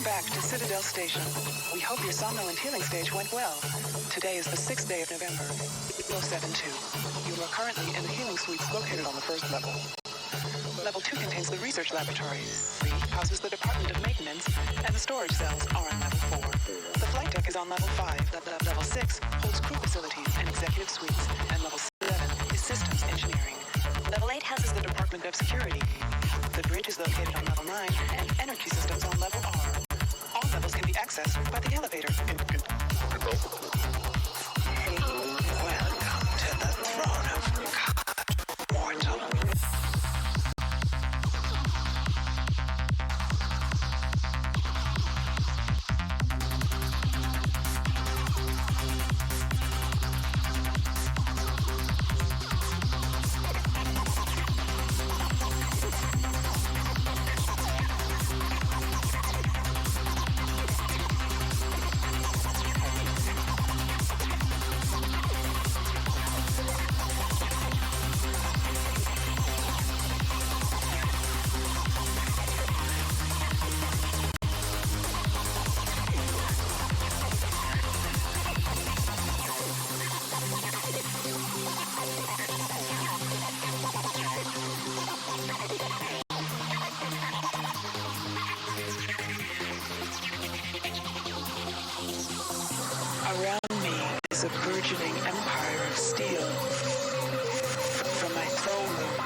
back to Citadel Station. We hope your somnolent healing stage went well. Today is the 6th day of November, 072. You are currently in the healing suites located on the first level. Level 2 contains the research laboratory. 3 houses the Department of Maintenance, and the storage cells are on level 4. The flight deck is on level 5. Level 6 holds crew facilities and executive suites, and level 7 is systems engineering. Level 8 houses the Department of Security. The bridge is located on level 9, and energy systems on level R. All levels can be accessed by the elevator. Welcome to the throne of God, mortal. Around me is a burgeoning empire of steel. From my throne room,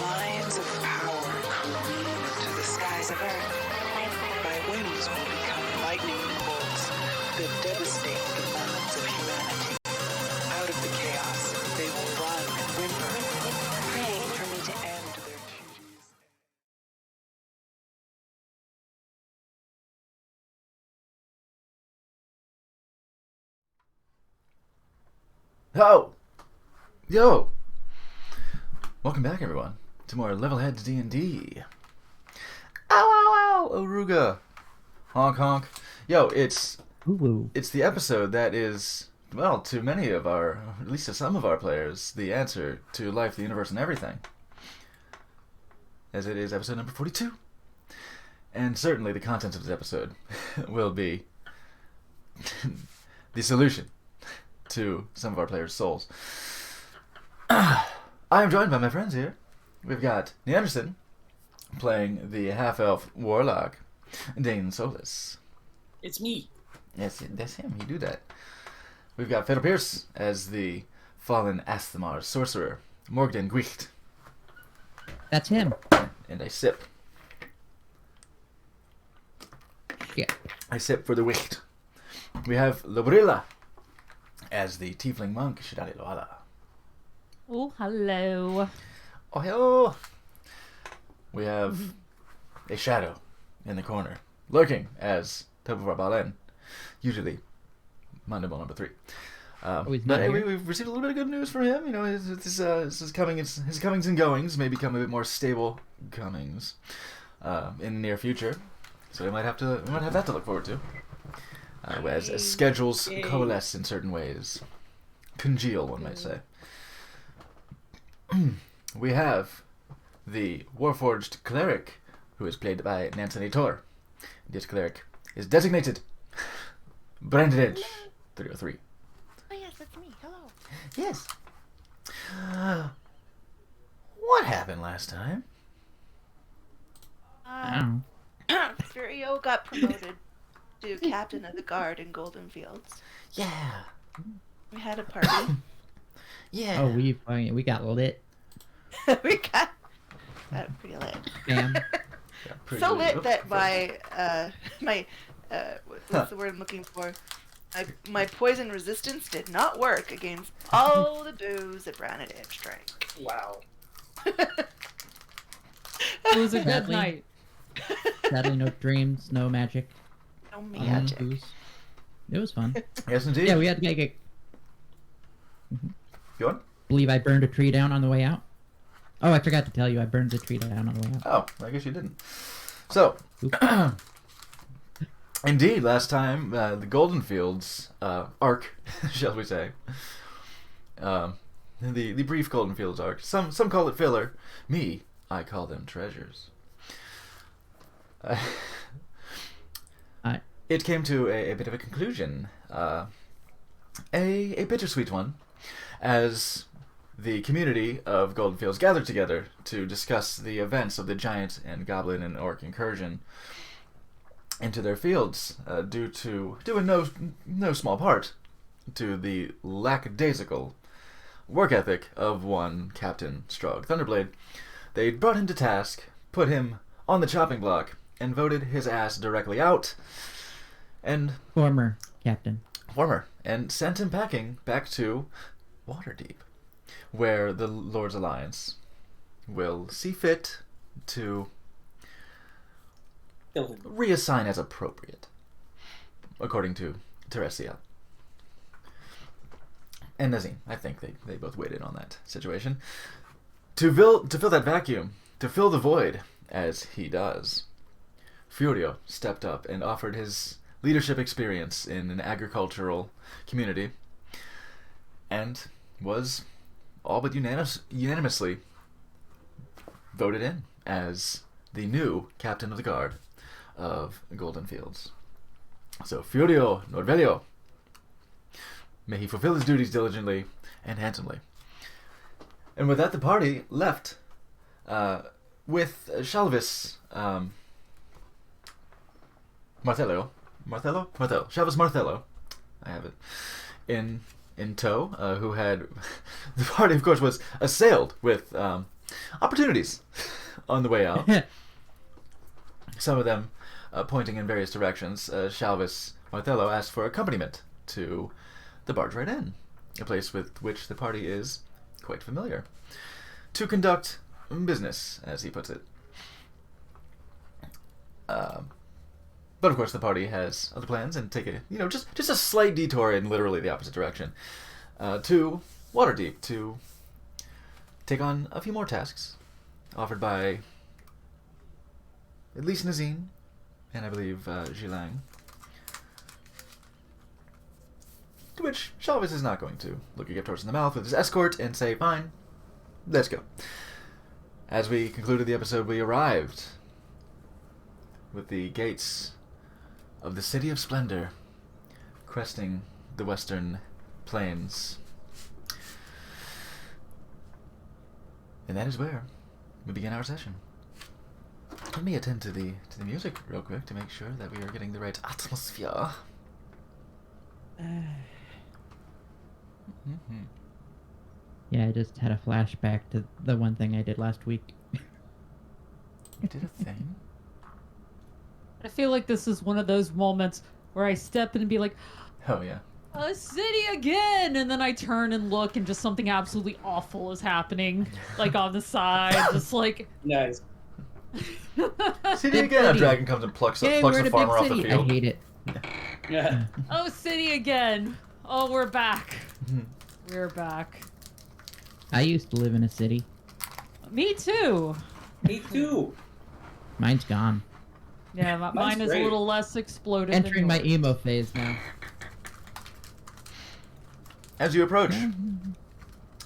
lines of power careen into the skies of Earth. My wings will become lightning bolts that devastate the minds of humanity. Out of the chaos, they will run and whimper, praying for me to end their duties. Oh! Yo! Welcome back, everyone, to more Level Heads D&D. Ow, ow, ow! Oruga! Honk, honk. Yo, it's the episode that is, well, to many of our, at least to some of our players, the answer to life, the universe, and everything. As it is episode number 42. And certainly the content of this episode will be the solution to some of our players' souls. I am joined by my friends here. We've got Neanderson playing the half-elf warlock, Dane Solis. It's me. Yes, that's him. You do that. We've got Fiddle Pierce as the fallen Asthamar sorcerer, Morgden Gwicht. That's him. And I sip. Yeah. I sip for the Wicht. We have Lobrilla as the tiefling monk, Shidali Loala. Oh, hello. Oh, hello! We have a shadow in the corner, lurking as Tobovar Balen, usually Mandible number 3. he's But not hey, here. we've received a little bit of good news from him. You know, his comings and goings may become a bit more stable comings in the near future. So we might have that to look forward to. As schedules coalesce in certain ways. Congeal, one might say. We have the Warforged Cleric, who is played by Nancy Tor. This cleric is designated Branded Edge 303. Oh yes, that's me. Hello. Yes. What happened last time? Oh. Furio got promoted to captain of the guard in Golden Fields. Yeah. We had a party. Yeah. Oh, we got lit. We got pretty lit. Bam. Yeah, pretty So good. lit that my what's the word I'm looking for? My poison resistance did not work against all the booze that Branded Edge drank. Wow. It was a good Sadly. night. Sadly, no dreams, no magic. No no magic. booze. It was fun. Yes, indeed. Yeah, we had to make it. Go on. Believe I burned a tree down on the way out. Oh, I forgot to tell you, I burned the tree down on the way out. Oh, I guess you didn't. So, indeed, last time, the Golden Fields arc, shall we say, the brief Golden Fields arc. Some call it filler. Me, I call them treasures. it came to a bit of a conclusion, a bittersweet one, as the community of Golden Fields gathered together to discuss the events of the giant and goblin and orc incursion into their fields, due in no small part to the lackadaisical work ethic of one Captain Strog Thunderblade. They brought him to task, put him on the chopping block, and voted his ass directly out, and Former captain. and sent him packing back to Waterdeep, where the Lord's Alliance will see fit to Kill him. reassign as appropriate, according to Teresia. And Nazim. I think they both waited on that situation. To fill that vacuum, to fill the void, as he does, Furio stepped up and offered his leadership experience in an agricultural community, and was all but unanimously voted in as the new captain of the guard of Golden Fields. So Furio Norvelio, may he fulfill his duties diligently and handsomely. And with that, the party left with Shalvis Shalvis Marthello, I have it, in tow, who had, the party, of course, was assailed with opportunities on the way out. Some of them pointing in various directions. Shalvis Marthello asked for accompaniment to the Barge Right Inn, a place with which the party is quite familiar, to conduct business, as he puts it. But of course, the party has other plans and take just a slight detour in literally the opposite direction to Waterdeep to take on a few more tasks offered by at least Nazim and I believe Jilang. To which Shalvis is not going to look a gift horse in the mouth with his escort and say, "Fine, let's go." As we concluded the episode, we arrived with the gates of the City of Splendor, cresting the western plains. And that is where we begin our session. Let me attend to the music real quick to make sure that we are getting the right atmosphere. Mm-hmm. Yeah, I just had a flashback to the one thing I did last week. You did a thing? I feel like this is one of those moments where I step in and be like, Oh, yeah. "A city again!" And then I turn and look and just something absolutely awful is happening. Like on the side, just like... Nice. City again! A dragon comes and plucks Yay, the we're in a farmer big off the city. field. I hate it. Yeah. Oh, city again! Oh, we're back. Mhm. We're back. I used to live in a city. Me too. Me too. Mine's gone. Yeah, mine is great. a little less exploded Entering my than yours. emo phase now. As you approach,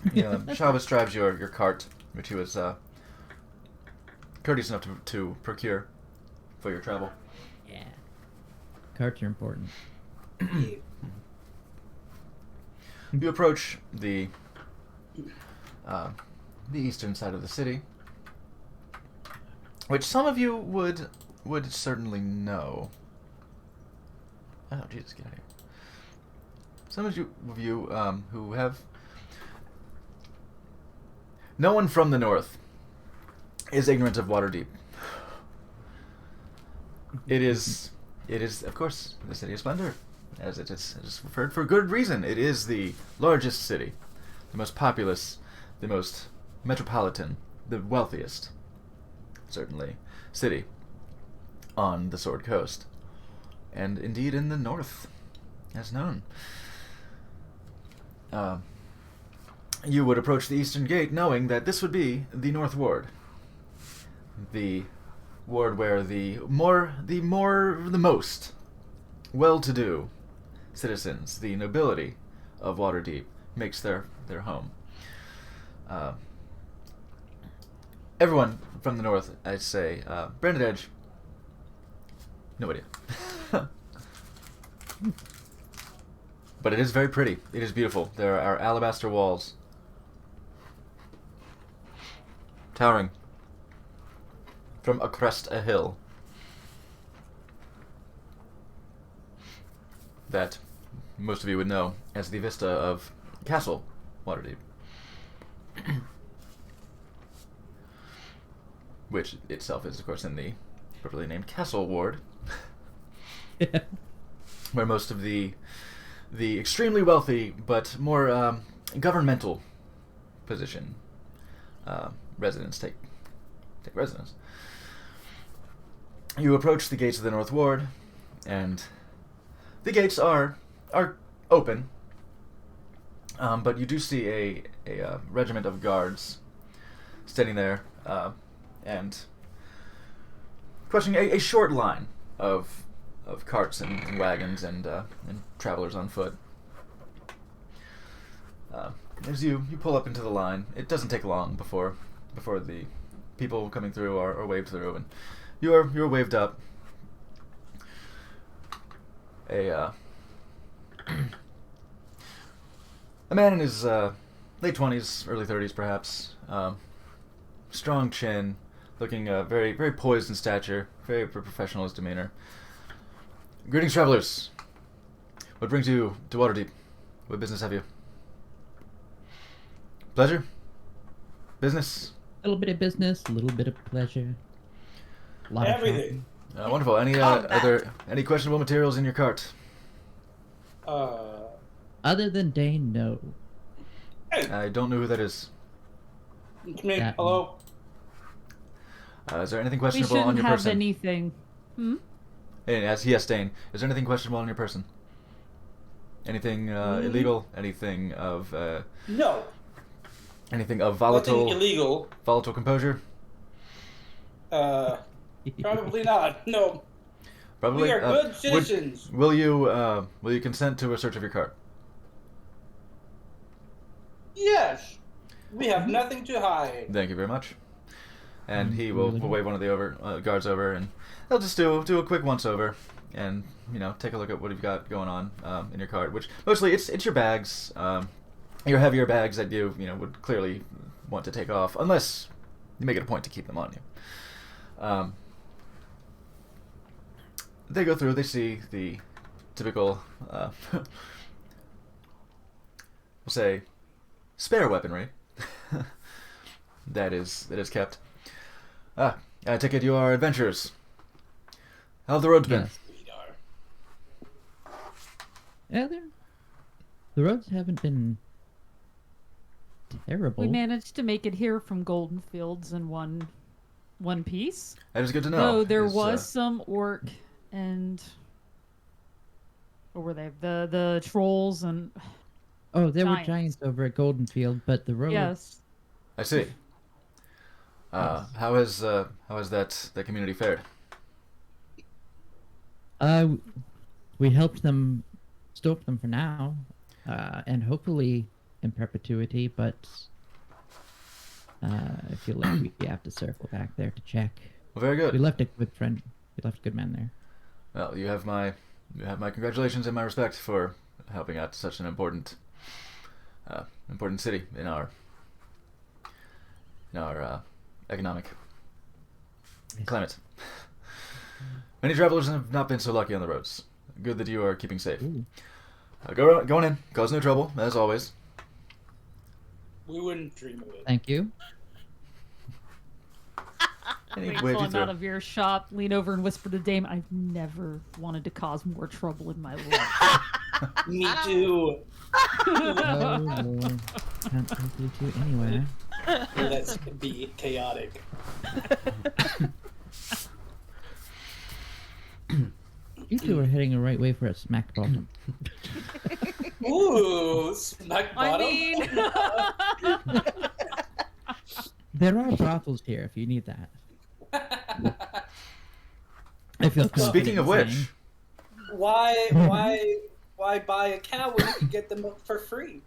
Shalvis drives your cart, which he was courteous enough to procure for your travel. Yeah. Carts are important. You approach the eastern side of the city, which some of you would certainly know. Oh, Jesus, get out of here. Some of you who have... No one from the north is ignorant of Waterdeep. It is, of course, the City of Splendor, as it is referred for good reason. It is the largest city, the most populous, the most metropolitan, the wealthiest, certainly, city on the Sword Coast, and indeed in the north, as known. You would approach the eastern gate knowing that this would be the North Ward. The ward where the most well-to-do citizens, the nobility of Waterdeep, makes their home. Everyone from the north, I'd say, Branded Edge, no idea. But it is very pretty. It is beautiful. There are alabaster walls towering from across a hill that most of you would know as the vista of Castle Waterdeep. Which itself is, of course, in the appropriately named Castle Ward, where most of the extremely wealthy but more governmental position residents take residence. You approach the gates of the North Ward, and the gates are open, but you do see a regiment of guards standing there and questioning a short line of carts and wagons and travelers on foot. As you pull up into the line, it doesn't take long before the people coming through are waved through, and you're waved up. A man in his late 20s, early 30s perhaps, strong chin, looking very, very poised in stature, very professional in his demeanor. Greetings, travelers. What brings you to Waterdeep? What business have you? Pleasure? Business? A little bit of business, a little bit of pleasure. A lot Everything. Wonderful. Any are there any questionable materials in your cart? Other than Dane, no. I don't know who that is. Come in. That- Hello. Is there anything We questionable on shouldn't your have person? anything. And as yes, Dane, is there anything questionable on your person? Anything illegal? Anything of No. volatile Nothing illegal. volatile composure? Probably not. No. Probably. We are good citizens. Will you consent to a search of your cart? Yes. We have nothing to hide. Thank you very much. And he will wave one of the guards over, and they'll just do a quick once over, and take a look at what you've got going on in your cart. Which mostly it's your bags, your heavier bags that you would clearly want to take off, unless you make it a point to keep them on you. They go through. They see the typical, we'll say, spare weaponry that is kept. I take it you are adventurers. How have the roads been? Yes. Yeah, the roads haven't been terrible. We managed to make it here from Golden Fields in one piece. That is good to know. No, there Is, was some orc and what were they? The trolls and Oh, there were Giants. giants over at Goldenfield, but the road. yes. I see. How has that community fared? We helped them stop them for now, and hopefully in perpetuity. But I feel like we have to circle back there to check. Well, very good. We left a good friend. We left a good man there. Well, you have my congratulations and my respect for helping out such an important city in our economic climate. Many travelers have not been so lucky on the roads. Good that you are keeping safe. Go on in. Cause no trouble, as always. We wouldn't dream of it. Thank you. Any Wait wave till you I'm through. out of earshot, lean over and whisper to Dame, I've never wanted to cause more trouble in my life. Me too. Oh, Lord. Can't take you to anywhere. Let's be chaotic. You two are heading the right way for a smack bottom. Ooh, smack I bottom. mean, There are brothels here if you need that. I feel confident Speaking of in which, saying. Why buy a cow when you can get them for free?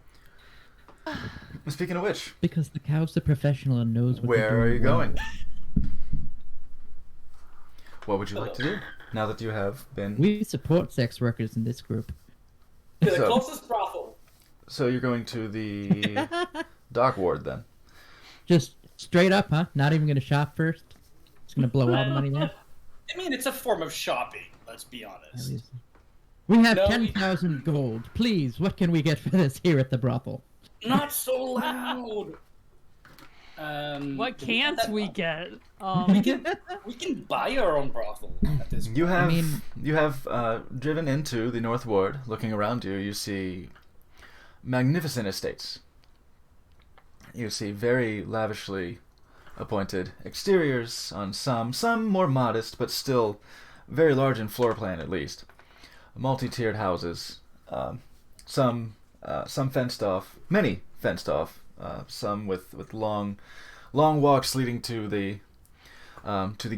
speaking of which, Because the cow's the professional and knows what where they're are you doing going? well. what would you like to do now that you have been? We support sex workers in this group. To the So- closest brothel. So you're going to the dock ward then? Just straight up, huh? Not even gonna shop first. Just gonna blow all the money there. I mean, it's a form of shopping. Let's be honest. We have No, 10,000 gold. Please, what can we get for this here at the brothel? Not so loud. What can't we get? We can buy our own brothel at this point. You have mean- driven into the North Ward. Looking around you, you see magnificent estates. You see very lavishly appointed exteriors on some more modest, but still very large in floor plan at least. Multi-tiered houses, some fenced off, many fenced off, some with long walks leading to the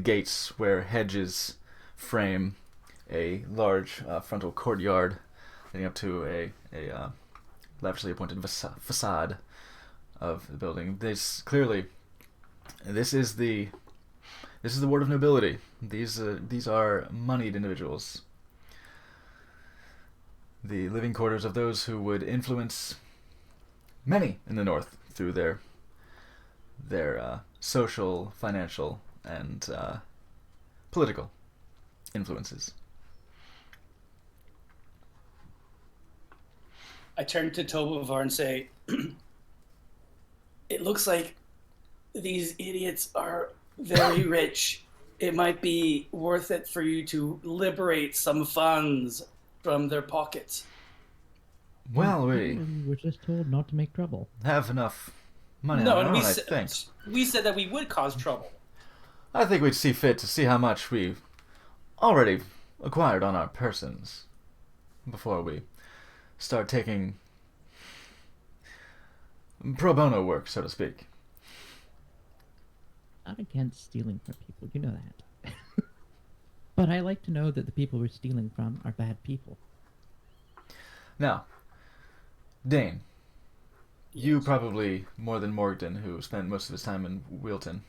gates where hedges frame a large frontal courtyard leading up to a lavishly appointed facade of the building. This is the ward of nobility. These are moneyed individuals. The living quarters of those who would influence many in the north through their social, financial, and political influences. I turn to Tobovar and say, it looks like these idiots are very rich. It might be worth it for you to liberate some funds from their pockets. Well, we We were just told not to make trouble. have enough money No, on our and own, I think. we said that we would cause trouble. I think we'd see fit to see how much we've already acquired on our persons before we start taking pro bono work, so to speak. Not against stealing from people, you know that. But I like to know that the people we're stealing from are bad people. Now, Dane, you probably, more than Morgden, who spent most of his time in Wheelton.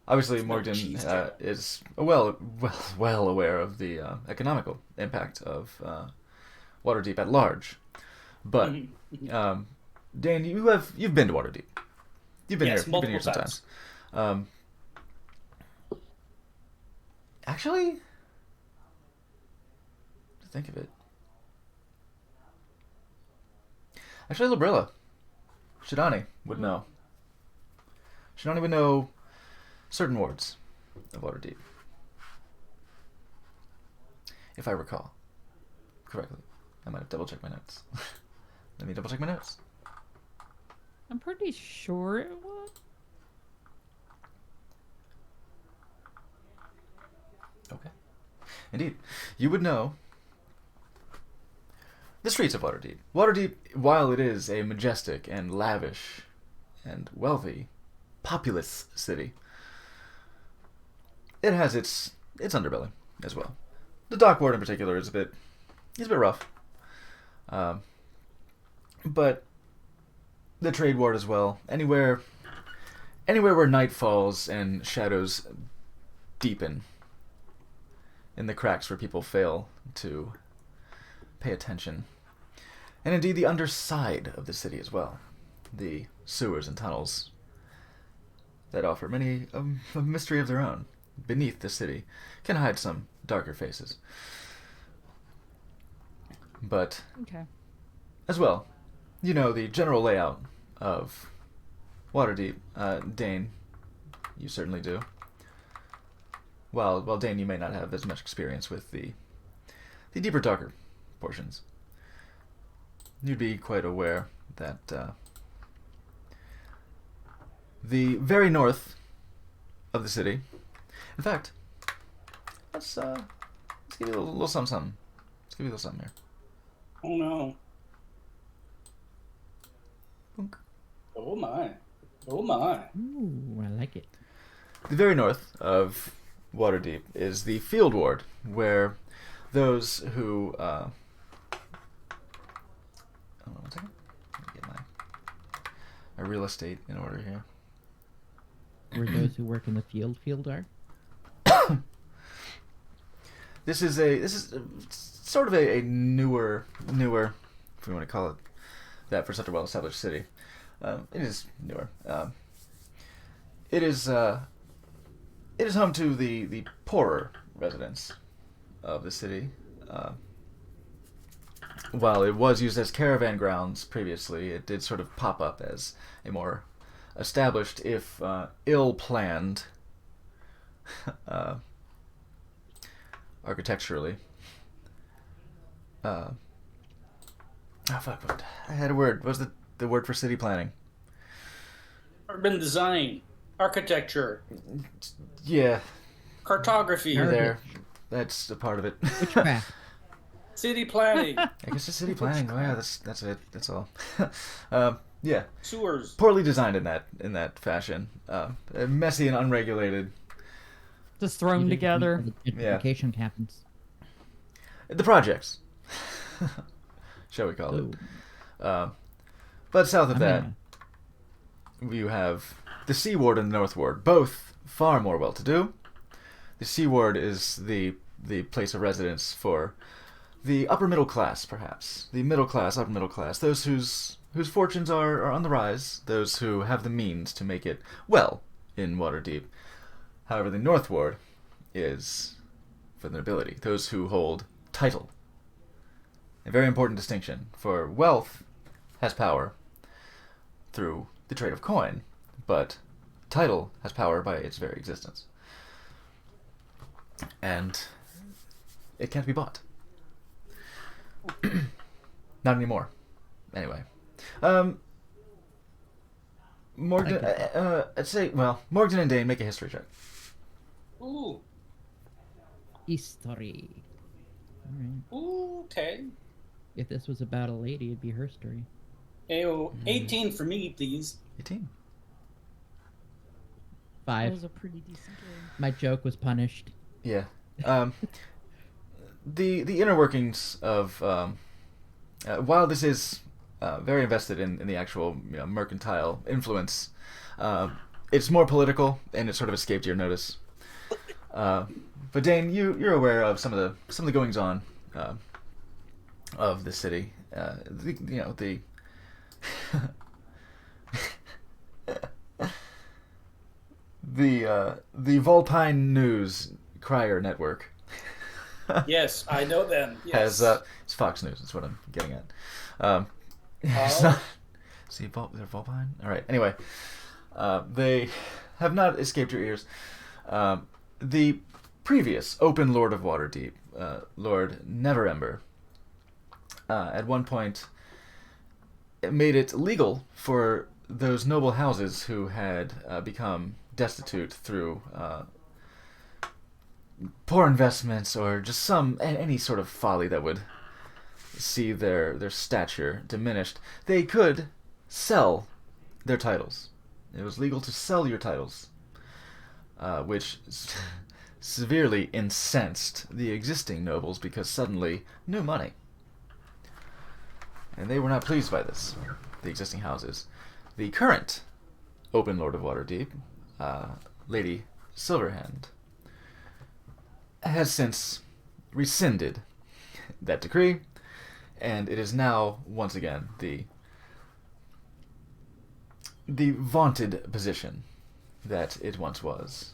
Obviously, Morgden cheese table. is well aware of the economical impact of Waterdeep at large. But Dane, you've been to Waterdeep. You've been Yes, here. You've been here multiple sometimes. Actually, to think of it. Actually, Librilla, Shidani would know. Shidani would know certain wards of Waterdeep, if I recall correctly. I might have double-checked my notes. Let me double-check my notes. I'm pretty sure it was. Okay. Indeed. You would know the streets of Waterdeep. Waterdeep, while it is a majestic and lavish and wealthy, populous city, it has its underbelly as well. The dock ward in particular is a bit rough. But the trade ward as well. Anywhere where night falls and shadows deepen in the cracks where people fail to pay attention. And indeed the underside of the city as well. The sewers and tunnels that offer many a mystery of their own beneath the city can hide some darker faces. But Okay. as well, you know the general layout of Waterdeep. Dane, you certainly do. Well, Dane, you may not have as much experience with the deeper, darker portions. You'd be quite aware that the very north of the city. In fact, let's give you a little something. Let's give you a little something here. Oh no. Boonk. Oh my. Oh my. Ooh, I like it. The very north of Waterdeep is the Field Ward, where those who hold on one second. Let me get my real estate in order here. Were those who work in the field are? This is sort of a newer, if we want to call it that for such a well-established city. It is newer. It is home to the poorer residents of the city. While it was used as caravan grounds previously, it did sort of pop up as a more established, if ill-planned, architecturally. Oh fuck! What? I had a word. What was the word for city planning? Urban design, architecture, Yeah, cartography, you're there. That's a part of it. Witchcraft. city planning, I guess it's city planning. Oh yeah, that's it. That's all. Yeah, sewers. poorly designed in that fashion. Messy and unregulated. Just thrown together. The gentrification happens. The projects, shall we call it? But south of that, you have the Sea Ward and the North Ward, both far more well-to-do. The Sea Ward is the place of residence for the upper middle class, perhaps the middle class, upper middle class, those whose fortunes are on the rise, those who have the means to make it well in Waterdeep. However, the North Ward is for the nobility, those who hold title. A very important distinction, for wealth has power through the trade of coin, but title has power by its very existence. And it can't be bought. Not anymore. Anyway. Morgan, I'd say, well, Morgan and Dane, make a history check. Ooh, History. Alright. ooh, okay. If this was about a lady, it'd be her story. 18 for me, please. 18. 5. That was a pretty decent game. My joke was punished. Yeah. The inner workings of while this is very invested in the actual mercantile influence, it's more political and it sort of escaped your notice. But Dane, you're aware of some of the goings on of the city. The the Vulpine News Crier Network Yes, I know them. Yes. has it's Fox News. That's what I'm getting at. It's Oh. not. See, they're Vulpine. All right. Anyway, they have not escaped your ears. The previous Open Lord of Waterdeep, Lord Neverember, at one point made it legal for those noble houses who had become destitute through poor investments or just any sort of folly that would see their stature diminished. They could sell their titles. It was legal to sell your titles, which severely incensed the existing nobles because suddenly new money. And they were not pleased by this, the existing houses. The current Open Lord of Waterdeep, Lady Silverhand, has since rescinded that decree, and it is now, once again, the vaunted position that it once was.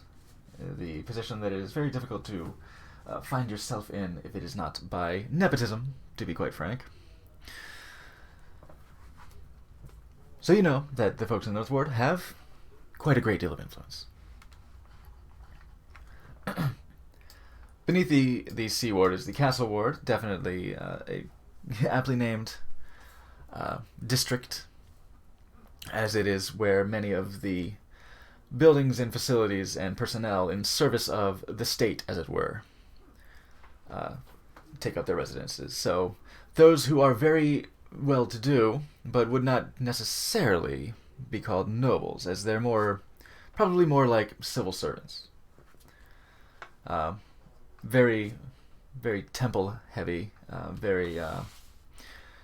The position that is very difficult to find yourself in if it is not by nepotism, to be quite frank. So you know that the folks in the North Ward have quite a great deal of influence. Beneath the Sea Ward is the Castle Ward, definitely a aptly named district, as it is where many of the buildings and facilities and personnel in service of the state, as it were, take up their residences. So those who are very well-to-do, but would not necessarily be called nobles, as they're probably more like civil servants. Very, very temple-heavy, very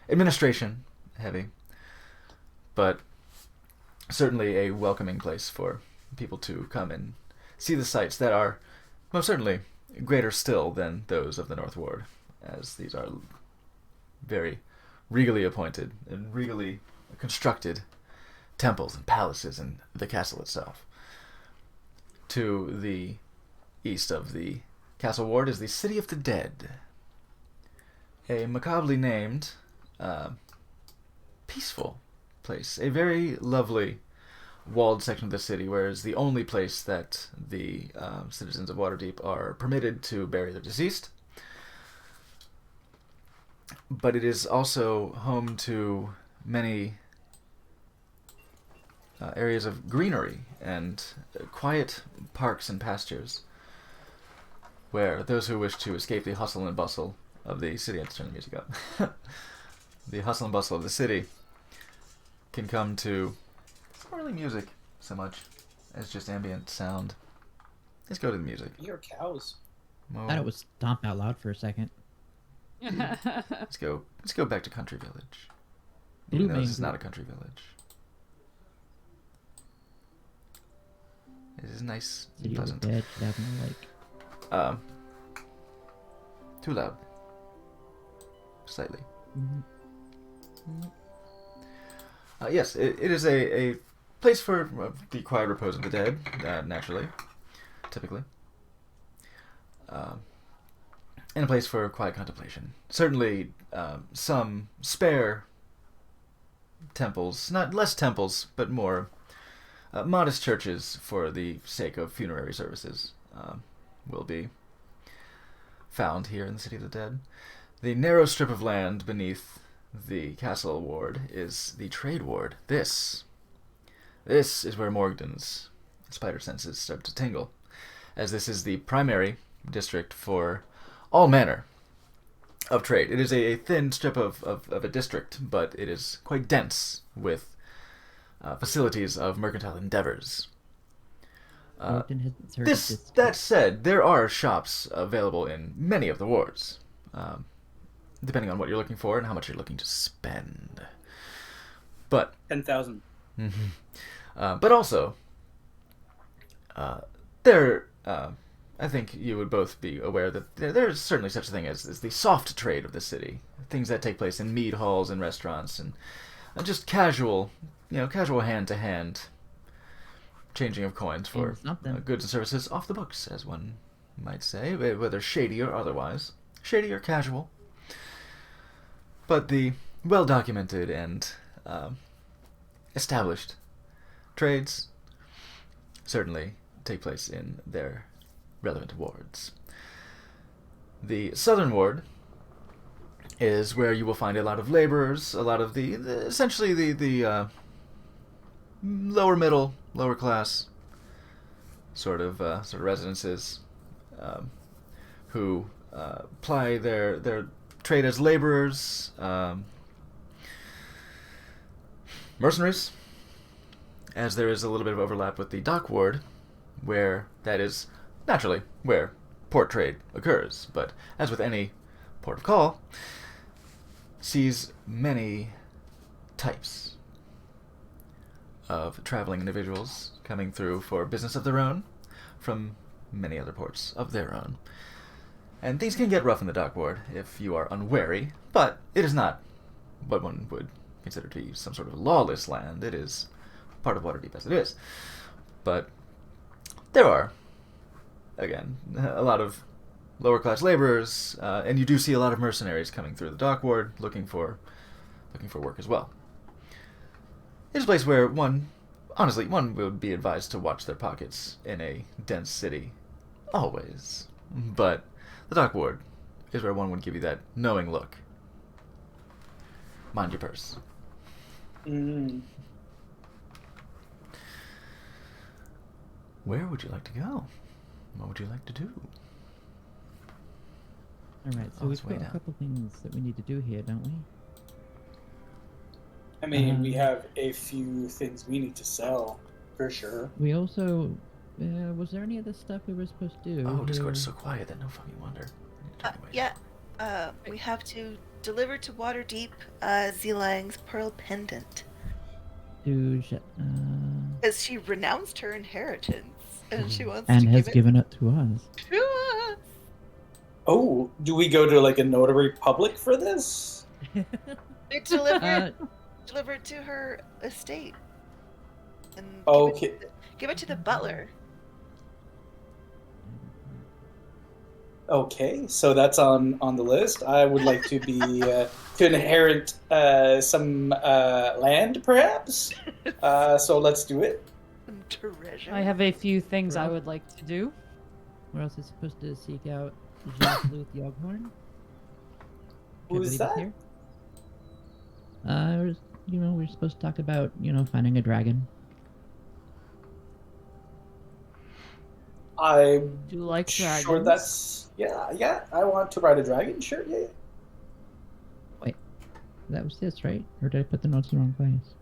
administration-heavy, but certainly a welcoming place for people to come and see the sights that are most certainly greater still than those of the North Ward, as these are very regally appointed and regally constructed temples and palaces in the castle itself. To the east of the castle ward is the City of the Dead, a macabrely named, peaceful place, a very lovely walled section of the city, where it's the only place that the citizens of Waterdeep are permitted to bury their deceased. But it is also home to many areas of greenery and quiet parks and pastures, where those who wish to escape the hustle and bustle of the city, I have to turn the music up, the hustle and bustle of the city, can come to, it's not really music so much as just ambient sound. Let's go to the music. Your cows. Whoa. I thought it was stomp out loud for a second. Let's go back to Country Village. Blue Even though this is Mango. not a country village. It is nice and City of the pleasant. Dead should have more like. Too loud. Slightly. Yes, it is a place for the quiet repose of the dead, naturally, typically. And a place for quiet contemplation. Certainly, some spare temples, not less temples, but more modest churches for the sake of funerary services will be found here in the City of the Dead. The narrow strip of land beneath the castle ward is the trade ward. This is where Morgden's spider senses start to tingle, as this is the primary district for all manner of trade. It is a thin strip of a district, but it is quite dense with facilities of mercantile endeavors. Ogden hasn't served this. That said, there are shops available in many of the wards, depending on what you're looking for and how much you're looking to spend. But 10,000. but also, there, I think you would both be aware that there's certainly such a thing as the soft trade of the city. Things that take place in mead halls and restaurants, and just casual hand-to-hand changing of coins for Something. goods and services off the books, as one might say, whether shady or otherwise. Shady or casual. But the well-documented and established trades certainly take place in their relevant wards. The southern ward is where you will find a lot of laborers, a lot of essentially the lower middle, lower class sort of residences who ply their trade as laborers, mercenaries, as there is a little bit of overlap with the dock ward, where that is naturally where port trade occurs. But as with any port of call, sees many types of traveling individuals coming through for business of their own from many other ports of their own. And things can get rough in the dock ward if you are unwary, but it is not what one would consider to be some sort of lawless land. It is part of Waterdeep as it is. But there are, again, a lot of lower class laborers, and you do see a lot of mercenaries coming through the dock ward looking for work as well. It is a place where one would be advised to watch their pockets in a dense city, always. But the dock ward is where one would give you that knowing look. Mind your purse. Where would you like to go? What would you like to do? Alright, so Oh, it's we've way got a down. couple things that we need to do here, don't we? I mean, we have a few things we need to sell, for sure. We also... was there any other stuff we were supposed to do? Oh, Discord's here? so quiet that no fucking wonder. Yeah. We have to deliver to Waterdeep Zelang's pearl pendant. Because she renounced her inheritance and she wants and to has give it given it to us. to Oh, do we go to like a notary public for this? We deliver Uh, deliver it to her estate. And Okay. give it to the butler. Okay, so that's on the list. I would like to be to inherit some land, perhaps. So let's do it. Some treasure. I have a few things I Well. would like to do. We're also supposed to seek out Jean-Luc Yoghorn. Who's that? We're supposed to talk about, finding a dragon. I'm Do you like dragons? sure that's yeah. I want to ride a dragon. Sure, yeah. That was this, right? Or did I put the notes in the wrong place?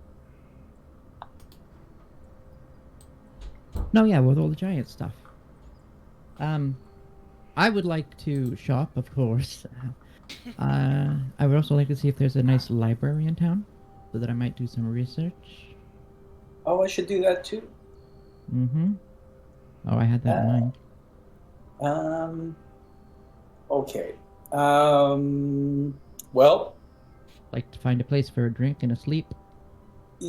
No, yeah, with all the giant stuff. I would like to shop, of course. I would also like to see if there's a nice library in town, so that I might do some research. Oh, I should do that too. Mm-hmm. Oh, I had that in mind. Okay. Well, Like to find a place for a drink and a sleep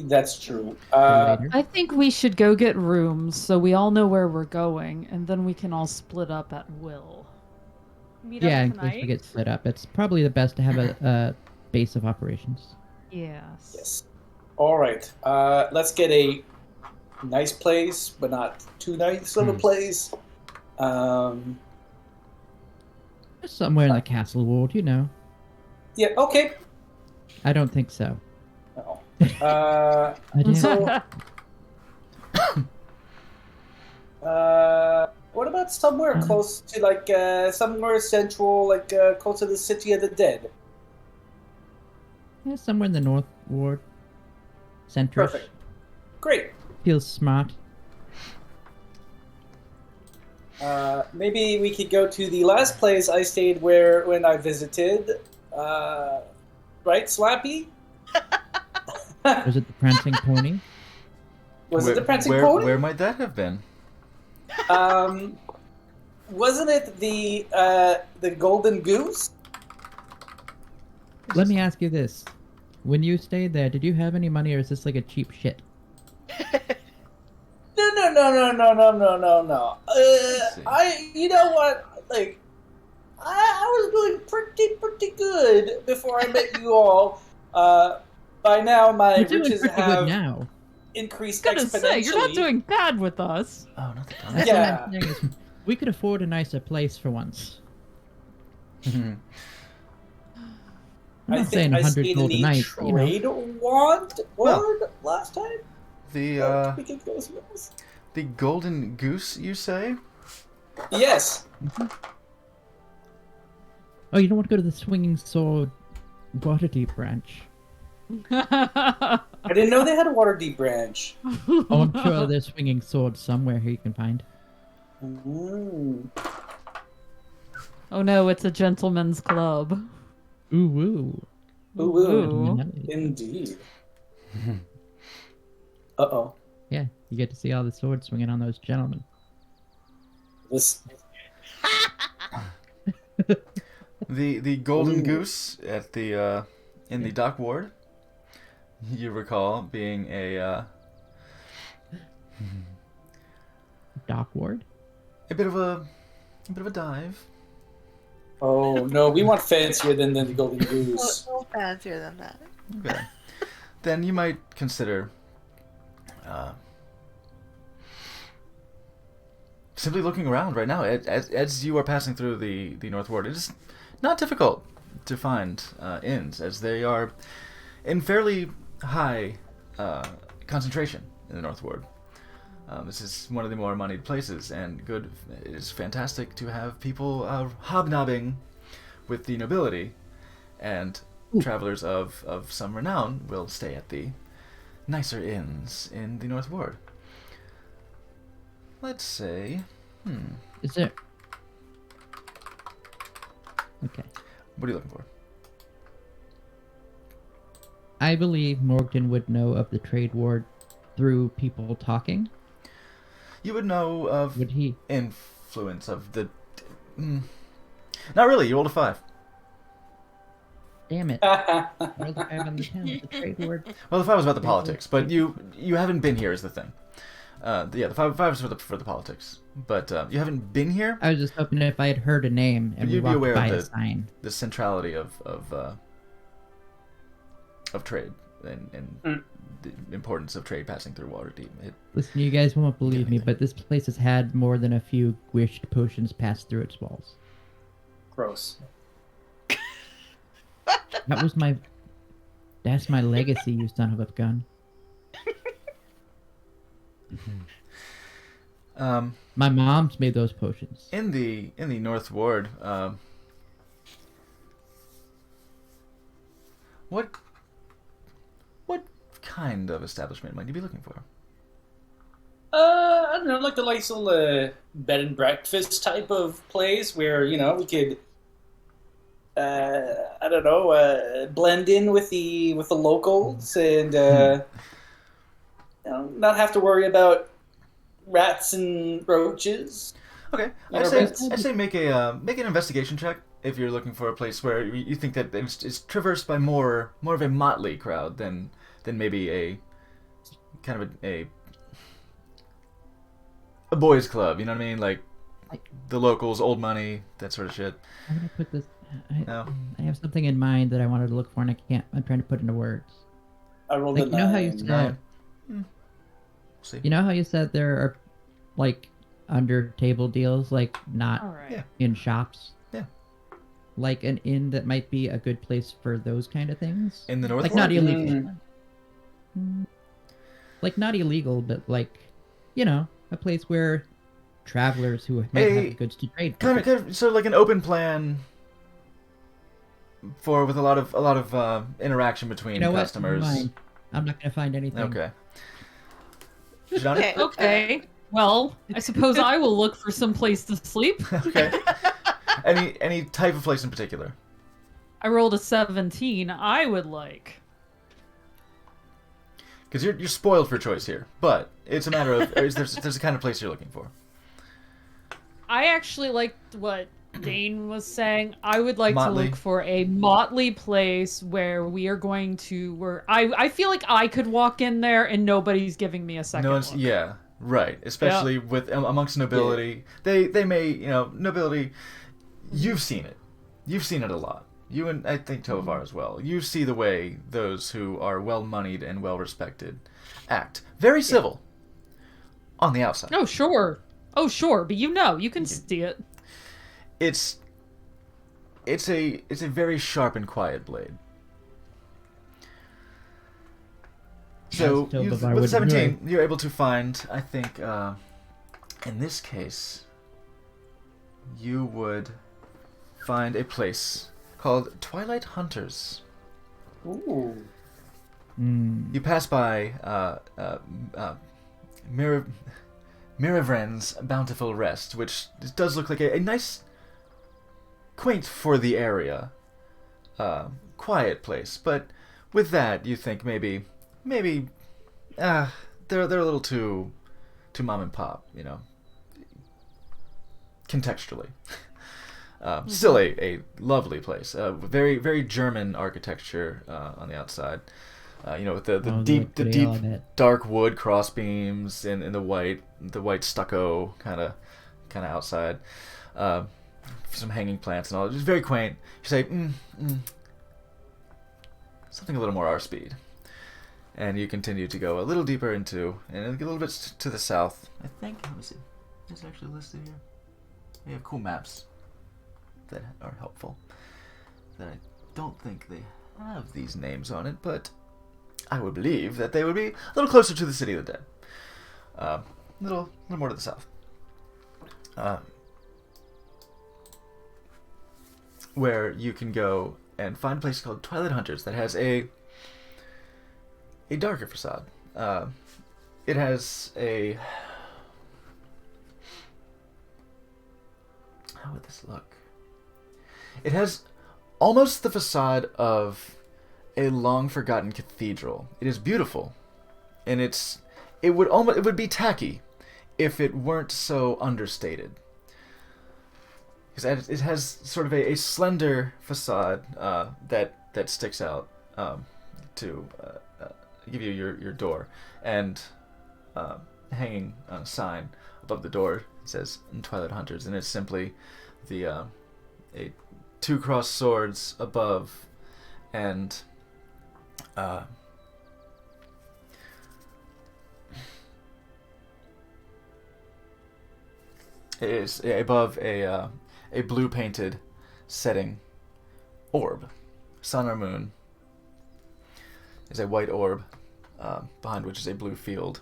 that's true. for later. I think we should go get rooms so we all know where we're going, and then we can all split up at will. Meet Yeah, up in case we tonight. get split up. It's probably the best to have a base of operations. Yes. Yes. All right. Let's get a nice place, but not too nice of a place. Somewhere in the castle ward, Yeah. Okay. I don't think so. No. I didn't- So, what about somewhere close to like somewhere central, like close to the City of the Dead? Yeah, somewhere in the north ward. Centrish. Perfect. Great. Feels smart. Maybe we could go to the last place I stayed when I visited. Right, Slappy? Was it the prancing pony? Was it the Prancing where, Pony? Where might that have been? Wasn't it the Golden Goose? Let me ask you this. When you stayed there, did you have any money or is this like a cheap shit? No. see. You know what? Like, I was doing pretty good before I met you all. By now, my You're doing riches pretty have good now. increased I was exponentially. gonna say, you're not doing bad with us. Oh, not the That's Yeah. what I'm saying is we could afford a nicer place for once. I'm I not saying think I 100 stayed in gold a the night. trade ward last time. the We can go somewhere else. the golden goose, you say? Yes. Oh, you don't want to go to the Swinging Sword Waterdeep branch. I didn't know they had a Waterdeep branch. Oh, I'm sure there's Swinging Swords somewhere here you can find. Mm. Oh no, it's a gentleman's club. Ooh, woo. Ooh, Ooh. indeed. Uh-oh. Yeah, you get to see all the swords swinging on those gentlemen. This. The golden Ooh. goose at the in the dock ward. You recall being a Dock ward? bit of a dive. Oh no, we want fancier than the Golden Goose. No fancier than that. Okay. Then you might consider simply looking around right now. As you are passing through the North Ward, it is not difficult to find inns, as they are in fairly high concentration in the North Ward. This is one of the more moneyed places, and good. It is fantastic to have people hobnobbing with the nobility, and travelers of some renown will stay at the nicer inns in the North Ward. Let's say, Is there... Okay. what are you looking for? I believe Morgan would know of the trade ward through people talking. You would know of Would he? influence of the. Not really. You rolled a 5. Damn it. Roll the 5 on the 10. The trade word. Well, the 5 was about the politics, but you haven't been here is the thing. The 5 is for the politics, but you haven't been here. I was just hoping if I had heard a name and we You'd be walked aware by of a sign. the centrality of trade and the importance of trade passing through Waterdeep. Listen, you guys won't believe me, anything. but this place has had more than a few squished potions pass through its walls. Gross. That was my... That's my legacy, you son of a gun. My mom's made those potions. In the North Ward, what kind of establishment might you be looking for? I don't know, like a nice little bed and breakfast type of place where, you know, we could, I don't know, blend in with the locals and, you know, not have to worry about rats and roaches. Okay, Yeah, I say make an investigation check if you're looking for a place where you think that it's traversed by more of a motley crowd than maybe a kind of a boys' club. You know what I mean? Like the locals, old money, that sort of shit. I'm gonna put this... No. I have something in mind that I wanted to look for and I can't... I'm trying to put it into words. I rolled Like, a you know how 9. you said... Nine. See. You know how you said there are, like, under-table deals, like, not All right. Yeah. in shops? Yeah. Like an inn that might be a good place for those kind of things? In the North Like, Ward? not illegal. Like, not illegal, but, like, you know, a place where travelers who might Hey, have goods to trade. kind of so like an open plan with a lot of interaction between You know what? customers. Never mind. I'm not gonna find anything. Okay. Johnny? Okay. Okay. Well, I suppose I will look for some place to sleep. Okay. Any type of place in particular? I rolled a 17. I would like. Because you're spoiled for choice here, but it's a matter of there's a kind of place you're looking for. I actually liked what Dane was saying. I would like Motley. to look for a motley place where we are going to. I feel like I could walk in there and nobody's giving me a second. No one's look. yeah right, especially with amongst nobility. They may nobility. You've seen it a lot. You and I think Tovar as well. You see the way those who are well moneyed and well respected act. Very civil on the outside. Oh sure. Oh sure, but you can see it. It's a very sharp and quiet blade. So Yes, Tovar with would 17, agree. you're able to find. I think in this case, you would find a place called Twilight Hunters. Ooh. You pass by Miravren's Bountiful Rest, which does look like a nice, quaint for the area, quiet place. But with that, you think maybe they're a little too mom and pop, you know, contextually. Still a lovely place. Very very German architecture on the outside. With the Oh, deep look, deep all of it. dark wood cross beams and the white stucco kind of outside. Some hanging plants and all. Just very quaint. You say something a little more our speed. And you continue to go a little deeper into, and a little bit to the south. I think, let me see, it's actually listed here. They have cool maps that are helpful. That I don't think they have these names on it, but I would believe that they would be a little closer to the City of the Dead. A little more to the south. Where you can go and find a place called Twilight Hunters that has a darker facade. It has a... How would this look? It has almost the facade of a long-forgotten cathedral. It is beautiful, and it would be tacky if it weren't so understated. because it has sort of a slender facade that sticks out to give you your door, and hanging on a sign above the door says Twilight Hunters, and it's simply the two crossed swords above, and it is above a blue painted setting orb. Sun or moon is a white orb, behind which is a blue field.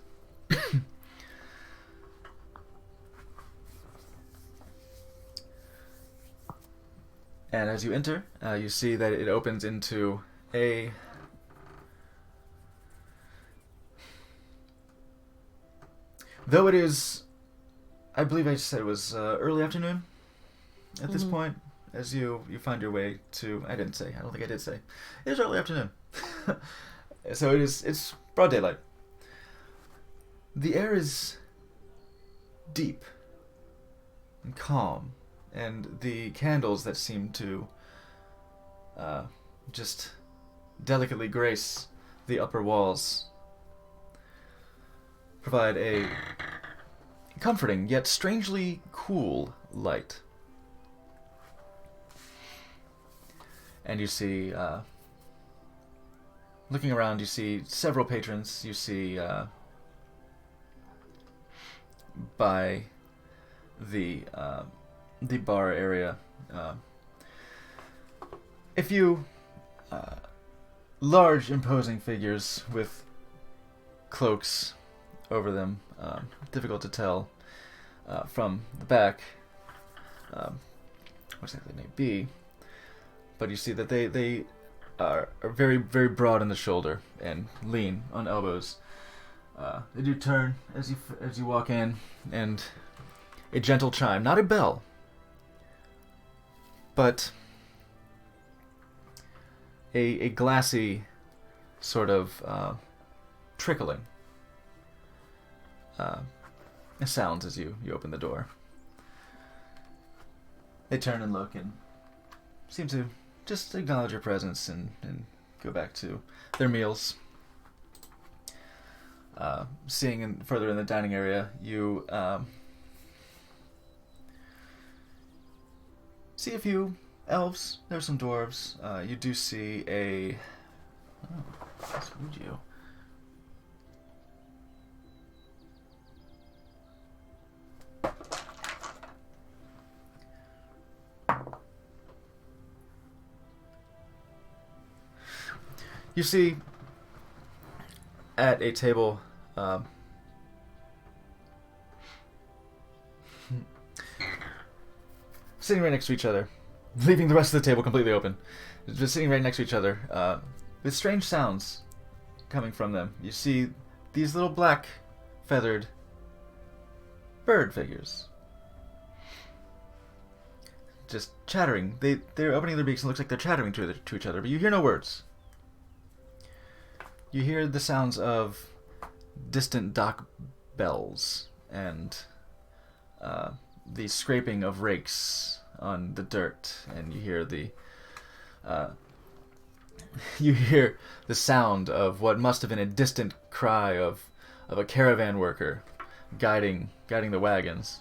And as you enter, you see that it opens into a though it is, I believe I said it was early afternoon at this point, as you find your way to, I didn't say, I don't think I did say, it is early afternoon. So it's broad daylight. The air is deep and calm, and the candles that seem to just delicately grace the upper walls provide a comforting yet strangely cool light. And you see, looking around, you see several patrons. You see by the bar area a few large, imposing figures with cloaks over them. Difficult to tell from the back what exactly they may be, but you see that they are very, very broad in the shoulder and lean on elbows. They do turn as you walk in, and a gentle chime, not a bell, but a glassy sort of trickling sounds as you open the door. They turn and look and seem to just acknowledge your presence and go back to their meals. Seeing further in the dining area, you see a few elves. There's some dwarves. You do see a... Oh, that's would you? You see, at a table, sitting right next to each other, leaving the rest of the table completely open, just sitting right next to each other, with strange sounds coming from them. You see these little black, feathered bird figures. Just chattering. They're opening their beaks and it looks like they're chattering to each other, but you hear no words. You hear the sounds of distant dock bells and the scraping of rakes on the dirt, and you hear the sound of what must have been a distant cry of a caravan worker guiding the wagons.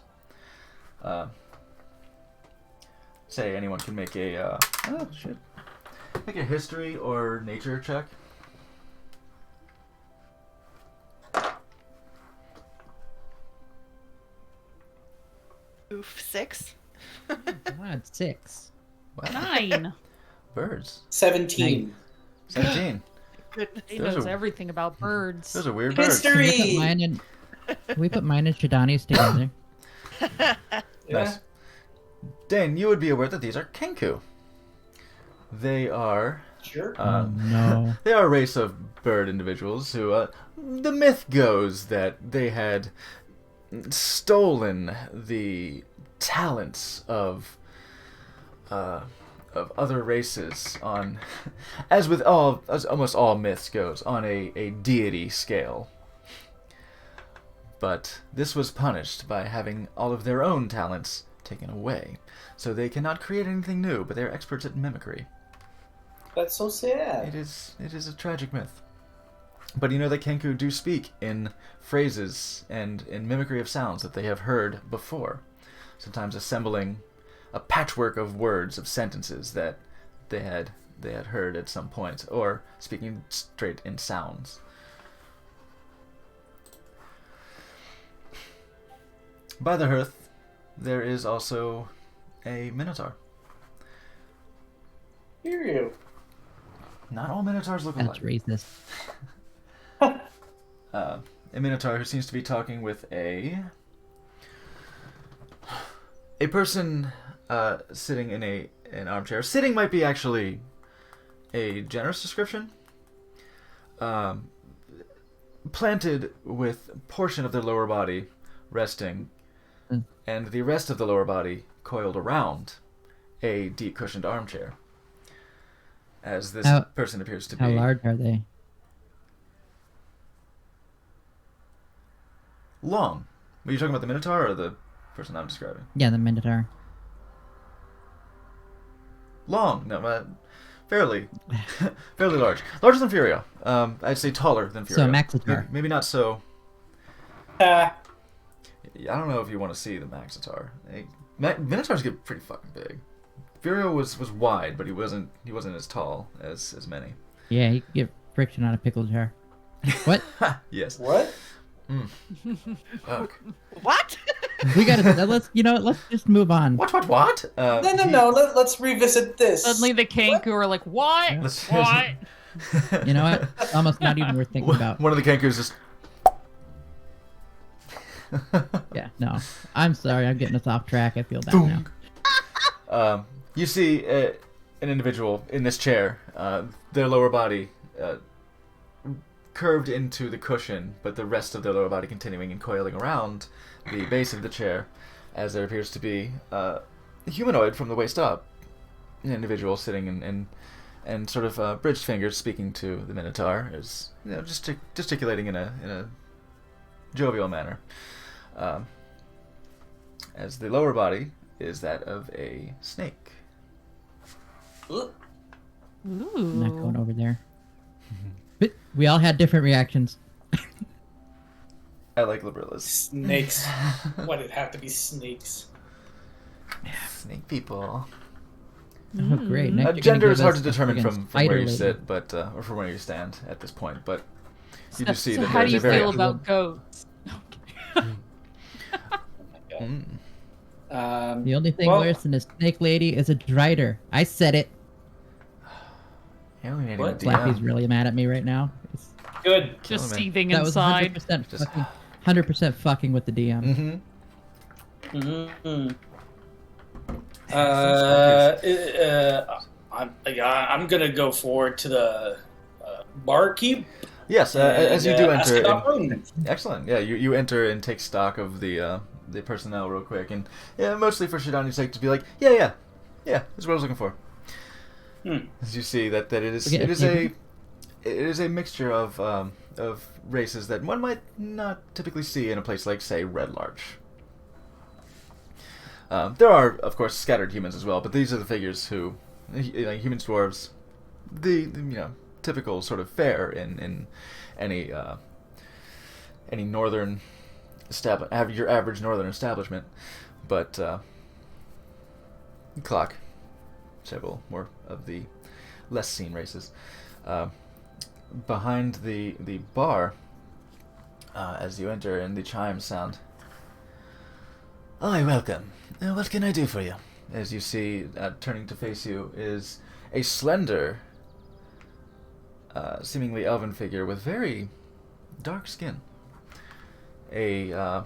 Say anyone can make a make a history or nature check. Oof, 6. God, 6. Wow. 9. Birds. 17. 17. Goodness. He Those knows are- everything about birds. Those are weird birds. History. Can we put mine and Shadani's together? Nice. Dane, you would be aware that these are Kenku. They are Sure. Oh, no. they are a race of bird individuals who the myth goes that they had stolen the talents of other races on, as almost all myths goes, on a deity scale. But this was punished by having all of their own talents taken away. So they cannot create anything new, but they are experts at mimicry. That's so sad. It is a tragic myth. But you know that Kenku do speak in phrases and in mimicry of sounds that they have heard before, sometimes assembling a patchwork of words, of sentences that they had heard at some point, or speaking straight in sounds. By the hearth, there is also a minotaur. Hear you. Not all minotaurs look That's alike. racist. A minotaur who seems to be talking with a person sitting in an armchair. Sitting might be actually a generous description. Planted with a portion of their lower body resting, and the rest of the lower body coiled around a deep cushioned armchair. As this person appears to be. How large are they? Long. Were you talking about the Minotaur or the person I'm describing? Yeah, the Minotaur. Long. No, fairly large. Larger than Furio. I'd say taller than Furio. So Maxitar. Maybe not so. Ah, I don't know if you want to see the Maxitar. Minotaurs get pretty fucking big. Furio was wide, but he wasn't as tall as many. Yeah, you could get friction on a pickle jar. What? Yes. what? Fuck. What? We gotta let's just move on. What? No. Let's revisit this. Suddenly the Kenku are like, what? Let's- What? You know what? It's almost not even worth thinking about. One of the Kenkus just. Yeah, no. I'm sorry, I'm getting us off track. I feel bad now. You see an individual in this chair, their lower body curved into the cushion, but the rest of their lower body continuing and coiling around the base of the chair, as there appears to be a humanoid from the waist up, an individual sitting and sort of bridged fingers speaking to the Minotaur, is gesticulating in a jovial manner. As the lower body is that of a snake. Ugh. I'm not going Ooh. over there. But we all had different reactions. I like Librillas. Snakes. Why did it have to be snakes? Snake people. Oh, great. Next you're Gender gonna is give hard us to determine against from Spider where you Lady. sit, but or from where you stand at this point. But you do see So that how there's do you a very feel about goats? Mm. The only thing Well- worse than a snake lady is a drider. I said it. Alienating What? the Flappy's DM. really mad at me right now. Good. Just Tell me. seething That was inside. 100% Just- fucking, 100% fucking with the DM. Mm-hmm. I'm gonna go forward to the barkeep. Yes, as you do ask enter. about room. Excellent. Yeah, you enter and take stock of the personnel real quick, and yeah, mostly for Shidani's sake to be like, yeah, that's what I was looking for. As you see that it is Okay, it is a mixture of races that one might not typically see in a place like, say, Red Larch. There are, of course, scattered humans as well, but these are the figures who, human dwarves, the typical sort of fare in any northern your average northern establishment, but clock several more of the less seen races. Behind the bar, as you enter and the chimes sound. Hi, welcome. What can I do for you? As you see, turning to face you, is a slender, seemingly elven figure with very dark skin. A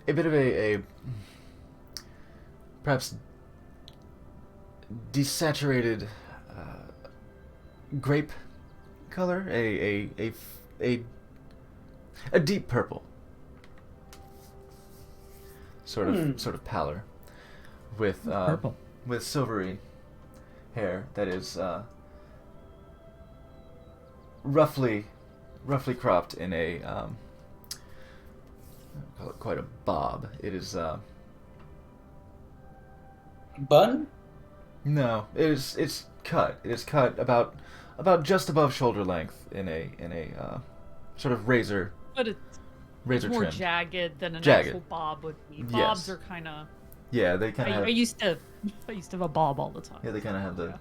bit of a perhaps desaturated grape color, a deep purple sort of pallor with Purple. with silvery hair that is roughly cropped in a call it quite a bob. It is Bun? no, it's cut. It is cut about just above shoulder length in a sort of razor But it's more trim. jagged than an Jagged. actual bob would be. Yes. Bobs are kind of. Yeah, they kind of I have. used to have a bob all the time. Yeah, they kind of have the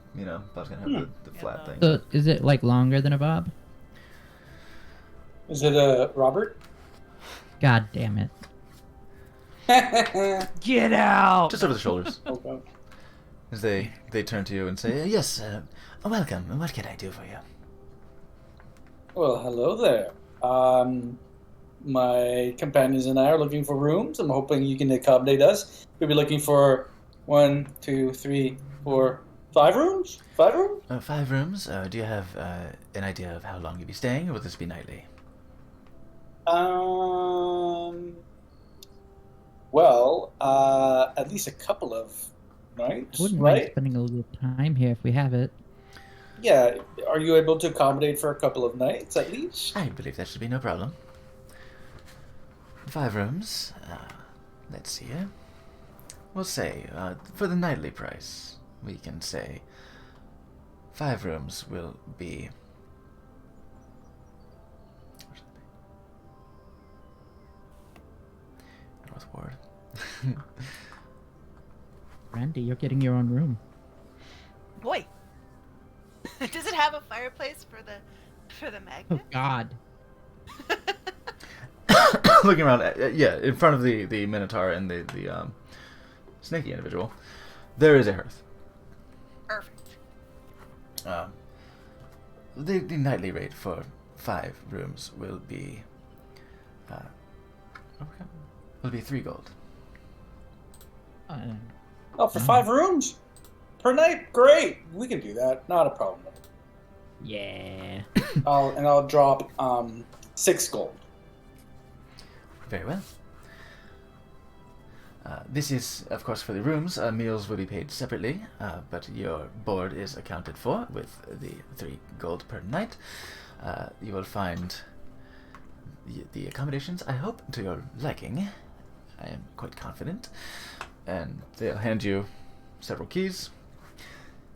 bobs kind of have the Yeah, flat the- thing. So is it like longer than a bob? Is it Robert? God damn it. Get out! Just over the shoulders. Okay. As they turn to you and say, "Yes, welcome. What can I do for you?" Well, hello there. My companions and I are looking for rooms. I'm hoping you can accommodate us. We'll be looking for 1, 2, 3, 4, 5 rooms? 5 rooms? 5 rooms. Do you have an idea of how long you'll be staying, or will this be nightly? Well, at least a couple of nights, Wouldn't mind right? spending a little time here if we have it. Yeah. Are you able to accommodate for a couple of nights at least? I believe that should be no problem. 5 rooms. Let's see here. We'll say, for the nightly price, we can say 5 rooms will be... North Ward. Randy, you're getting your own room. Boy. Does it have a fireplace for the Oh magnet? God. Looking around, yeah, in front of the Minotaur and the snaky individual, there is a hearth. Perfect. The nightly rate for 5 rooms will be 3 gold. Oh, for 5 rooms? Per night? Great. We can do that. Not a problem. Yeah. I'll drop 6 gold. Very well. This is, of course, for the rooms. Meals will be paid separately, but your board is accounted for with the 3 gold per night. You will find the accommodations, I hope, to your liking. I am quite confident. And they'll hand you several keys.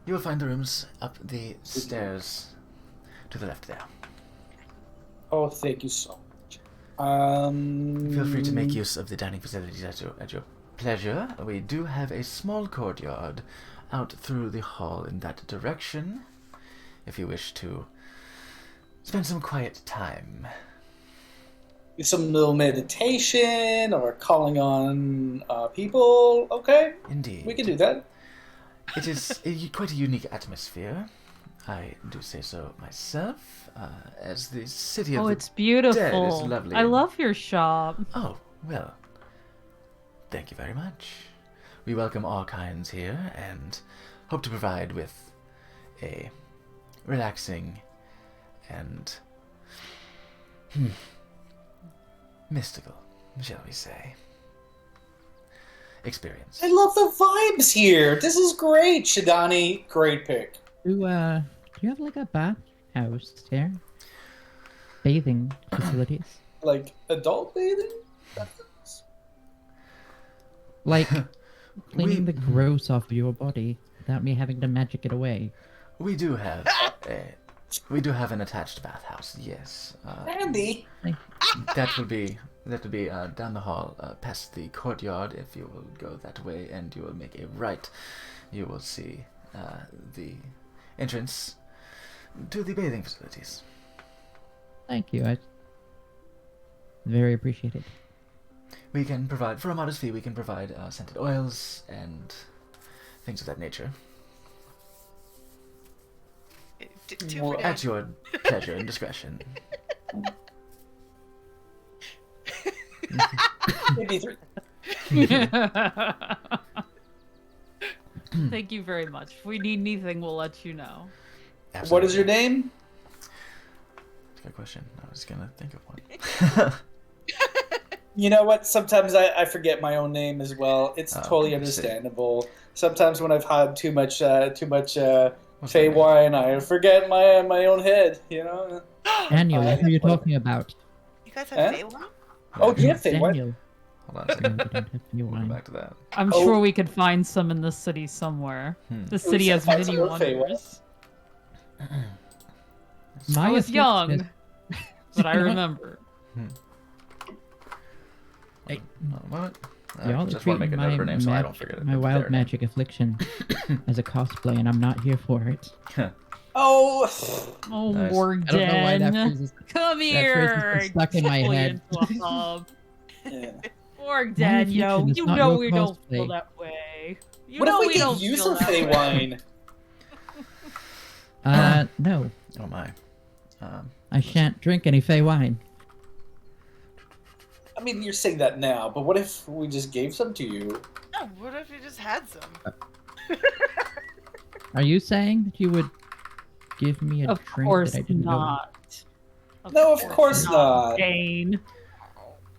You will find the rooms up the stairs to the left there. Oh, thank you so much. Feel free to make use of the dining facilities at your pleasure. We do have a small courtyard out through the hall in that direction, if you wish to spend some quiet time. some little meditation or calling on people. Okay, Indeed. we can do that. It is quite a unique atmosphere. I do say so myself, as the city of Oh, the it's beautiful. dead is lovely. I love your shop. Oh, well, thank you very much. We welcome all kinds here and hope to provide with a relaxing and mystical, shall we say, experience. I love the vibes here. This is great, Shidani. Great pick. Do you have like a bathhouse here? Bathing facilities? Like adult bathing? Like cleaning We- the gross off of your body without me having to magic it away. We do have an attached bathhouse. Yes, Andy. that will be down the hall, past the courtyard. If you will go that way, and you will make a right, you will see the entrance to the bathing facilities. Thank you. I very appreciated. We can provide, for a modest fee, we can provide scented oils and things of that nature. Two Well, for At Dan. your pleasure and discretion. Maybe 3. Thank you very much. If we need anything, we'll let you know. What is your Absolutely. name? Good question. I was gonna think of one. You know what? Sometimes I forget my own name as well. It's Oh, totally I see. understandable. Sometimes when I've had too much What's Fey my name? wine, I forget my own head. You know. Daniel, what are you talking about? You guys have Huh? Feywild? Oh, do you have Feywild? Daniel. Hold on a No, second. we don't have We'll Feywild. come back to that. I'm Oh. sure we could find some in the city somewhere. The city should has find many some more Feywild. wonders. My I was affliction young, is- but I You know what? remember. Hey, What? y'all I are just want to make a treating note of her my name so I mag- don't forget it. my There. wild magic affliction as a cosplay, and I'm not here for it. Oh, Oh, Nice. Morgan. I don't know why that phrase is. Come phrase has here. been stuck in my Pull you head. into a hub. yeah. Morgan, you affliction is you not know your we don't feel cosplay. that way. You What know if we don't gave you feel some that way. Feywild? No, Oh my. I shan't drink any Fey wine. I mean, you're saying that now, but what if we just gave some to you? Oh, what if you just had some? Are you saying that you would give me a Of drink course that I didn't know? not. No, of course not. Jane.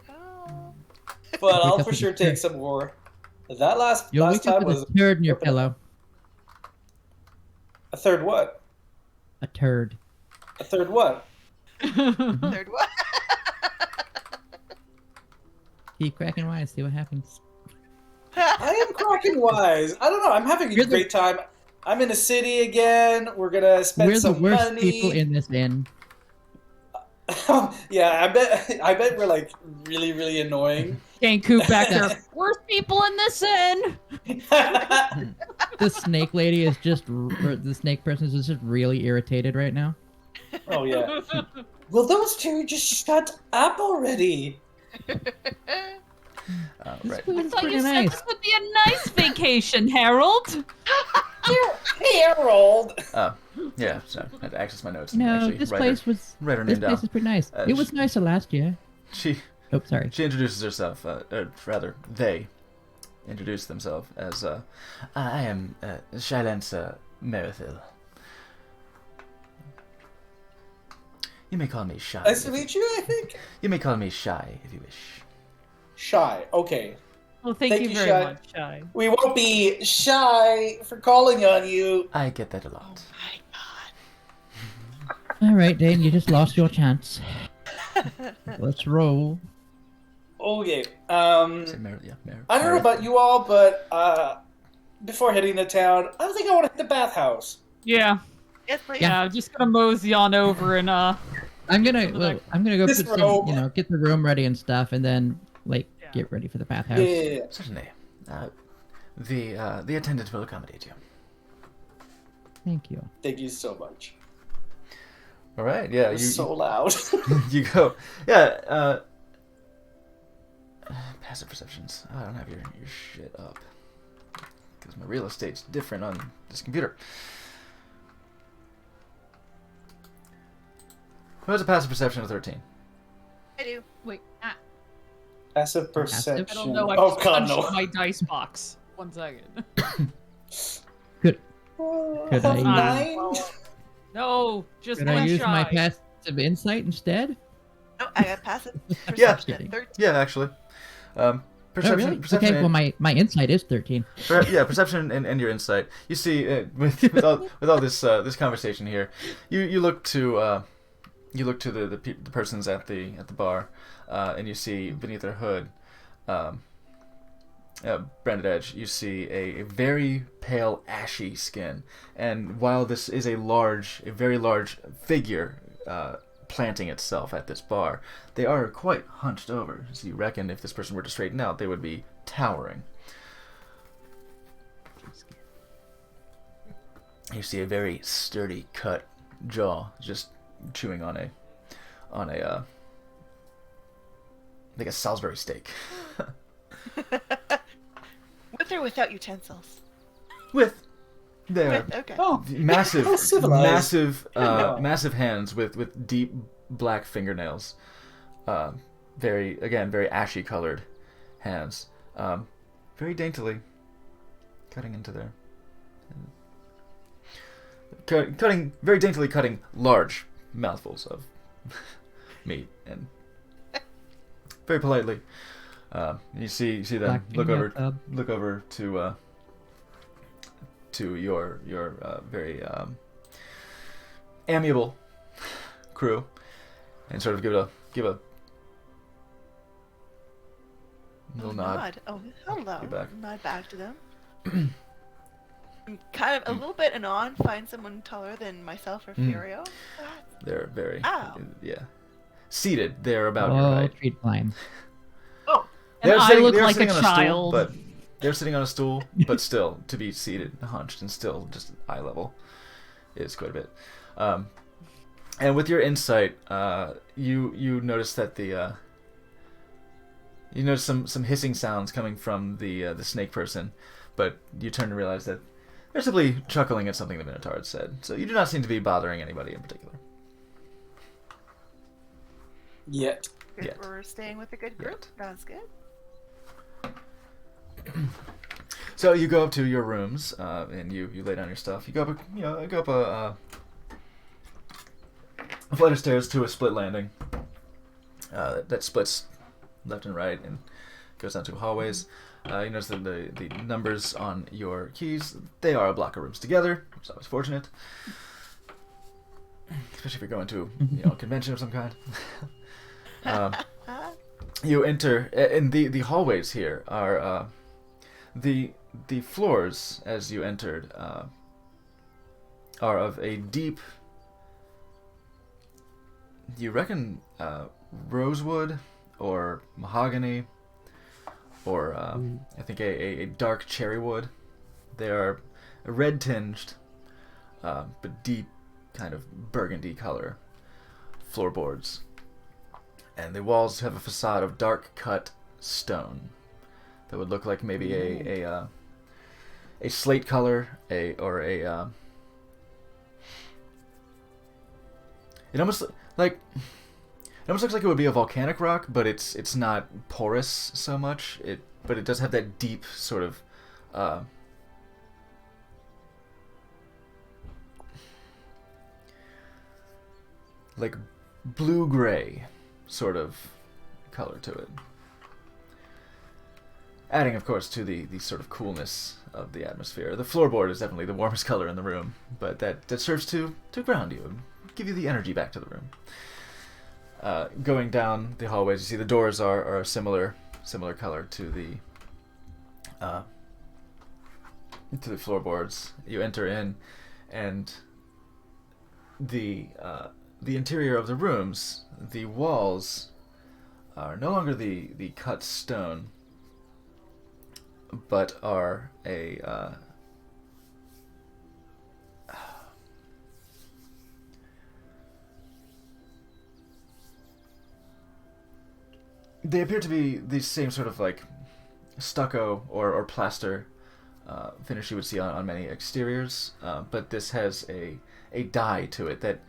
Oh. But Wake I'll up for with sure a take turd. some more. That last You'll last wake up time with was a turd in your open- pillow. a third what? A turd. A third what? Third one. Keep cracking wise, see what happens. I am cracking wise. I don't know. I'm having a You're the- great time. I'm in a city again. We're gonna spend We're the some worst money. people in this inn. Yeah, I bet we're like really, really annoying. Jane Coop back there. Worst people in this inn. The snake lady is just, or the snake person is just really irritated right now. Oh yeah. Will those two just shut up already? This Right. food I is thought pretty you said nice. this would be a nice vacation, Harold. Harold. Oh, yeah. So I had to access my notes. And No, actually this write place her, was. write her This name place down. is pretty nice. Uh, It was sh- nicer last year. She Oh, sorry. she introduces herself, or rather, they introduce themselves as, I am Shylance Merithil. You may call me Shy. Nice to meet you, I think. You may call me Shy if you wish. Shy. Okay. Well, thank Thank you you, very Shy. much, Shy. We won't be shy for calling on you. I get that a lot. All right, Dane, you just lost your chance. Let's roll. Okay. Say yeah, I don't know about you all, but before heading to town, I think I want to hit the bathhouse. Yeah, Yes, please. yeah. I'm just gonna mosey on over and I'm gonna go This put robe. some, get the room ready and stuff, and then Yeah. get ready for the bathhouse. Yeah. Certainly. The attendant will accommodate you. Thank you. Thank you so much. All right. Yeah. It was so loud. You go. Yeah. Passive perceptions. I don't have your shit up because my real estate's different on this computer. Who has a passive perception of 13? I do. wait. Passive perception. I don't know. I Oh just god, punched no. my dice box. 1 second. Could Could I- nine? No, just I one use my shy. passive insight instead? No, I got passive Yeah. perception at 13. Yeah, actually. Oh, Perception. really? Perception. Okay, well my insight is 13. Yeah, perception and your insight. You see, with all this this conversation here, you look to the persons at the bar, and you see beneath their hood, branded edge. You see a very pale, ashy skin, and while this is a very large figure planting itself at this bar, they are quite hunched over. So you reckon if this person were to straighten out, they would be towering. You see a very sturdy cut jaw just chewing on a like a Salisbury steak. With or without utensils? With their With, okay. Oh, massive how civilized. massive hands with deep black fingernails. Very ashy colored hands. Very daintily cutting into their cutting large mouthfuls of meat, and very politely you see them Black look female over cub. to your very amiable crew and sort of give a Little nod. Oh, hello. You back. Nod back to them. I'm kind of a little bit anon. Find someone taller than myself or Furio. They're very, Ow. yeah, seated. They're about your Oh, height. treat climb. Oh, And I look like a sitting on stool, child. but they're sitting on a stool, but still to be seated, hunched, and still just eye level is quite a bit. And with your insight, you notice that you notice some hissing sounds coming from the snake person, but you turn to realize that they're simply chuckling at something the Minotaur had said. So you do not seem to be bothering anybody in particular. Yet. good. Yet. We're staying with a good group. Yet. That's good. So you go up to your rooms, and you lay down your stuff. You go up, a flight of stairs to a split landing that splits left and right and goes down to hallways. You notice that the numbers on your keys, they are a block of rooms together, which is always fortunate. Especially if you're going to a convention of some kind. You enter, and the hallways here are the floors as you entered are of a deep, you reckon, rosewood or mahogany, or I think a dark cherry wood. They are red tinged, but deep kind of burgundy color floorboards. And the walls have a facade of dark cut stone that would look like maybe a slate color, it almost looks like it would be a volcanic rock, but it's not porous so much. But it does have that deep sort of like blue-gray sort of color to it. Adding, of course, to the sort of coolness of the atmosphere. The floorboard is definitely the warmest color in the room, but that serves to ground you and give you the energy back to the room. Going down the hallways, you see the doors are a similar color to the floorboards. You enter in, and the interior of the rooms, the walls are no longer the cut stone, but are they appear to be the same sort of like stucco or plaster finish you would see on many exteriors, but this has a dye to it that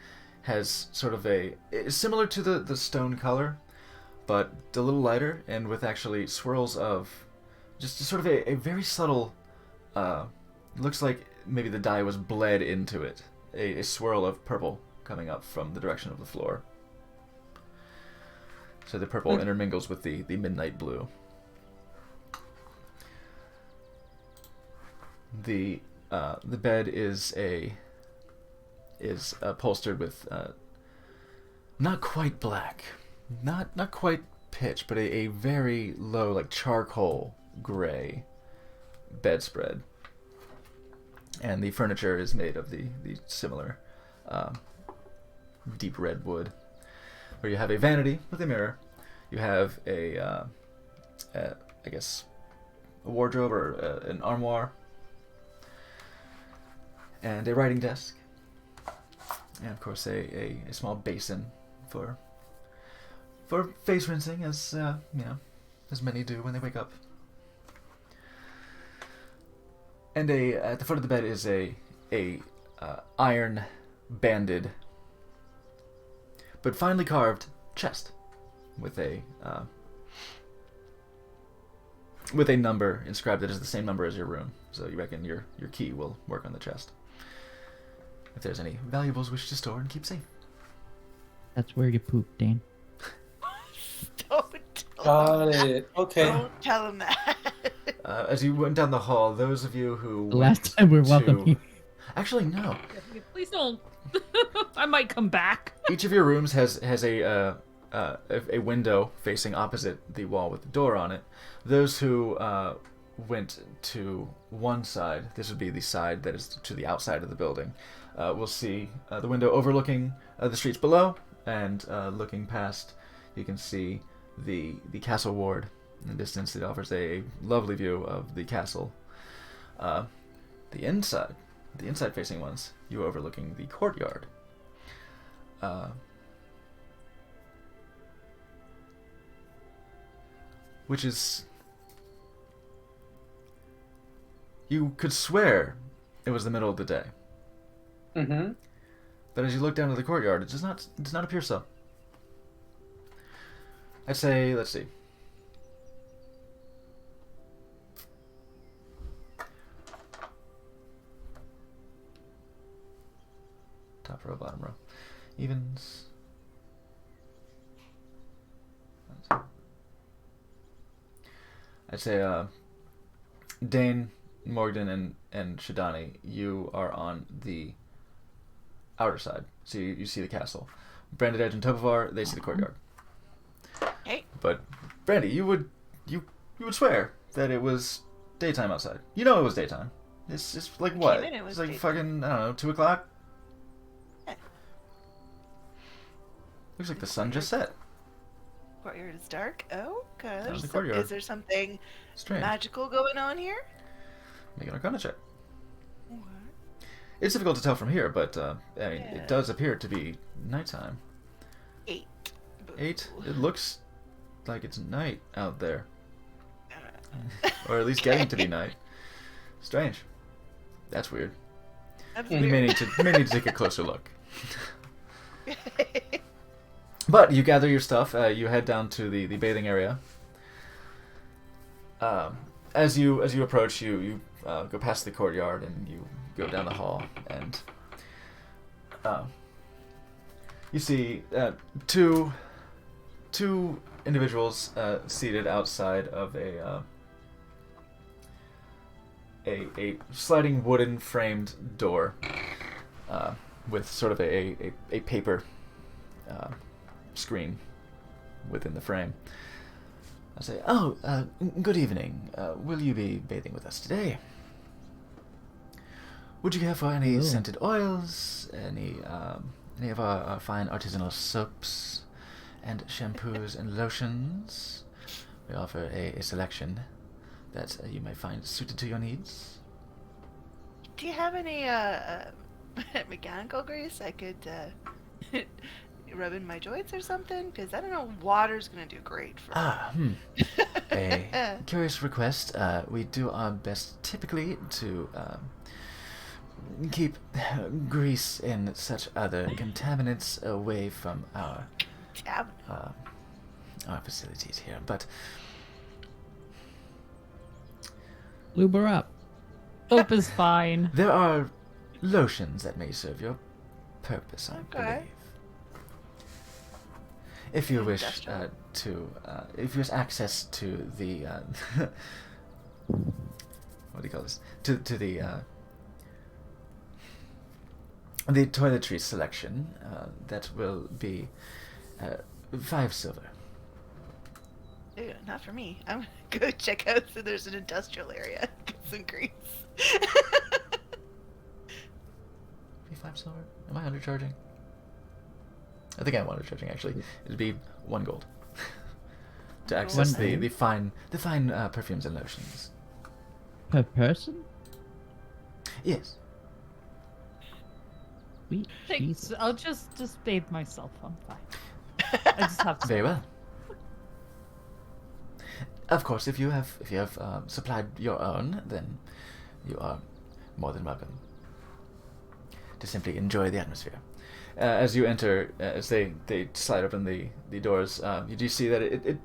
has sort of it's similar to the stone color, but a little lighter, and with actually swirls of just sort of a very subtle, looks like maybe the dye was bled into it, a swirl of purple coming up from the direction of the floor. So the purple intermingles with the midnight blue. The bed is upholstered with not quite black, not quite pitch, but a very low, like charcoal gray bedspread. And the furniture is made of the similar deep red wood, where you have a vanity with a mirror. You have I guess a wardrobe or an armoire, and a writing desk, and of course a small basin for face rinsing, as as many do when they wake up. And at the foot of the bed is a iron banded but finely carved chest with a number inscribed that is the same number as your room. So you reckon your key will work on the chest if there's any valuables wish to store and keep safe. That's where you poop, Dane. Don't tell Got him it. Okay. Don't tell him that. As you went down the hall, those of you who The last time we're welcome here. Actually, no. Please don't. I might come back. Each of your rooms has a a window facing opposite the wall with the door on it. Those who went to one side, this would be the side that is to the outside of the building, will see the window overlooking the streets below, and looking past, you can see the castle ward. In the distance, it offers a lovely view of the castle. The inside facing ones, you overlooking the courtyard. Which is, you could swear it was the middle of the day. Mm-hmm. But as you look down to the courtyard, it does not appear so. I'd say, let's see. Top row, bottom row. Evens. I'd say Dane, Morgan, and Shidani, you are on the outer side. So you see the castle. Branded and Topovar, they see the courtyard. Hey. But Brandy, you would swear that it was daytime outside. You know it was daytime. It's like what? in, it was It's like daytime. fucking, I don't know, 2 o'clock? Yeah. Looks like the sun just set. Courtyard is dark. Oh, okay. the courtyard. Is there something Strange. magical going on here? Make an Arcana check. What? It's difficult to tell from here, but I mean, Yeah. it does appear to be nighttime. 8. 8. Boo. It looks like it's night out there, Uh, or at least getting to be night. Strange. That's weird. That's You may weird. need to take a closer look. But you gather your stuff. You head down to the bathing area. As you approach, you go past the courtyard and you go down the hall, and you see two individuals seated outside of a sliding wooden framed door with sort of a paper screen within the frame. I say, good evening. Will you be bathing with us today? Would you care for any Ooh. scented oils, any of our fine artisanal soaps and shampoos and lotions? We offer a selection that you may find suited to your needs. Do you have any mechanical grease I could rub in my joints or something? Because I don't know, water's gonna do great for A curious request. We do our best typically to keep grease and such other contaminants away from our facilities here. But Lube her up. Soap is fine. there are lotions that may serve your purpose, I Okay. believe. If you wish Industrial. if you wish access to the what do you call this? To the toiletries selection, that will be 5 silver. Ew, not for me. I'm gonna go check out so there's an industrial area. Get some grease. Be 5 silver? Am I undercharging? I think I'm undercharging actually. It'd be 1 gold to access One the fine perfumes and lotions. Per person? Yes. Sweet. Thanks. Jeez. I'll just bathe myself. I'm fine. I just have to. Very well. Of course, if you have supplied your own, then you are more than welcome to simply enjoy the atmosphere. As you enter, as they slide open the doors, you do see that it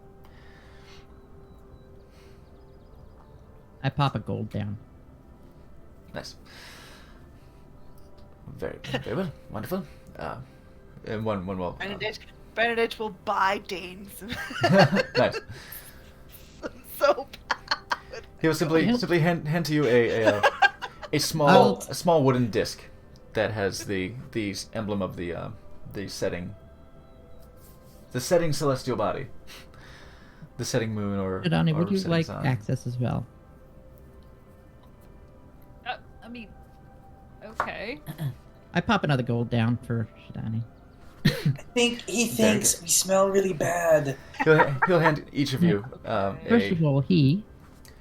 I pop a gold down. nice. Very well, wonderful. And one will. Bernadette will buy Dane some Nice. soap. He will simply hand to you a small wooden disc that has the emblem of the setting the setting celestial body, the setting moon, or Shidani, or would you setting like sun. access as well? I mean, okay. I pop another gold down for Shidani. I think he thinks we smell really bad. He'll hand each of you First of all, he.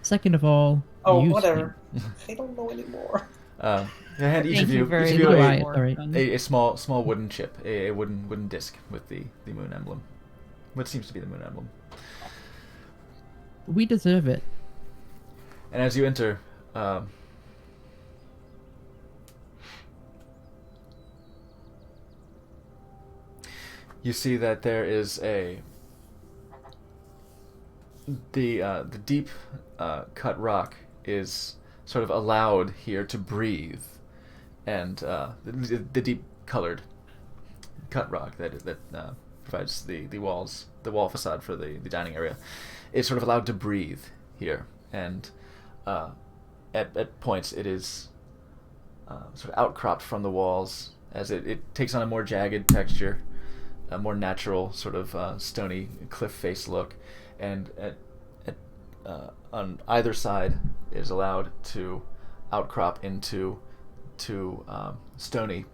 Second of all, Oh, you whatever. I don't know anymore. he'll hand each Thank of you you, very each of you much. Alright, a, alright. a small wooden chip, a wooden disc with the moon emblem, what seems to be the moon emblem. We deserve it. And as you enter, you see that there is the deep cut rock is sort of allowed here to breathe, and the deep colored cut rock that provides the wall facade for the dining area is sort of allowed to breathe here, and at points it is sort of outcropped from the walls as it takes on a more jagged texture, a more natural sort of stony cliff face look, and on either side is allowed to outcrop into two stony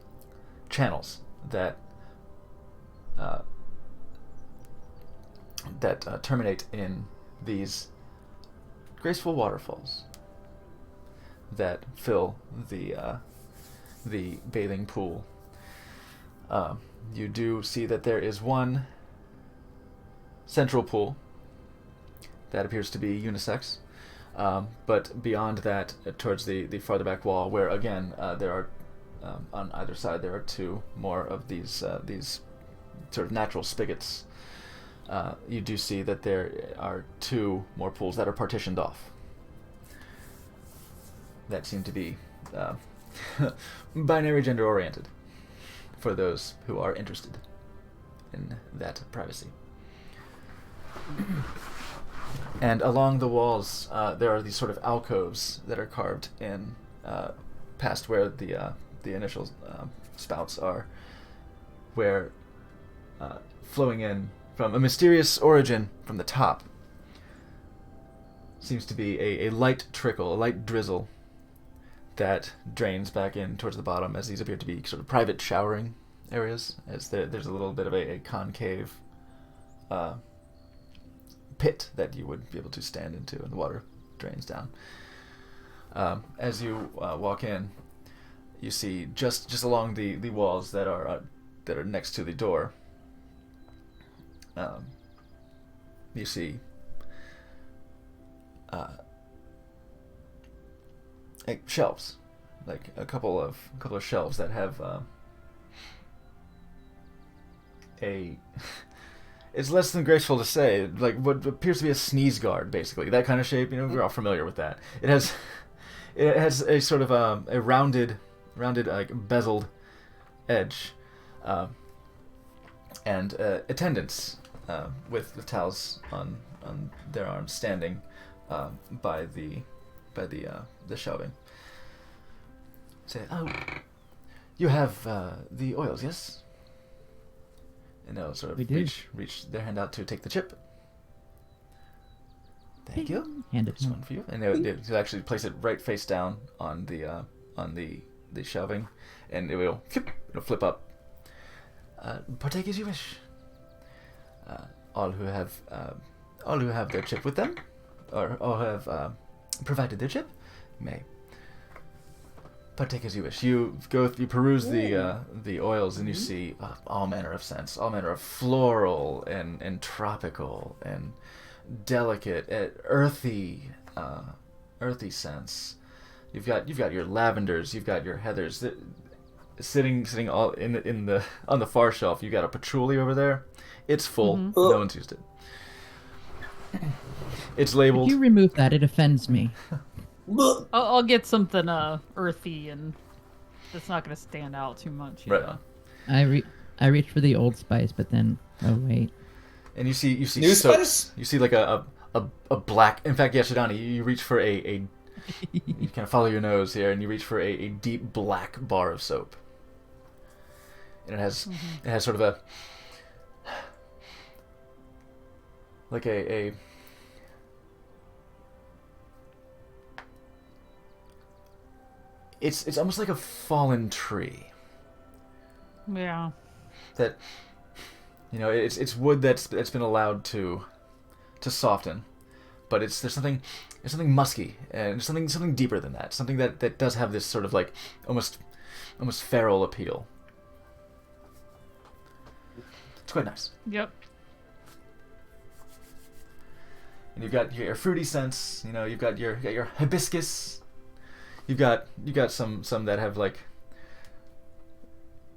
channels that terminate in these graceful waterfalls that fill the bathing pool. You do see that there is one central pool that appears to be unisex, but beyond that, towards the farther back wall, where again there are on either side there are two more of these sort of natural spigots. You do see that there are two more pools that are partitioned off. That seem to be binary gender oriented, for those who are interested in that privacy. And along the walls, there are these sort of alcoves that are carved in past where the initial spouts are, where flowing in from a mysterious origin from the top seems to be a light trickle, a light drizzle that drains back in towards the bottom, as these appear to be sort of private showering areas, as there's a little bit of a concave pit that you would be able to stand into, and the water drains down. As you walk in, you see just along the walls that are next to the door, you see shelves, like a couple of shelves that have a it's less than graceful to say, like what appears to be a sneeze guard, basically that kind of shape. We're all familiar with that. It has a sort of a rounded like bezeled edge, and attendants with the towels on their arms, standing by the shelving. Say, oh, you have the oils, yes? And they'll sort We of do. reach their hand out to take the chip. Thank you. Hand it This to one him. for you. And they'll actually place it right face down on the shelving, and it'll flip up. Partake as you wish. All who have their chip with them, or all who have provided their chip, may partake as you wish. You peruse the oils, and you see all manner of scents, all manner of floral and tropical and delicate, earthy scents. You've got your lavenders, you've got your heathers. Sitting all in the on the far shelf, you got a patchouli over there. It's full. Mhm. No one's used it. It's labeled. If you remove that, it offends me. I'll get something earthy and that's not gonna stand out too much. you Right know. on. I reach for the Old Spice, but then oh wait, And you see New soaps. Spice? You see like a black. In fact, yeah, Shidani, you reach for a you kind of follow your nose here, and you reach for a deep black bar of soap. And it has sort of like a it's almost like a fallen tree Yeah. that, you know, it's wood that's been allowed to soften, but there's something musky and there's something deeper than that, something that does have this sort of like almost feral appeal. It's quite nice. Yep. And you've got your fruity scents, you know, you've got your hibiscus, you've got some that have like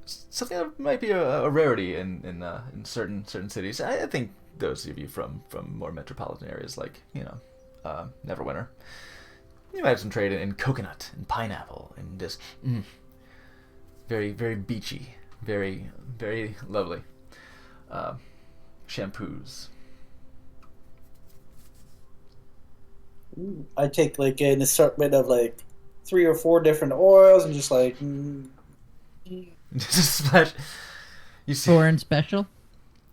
something that might be a rarity in certain cities. I think those of you from more metropolitan areas like, you know, Neverwinter, you might have some trade in coconut and pineapple and just very, very beachy, very, very lovely shampoos. I take like an assortment of like 3 or 4 different oils and just like. Just splash. You see, Foreign special.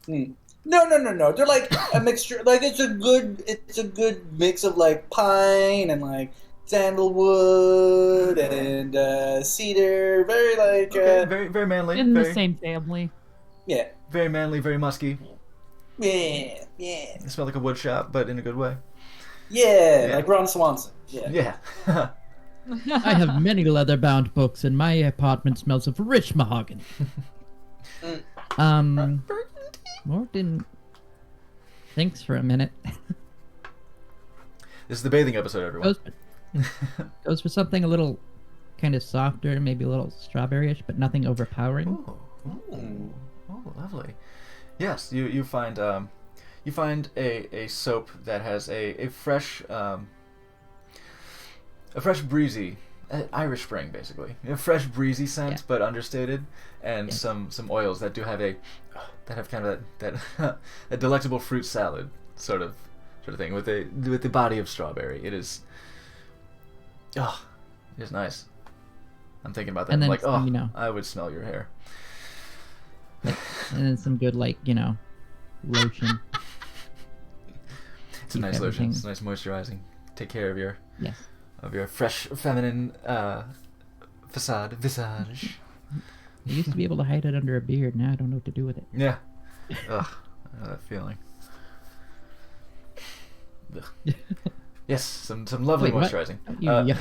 No. They're like a mixture. Like it's a good mix of like pine and like sandalwood and cedar. Very like okay, very, very manly. In very, the same family. yeah, very manly, very musky. yeah, It smelled like a wood shop, but in a good way. yeah. Like Ron Swanson. Yeah. Yeah. I have many leather-bound books, and my apartment smells of rich mahogany. Morton thinks for a minute. This is the bathing episode, everyone. Goes for something a little kind of softer, maybe a little strawberry-ish, but nothing overpowering. Ooh, lovely. Yes, you find a soap that has a fresh breezy Irish Spring, basically a fresh breezy scent, Yeah. but understated, and Yeah. some oils that do have kind of that a delectable fruit salad sort of thing with the body of strawberry. It is nice. I'm thinking about that. And I'm then like, some, you know, I would smell your hair. and then some good, like, you know, lotion. It's a Keep nice lotion. everything- It's nice moisturizing. Take care of your Yes. fresh feminine visage. I used to be able to hide it under a beard. Now I don't know what to do with it. Yeah. Ugh, I know that feeling. Ugh. Yes, some lovely Wait, what? moisturizing. You yuck.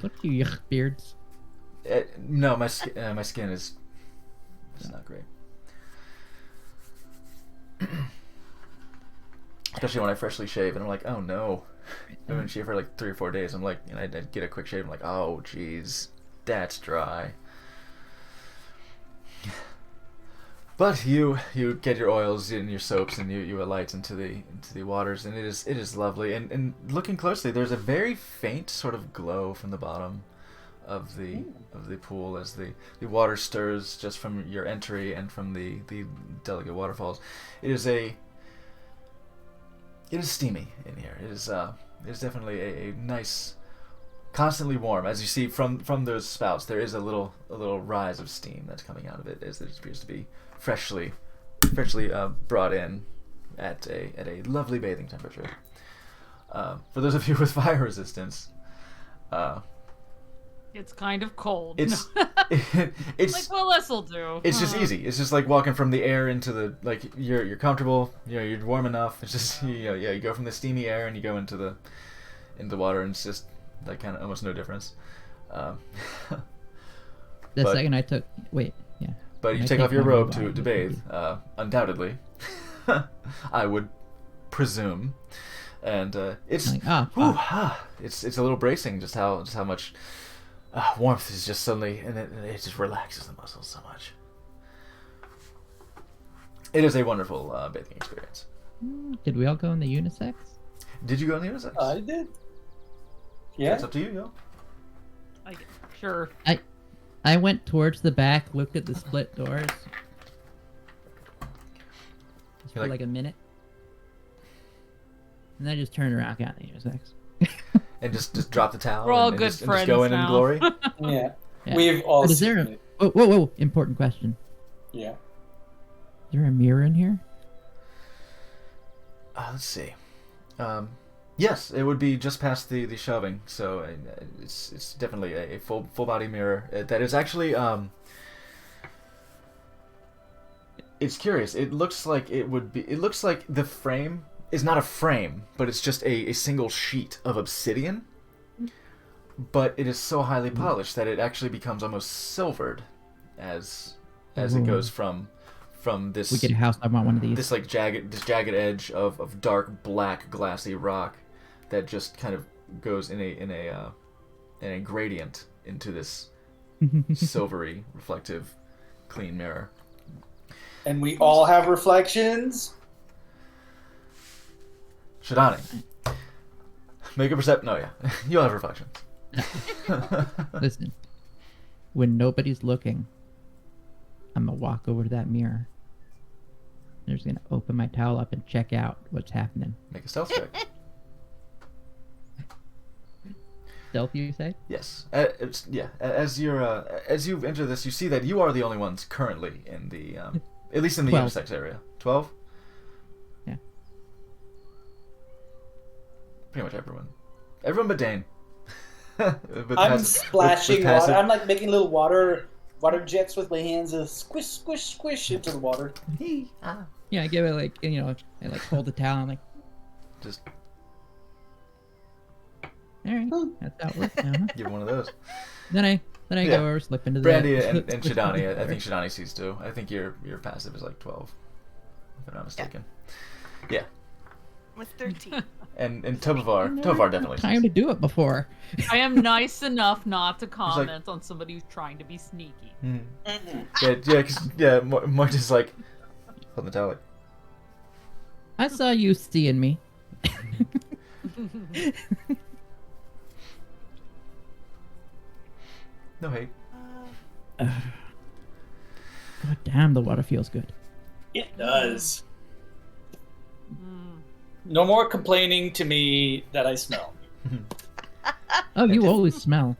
What you yuck beards? No, my skin is not great. Especially when I freshly shave and I'm like, oh no. I've been shaving for like 3 or 4 days. I'm like, and I'd get a quick shave. I'm like, oh jeez, that's dry. But you get your oils and your soaps and you alight into the waters, and it is lovely. And looking closely, there's a very faint sort of glow from the bottom of the pool as the water stirs just from your entry and from the delicate waterfalls. It is steamy in here. It is definitely a nice, constantly warm. As you see from those spouts, there is a little rise of steam that's coming out of it, as it appears to be freshly brought in at a lovely bathing temperature. For those of you with fire resistance, It's kind of cold. it's it's like, well, this'll do. It's just easy. It's just like walking from the air into the, like, you're comfortable, you're warm enough. It's just, you go from the steamy air and you go into the water, and it's just like kind of almost no difference. The But- second I took... Wait, yeah. But you I take off your my robe body, to bathe, undoubtedly. I would presume. And it's Like, it's a little bracing just how much warmth is just suddenly, and it just relaxes the muscles so much. It is a wonderful bathing experience. Did we all go in the unisex? Did you go in the unisex? I did. Yeah. It's up to you, yo. Sure. I went towards the back, looked at the split doors. Just for like- like a minute. And then I just turned around, got the unisex. And just drop the towel. We're all and good just go friends in now. glory. Yeah. Yeah. We've all But is seen there it. Whoa, important question. Yeah. Is there a mirror in here? let's see. Yes, it would be just past the shelving, so it's definitely a full body mirror. That is actually it's curious. It looks like it would be. It looks like the frame is not a frame, but it's just a single sheet of obsidian. But it is so highly polished that it actually becomes almost silvered as it goes from this. We get a house. I want one of these. This like jagged edge of dark black glassy rock that just kind of goes in a gradient into this silvery reflective clean mirror. And we all have reflections. Shidani, make a percept. No, yeah, you'll have reflections. Listen, when nobody's looking, I'm gonna walk over to that mirror. I'm just gonna open my towel up and check out what's happening. Make a stealth check. Stealth, you say? Yes. Yeah. As you enter this, you see that you are the only ones currently in the, at least in the 12. unisex area. 12. Yeah. Pretty much everyone. Everyone but Dane. I'm splashing water. I'm like making little water jets with my hands, squish, squish, squish into the water. Yeah, I give it like I like hold the towel and like. Just All right, that's how it works now. Huh? give one of those. Then I Yeah. go over, slip into the. Brandy and Shidani, I think Shidani sees too. I think your passive is like 12, if I'm not mistaken. Yeah. Was 13. And Tovar definitely Time sees. to do it before. I am nice enough not to comment on somebody who's trying to be sneaky. Yeah, Mark is like, on the towel. I saw you seeing me. No hate. God damn, the water feels good. It does. No more complaining to me that I smell. Oh, you always smell.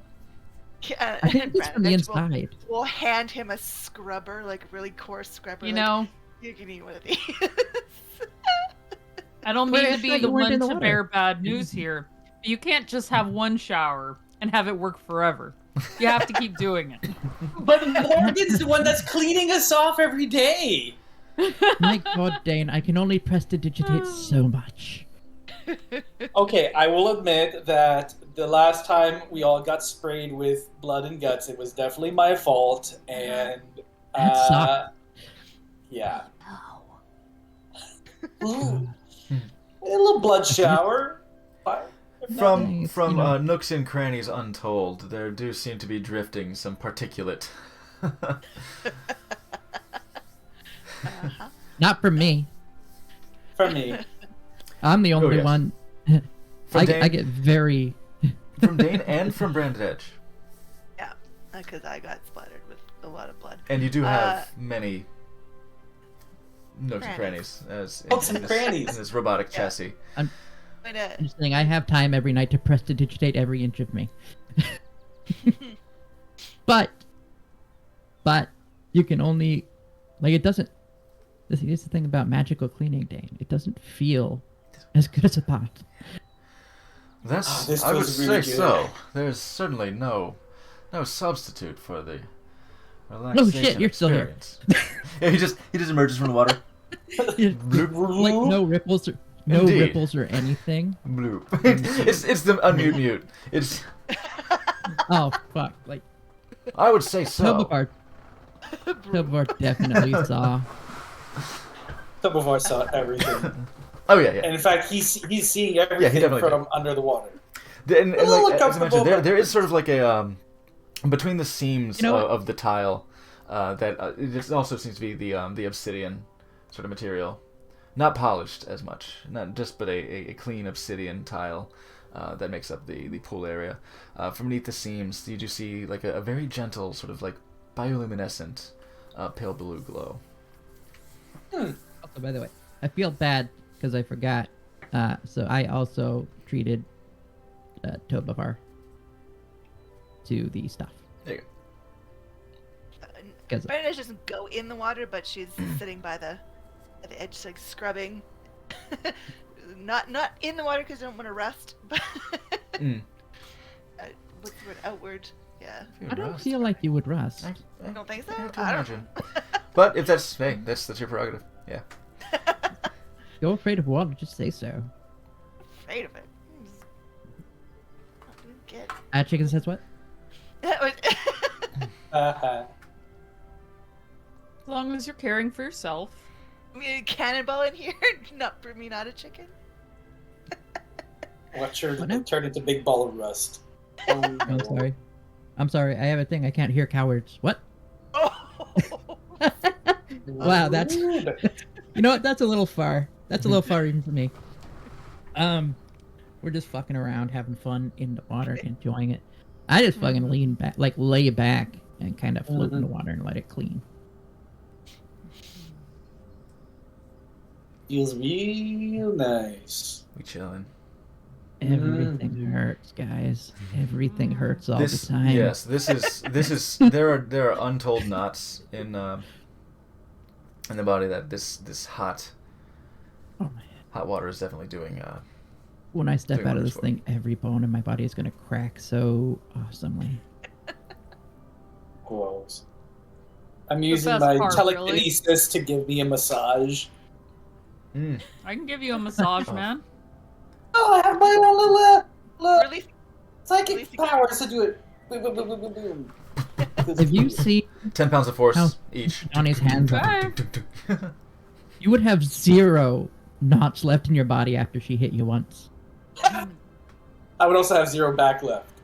Yeah, I think and it's from the Brandon will- inside. We'll hand him a scrubber, like a really coarse scrubber. You like, know, you can eat one of these. I don't Wait, mean I to be thought the you weren't one in the to water. bear bad news here, but you can't just have one shower and have it work forever. You have to keep doing it. But Morgan's the one that's cleaning us off every day. My God, Dane, I can only prestidigitate so much. Okay, I will admit that the last time we all got sprayed with blood and guts, it was definitely my fault, and That sucked. yeah. Ooh. A little blood shower. Fine. From Nice, you know. nooks and crannies untold, there do seem to be drifting some particulate. Not from me. For me. I'm the only yes. one. From Dane, I get very. from Dane and from Branded Edge. Yeah, because I got splattered with a lot of blood. And you do have many nooks and Crannies. crannies Nooks and crannies. in this robotic Yeah. chassis. I'm I'm gonna, just saying, I have time every night to prestidigitate every inch of me. but you can only, like, it doesn't. This is the thing about magical cleaning, Dane. It doesn't feel as good as a pot. That's this I would feels really say good. so. There's certainly no substitute for the relaxation shit, you're still here. experience. Yeah, he just emerges from the water. Like no ripples or Indeed. ripples or anything. Bloop. It's the unmute mute. It's Oh fuck! Like I would say so. Tobar definitely saw. Some of us saw everything. Oh yeah, And yeah. in fact, he's seeing everything definitely from under the water. And A little like, as I uncomfortable, mentioned, but- there is sort of like a between the seams You know what? of the tile that it also seems to be the obsidian sort of material, not polished as much, not just but a clean obsidian tile that makes up the pool area. From beneath the seams, you do see like a very gentle sort of like bioluminescent pale blue glow. Also, by the way, I feel bad because I forgot. So I also treated Tobavar to the stuff. There you go. 'Cause- Brandon doesn't go in the water, but she's sitting by the edge, like scrubbing not in the water because I don't want to rust. But Mm. what's the word? Outward. Yeah. I don't feel like you would rust. I don't think so. I have to I don't imagine. But if that's that's your prerogative. Yeah. You're afraid of water, just say so. Afraid of it. I didn't get. Chicken says what? That was. Uh-huh. As long as you're caring for yourself. I mean, a cannonball in here, not for me, not a chicken. Watch her What now? turn into big ball of rust. Oh, no. I'm sorry. I'm sorry. I have a thing. I can't hear cowards. What? Oh. Wow, that's. Rude. You know what? That's a little far. That's a little far even for me. We're just fucking around, having fun in the water, enjoying it. I just fucking lean back, like lay back, and kind of float in the water and let it clean. Feels real nice. We chilling. Everything hurts, guys. Everything hurts all the time. Yes, this is there are untold knots in the body that this hot Oh my. hot water is definitely doing. When I step Doing out of wonders this for me. thing, every bone in my body is gonna crack so awesomely. Gross. I'm using best my part, telekinesis to give me a massage. Mm. I can give you a massage, man. Oh, I have my own little Release. psychic Release the- powers to do it. Boom, boom, boom, boom, boom, boom. If you see 10 pounds of force How- each. Johnny's hands up, Okay. you would have 0 knots left in your body after she hit you once. I would also have 0 back left.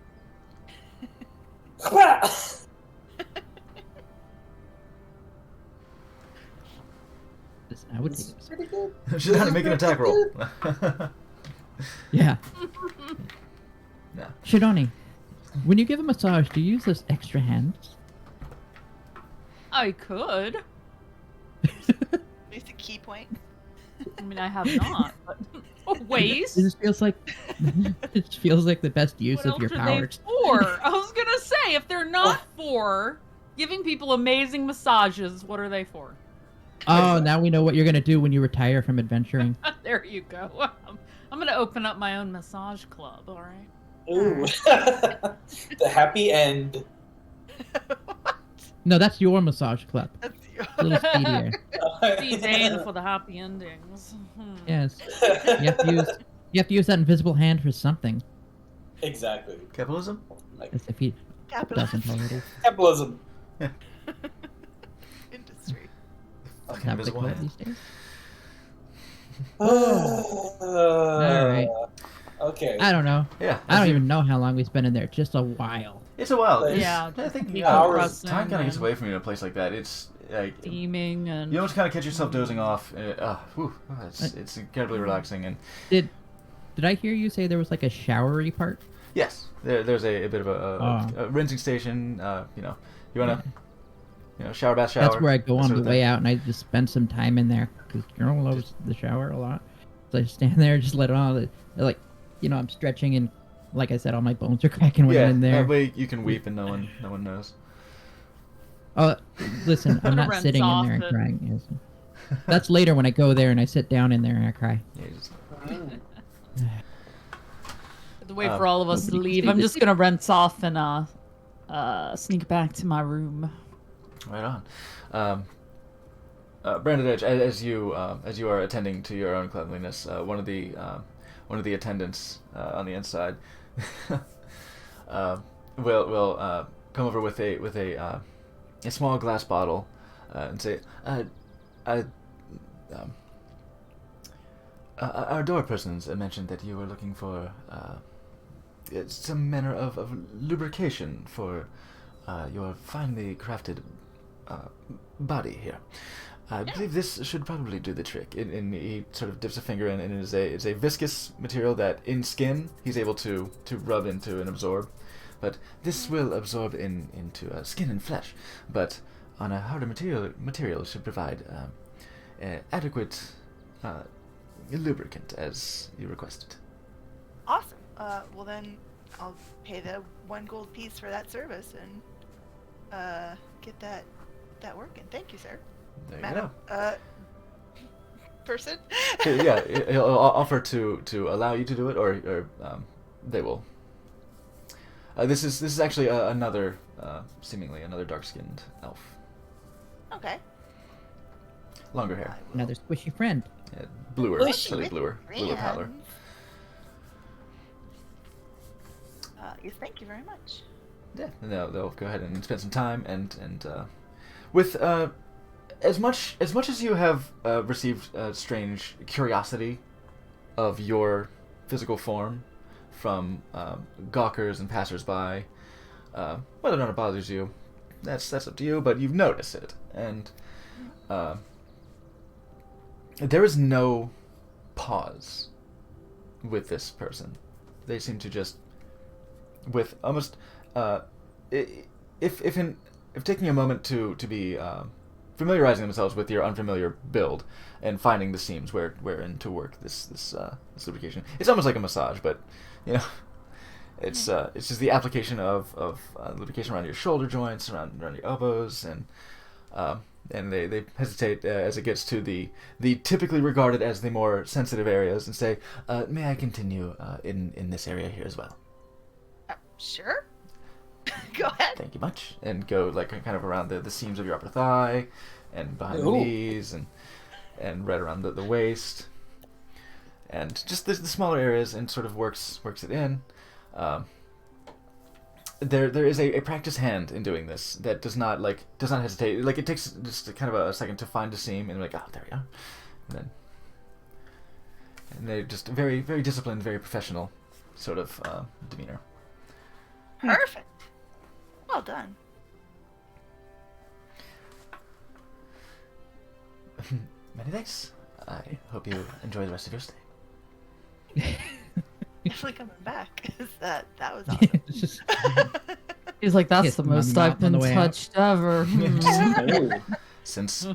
Listen, I would take It's this. pretty good. She's trying to make an attack roll. Yeah. No. Shidoni, when you give a massage, do you use those extra hands? I could. Release a key point. I mean, I have not. But ways. It just feels like it feels like the best use What of else your are powers. they for? I was gonna say, if they're not for giving people amazing massages, what are they for? Oh, now we know what you're gonna do when you retire from adventuring. There you go. I'm gonna open up my own massage club. All right. Ooh. The happy end. No, that's your massage club. That's you. A little speedier. See Dane for the happy endings. Yes. You have to use that invisible hand for something. Exactly. Capitalism? Like As if he Capitalism. doesn't already. capitalism. Industry. Fucking Have they invisible call it hand. these days? Alright. Okay. I don't know. Yeah. I don't even know how long we've been in there. Just a while. It's a while. It's- Yeah, I think just hours. time kind of gets and away from you in a place like that. It's like steaming and you almost kind of catch yourself dozing off. It's incredibly relaxing. And Did I hear you say there was like a showery part? yes, there's a bit of a rinsing station. You wanna shower, bath, shower. That's where I go that on sort the of way thing. out, and I just spend some time in there because Girl loves the shower a lot. So I just stand there, and just let it on. Like, I'm stretching, and like I said, all my bones are cracking when Yeah, I'm in there. that way you can weep and no one knows. Oh, listen, I'm not Rinse sitting in off there and it. crying. Yes. That's later when I go there and I sit down in there and I cry. Yeah, you just- the way for all of us to Nobody can leave. see I'm this. just gonna rinse off and sneak back to my room. Right on. Brandon Edge, as you are attending to your own cleanliness, one of the attendants on the inside will come over with a small glass bottle and say, our door persons mentioned that you were looking for some manner of lubrication for your finely crafted body here. I believe this should probably do the trick. And he sort of dips a finger in, and it's a viscous material that in skin he's able to rub into and absorb. But this will absorb into skin and flesh. But on a harder material should provide adequate lubricant as you requested. Awesome. Well then, I'll pay the 1 gold piece for that service and get that working. Thank you, sir. There you Madam. go. person. Yeah, he'll offer to allow you to do it, or they will. This is actually another, seemingly another dark-skinned elf. Okay. Longer hair. Another squishy friend. Bluer, Squishy slightly with bluer pallor. friends. Yes, thank you very much. Yeah, and they'll go ahead and spend some time and with as much as you have received strange curiosity of your physical form from gawkers and passersby, whether or not it bothers you, that's up to you. But you've noticed it, and there is no pause with this person. They seem to just, with almost, if taking a moment to be familiarizing themselves with your unfamiliar build and finding the seams wherein to work this lubrication. It's almost like a massage, but it's just the application of lubrication around your shoulder joints, around your elbows, and they hesitate as it gets to the typically regarded as the more sensitive areas and say, "May I continue in this area here as well?" Sure. Go ahead. Thank you much. And go kind of around the seams of your upper thigh, and behind the Ooh. knees, and right around the waist, and just the smaller areas, and sort of works it in. There is a practice hand in doing this that does not hesitate. Like, it takes just kind of a second to find a seam, and like, oh, there we go. And they're just very, very disciplined, very professional sort of demeanor. Perfect. Well done. Many thanks. I hope you enjoy the rest of your stay. Definitely coming back. 'Cause that was awesome. It's just He's like, that's Kiss the him on most the I've mouth on the been way out. touched ever. Since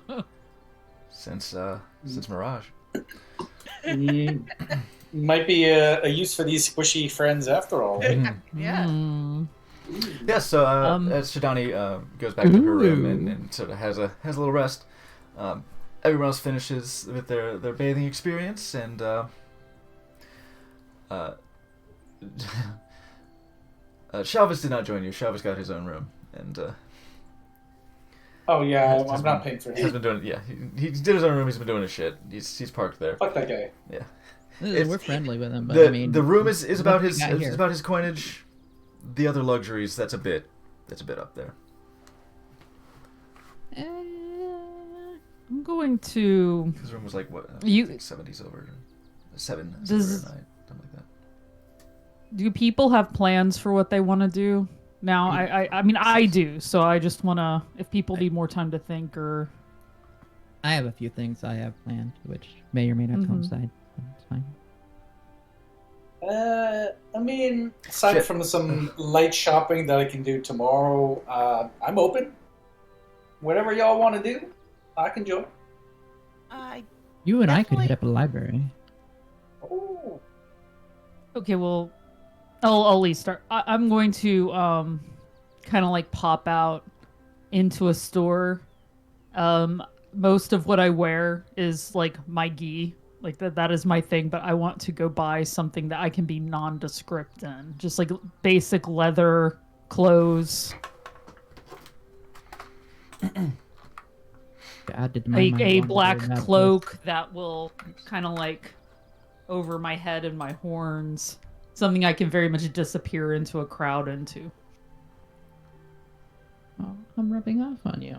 Mirage. Might be a use for these squishy friends after all. Right? Yeah. Hmm. Yeah, so as Shidani goes back to her room and sort of has a little rest, everyone else finishes with their bathing experience, and Shalvis did not join you. Shalvis got his own room, and Oh yeah, Has I'm been- not paying for has him. been doing. Yeah, he did his own room. He's been doing his shit. He's parked there. Fuck that guy. Yeah. we're friendly with him, but The I mean, the room is what about we his got is here? about his coinage. The other luxuries, that's a bit up there. I'm going to. His room was like what? You- I think 70s over, seven Does- over a night, something like that. Do people have plans for what they want to do now? I mean, I do. So I just want to. If people need more time to think, or I have a few things I have planned, which may or may not coincide. But it's fine. I mean, aside Shit. from some light shopping that I can do tomorrow, I'm open. Whatever y'all want to do, I can join. I You and I could Definitely. hit up a library. Oh, okay, well, I'll at least start. I'm going to kind of like pop out into a store. Most of what I wear is like my gi. Like that is my thing, but I want to go buy something that I can be nondescript in. Just like basic leather clothes. God, did my Like mind a wander black very bad cloak that will kind of like over my head and my horns. Something I can very much disappear into a crowd into. place. Oh, I'm rubbing off on you.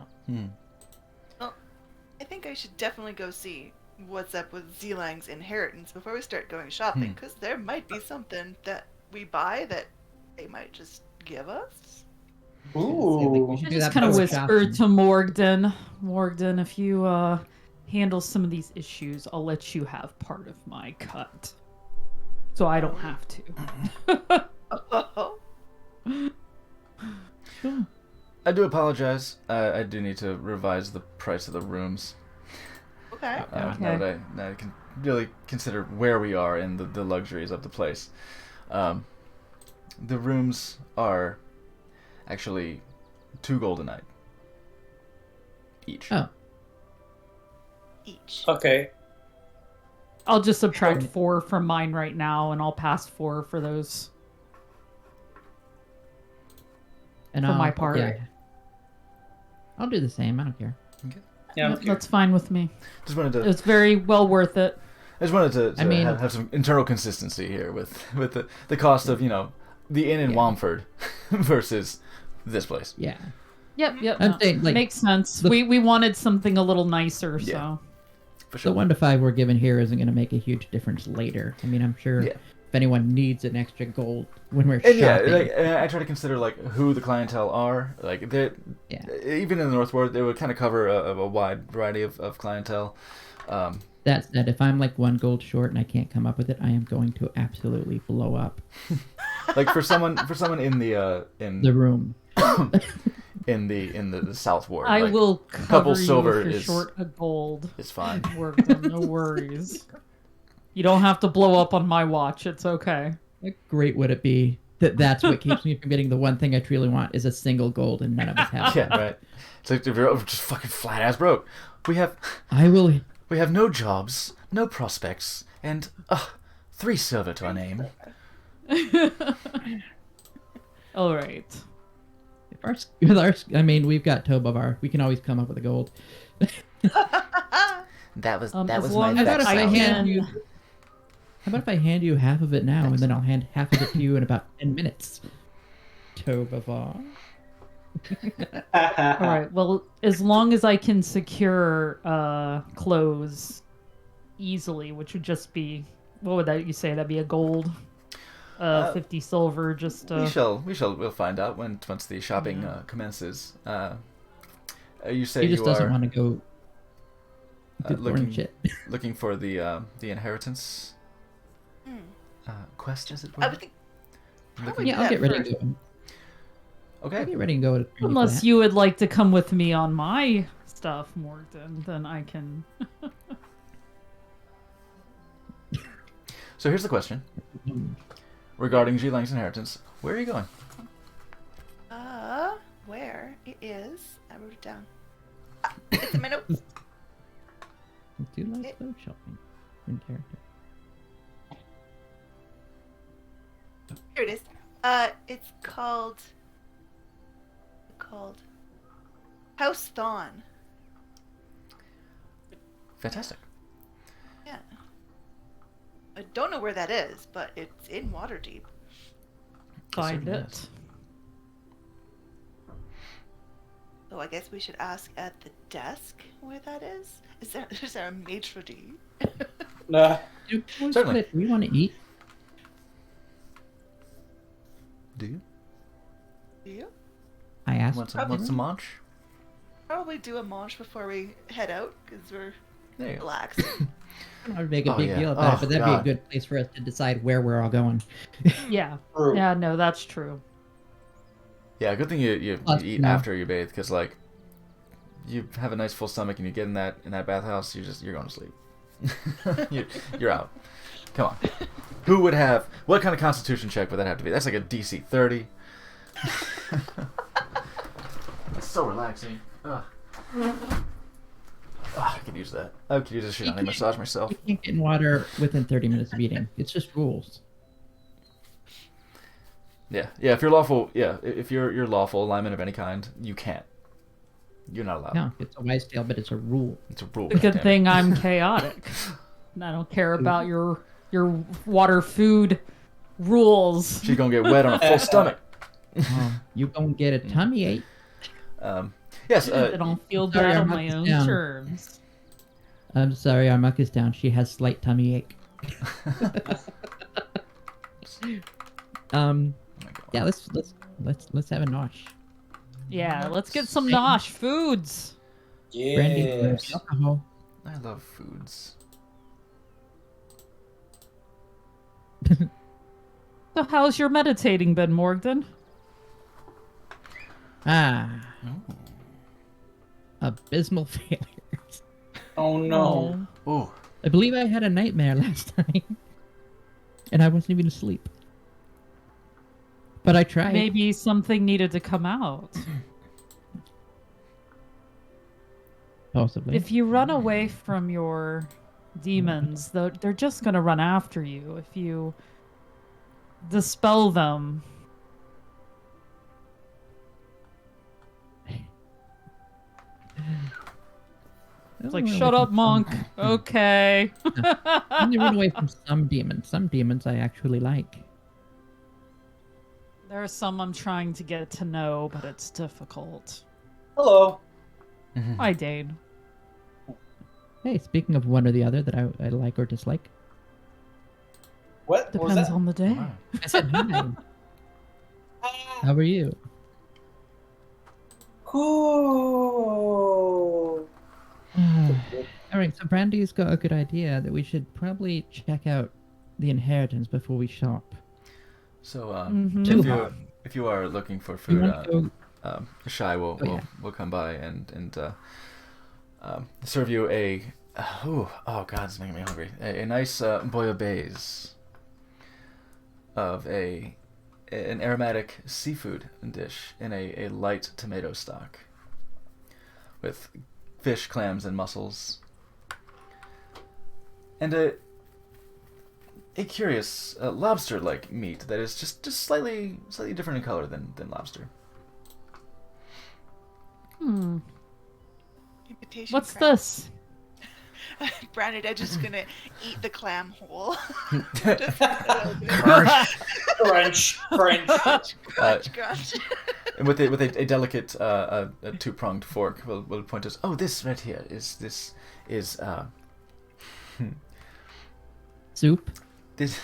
I think I should definitely go see what's up with Zelang's inheritance before we start going shopping, because there might be something that we buy that they might just give us. ooh. We should I do just that kind of before whispered shopping. to Morgden. Morgden, if you handle some of these issues, I'll let you have part of my cut. So I don't have to. Oh, Sure. I do apologize. I do need to revise the price of the rooms. okay. Now that I can really consider where we are and the luxuries of the place. The rooms are actually 2 gold a night each. Oh, Each. Okay. I'll just subtract 4 from mine right now, and I'll pass 4 for those. And For my I'll- part. yeah. I'll do the same. I don't care. Yeah, Yep, that's fine with me. Just wanted to. It's very well worth it. I just wanted to I mean- have some internal consistency here with the cost of the inn in Yeah. Wamford versus this place. Yeah. Yep. I'm no, saying, like, makes sense. the- We wanted something a little nicer, Yeah. so. For The sure. 1 to 5 we're given here isn't going to make a huge difference later. I mean, I'm sure Yeah. if anyone needs an extra gold when we're And yeah, shopping. I try to consider who the clientele are. Like Yeah. even in the North Ward, they would kind of cover a wide variety of clientele. That said, if I'm like 1 gold short and I can't come up with it, I am going to absolutely blow up Like for someone in the the room. in the South Ward, I like, will couple cover you silver if you're is- short a gold. It's fine. No worries. You don't have to blow up on my watch. It's okay. How great would it be that that's what keeps me from getting the one thing I truly want is a single gold and none of us have Yeah, it. right. It's like if you're just fucking flat ass broke. We have I will. no jobs, no prospects, and 3 silver to our name. All right. I mean, we've got Tobavar. We can always come up with a gold. That was as long How as about if I I hand can- you? How about if I hand you half of it now, and then I'll hand half of it to you in about 10 minutes? Tobavar. All right. Well, as long as I can secure clothes easily, which would just be what would that you say? That'd be a gold, 50 silver. Just We'll find out once the shopping commences. You say He just you doesn't are want to go do looking foreign shit. looking for the inheritance quest, as it were. I would think. Probably Yeah, do I'll that get ready first. and go. I'll Okay. get ready and go. unless you would like to come with me on my stuff, Morgan, then I can. So here's the question regarding G Lang's inheritance. Where are you going? Where it is? I wrote it down. It's in my notes. Do like clothes shopping in character. Here it is. It's called House Thon. Fantastic. Yeah. I don't know where that is, but it's in Waterdeep. Find certainly it. is. So I guess we should ask at the desk where that is. Is there a maitre d'? Nah. Certainly. Do we want to eat? Do you Do you? I asked. want some munch? Probably do a munch before we head out because we're There you go. relaxed. I don't want to make a Oh, big yeah. deal about Oh, it, but that'd God. be a good place for us to decide where we're all going. Yeah. True. Yeah. No, that's true. Yeah, good thing you Plus, eat no. after you bathe, because like you have a nice full stomach and you get in that bathhouse, you're going to sleep. you're out. Come on. Who would have what kind of constitution check would that have to be? That's like a DC 30. That's so relaxing. Ugh. I could use that. I could use a shit on a massage myself. You can't get in water within 30 minutes of eating. It's just rules. Yeah. If you're lawful, if you're lawful alignment of any kind, you can't. You're not allowed. No, it's a wise tale, but it's a rule. It's a rule. The good goddammit. thing I'm chaotic. And I don't care about your water food rules. She's gonna get wet on a full stomach. You gonna get a tummy ache. Yes. I don't feel sorry, bad I on marked my this own down. terms. I'm sorry, our muck is down. She has slight tummy ache. Oh my God. Yeah, let's have a nosh. Yeah, let's get some nosh foods. Brandy for Yes. alcohol. I love foods. So how's your meditating been, Morgan? Abysmal failures. Oh no. Ooh. I believe I had a nightmare last time, and I wasn't even asleep. But I tried. Maybe something needed to come out. Possibly. If you run away from your demons. They're just gonna run after you if you dispel them. It's like, shut up, monk. Okay. I'm gonna run away from some demons. Some demons I actually like. There are some I'm trying to get to know, but it's difficult. Hello. Hi, Dane. Hey, speaking of one or the other that I like or dislike, What was Depends that? on the day. I said hi. How are you? Cool. All right, so Brandy's got a good idea that we should probably check out the inheritance before we shop. So, Mhm. if you are looking for You food, want to go? Shy will Oh, yeah. will come by and serve you a oh god, it's making me hungry. A nice bouillabaisse of an aromatic seafood dish in a light tomato stock with fish, clams, and mussels, and a curious lobster-like meat that is just slightly different in color than lobster. Imitation What's crab. this? Bernadette is gonna eat the clam whole. Crunch, crunch. Crunch, crunch. And with a delicate a two-pronged fork, will point us. Oh, this right here is Soup? this Are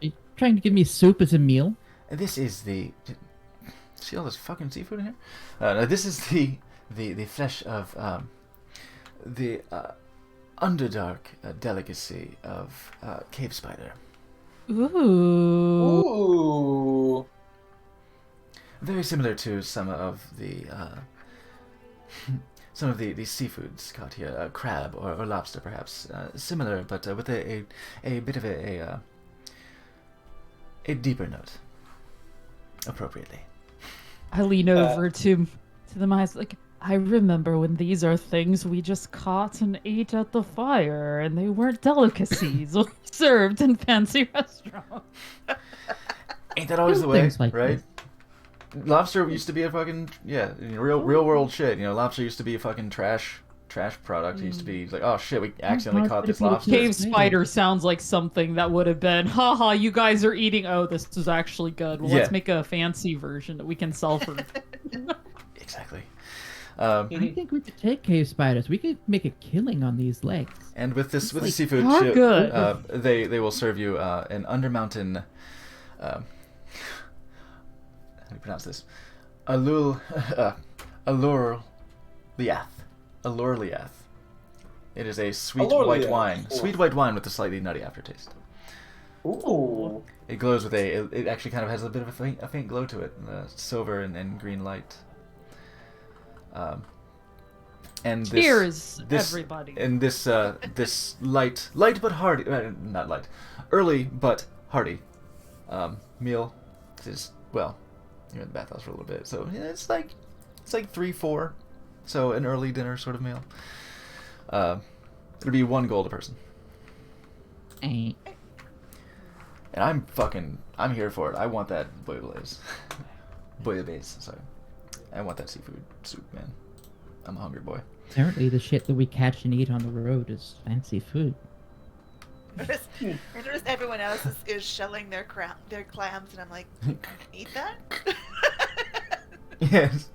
you trying to give me soup as a meal? this is the. See all this fucking seafood in here? No, this is the flesh of the underdark delicacy of cave spider. Ooh. Ooh. Very similar to some of the seafoods caught here, crab or lobster, perhaps. Similar, but with a bit of a deeper note, appropriately. I lean over to the mice like, I remember when these are things we just caught and ate at the fire, and they weren't delicacies served in fancy restaurants. Ain't that always the way, Things like right? this. Lobster used to be a fucking real world shit. You know, lobster used to be a fucking trash product. It used to be like, oh shit, we accidentally caught this lobster. Cave spider sounds like something that would have been, haha, you guys are eating. Oh, this is actually good. Well, Yeah. let's make a fancy version that we can sell for. Exactly. I think we could take cave spiders. We could make a killing on these legs. And with this It's the like- seafood, How shit, good. they will serve you an undermountain. How do you pronounce this? Allure-liath. It is a sweet white Allure-liath. wine. Cool. Sweet white wine with a slightly nutty aftertaste. Ooh. It glows with it actually kind of has a bit of a faint glow to it, silver and green light. And this, Cheers, this, everybody. And this this light but hearty, not light, early but hearty meal is, well, you're in the bathhouse for a little bit, so yeah, it's like 3-4, so an early dinner sort of meal. It'll be 1 gold a person. Eh. And I'm here for it. I want that bouillabaisse. Bouillabaisse, sorry. I want that seafood soup, man. I'm a hungry boy. Apparently, the shit that we catch and eat on the road is fancy food. I noticed everyone else is shelling their clams, and I'm like, eat that? Yes.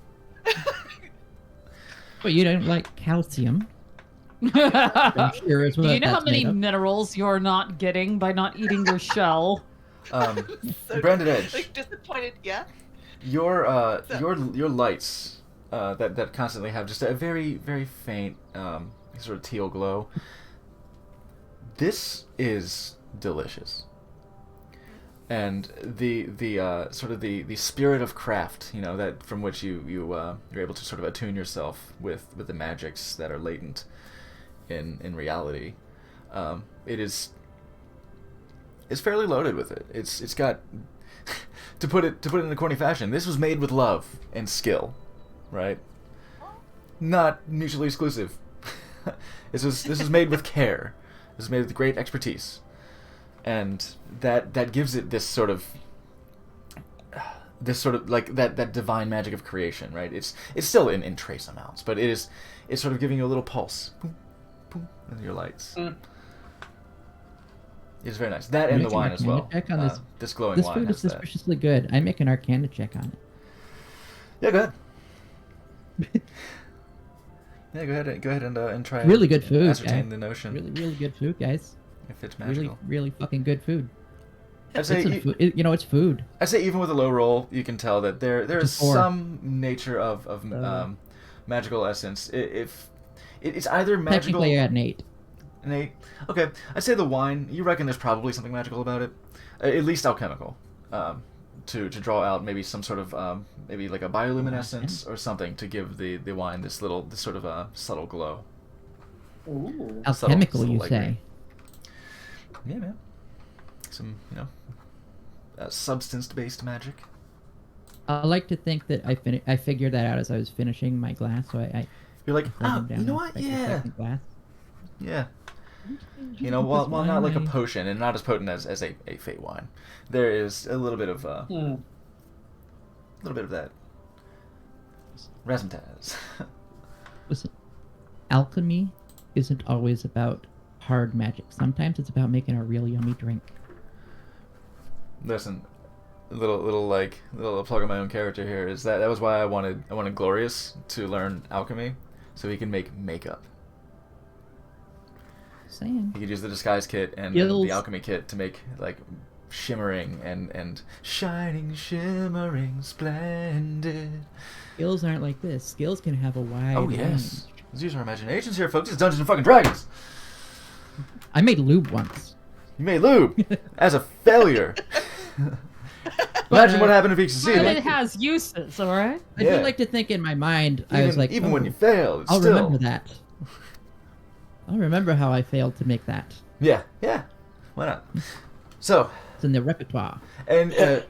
But you don't like calcium. Do I'm sure as well you know how that's many made of. minerals you're not getting by not eating your shell? So Branded Edge. like disappointed, yeah. Your lights that constantly have just a very very faint sort of teal glow. This is delicious, and the sort of the spirit of craft, you know, that from which you're able to sort of attune yourself with the magics that are latent in reality. It's fairly loaded with it. It's got to put it in a corny fashion. This was made with love and skill, right? Not mutually exclusive. This was made with care This is made with great expertise, and that gives it this sort of like that divine magic of creation, right? It's still in trace amounts, but it's sort of giving you a little pulse, boom, boom, in your lights. It's very nice. That and the Making wine as Arcana well. check on This glowing This wine food has is that. suspiciously good. I make an Arcana check on it. Yeah, go ahead. Yeah, go ahead and try. Really and good food, Ascertain guy. the notion Really, really good food, guys. if it's magical. Really fucking good food. I'd say It's food. I'd say even with a low roll, you can tell that there is Just 4. some nature of magical essence. If it's either magical. Technically, you're at an 8. An 8. Okay, I'd say the wine. You reckon there's probably something magical about it, at least alchemical, to draw out maybe some sort of maybe like a bioluminescence or something to give the wine this sort of subtle glow. Ooh. Alchemical, subtle you light say? green. Yeah, man. Some substance-based magic. I like to think that I figured that out as I was finishing my glass, so I You're like, wrote oh, them down you know and what? take the Yeah, second glass. yeah. While not like a potion and not as potent as a fate wine, there is a little bit of that razzmatazz. Listen, alchemy isn't always about hard magic. Sometimes it's about making a real yummy drink. Listen, little plug of my own character here is that was why I wanted Glorious to learn alchemy, so he can make makeup. Saying. He could use the disguise kit and Gills. the alchemy kit to make like shimmering and shining, shimmering, splendid. Skills aren't like this. Skills can have a wide Oh range. yes, let's use our imaginations here, folks. It's Dungeons and fucking Dragons. I made lube once. You made lube as a failure. Imagine what happened if you But succeeded. it has uses, all right? I Yeah. do like to think in my mind, I was like, even when "Oh, you fail, it's I'll still... remember that. I'll remember how I failed to make that. Yeah, why not? So, It's in the repertoire. and here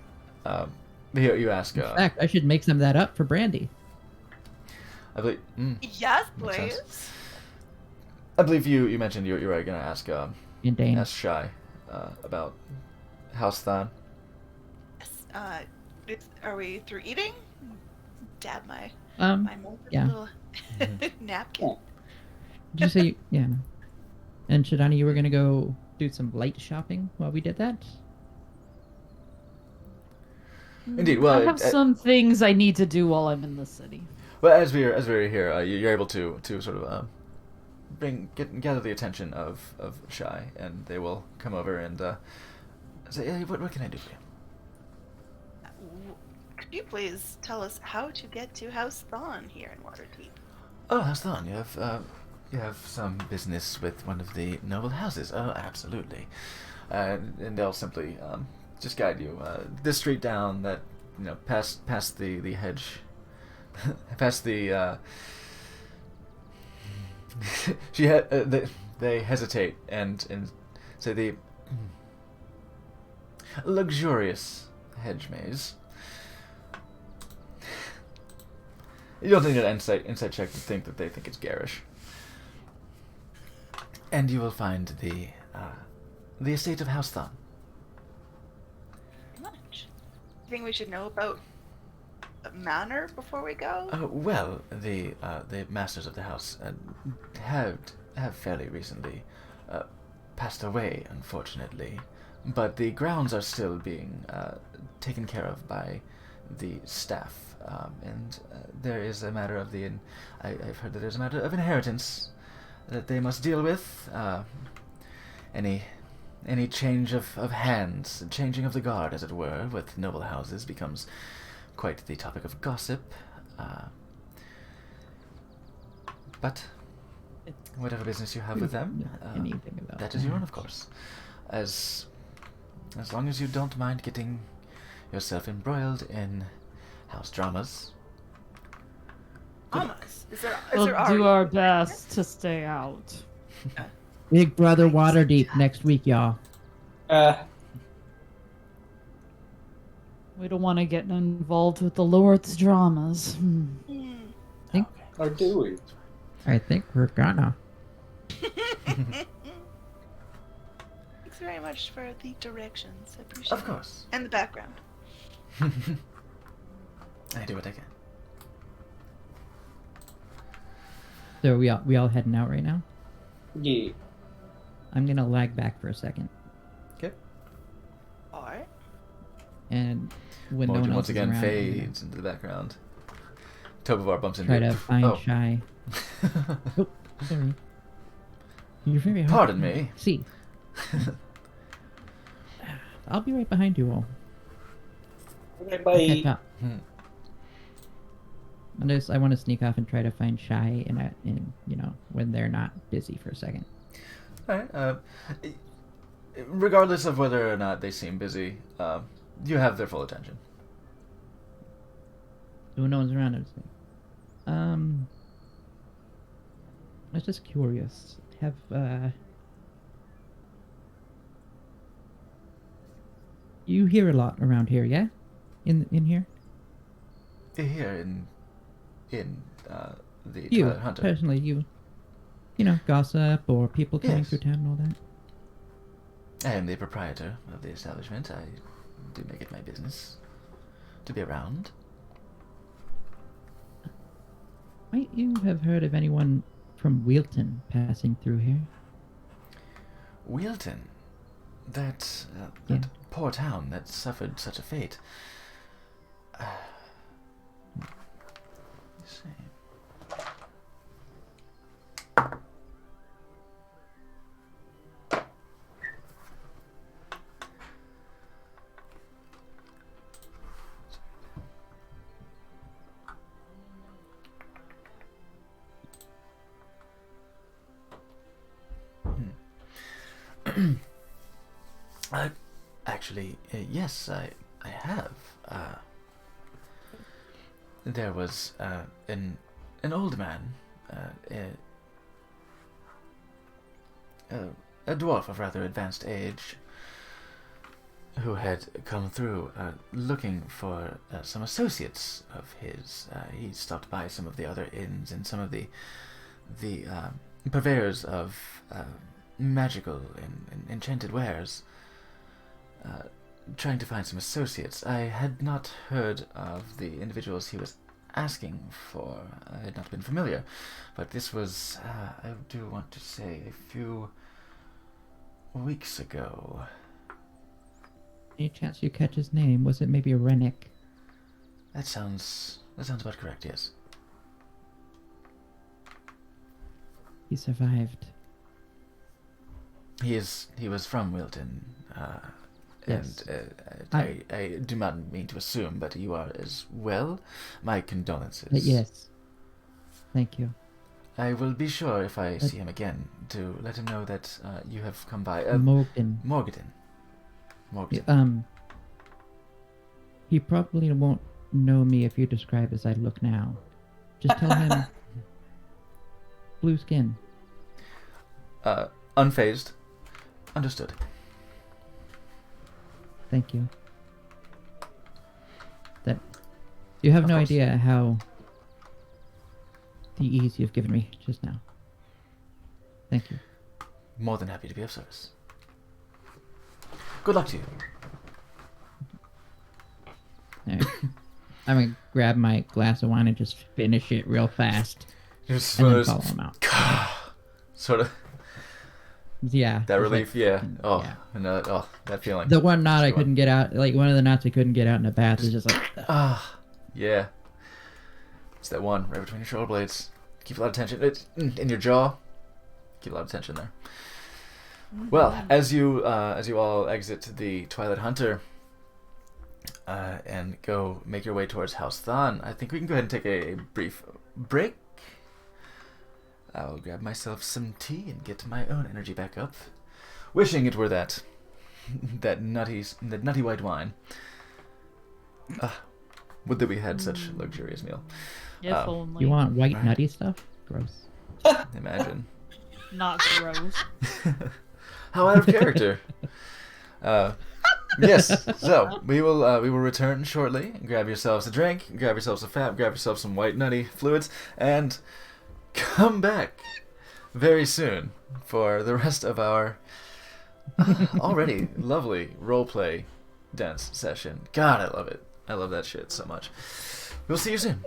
you ask. In fact, I should make some of that up for Brandy. I believe. Yes, Makes sense. please. I believe you mentioned you were gonna ask In Dane. Shy about House Thon. Yes. Are we through eating? Dab my molded yeah. little napkin. Did you say, yeah. And Shadani, you were going to go do some light shopping while we did that? Indeed. Well, I have some things I need to do while I'm in the city. well, as we're here, you're able to sort of gather the attention of Shy, and they will come over and say, hey, what can I do for you? Could you please tell us how to get to House Thon here in Waterdeep? Oh, House Thon, you have some business with one of the noble houses. Oh, absolutely. And they'll simply just guide you this street down, that past the hedge, past the. They hesitate and say the luxurious hedge maze. You don't need an insight check to think that they think it's garish. And you will find the estate of House Thon. Much. You think we should know about the manor before we go? Well, the masters of the house have fairly recently passed away, unfortunately, but the grounds are still being taken care of by the staff, and there is a matter of I've heard that there's a matter of inheritance that they must deal with. Any change of hands, changing of the guard, as it were, with noble houses becomes quite the topic of gossip. But whatever business you have with them, Anything about that is your own, of course. As long as you don't mind getting yourself embroiled in house dramas. Almost. Is there We'll already... do our best to stay out. Big Brother Waterdeep next week, y'all. We don't want to get involved with the Lord's dramas. Or do we? I think we're gonna. Thanks very much for the directions. I appreciate it. Of course. And the background. I do what I can. So are we all heading out right now? Yeah. I'm gonna lag back for a second, Okay. Alright. and when no Morgan one else once is again around, I'm gonna fades into the background. Tobovar bumps into try you. to find Oh. Shy. Oh, sorry. You're very hard. Pardon me. See. I'll be right behind you all. Okay, Catch bye. up. Hmm. I want to sneak off and try to find Shy in when they're not busy for a second. Alright, regardless of whether or not they seem busy, you have their full attention. So no one's around. I was just curious. You hear a lot around here, yeah? In here? Here in the You Twilight Hunter. personally, gossip or people coming Yes. through town and all that. I am the proprietor of the establishment. I do make it my business to be around. Might you have heard of anyone from Wheelton passing through here? Wheelton, that Yeah. poor town that suffered such a fate. Let's see. Actually, yes, I have. There was an old man, a dwarf of rather advanced age, who had come through looking for some associates of his. He stopped by some of the other inns and some of the purveyors of magical and enchanted wares, trying to find some associates. I had not heard of the individuals he was asking for. I had not been familiar, but this was, I do want to say, a few weeks ago. Any chance you catch his name? Was it maybe Rennick? That sounds about correct, yes. He survived. He was from Wilton, Yes. and I do not mean to assume, but you are as well. My condolences. Yes. Thank you. I will be sure if I see him again to let him know that you have come by. Morgan. Morgan. He probably won't know me if you describe as I look now. Just tell him blue skin. Unfazed. Understood. Thank you. That you have Of no course. idea how the ease you've given me just now. Thank you. More than happy to be of service. Good luck to you. Alright. I'm gonna grab my glass of wine and just finish it real fast, Just and then follow him out. sort of Yeah. that just relief, like- yeah. Oh, yeah. no, oh, that feeling. The one knot I Just go on. couldn't get out, like one of the knots I couldn't get out in the bath is just like, Ah, yeah. It's that one right between your shoulder blades. Keep a lot of tension. It's in your jaw. Keep a lot of tension there. Well, as you all exit the Twilight Hunter and go make your way towards House Thon, I think we can go ahead and take a brief break. I'll grab myself some tea and get my own energy back up. Wishing it were that nutty white wine. Would that we had such a luxurious meal. If Oh. only. you want white Right. nutty stuff? Gross. Imagine. Not gross. How out of character. Yes. So we will return shortly. Grab yourselves a drink. Grab yourselves a fat. Grab yourselves some white nutty fluids, and come back very soon for the rest of our Already lovely roleplay dance session. God, I love it. I love that shit so much. We'll see you soon.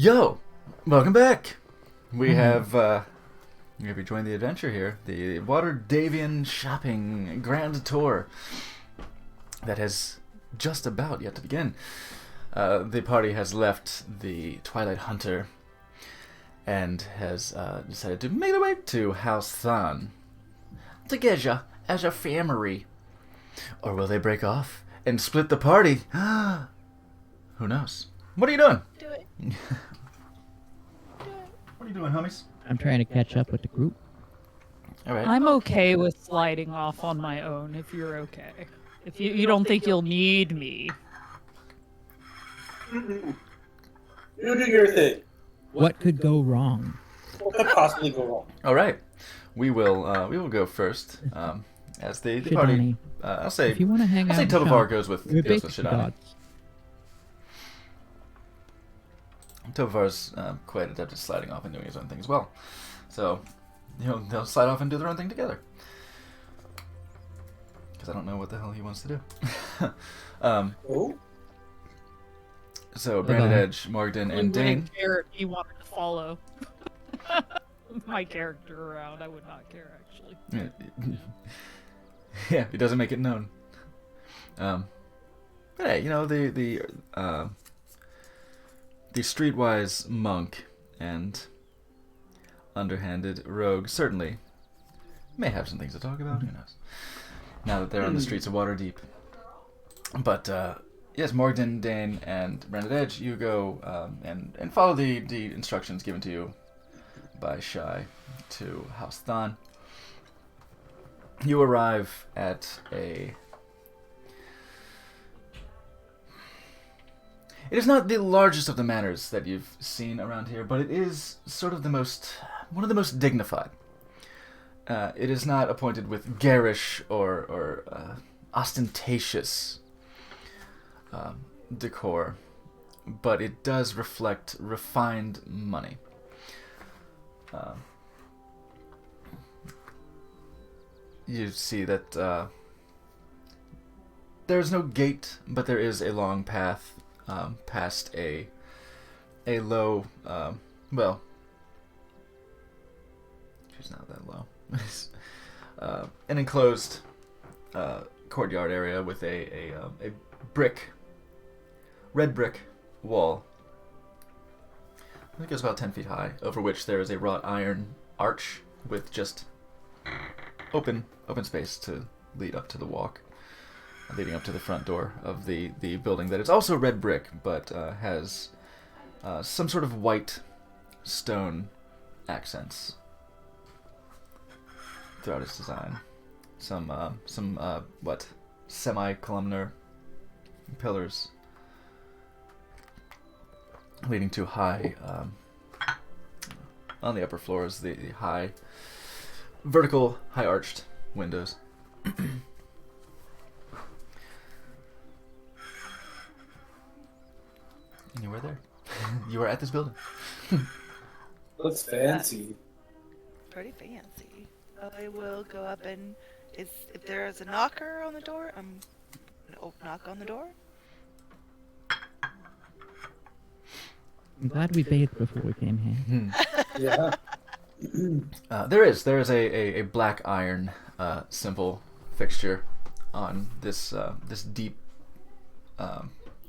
Yo, welcome back. We have rejoined the adventure here, the Water Davian Shopping Grand Tour that has just about yet to begin. The party has left the Twilight Hunter and has decided to make their way to House Than together as a family. Or will they break off and split the party? Who knows? What are you doing? Do it. What are you doing, homies? I'm trying to catch up with the group. All right. I'm okay with sliding off on my own if you're okay. If you don't think you'll need me. You do your thing. What could go wrong? What could possibly go wrong? All right. We will go first. As the party. Shidani, I'll say. if you want to hang I'll out say and Tobavar shop, goes with we're Shidani. basically gods. Tobavar's quite adept at sliding off and doing his own thing as well. So, they'll slide off and do their own thing together. Because I don't know what the hell he wants to do. Oh? So, Branded Edge, Morgden, and Dane. Wouldn't care if he wanted to follow my character around. I would not care, actually. Yeah, he doesn't make it known. But hey, the streetwise monk and underhanded rogue certainly may have some things to talk about. Who knows? Now that they're on the streets of Waterdeep. But yes, Morgden, Dane, and Branded Edge, you go and follow the instructions given to you by Shai to House Than. You arrive at a... It is not the largest of the manors that you've seen around here, but it is sort of one of the most dignified. It is not appointed with garish or ostentatious decor, but it does reflect refined money. You see that there's no gate, but there is a long path past a low, well, she's not that low. An enclosed courtyard area with a red brick wall. I think it's about 10 feet high, over which there is a wrought iron arch with just open space to lead up to the walk, leading up to the front door of the building that is also red brick, but has some sort of white stone accents throughout its design. Some semi-columnar pillars leading to high, on the upper floors, the high, vertical, high-arched windows. And you were there. You were at this building. Looks fancy. Pretty fancy. I will go up and if there is a knocker on the door, I'm gonna knock on the door. I'm glad we bathed before we came here. Yeah. There is a black iron simple fixture on this deep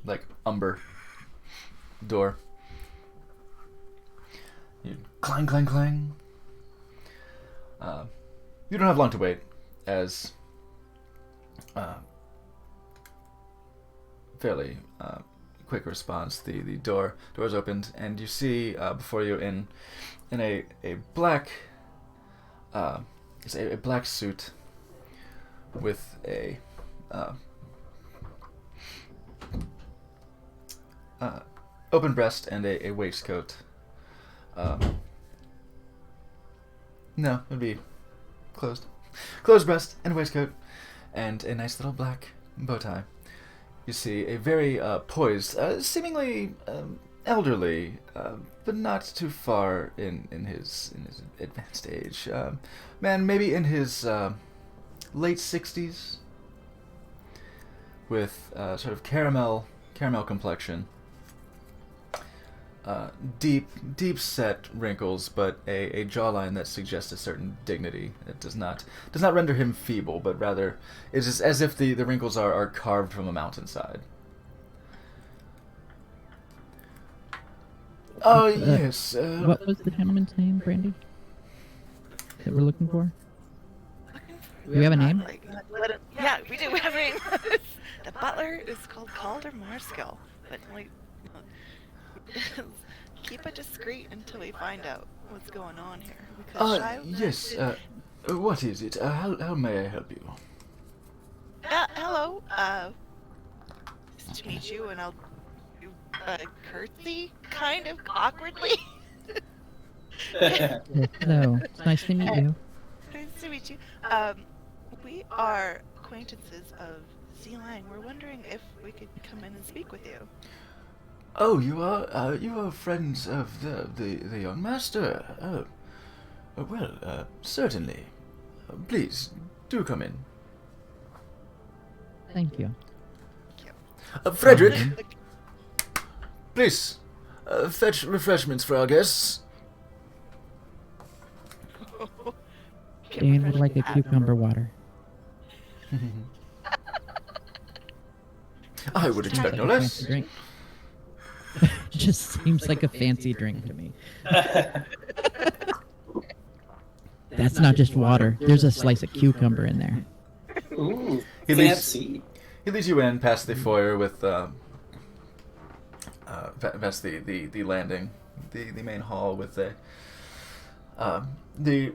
like umber door. You clang clang clang. You don't have long to wait, as fairly quick response. The doors opened, and you see before you in a black it's a black suit with a open breast and a waistcoat. No, it'd be closed breast and waistcoat, and a nice little black bow tie. You see a very poised, seemingly elderly, but not too far in his advanced age. Man, maybe in his late 60s, with sort of caramel complexion, deep-set wrinkles, but a jawline that suggests a certain dignity. It does not render him feeble, but rather it is as if the wrinkles are carved from a mountainside. Oh, yes. What was the gentleman's name, Brandy? That we're looking for? Do we have a name? Yeah, we do. We have a name. The butler is called Calder Morskill, but like, keep it discreet until we find out what's going on here. Because Yes. What is it? How may I help you? hello. Nice to meet you, and I'll do a curtsy, kind of awkwardly. Yes, hello. It's nice to meet you. Nice to meet you. We are acquaintances of Zelang. We're wondering if we could come in and speak with you. Oh, you are friends of the young master. Oh, well, certainly. Please, do come in. Thank you. Frederick, please, fetch refreshments for our guests. Dan would like a cucumber water. I would expect no less. Fancy drink. Just seems like a fancy drink to me. That's not just water. There's a slice of cucumber in there. Ooh, He leads- fancy. He leads you in past the foyer with past the landing, the main hall with the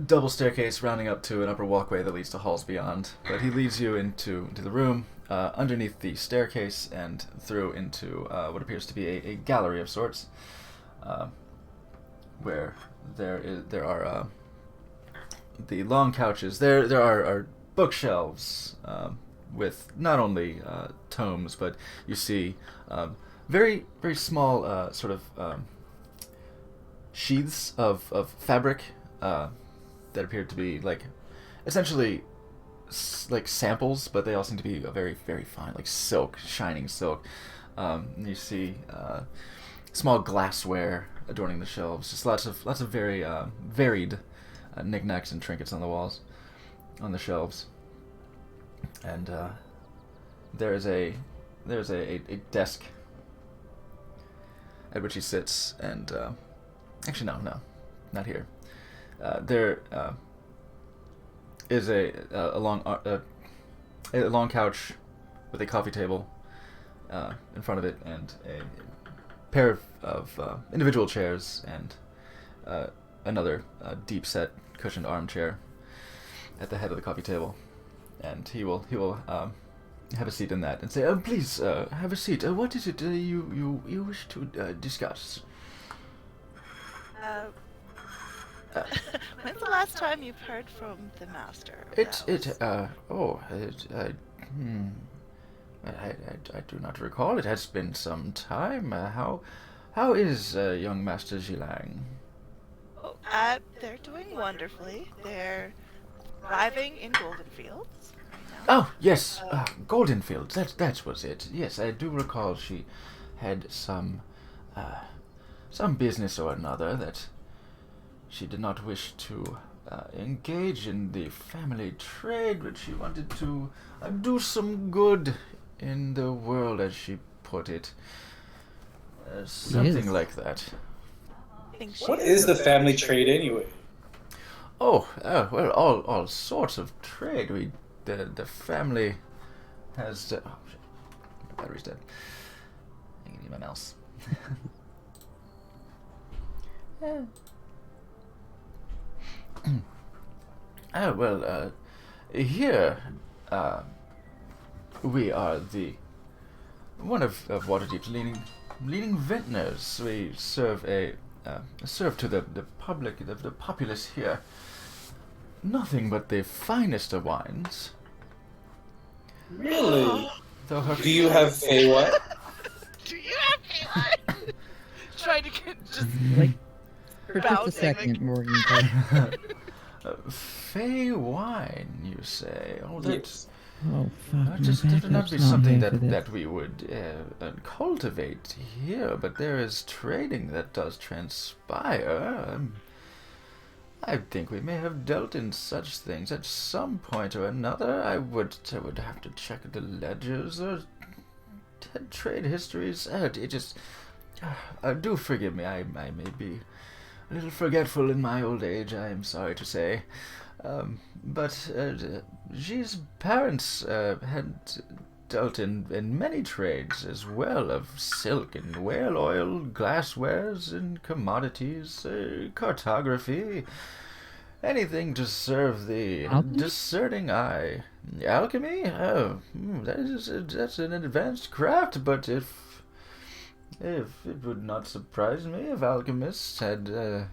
double staircase rounding up to an upper walkway that leads to halls beyond. But he leads you into the room underneath the staircase and through into what appears to be a gallery of sorts, where there are the long couches. There are bookshelves with not only tomes, but you see very very small sort of sheaths of fabric that appear to be like essentially like samples, but they all seem to be very very fine, like silk, shining silk. You see small glassware adorning the shelves, just lots of very varied knickknacks and trinkets on the walls, on the shelves. And there's a desk at which he sits, and actually no, not here. There is a long couch with a coffee table in front of it, and a pair of individual chairs, and another deep set cushioned armchair at the head of the coffee table. And he will have a seat in that and say, please have a seat. What is it you wish to discuss? When's the last time you've heard from the master? I do not recall. It has been some time. How is young Master Zelang? Oh, they're doing wonderfully. They're thriving in Golden Fields right now. Oh, yes, Goldenfield. That was it. Yes, I do recall she had some business or another that she did not wish to engage in the family trade, but she wanted to do some good in the world, as she put it. Something Yes. like that. I think she What is the family trade anyway? Oh, well, all sorts of trade. The family has. Oh, shit. My battery's dead. I can need my mouse. Oh, well, here, we are one of Waterdeep's leading vintners. We serve to the public, the populace here, nothing but the finest of wines. Really? Though her- Do you have Feywild? Do you have Feywild? Trying to get just Like, for just a Bouncing, second, like- Morgan. Fey wine, you say? Oh, that Yes. Oh fuck! Just my that would not backup's be not something here for this. that we would cultivate here, but there is trading that does transpire. I think we may have dealt in such things at some point or another. I would have to check the ledgers or trade histories. It just do forgive me. I may be a little forgetful in my old age. I am sorry to say. But G's parents had dealt in many trades as well, of silk and whale oil, glasswares and commodities, cartography, anything to serve the Alchemy? discerning eye. Alchemy? Oh, that's an advanced craft, but if it would not surprise me if alchemists had a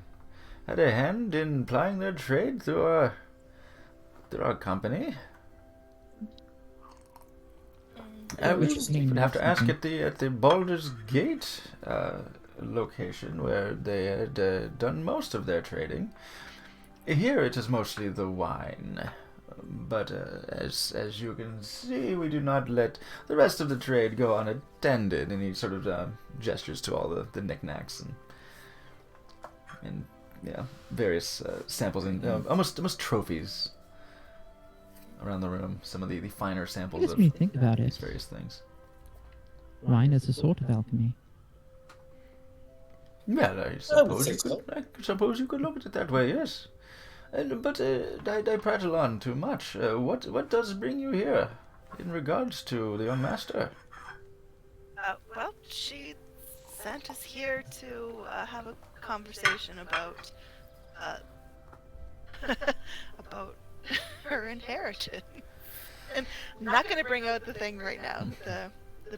hand in plying their trade through our company. We would have to ask at the Baldur's Gate location where they had done most of their trading. Here it is mostly the wine, but as you can see, we do not let the rest of the trade go unattended. And he sort of gestures to all the knickknacks and various samples and almost trophies around the room. Some of the finer samples Makes of me think about these it. various things. Wine is a sort of alchemy. Well, I suppose you could look at it that way, yes. But I prattle on too much. What does bring you here in regards to the young master? Well, she sent us here to have a conversation about about her inheritance. And I'm not going to bring out the thing right now, the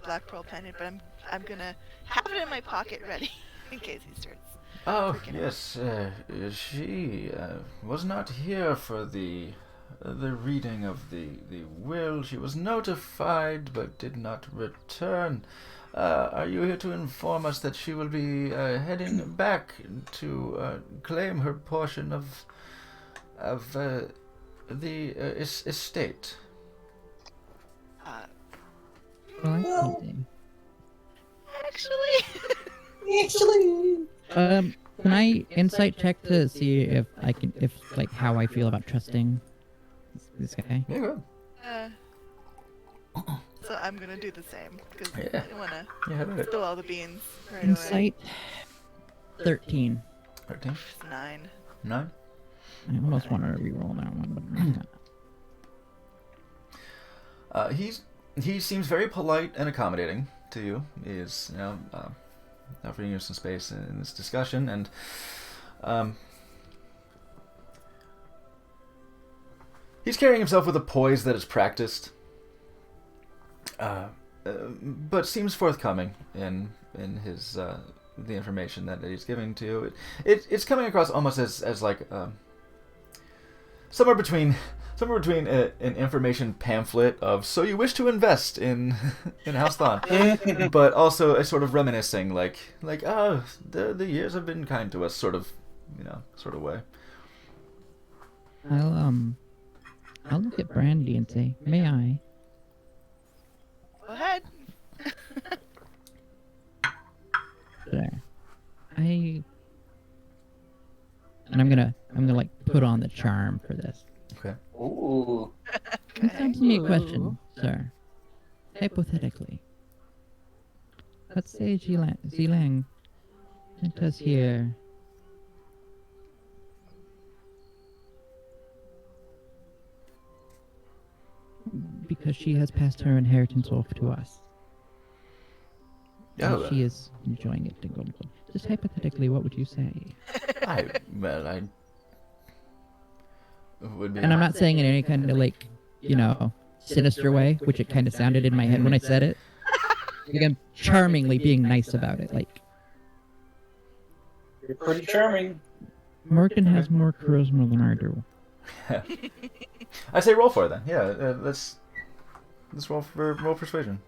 Black Pearl pendant, but I'm going to have it in my pocket ready in case he starts. Oh, freaking out. yes. She was not here for the reading of the will. She was notified but did not return. Are you here to inform us that she will be heading back to claim her portion of the estate? Well, I Well- think Actually, Actually, can I insight check to see if how I feel about trusting this guy? Yeah, go so I'm going to do the same because Yeah. I want to ahead. Yeah, spill all the beans right away. Insight 13. 13, 9. 9. I almost wanted to reroll that one, but I'm not. He seems very polite and accommodating to you. He is, offering you some space in this discussion, and he's carrying himself with a poise that is practiced, but seems forthcoming in his the information that he's giving to you. It's coming across almost as like somewhere between an information pamphlet of "so you wish to invest in House Thon," but also a sort of reminiscing, like oh, the years have been kind to us, sort of way. I'll look at Brandy and say, may I? Go ahead. There. And I'm gonna like put on the charm for this. Okay. ooh. Answer me a question, sir. Hypothetically, let's say Zilang sent us here because she has passed her inheritance off to us. Yeah. And she is enjoying it to go. Just hypothetically, what would you say? I would be. And I'm not saying in any kind of like, sinister way, which it kind of sounded in my head when I said it. Like I'm charmingly being nice about it. Like You're pretty charming. Morgan has more charisma than I do. I say roll for it then. Yeah. Let's roll persuasion.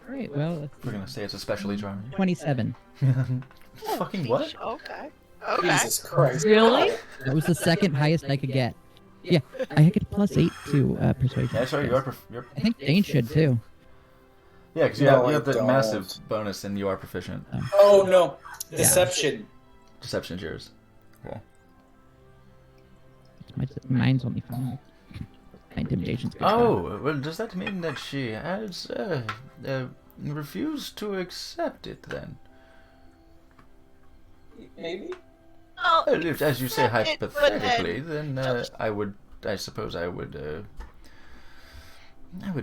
Great. Well, We're gonna say it's especially charming. 27. Fucking what? Okay. Okay. Jesus Christ. Really? That was the second highest I could get. Yeah, I get +8 to persuasion. Yeah, sorry, yes. you're I think Dane should too. yeah, because you No, have I that don't. massive bonus and you are proficient. Oh no, deception. Deception's yours. Cool. Mine's only 5. My intimidation's good. Oh, well, does that mean that she has refused to accept it then? Maybe. Oh, Well, as you say accept it, but hypothetically, then then just- I suppose I would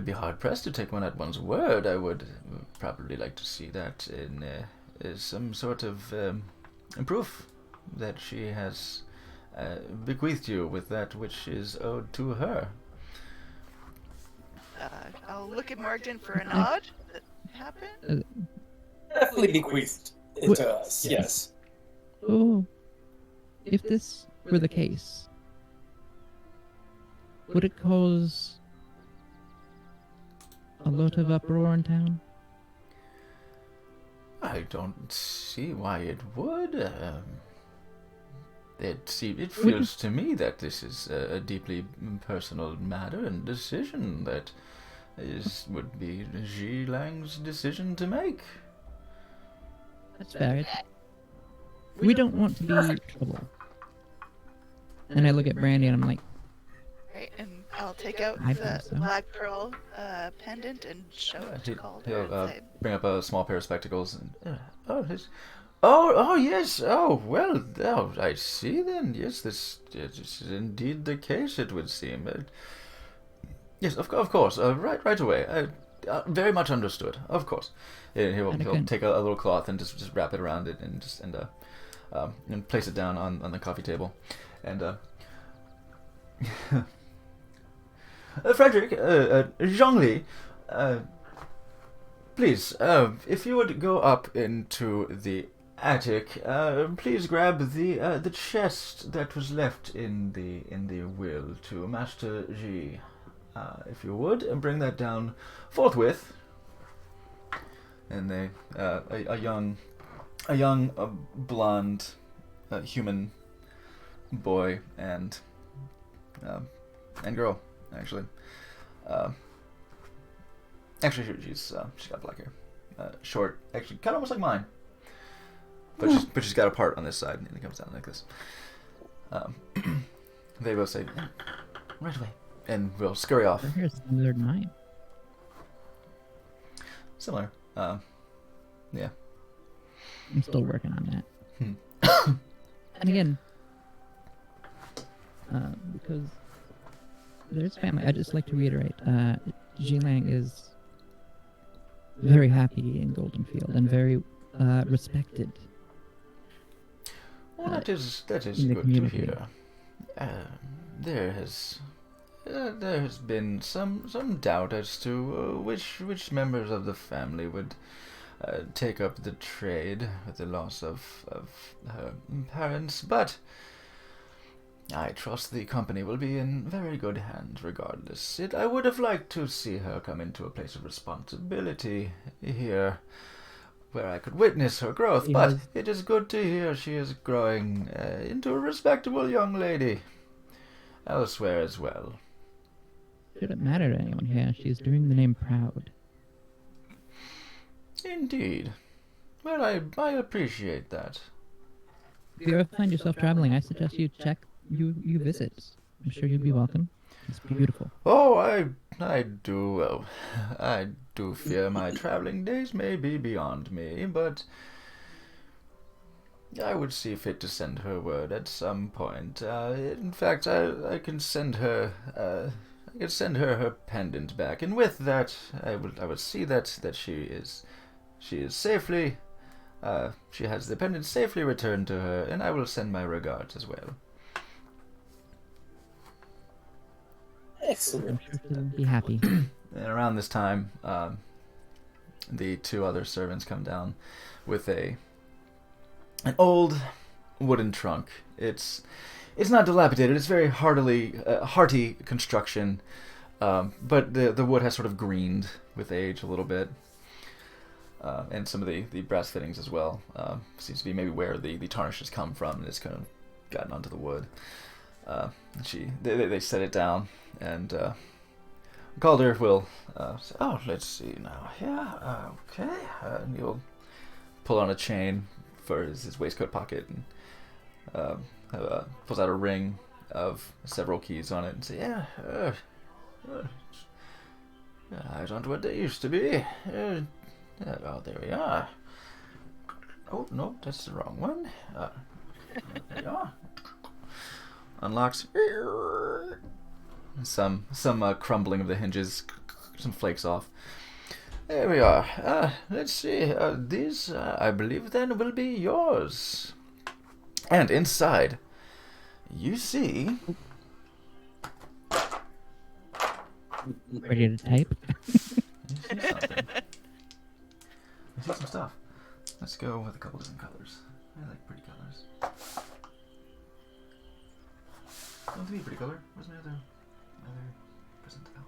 be hard pressed to take one at one's word. I would probably like to see that in some sort of proof that she has bequeathed you with that which is owed to her. I'll look at Morgan for a nod. That happen? Definitely bequeathed it to us. Yes. Oh, if this were the case, would it cause a lot of uproar in town? I don't see why it would. It feels to me that this is a deeply personal matter and decision that would be Ji Lang's decision to make. That's fair. We don't want to be trouble. And I look at Brandy and I'm like, Right, and I'll take out I the think so. black pearl pendant and show it to Calder He'll and say, bring up a small pair of spectacles and oh yes, oh well, oh, I see then. Yes, this is indeed the case. It would seem. Yes, of course. Right away. Very much understood. Of course. He'll Anakin. take a little cloth and just wrap it around it and place it down on the coffee table, and Frederick, Zhongli, please, if you would go up into the attic, please grab the chest that was left in the will to Master Ji, if you would, and bring that down forthwith. And they, a young, blonde, human boy and girl, actually. Actually, she's got black hair, short, actually, kind of almost like mine. But she's got a part on this side, and it comes down like this. They both say, right away, and we'll scurry off. her hair's similar to mine. Similar. Yeah. I'm still working on that. And again, because there's family, I'd just like to reiterate, Ji Lang is very happy in Golden Field and very respected. Well, that is in the good to community. hear. There has been some doubt as to which members of the family would take up the trade with the loss of her parents, but I trust the company will be in very good hands regardless. I would have liked to see her come into a place of responsibility here, where I could witness her growth, but Yes. it is good to hear she is growing into a respectable young lady elsewhere as well. Shouldn't matter to anyone here. She's doing the name proud. Indeed. Well, I appreciate that. If you ever find yourself traveling, I suggest you you visit. I'm sure you'd be welcome. It's beautiful. Oh, I do fear my traveling days may be beyond me, but I would see fit to send her word at some point. In fact, I can send her her pendant back, and with that, I would see that she is safely. She has the pendant safely returned to her, and I will send my regards as well. I'm Excellent. sure she'll be happy. And around this time, the two other servants come down with an old wooden trunk. It's not dilapidated. It's very hearty construction, but the wood has sort of greened with age a little bit. and some of the brass fittings as well. Seems to be maybe where the tarnish has come from, and it's kind of gotten onto the wood. They set it down, and Calder will say, "Oh, let's see now. Yeah, okay." And he'll pull on a chain for his waistcoat pocket, and pulls out a ring of several keys on it, and say, "Yeah, I don't know what they used to be. Oh, there we are. Oh no, that's the wrong one. There we are." Unlocks. Some crumbling of the hinges, some flakes off. There we are. Let's see. These, I believe, then will be yours. And inside, you see. Ready to type? You see something. You see some stuff. Let's go with a couple different colors. I like pretty colors. Don't be a pretty color. Where's my other percentile?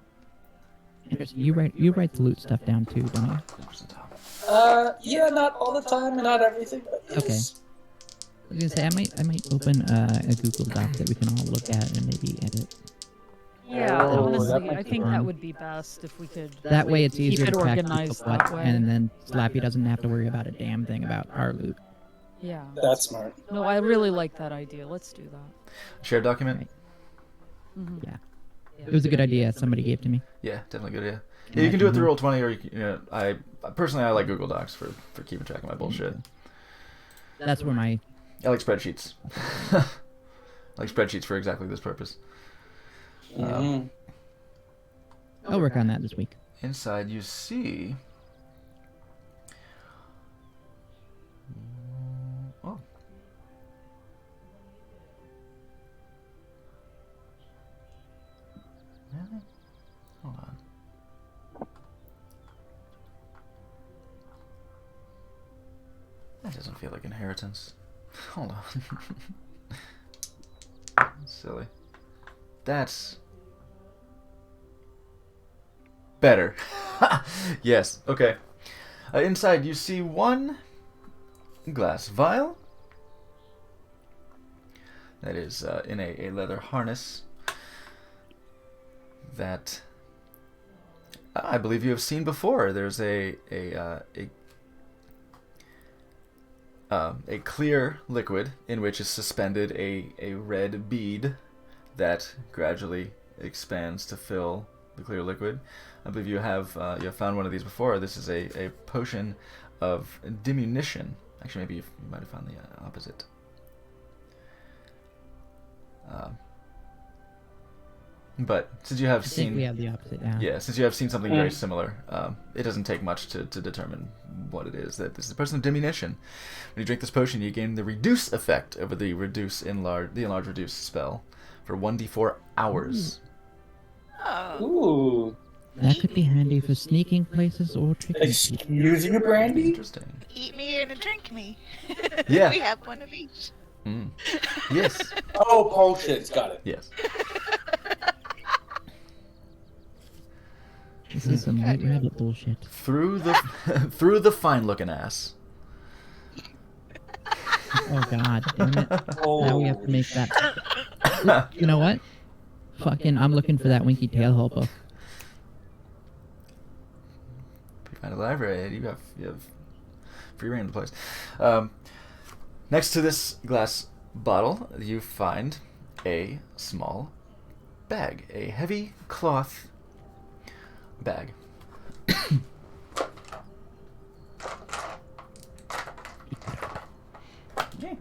Interesting. You write the loot stuff down too, don't you? Percentile. Yeah, not all the time and not everything, but yes. I was gonna say I might open a Google Doc that we can all look at and maybe edit. Yeah, Oh, honestly, that might I be think fun. that would be best if we could. That way it's keep easier it to track organized people's that what, way. and then Slappy doesn't have to worry about a damn thing about our loot. Yeah. That's smart. No, I really like that idea. Let's do that. Shared document? Right. Mhm. Yeah. It was a good idea somebody gave to me. Yeah, definitely good idea. Yeah, you can do it through Roll20, or I personally I like Google Docs for keeping track of my bullshit. That's where my I like spreadsheets. I like spreadsheets for exactly this purpose. Mhm. I'll work on that this week. Inside you see. Oh. Really? Hold on. That doesn't feel like inheritance. Hold on. That's silly. That's better. Yes, okay. Inside you see one glass vial that is in a leather harness that I believe you have seen before. There's a clear liquid in which is suspended a red bead that gradually expands to fill the clear liquid. I believe you have found one of these before. This is a potion of diminution. Actually, maybe you might have found the opposite. But since you have I think seen, we have the opposite now. yeah, since you have seen something very similar, it doesn't take much to determine what it is. That this is a potion of diminution. When you drink this potion, you gain the reduce effect over the enlarge reduce spell for 1d4 hours. Oh, Ooh. That could be handy for sneaking places or tricking people. Excuse you, Brandy? Interesting. eat me and drink me. Yeah. We have one of each. Mm. Yes. Oh, potions. Got it. Yes. This is some white rabbit bullshit. Through the through the fine looking ass. Oh god, damn it. Oh. Now we have to make that. You know what? Fucking, I'm looking for that Winky Tail Hobo. If you find a library, you have free reign of the place. Next to this glass bottle, you find a small bag, a heavy cloth bag. Okay.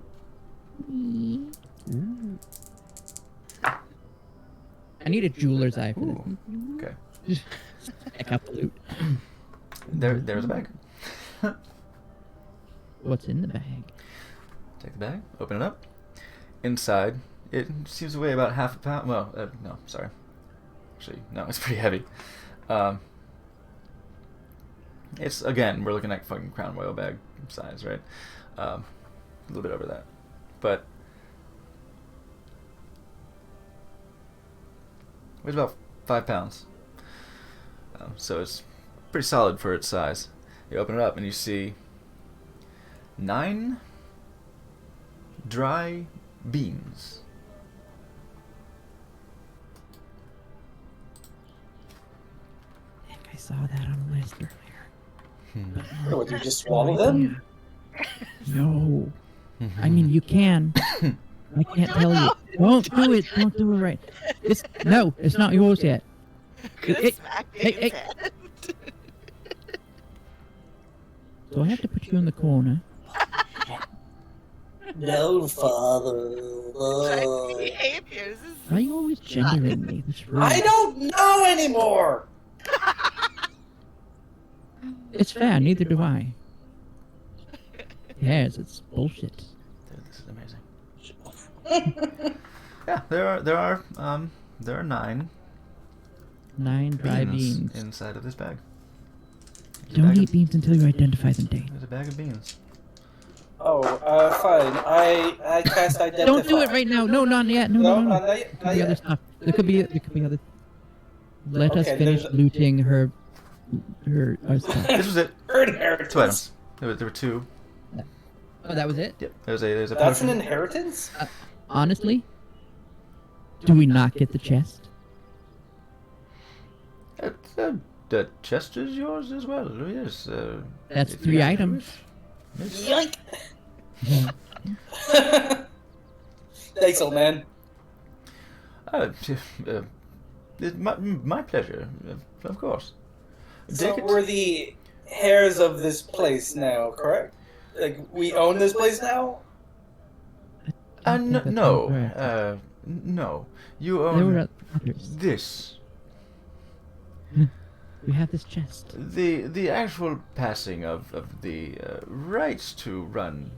I need a jeweler's eye for this. Ooh, okay. Check out the loot. There's a bag. What's in the bag? Take the bag, open it up. Inside, it seems to weigh about half a pound. Well, no, sorry. Actually, no, it's pretty heavy. It's, again, we're looking at fucking Crown Royal bag size, right? A little bit over that. But weighs about 5 pounds. So it's pretty solid for its size. You open it up and you see 9 dry beans. I think I saw that on the list earlier. Would you just swallow them? No. I mean, you can. I can't tell you. Don't do it. Don't do it right. No, it's not yours yet. Gonna Hey, smack hey, Dane's hey. head. So I have to put you in the corner. No, father. What behavior? This is Why are you always gendering me? That's rude. I don't know anymore. It's fair. Neither do I. Yes, it's bullshit. Dude, this is amazing. Yeah, there are 9 9 dry beans. inside of this bag. Don't eat beans until you identify them, Dane. There's a bag of beans. Oh, fine. I cast identify. Don't do it right now. No, not yet. No. not There yet. could Not be other yet. stuff. There could be other. Let us Okay, finish there's- looting our stuff. This was it. Her inheritance. 2 items. There were 2. Oh, that was it? Yep. There's a That's an potion. inheritance? Honestly, do we not get the chest? The chest is yours as well. Yes. That's if 3 you items. wish. Yoink! Thanks, old man. It's my pleasure, of course. So Take it. we're the heirs of this place now, correct? Like, we own this place now? I think that's No. incorrect. No. You There own were others. this. We have this chest. The actual passing of the rights to run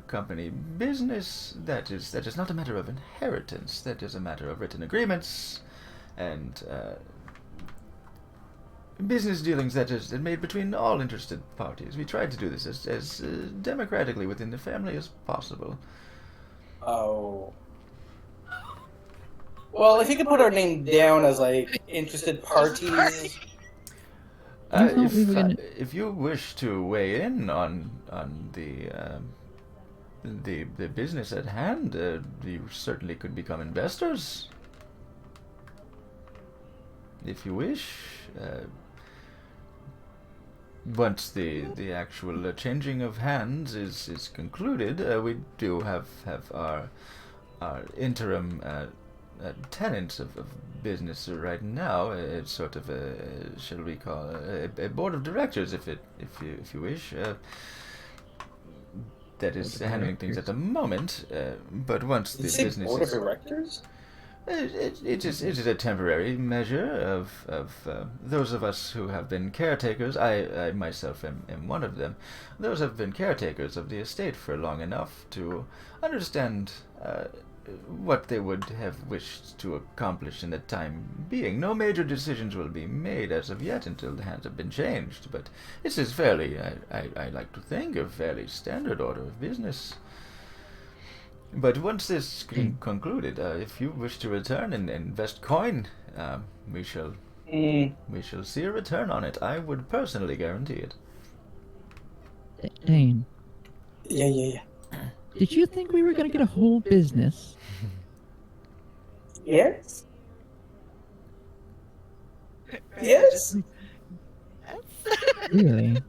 company business, that is not a matter of inheritance. That is a matter of written agreements and business dealings that is made between all interested parties. We tried to do this as democratically within the family as possible. Oh. Well, if you could put our name down as, like, interested parties. I thought we were gonna- If you wish to weigh in on the business at hand, you certainly could become investors. If you wish, once the actual changing of hands is concluded, we do have our interim tenants of business right now. It's sort of a, shall we call a board of directors, if you wish. That is handling things at the moment. But once the Did you say business board of is, directors? it is a temporary measure of those of us who have been caretakers. I myself am one of them. Those have been caretakers of the estate for long enough to understand what they would have wished to accomplish in the time being. No major decisions will be made as of yet until the hands have been changed, but this is fairly, I like to think, a fairly standard order of business. But once this concluded, if you wish to return and invest coin, we shall see a return on it. I would personally guarantee it. Dane, Yeah. did you think we were gonna get a whole business? Yes? Yes? Really?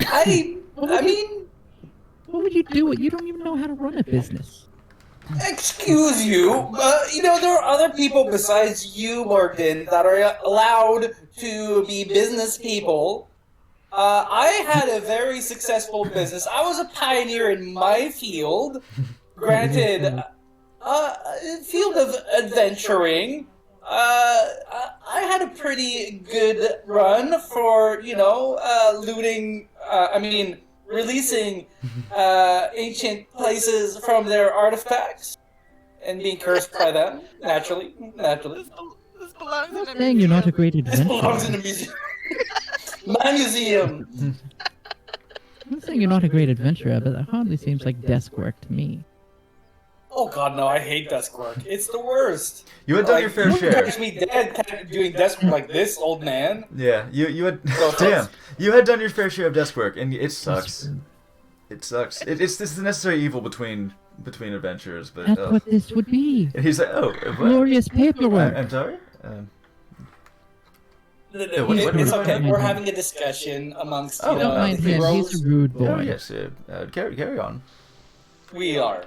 I mean, What would you do? You don't even know how to run a business. excuse you, there are other people besides you, Morgan, that are allowed to be business people. I had a very successful business. I was a pioneer in my field. Granted, field of adventuring. I had a pretty good run for, looting, releasing ancient places from their artifacts and being cursed by them, naturally. This belongs in I'm a saying you're not a museum. great This belongs in adventurer. a museum. My museum. I'm saying you're not a great adventurer, but that hardly seems like desk work to me. Oh god, no, I hate desk work. It's the worst. You had done your fair you share. catch me dead doing desk work like this, old man. Yeah, you had So damn. You had done your fair share of desk work, and it sucks. true. It sucks. It's the necessary evil between adventures, but That's what this would be. and he's like, oh, what? Glorious paperwork. I'm sorry. It's what- okay. We're having a discussion amongst Oh, you Don't know mind the him. heroes. He's a rude Oh boy. yes. Carry on. We are.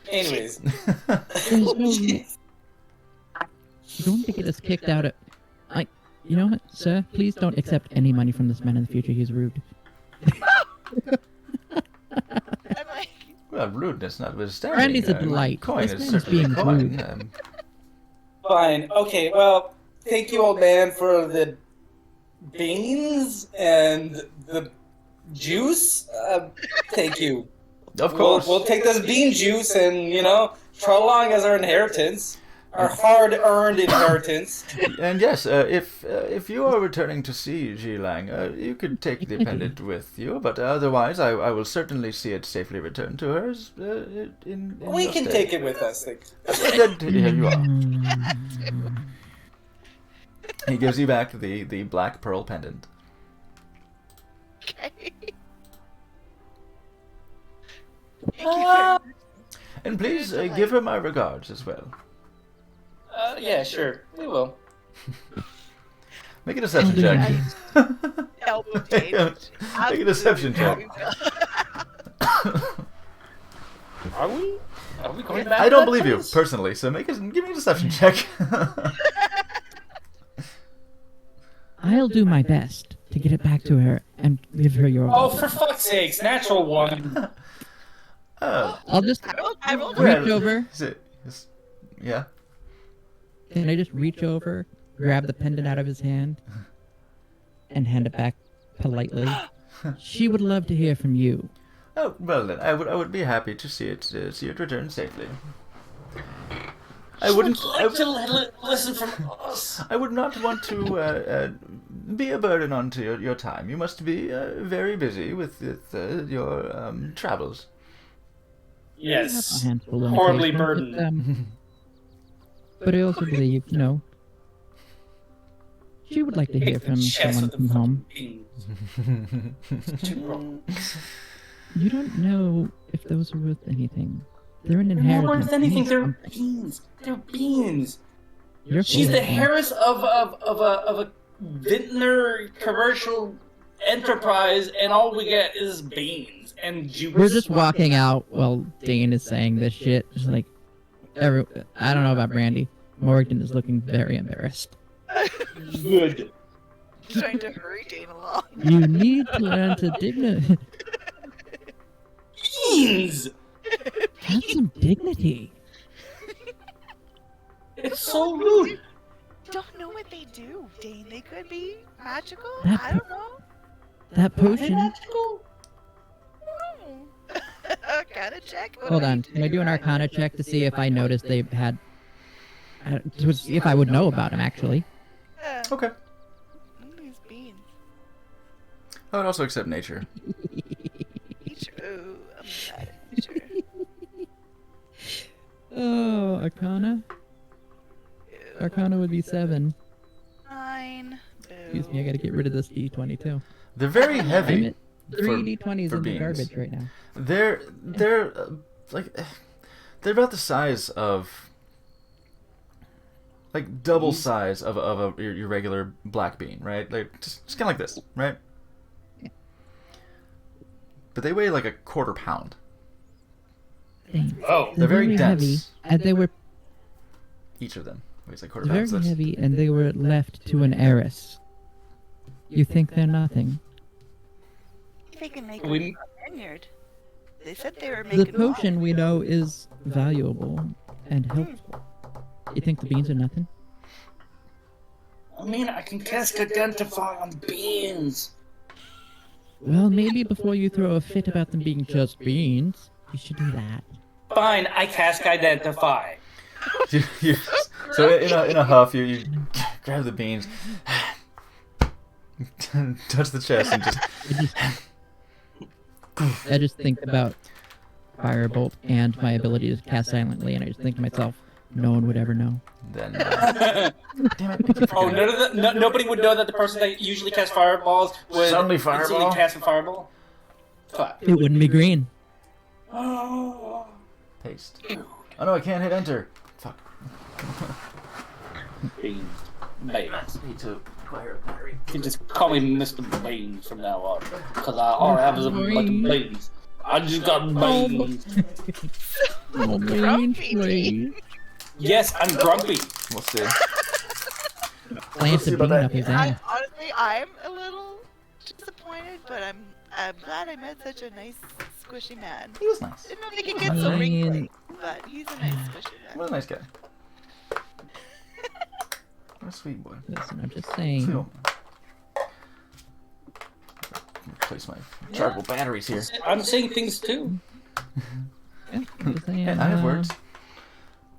Anyways. There's no- Don't to get us kicked out of. You know what, sir? Please don't accept any money from this man in the future. He's rude. I'm like, Well, rudeness notwithstanding. Randy's a delight. Coin This is man is certainly being coin. rude. Fine. Okay. Well, thank you, old man, for the beans and the juice. Thank you. Of course. We'll take this bean juice and trot along as our inheritance, our hard-earned inheritance. And yes, if you are returning to see Jilang, you could take the pendant with you, but otherwise I will certainly see it safely returned to her in We your can stay. take it with us. Then here you are. Mm. He gives you back the black pearl pendant. okay. Thank you very much. And please give her my regards as well. Yeah, sure. We will. Make a deception I'll do check. Help with Dane. Make a deception check. Are we? Are we going back? I to don't that believe you place? personally, so give me a deception check. I'll do my best to get it back to her and give her your. Oh, for fuck's sakes! Natural one. Oh, I'll just I rolled well, reach over. Yeah. Can I just reach over, grab the pendant out of his hand, and hand it back politely? She would love to hear from you. Oh well, then I would be happy to see it return safely. I wouldn't. Listen from us. I would not want to be a burden onto your time. You must be very busy with your travels. A Yes. handful of Horribly limitations, burdened. But I also believe, she would like to hear from someone from home. You don't know if those are worth anything. They're an They're not inheritance. worth anything. Means They're something. beans. They're beans. You're She's full the of them. heiress of a vintner commercial enterprise, and all we get is beans and juice. We're just walking out while Dane is saying this shit. Just like, I don't know about Brandy. Morgan is looking very embarrassed. Good. trying to hurry Dane along. You need to learn to Beans. have some dignity. It's so rude. Don't know what they do, Dane. They could be magical. That I don't know. That Are they potion. magical? Arcana check. What Hold are on. you Can I do an Arcana check to see if I noticed they've had? To see if I would know about him actually. doing? Okay. These beans. I would also accept nature. Nature. Ooh, I'm bad at nature. Oh, Arcana. Ew. Arcana would be 7. 9. Excuse me, I gotta get rid of this D22. They're very I'm heavy. at 3 D20s for in the beans. garbage right now. They're like they're about the size of like double size of your regular black bean, right? Like just kind of like this, right? Yeah. But they weigh like a quarter pound. Dang. Oh. They're very heavy, dense. and they were Each of them weighs like a quarter very pound. So that's- heavy, and they were left to an heiress. You think they're nothing? They can make We- a vineyard. They said they were The making potion we know is valuable and helpful. You think the beans are nothing? I mean, I can cast Identify on beans. Well, maybe before you throw a fit about them being just beans, you should do that. Fine, I cast Identify. So in a huff, you grab the beans, touch the chest, and just I just think about Firebolt and my ability to cast silently, and I just think to myself, no one would ever know. Then, damn it! I keep Oh, forgetting. nobody would know that the person that usually casts fireballs would Suddenly instantly fireball? cast a fireball. Fuck. It wouldn't be green. Oh, Paste. Oh no, I can't hit enter. Fuck. Beans. Beans. Need to acquire a battery. You can just call me Mr. Beans from now on. Because all I have is a bunch of beans. I just got beans. Oh, Grumpy please. Yes, I'm grumpy. We'll see. Plant see a about bean that. up his ass. Honestly, I'm a little disappointed, but I'm glad I met such a nice, squishy man. He was nice. Didn't know they could get so Ryan. wrinkly, but he's a nice, squishy He man. was a nice guy. What a sweet boy. Listen, I'm just saying. Sweet old man. Replace my chargeable batteries here. I'm saying things too. Yeah, I'm just saying. And I have words.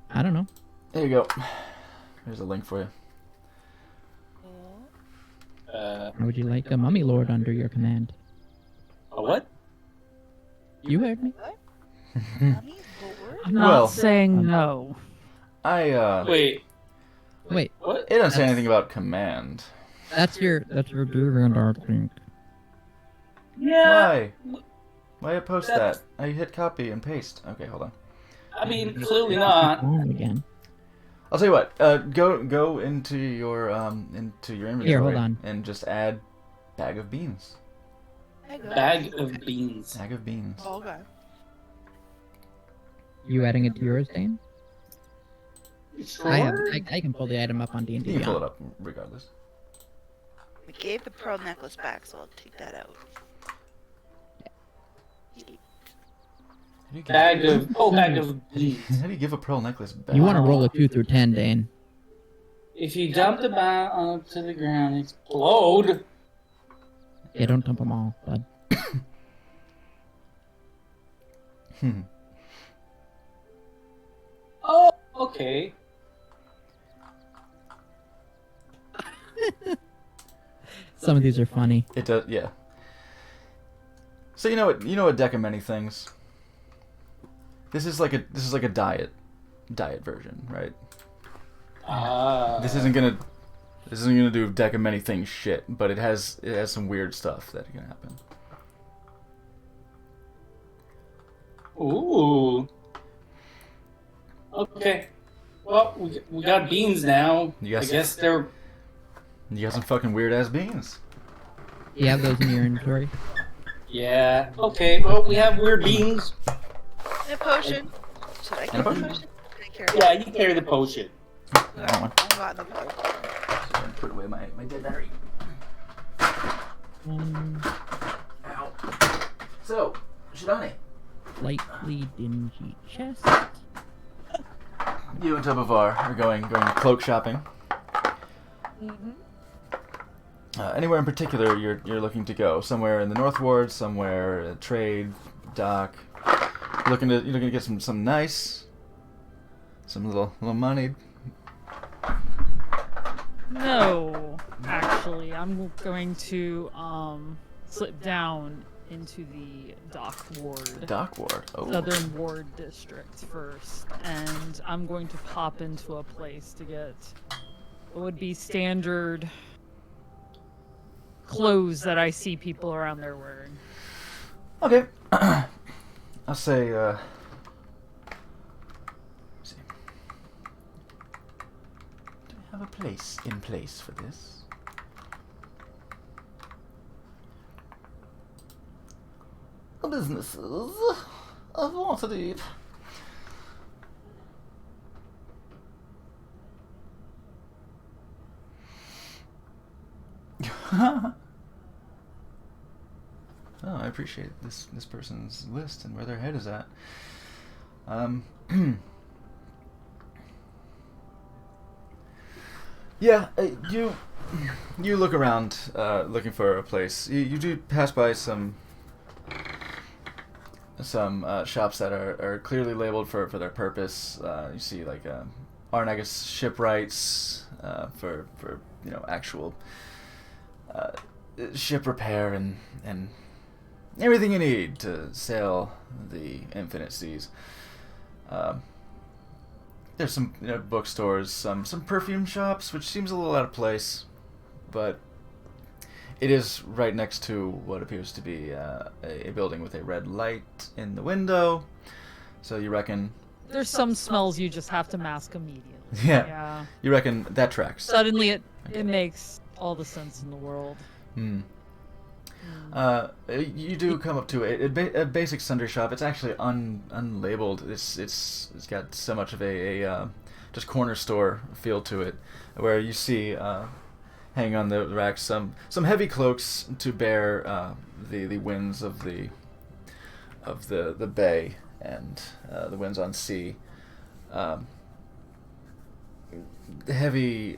I don't know. There you go. There's a link for you. Or would you like a mummy lord under your command? A what? You heard me. Mommy, Lord? I'm not Well- saying no. Wait, Wait, what? It doesn't say anything about command. that's your command, I think. Yeah. Why post That's- that? I hit copy and paste. Okay, hold on. I mean, clearly not. Home again. I'll tell you what. Go into your inventory Here, hold on. and just add bag of beans. Bag of beans. Bag of beans. Oh, okay. You adding it to yours, Dane? Sure. I can pull the item up on D&D. You can pull it up regardless. We gave the pearl necklace back, so I'll take that out. How do you give, Bag of beans. how do you give a pearl necklace back? You want to roll a 2 through 10, Dane. If you dump the bomb onto the ground, explode. Yeah, don't dump them all, bud. Oh, okay. Some of these are funny. It does, yeah. So you know what deck of many things. This is like a diet version, right? This isn't gonna do deck of many things shit, but it has some weird stuff that can happen. Ooh. Okay. Well, we got beans now. You got I some- guess they're. You got some fucking weird ass beans. You have those in your inventory? Yeah. Okay. Well, we have weird beans. And a potion. Should I And a carry the potion? potion? Can I carry it? Yeah, you carry the potion. That one. I got the potion. Put away my dead battery. Um, Ow. So, Shidani, slightly dingy chest. you and Tubavar are going cloak shopping. Anywhere in particular you're looking to go? Somewhere in the North Ward, somewhere trade, dock. You're looking to get some nice, some little money. No, actually, I'm going to slip down into the Dock Ward, Dock Ward. Oh. Southern Ward District first, and I'm going to pop into a place to get what would be standard clothes that I see people around there wearing. Okay. I'll say. Let's see. Do I have a place in place for this? Businesses of Waterdeep. Oh, I appreciate this person's list and where their head is at. Yeah, you look around looking for a place. You do pass by some shops that are clearly labeled for their purpose. You see like Arnagus shipwrights for actual ship repair and everything you need to sail the infinite seas. there's some bookstores, some perfume shops, which seems a little out of place, but it is right next to what appears to be a building with a red light in the window. So you reckon? There's some smells you just have to mask immediately. Yeah. You reckon that tracks? Suddenly it makes all the sense in the world. You do come up to a basic sundry shop. It's actually unlabeled. It's got so much of a just corner store feel to it, where you see hanging on the racks some heavy cloaks to bear the winds of the bay and the winds on sea. Heavy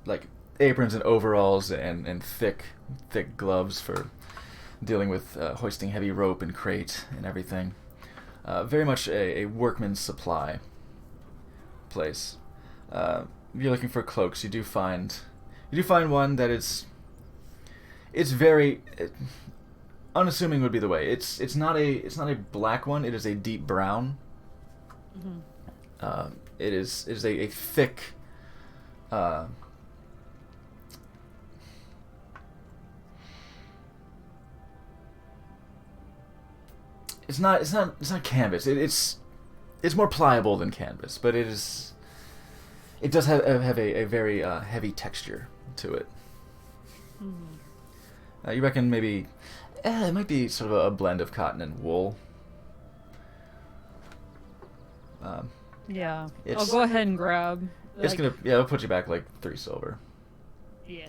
like aprons and overalls and thick gloves for dealing with hoisting heavy rope and crate and everything. Very much a workman's supply place. If you're looking for cloaks, you do find one that it's very unassuming would be the way. It's not a black one. It is a deep brown. It is a thick. It's not canvas. It's more pliable than canvas, but it does have a very heavy texture to it. You reckon maybe it might be sort of a blend of cotton and wool. Yeah, I'll go ahead and grab. It'll put you back like 3 silver. Yeah.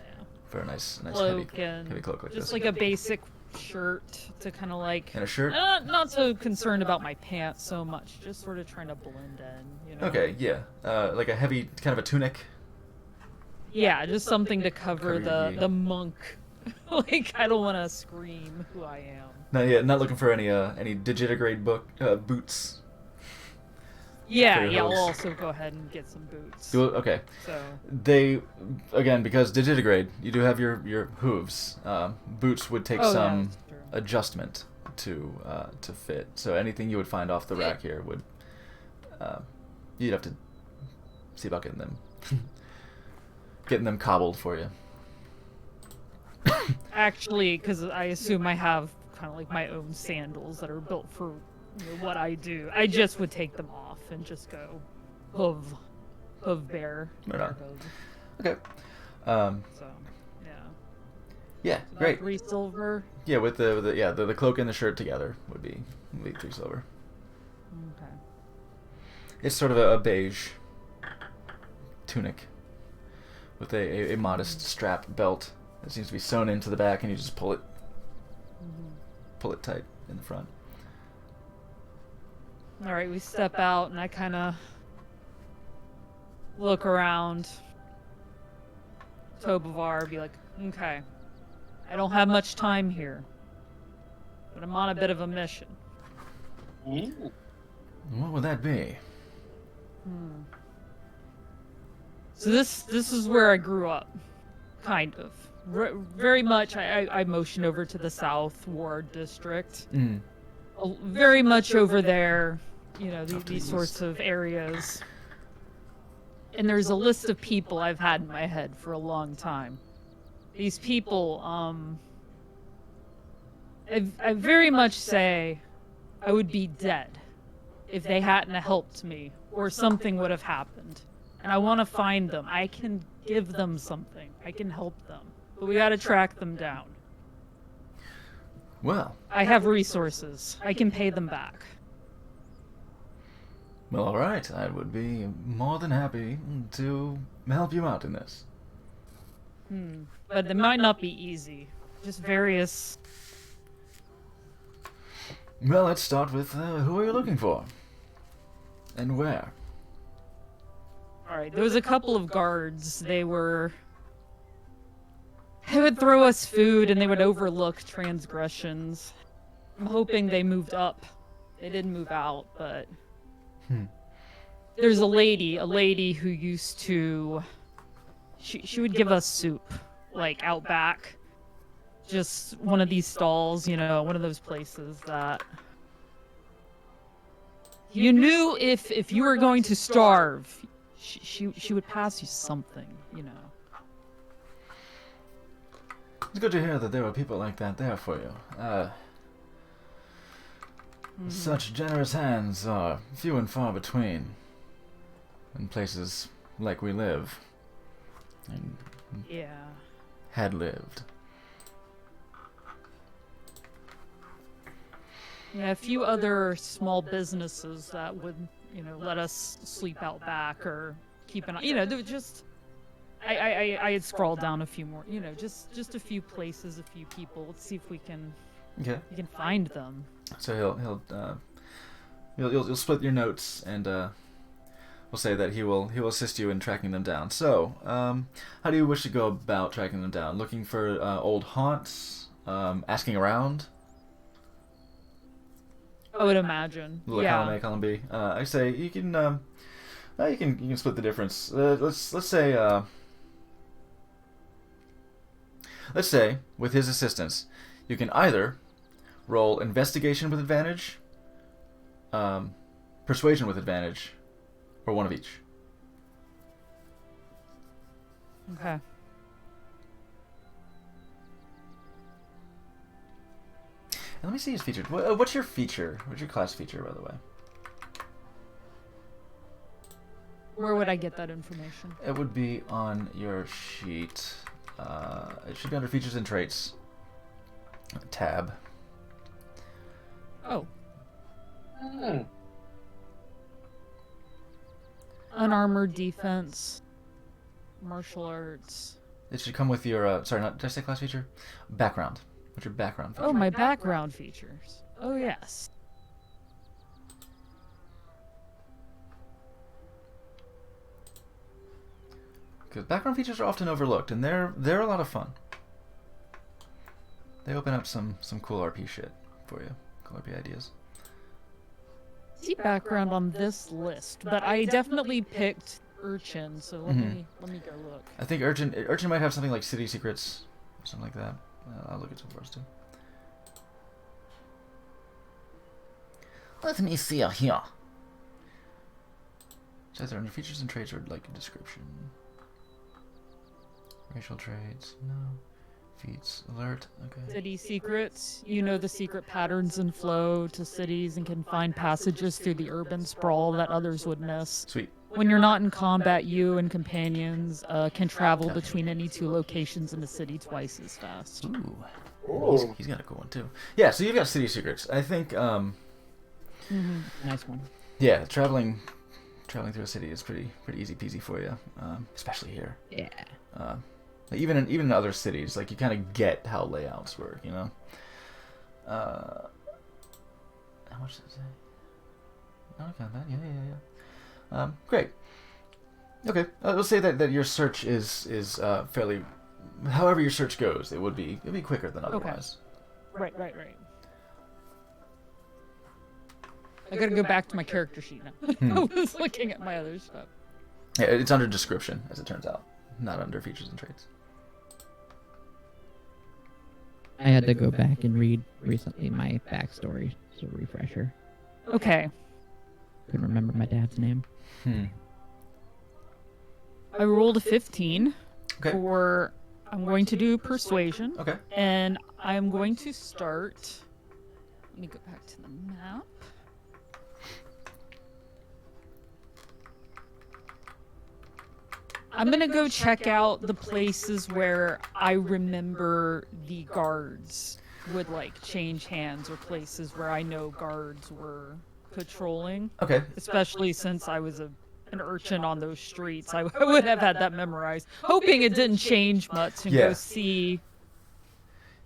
For a nice cloak heavy cloak like just this. like a basic shirt to kind of like. And a shirt. Not so concerned about my pants so much, just sort of trying to blend in. You know? Okay, yeah, like a heavy kind of a tunic. Yeah, just something to cover Cover your the monk. Like I don't want to scream who I am. Not looking for any digitigrade boots. Yeah, for your I'll hooves. also go ahead and get some boots. Okay. So. They, again, because digitigrade, you do have your hooves. Boots would take some that's true. adjustment to fit. So anything you would find off the rack here would, you'd have to see about getting them cobbled for you. Actually, because I assume I have kind of like my own sandals that are built for what I do. I just would take them off and just go hoof bare. Right on. hooves. Okay. So, yeah. Yeah, About great. 3 silver. Yeah, with the cloak and the shirt together would be 3 silver. Okay. It's sort of a beige tunic with a modest strap belt that seems to be sewn into the back, and you just pull it tight in the front. All right, we step out, and I kind of look around Tobovar, be like, okay, I don't have much time here, but I'm on a bit of a mission. What would that be? So this is where I grew up, kind of. Very much, I motioned over to the South Ward District. Very much over there, these sorts of areas. And there's a list of people I've had in my head for a long time. These people, I very much say I would be dead if they hadn't helped me, or something would have happened. And I want to find them. I can give them something. I can help them. But we gotta track them down. Well, I have resources. I can pay them back. well, all right. I would be more than happy to help you out in this. But it might not be easy. Just various... Well, let's start with who are you looking for, and where? Alright, there was a couple of guards. They would throw us food and they would overlook transgressions. I'm hoping they moved up. They didn't move out, but... There's a lady who used to... She would give us soup, like, out back. Just one of these stalls, one of those places that... You knew if you were going to starve, she would pass you something, you know. It's good to hear that there were people like that there for you. Such generous hands are few and far between in places like we live and Yeah. had lived. Yeah, a few other small businesses that would, let us sleep out back or keep an eye. There was just, I had scrolled down a few more. Just a few places, a few people. Let's see if we can find them. So you'll split your notes, and we'll say that he will assist you in tracking them down. So, how do you wish to go about tracking them down? Looking for old haunts, asking around. I would imagine. Column A, column B. I say you can you can split the difference. Let's say with his assistance, you can either roll investigation with advantage, persuasion with advantage, or one of each. Okay. And let me see his feature. What's your feature? What's your class feature, by the way? Where would I get that information? It would be on your sheet. It should be under features and traits. Tab. Oh. Unarmored defense. Martial arts. It should come with your, sorry, not, did I say class feature? Background. What's your background feature? Oh, my background features. Oh, yes. Because background features are often overlooked, and they're a lot of fun. They open up some cool RP shit for you. Cool RP ideas. See background on this list, but I definitely picked Urchin, so let me go look. I think Urchin might have something like City Secrets, or something like that. I'll look at some first too. Let me see here. It's either under features and traits or like a description. Racial traits, no. Feats, alert, okay. City secrets. You know the secret patterns and flow to cities and can find passages through the urban sprawl that others would miss. Sweet. When you're not in combat, you and companions can travel between any two locations in the city twice as fast. Ooh. He's got a cool one too. Yeah, so you've got City Secrets. I think, Nice one. yeah, traveling through a city is pretty easy peasy for you, especially here. Yeah. Even in other cities, like you kind of get how layouts work, you know. How much does it say? Not combat. Yeah. Great. Okay, let's say that your search is fairly. However your search goes, it'll be quicker than otherwise. Right. I gotta go back to my character sheet now. I was looking at my other stuff. Yeah, it's under description, as it turns out, not under features and traits. I had to go back and read recently my backstory, so refresher. Okay. Couldn't remember my dad's name. I rolled a 15 Okay. for. I'm going to do persuasion. Okay. And I'm going to start. Let me go back to the map. I'm gonna go check out the places where I remember the guards would like change hands, or places where I know guards were patrolling. Okay. Especially since I was an urchin on those streets, I would have had that memorized. Hoping it didn't change much, and Yeah. go see.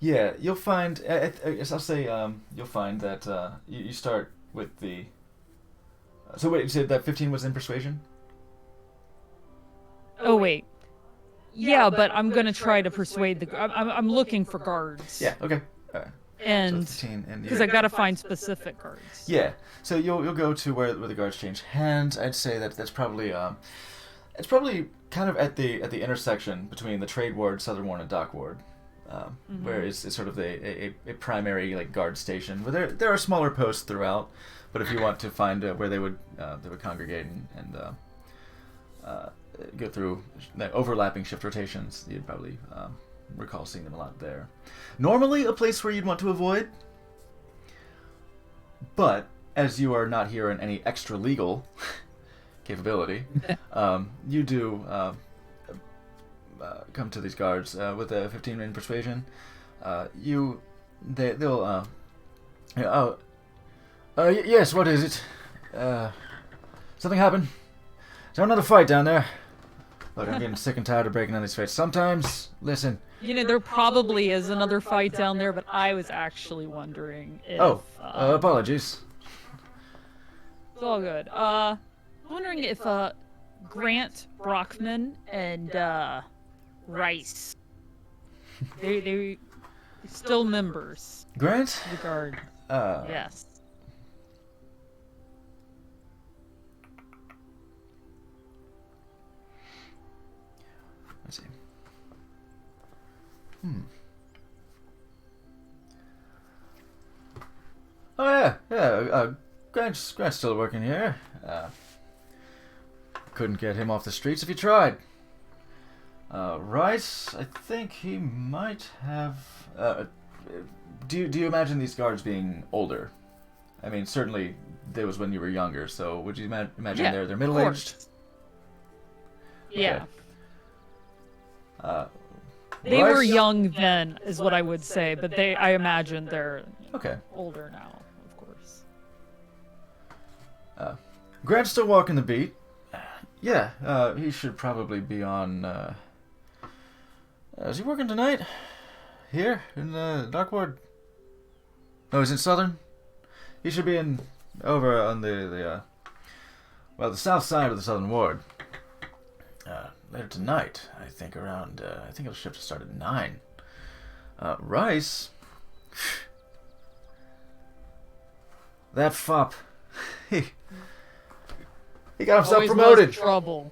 Yeah, you'll find. I'll say you'll find that you start with the. So wait, you said that 15 was in persuasion? Oh wait. Yeah, but I'm gonna try to persuade the. I'm looking for guards. Yeah. Okay. All right. And So 15 and because I gotta find specific guards. Yeah. So you'll go to where the guards change hands. I'd say that's probably it's probably kind of at the intersection between the Trade Ward, Southern Ward, and Dock Ward. where it's sort of a primary like guard station. Where there are smaller posts throughout, but if you want to find where they would congregate and go through the overlapping shift rotations, you'd probably recall seeing them a lot there. Normally, a place where you'd want to avoid, but as you are not here in any extra legal capability, you do come to these guards with a 15 in persuasion. They'll yes, what is it? Something happened? Is there another fight down there? Look, I'm getting sick and tired of breaking down these fights. Sometimes, listen. You know, there probably is another fight down there, but I was actually wondering if... apologies. It's all good. Wondering if Grant Brockman and Rice, they're still members Grant? of the guard. Yes. Let's see. Oh yeah. Grant's still working here. Couldn't get him off the streets if you tried. Rice, I think he might have. Do you imagine these guards being older? I mean, certainly there was when you were younger. So would you imagine Yeah, they're middle aged? Yeah. Okay. They were Rice? young then, is what I would say, but I imagine they're Okay. older now, of course. Grant's still walking the beat. Yeah, he should probably be on. Is he working tonight? Here in the Dark Ward? No, he's in Southern. He should be over on the south side of the Southern Ward. Later tonight, I think around. I think it'll shift to start at 9. Rice. That fop. He got himself Always promoted. was trouble.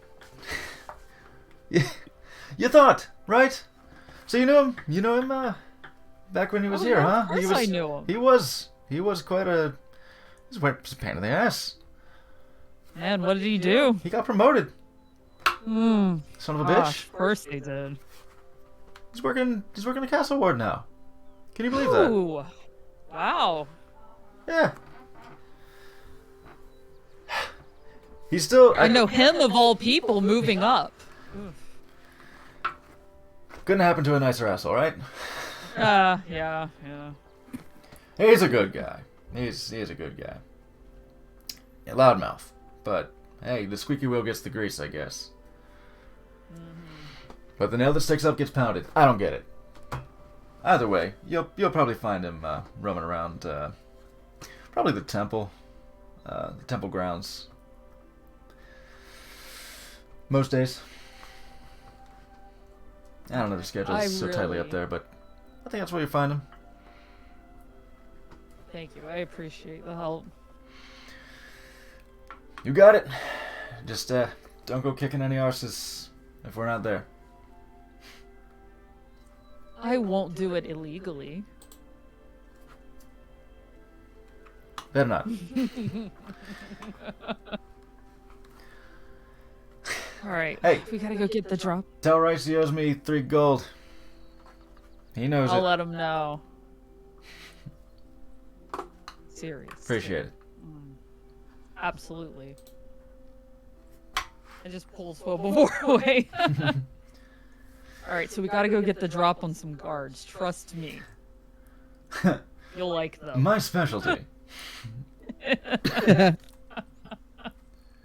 You thought, right? So you knew him? You know him back when he was here, huh? Of course I knew him. He was quite a pain in the ass. Man, what did he do? He got promoted. Hmm. Son of a Gosh, bitch. of course they did. He's working the Castle Ward now. Can you believe that? Ooh. Wow. Yeah. He's still I know him of all people moving up. Couldn't happen to a nicer asshole, right? Yeah. He's a good guy. He's a good guy. Yeah, loudmouth. But hey, the squeaky wheel gets the grease, I guess. But the nail that sticks up gets pounded. I don't get it. Either way, you'll probably find him roaming around, probably the temple grounds. Most days. I don't know, the schedule's so tightly up there, but I think that's where you find him. Thank you. I appreciate the help. You got it. Just don't go kicking any arses if we're not there. I won't do it illegally. Better not. All right. Hey. We gotta go get the drop. Tell Rice he owes me 3 gold. He knows I'll it. let him know. Serious. Appreciate it. Absolutely. I just pulls Phobivore away. Alright, so we gotta go get the drop on some guards. Trust me. You'll like them. My specialty.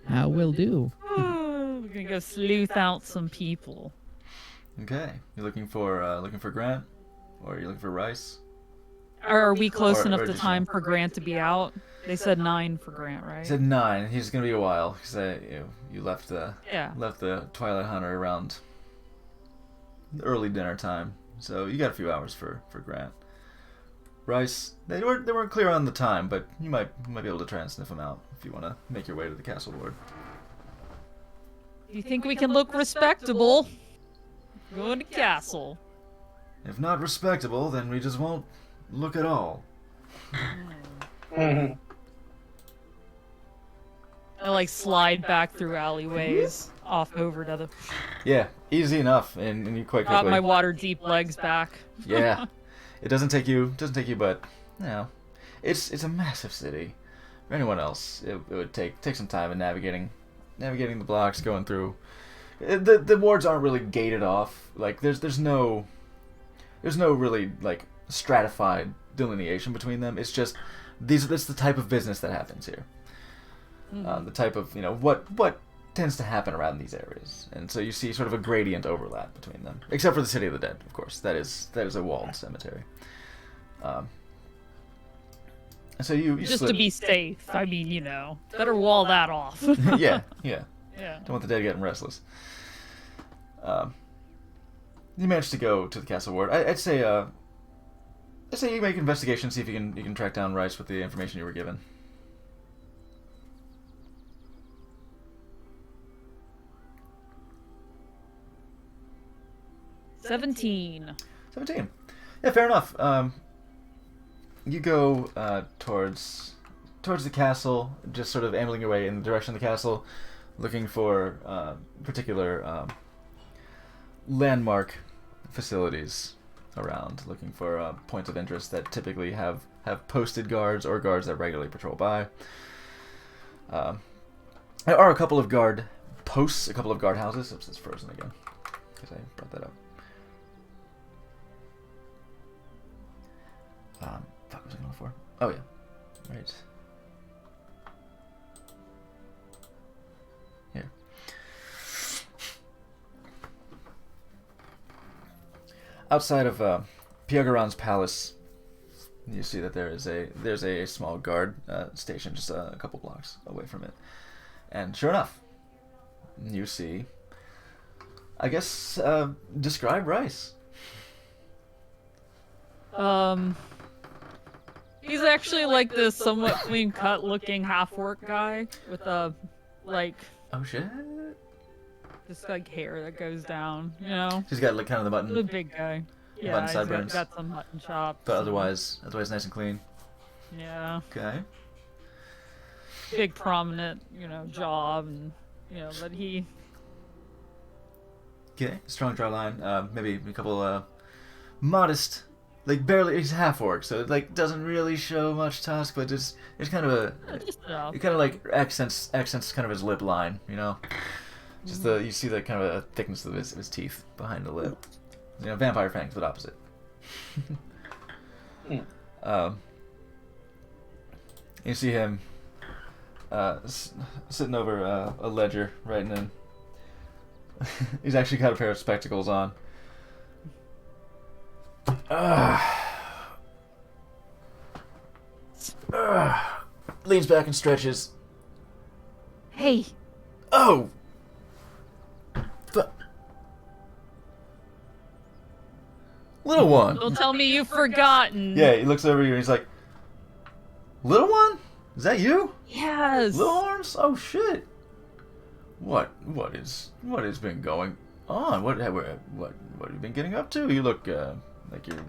I will do. We're gonna go sleuth out some people. Okay. You looking for Grant? Or are you looking for Rice? Are we close Or enough to just- time for Grant to be out? They said 9 for Grant, right? He said 9. He's gonna be a while because you left the Yeah. Twilight Hunter around the early dinner time, so you got a few hours for Grant. Rice, they weren't clear on the time, but you might be able to try and sniff him out if you want to make your way to the castle ward. You think we can look respectable? Go to castle. If not respectable, then we just won't look at all. Mhm. I like slide back through alleyways off over to the Yeah, easy enough, and you quite got quickly. my water deep legs back. Yeah, it doesn't take you, but it's a massive city. For anyone else, it would take some time in navigating the blocks, going through. The wards aren't really gated off. Like there's no really like stratified delineation between them. It's just that's the type of business that happens here. The type of what tends to happen around these areas, and so you see sort of a gradient overlap between them, except for the City of the Dead, of course. That is a walled cemetery. So you Just slip. to be safe. I mean, better wall that off. yeah. Yeah. Don't want the dead getting restless. You managed to go to the castle ward. I'd say you make an investigation, see if you can track down Rice with the information you were given. 17. 17. Yeah, fair enough. You go towards the castle, just sort of ambling your way in the direction of the castle, looking for particular landmark facilities around, looking for points of interest that typically have posted guards or guards that regularly patrol by. There are a couple of guard posts, a couple of guard houses. Oops, it's frozen again because I brought that up. Fuck, what was I going for? Oh yeah, right. Here. Outside of Piagaran's palace, you see that there's a small guard station just a couple blocks away from it, and sure enough, you see. I guess describe Rice. He's actually like this somewhat clean cut looking half orc guy with a Oh shit. just like hair that goes down, She's got like kind of the The button, big guy. Mutton Yeah, he's sideburns. got some mutton chops. but and- otherwise nice and clean. Yeah. Okay. Big prominent, job and but he Okay. Strong jawline. Maybe a couple modest, like barely. He's half orc, so it like doesn't really show much tusk, but just there's kind of just enough. it kind of like accents kind of his lip line, Just you see the kind of a thickness of his teeth behind the lip. Vampire fangs, but opposite. You see him sitting over a ledger writing in. He's actually got a pair of spectacles on. Leans back and stretches. Hey, Oh! Little one. don't tell me you've forgotten. Yeah, he looks over you and he's like, Little one? Is that you? Yes. Little horns? Oh shit. What has been going on? What have you been getting up to? You look like you're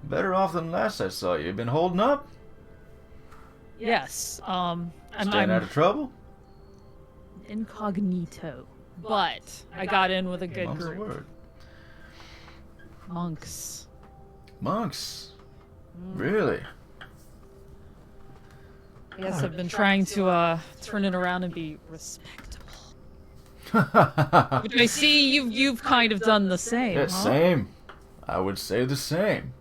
better off than last I saw you. You been holding up? Yes. I'm Staying out of trouble? incognito, but I got in with a good Mum's the group. word. Monks. Monks. Really? Yes, I've been trying to turn it around and be respectable. Which I see you've kind of done the same. Yeah, huh? same. I would say the same.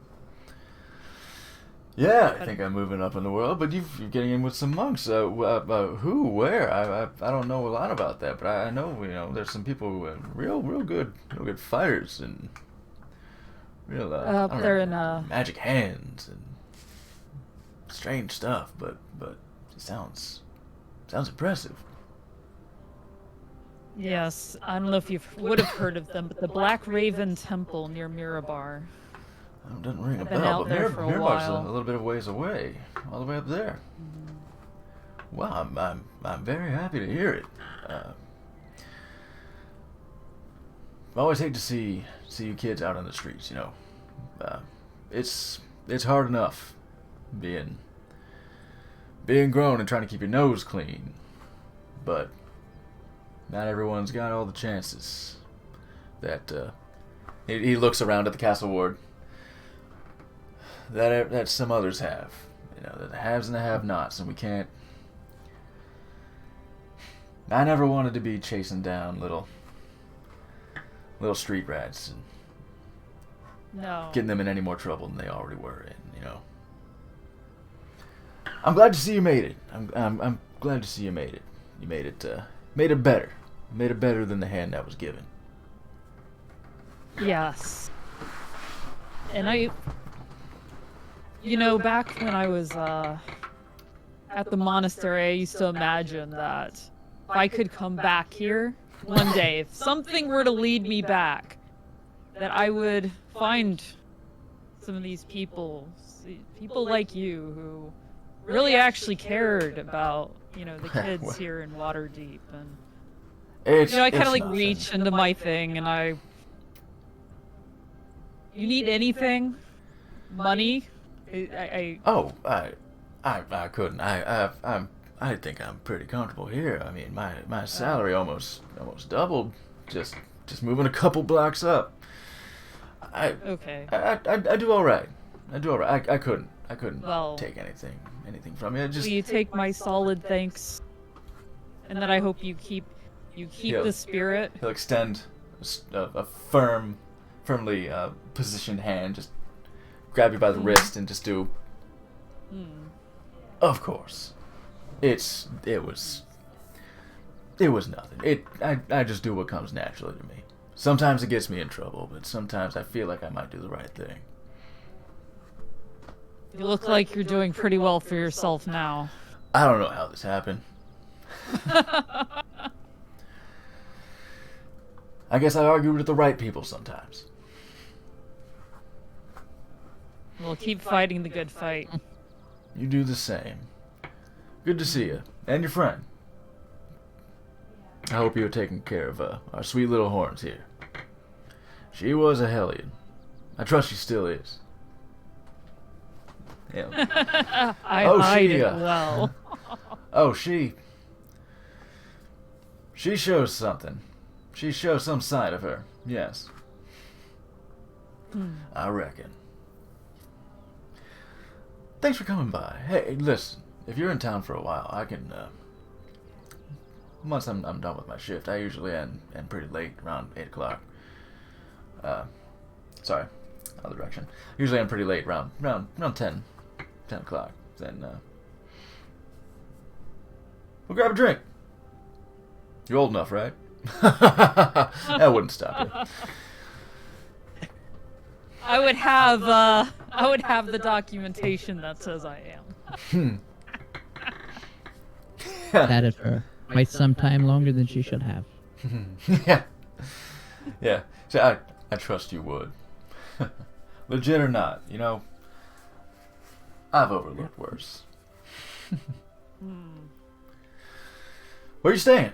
Yeah, I think I'm moving up in the world, but you're getting in with some monks. Who? Where? I don't know a lot about that, but I know there's some people who are real good fighters and real I don't they're know, in magic hands and strange stuff, but it sounds impressive. Yes, I don't know if you would have heard of them, but the Black Raven Temple near Mirabar. It doesn't ring a I've been bell, out but there for a Mirabar's a while. little bit of ways away, all the way up there. Well, I'm very happy to hear it. always hate to see you kids out on the streets. You know, it's hard enough being grown and trying to keep your nose clean, but not everyone's got all the chances that he looks around at the castle ward that some others have. You know, the haves and the have-nots, and we can't. I never wanted to be chasing down little street rats and No. getting them in any more trouble than they already were in. You know. I'm glad to see you made it. I'm glad to see you made it. You made it better. Made it better than the hand that was given. Yes. And back when I was at the monastery, I used to imagine that if I could come back here one day, if something were to lead me back, that I would find some of these people like you who really actually cared about, the kids here in Waterdeep. And I kind of like nothing. reach into my thing and you need anything? Money? I couldn't. I think I'm pretty comfortable here. I mean, my salary almost doubled just moving a couple blocks up. okay. I do all right. I couldn't Well, take anything from you. Will you take my solid thanks? And then I hope you keep Yeah. the spirit. He'll extend a firmly positioned hand, just grab you by the wrist and just do. Of course, it was nothing. I just do what comes naturally to me. Sometimes it gets me in trouble, but sometimes I feel like I might do the right thing. You look like you're doing pretty well for yourself now. I don't know how this happened. I guess I argue with the right people sometimes. We'll keep fighting the good fight. You do the same. Good to see you. And your friend. I hope you're taking care of our sweet little Horns here. She was a hellion. I trust she still is. Yeah. I Oh, hide she, it well. Oh, she shows something. She shows some side of her. Yes. I reckon. Thanks for coming by. Hey, listen. If you're in town for a while, I can. Once I'm done with my shift, I usually end pretty late, around 8 o'clock. Sorry, other direction. Usually I'm pretty late, around 10 o'clock. Then we'll grab a drink. You're old enough, right? That wouldn't stop you. I would have the documentation that says I am. That is for quite some time longer than she should have. Yeah. So I trust you would. Legit or not, I've overlooked worse. Where you staying?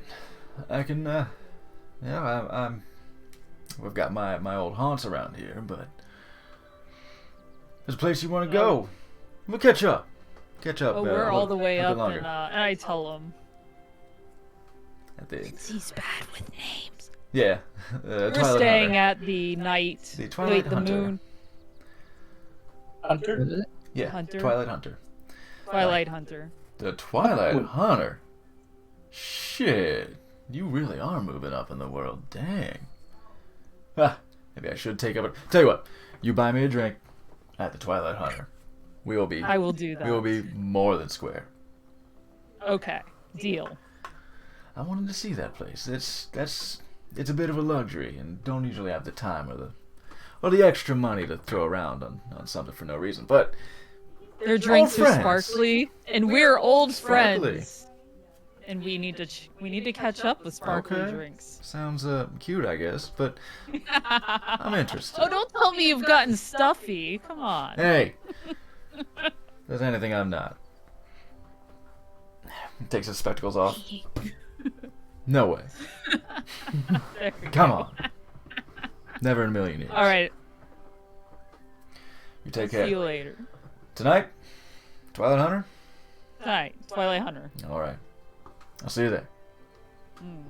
I can, I'm. We've got my old haunts around here, but there's a place you want to go. We'll catch up. Oh, we're all the way a bit up, longer. and I tell him. At the, He's bad with names. yeah. We're Twilight staying Hunter. at the night. The Twilight Wait, the Hunter. moon. Hunter? Yeah. Hunter? Twilight Hunter. Twilight Hunter. The Twilight Hunter. Shit. You really are moving up in the world. Dang. Maybe I should take up. Tell you what. You buy me a drink at the Twilight Hunter. We will be. I will do that. We will be more than square. Okay. Deal. I wanted to see that place. It's a bit of a luxury, and don't usually have the time or the extra money to throw around on something for no reason. But Their drinks are friends. sparkly, and we're old Sparkly. friends. And we need to catch up with sparkly Okay. drinks. Sounds cute, I guess. But I'm interested. Oh, don't tell me you've gotten stuffy. Come on. Hey, if there's anything I'm not. Takes his spectacles off. No way. There we Come go. on. Never in a million years. All right. You take See care. you later. Tonight, Twilight Hunter? Night, Twilight Hunter. Alright. I'll see you there. Mm.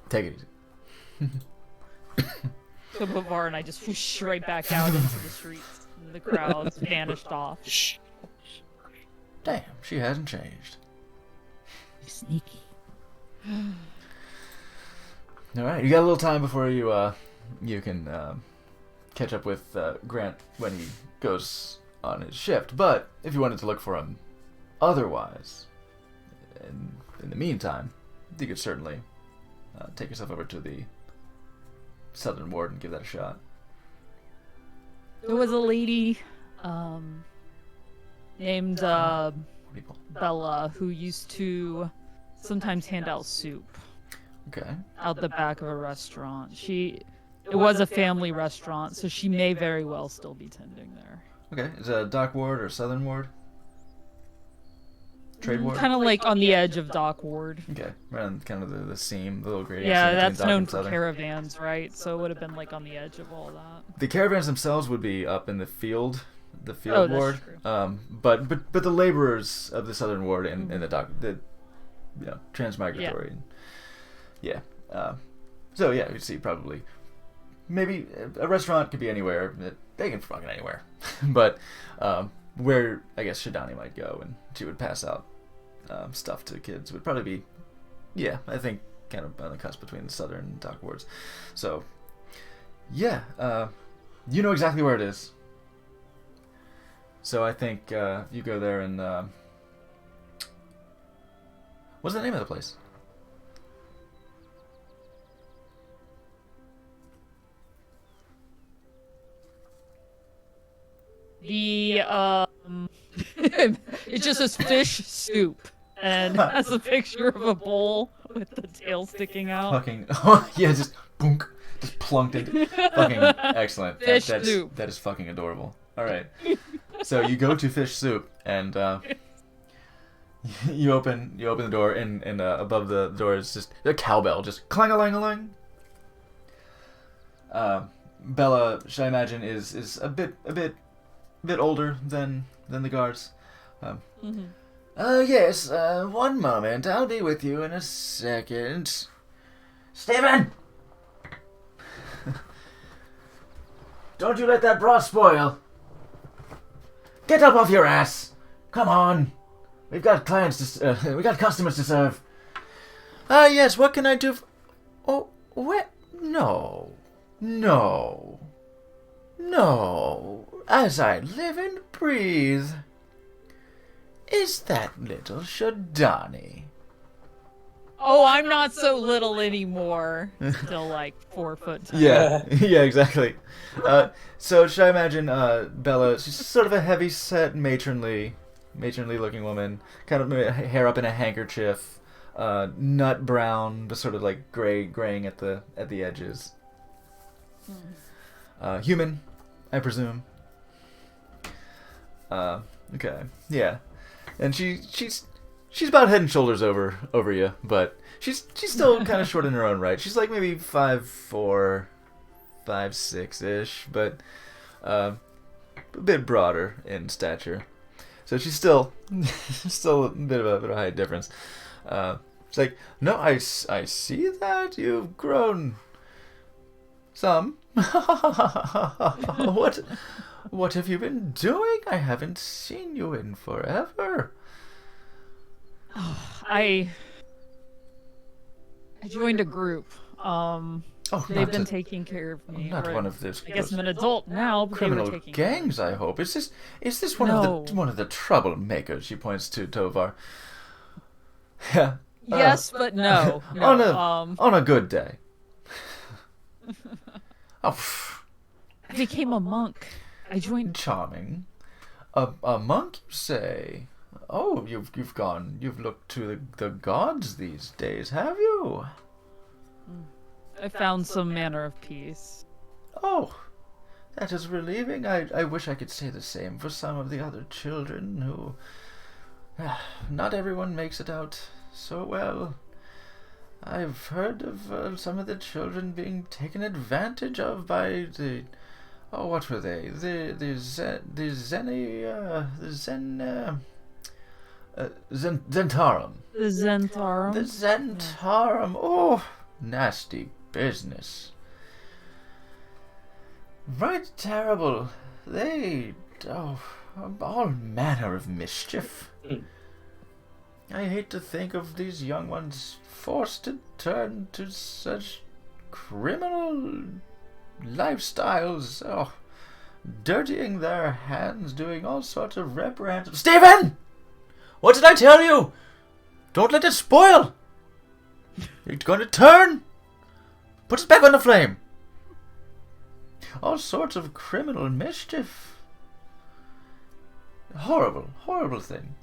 Take it easy. So Bavar and I just whoosh right back out into the streets. And the crowds vanished off. Damn, she hasn't changed. Sneaky. Alright, you got a little time before you can catch up with Grant when he goes on his shift. But if you wanted to look for him otherwise, in the meantime, you could certainly take yourself over to the Southern Ward and give that a shot. There was a lady named People. Bella who used to sometimes hand out soup Okay. out the back of a restaurant. It was a family restaurant, so she may very well still be tending there. Okay. Is it a Dock Ward or Southern Ward? Trade Ward? Kind of like on the edge of Dock Ward. Okay. Around kind of the seam, the little gradient. Yeah, between that's Dock known and for Southern. caravans, right? So it would have been like on the edge of all that. The caravans themselves would be up in the field Oh, that's ward. true. But the laborers of the Southern Ward and the dock, transmigratory. Yeah. So yeah, you'd see probably maybe a restaurant could be anywhere. They can fucking anywhere. But where I guess Shadani might go and she would pass out stuff to kids would probably be, yeah, I think kind of on the cusp between the Southern and Dock Wards. So yeah, you know exactly where it is. So I think you go there and what's the name of the place? The it just says fish soup and has a picture of a bowl with the tail sticking out. Fucking oh yeah, just boonk, just plunked it. Fucking excellent. Fish That's, soup. That is fucking adorable. All right, so you go to fish soup and you open the door and above the door is just a cowbell, just clang a lang a lang. Bella, should I imagine, is a bit older than the guards. Yes, one moment. I'll be with you in a second. Stephen! Don't you let that broth spoil. Get up off your ass. Come on. We've got we got customers to serve. Yes, what can I do Oh, what? No. As I live and breathe. Is that little Shadani? Oh, I'm not so little anymore. Still like 4 foot tall. Yeah, yeah, exactly. So should I imagine Bella? She's sort of a heavy-set, matronly looking woman, kind of hair up in a handkerchief, nut brown, but sort of like graying at the edges. Human, I presume. Okay, yeah, and she's about head and shoulders over you, but she's still kind of short in her own right. She's like maybe 5'4", 5'6" ish, but a bit broader in stature. So she's still a bit of a height difference. It's like, no, I see that you've grown some. What have you been doing? I haven't seen you in forever. I joined a group. They've been taking care of me. Not or one of those. I guess I'm an adult now, but they were Criminal taking care of me. gangs, I hope. Is this one of the troublemakers? She points to Tovar. Yeah. Yes, but no. No. On a good day. Oh, I became a monk. I joined. charming. A monk, you say? Oh, you've looked to the gods these days, have you? I found some manner of peace. Oh, that is relieving. I wish I could say the same for some of the other children who... Not everyone makes it out so well. I've heard of some of the children being taken advantage of by the... Oh, what were they? The Zentarum. The Zentarum. The Zentarum. Oh, nasty business. Right terrible. They... Oh, all manner of mischief. I hate to think of these young ones forced to turn to such criminal lifestyles. Oh, dirtying their hands, doing all sorts of reprehensible... Stephen! What did I tell you? Don't let it spoil. It's going to turn. Put it back on the flame. All sorts of criminal mischief. Horrible, horrible thing.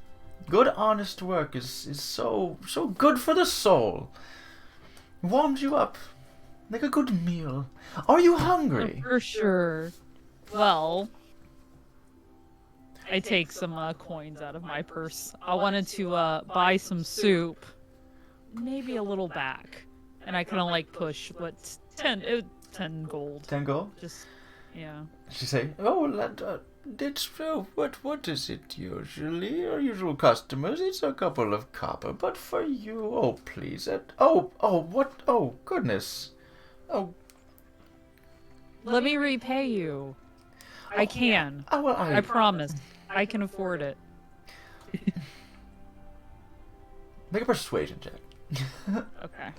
Good, honest work is so good for the soul. Warms you up like a good meal. Are you hungry? For sure. Well, I take some coins out of my purse. I wanted to buy some soup, maybe a little back, and I kind of like push, but 10 gold. 10 gold? Just, yeah. She say, "Oh, what is it usually? Your usual customers, it's a couple of copper, but for you, oh please, oh goodness, oh." Let me repay you. I can. Oh, well, I promise. I can afford it. Make a persuasion check. Okay.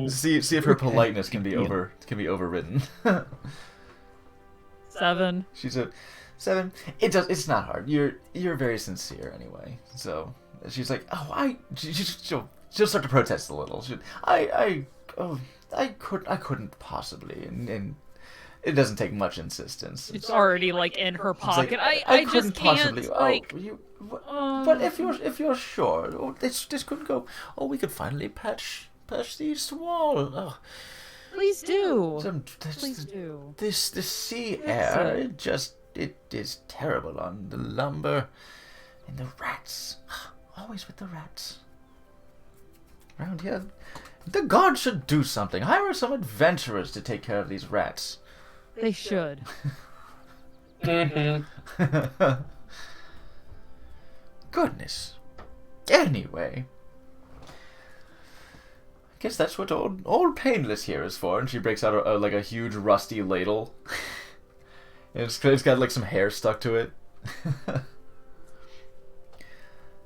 See if her politeness can be overridden. 7. She's a 7. It's not hard. You're very sincere anyway. So she's like, oh, she'll start to protest a little. I couldn't possibly, and it doesn't take much insistence. It's already like in her It's like, pocket. I couldn't just can't possibly. like. But if you're sure, this couldn't go. Oh, we could finally patch the east wall. Oh, Please do. Please Please do. The sea air, it is terrible on the lumber and the rats. Always with the rats. Around here, the gods should do something. Hire some adventurers to take care of these rats. They should. Goodness. Anyway. I guess that's what old Painless here is for. And she breaks out a huge rusty ladle. And it's got like some hair stuck to it.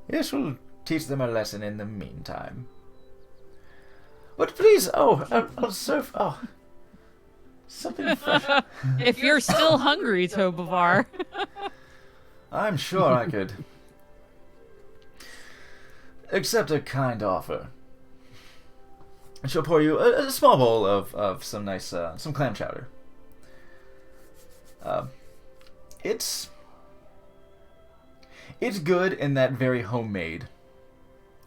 This will teach them a lesson in the meantime. But please, I'll serve. Oh, something fresh. If you're still hungry, Tobavar. I'm sure I could accept a kind offer. And she'll pour you a small bowl of some nice some clam chowder. It's good in that very homemade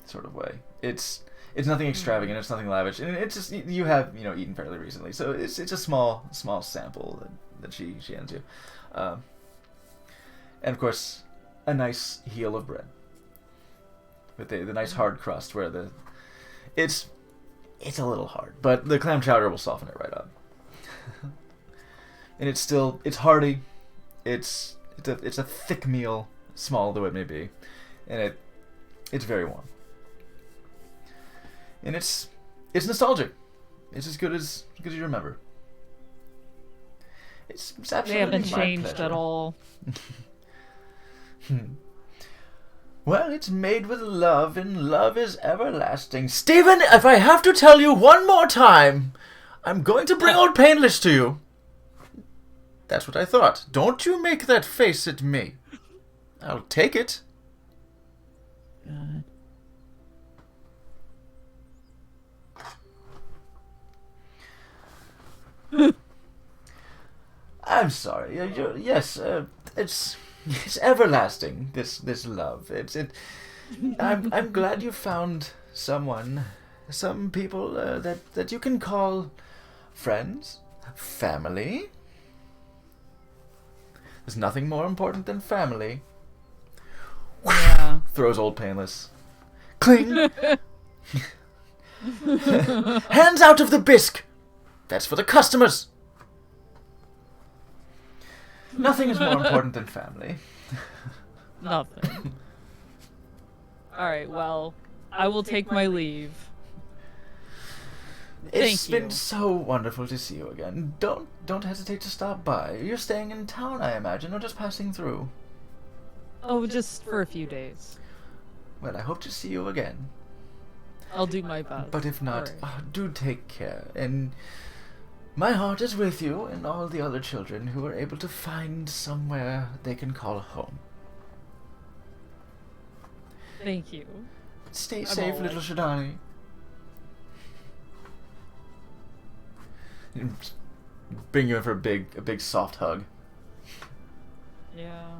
sort of way. It's nothing extravagant. It's nothing lavish, and it's just you have eaten fairly recently, so it's a small sample that she hands you, and of course a nice heel of bread with the nice hard crust where it's a little hard, but the clam chowder will soften it right up, and it's hearty. It's a thick meal, small though it may be, and it's very warm. And it's nostalgic. It's as good as you remember. It's absolutely They haven't my changed pleasure. at all. Well, it's made with love, and love is everlasting. Stephen, if I have to tell you one more time, I'm going to bring old Painless to you. That's what I thought. Don't you make that face at me. I'll take it. God. I'm sorry. Yes, it's everlasting. This love. I'm glad you found some people that you can call friends, family. There's nothing more important than family. Yeah. Throws old Painless. Cling. Hands out of the bisque! That's for the customers! Nothing is more important than family. Nothing. Alright, well, I will take my leave. It's Thank you. been so wonderful to see you again. Don't hesitate to stop by. You're staying in town, I imagine, or just passing through. Oh, just for a few days. Well, I hope to see you again. I'll do my best. But if not, Alright. do take care. And my heart is with you and all the other children who are able to find somewhere they can call home. Thank you. Stay I'm safe, all little right. Shadani. Bring you in for a big soft hug. Yeah.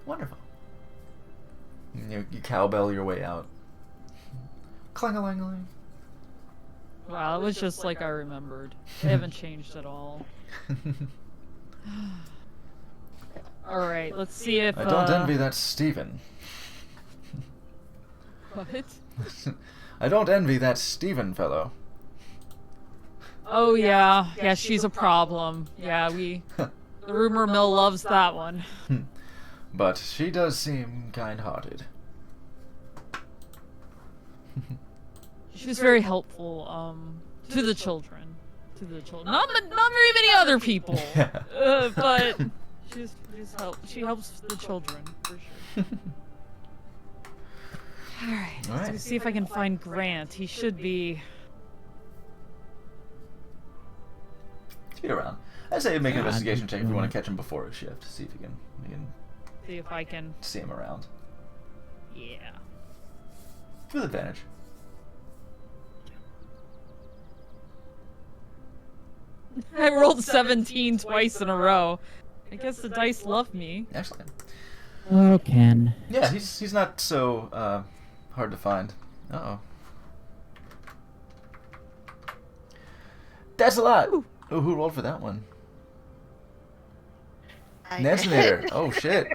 Wonderful. You cowbell your way out. Clang-a-lang-a-lang. Wow, it was just like I remembered. They haven't changed at all. Alright, let's see if, I don't envy that Steven. What? I don't envy that Steven fellow. Oh yeah, yeah, she's a problem. Yeah, the rumor mill loves that one. But she does seem kind-hearted. She was very helpful, to the children. Not very many other people. But she helps the children, for sure. Alright, Alright. let's see if I can find Grant. He should be... Get around. I say make an Yeah, investigation check if you want mm. to catch him before his shift. See if you can See if I can... see him around. Yeah. With advantage. I rolled 17 twice in a row. I guess the dice love me. Excellent. Oh, Ken. Yeah, he's not so hard to find. Uh-oh. That's a lot. Ooh. Oh, who rolled for that one? I Nansinator. Oh shit.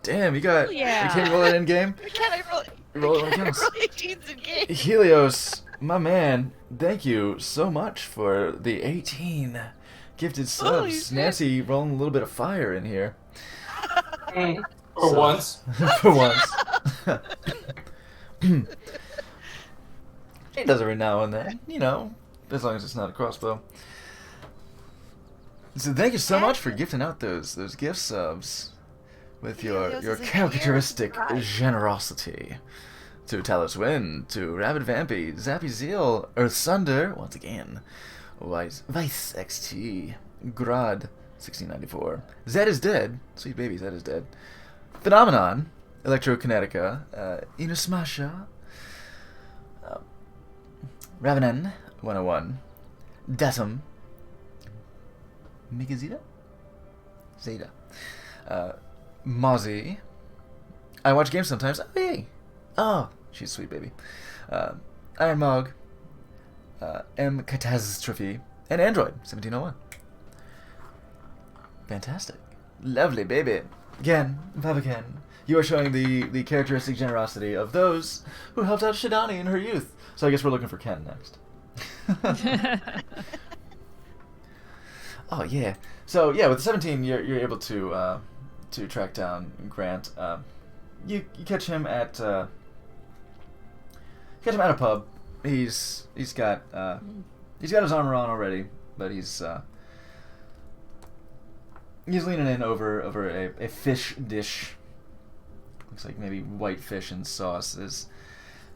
Damn, you got. Yeah. You can't roll that in game. Can I roll? Roll it when it Can I counts. roll 18s in game? Helios, my man, thank you so much for the 18 gifted Holy subs. shit. Nancy rolling a little bit of fire in here. For So- once. For once. He does every now and then, you know, as long as it's not a crossbow. So thank you so much for gifting out those gift subs with your Helios is in characteristic here. generosity. To Talos Wind, to Rabid Vampy, Zappy Zeal, Earth Sunder, once again, Vice XT, Grod, 1694, Zed is dead, sweet baby, Zed is dead, Phenomenon, Electrokinetica, Inusmasha, Ravenen, 101, Datum, Mikazita? Zeta. Mozzie. I watch games sometimes. Oh, hey. Oh, she's a sweet baby. Iron Mog. M. Catastrophe. And Android, 1701. Fantastic. Lovely baby. Again, Babacan, you are showing the characteristic generosity of those who helped out Shadani in her youth. So I guess we're looking for Ken next. Oh yeah. So yeah, with 17, you're able to track down Grant. You catch him at a pub. He's got his armor on already, but he's leaning in over a fish dish. Looks like maybe white fish and sauce.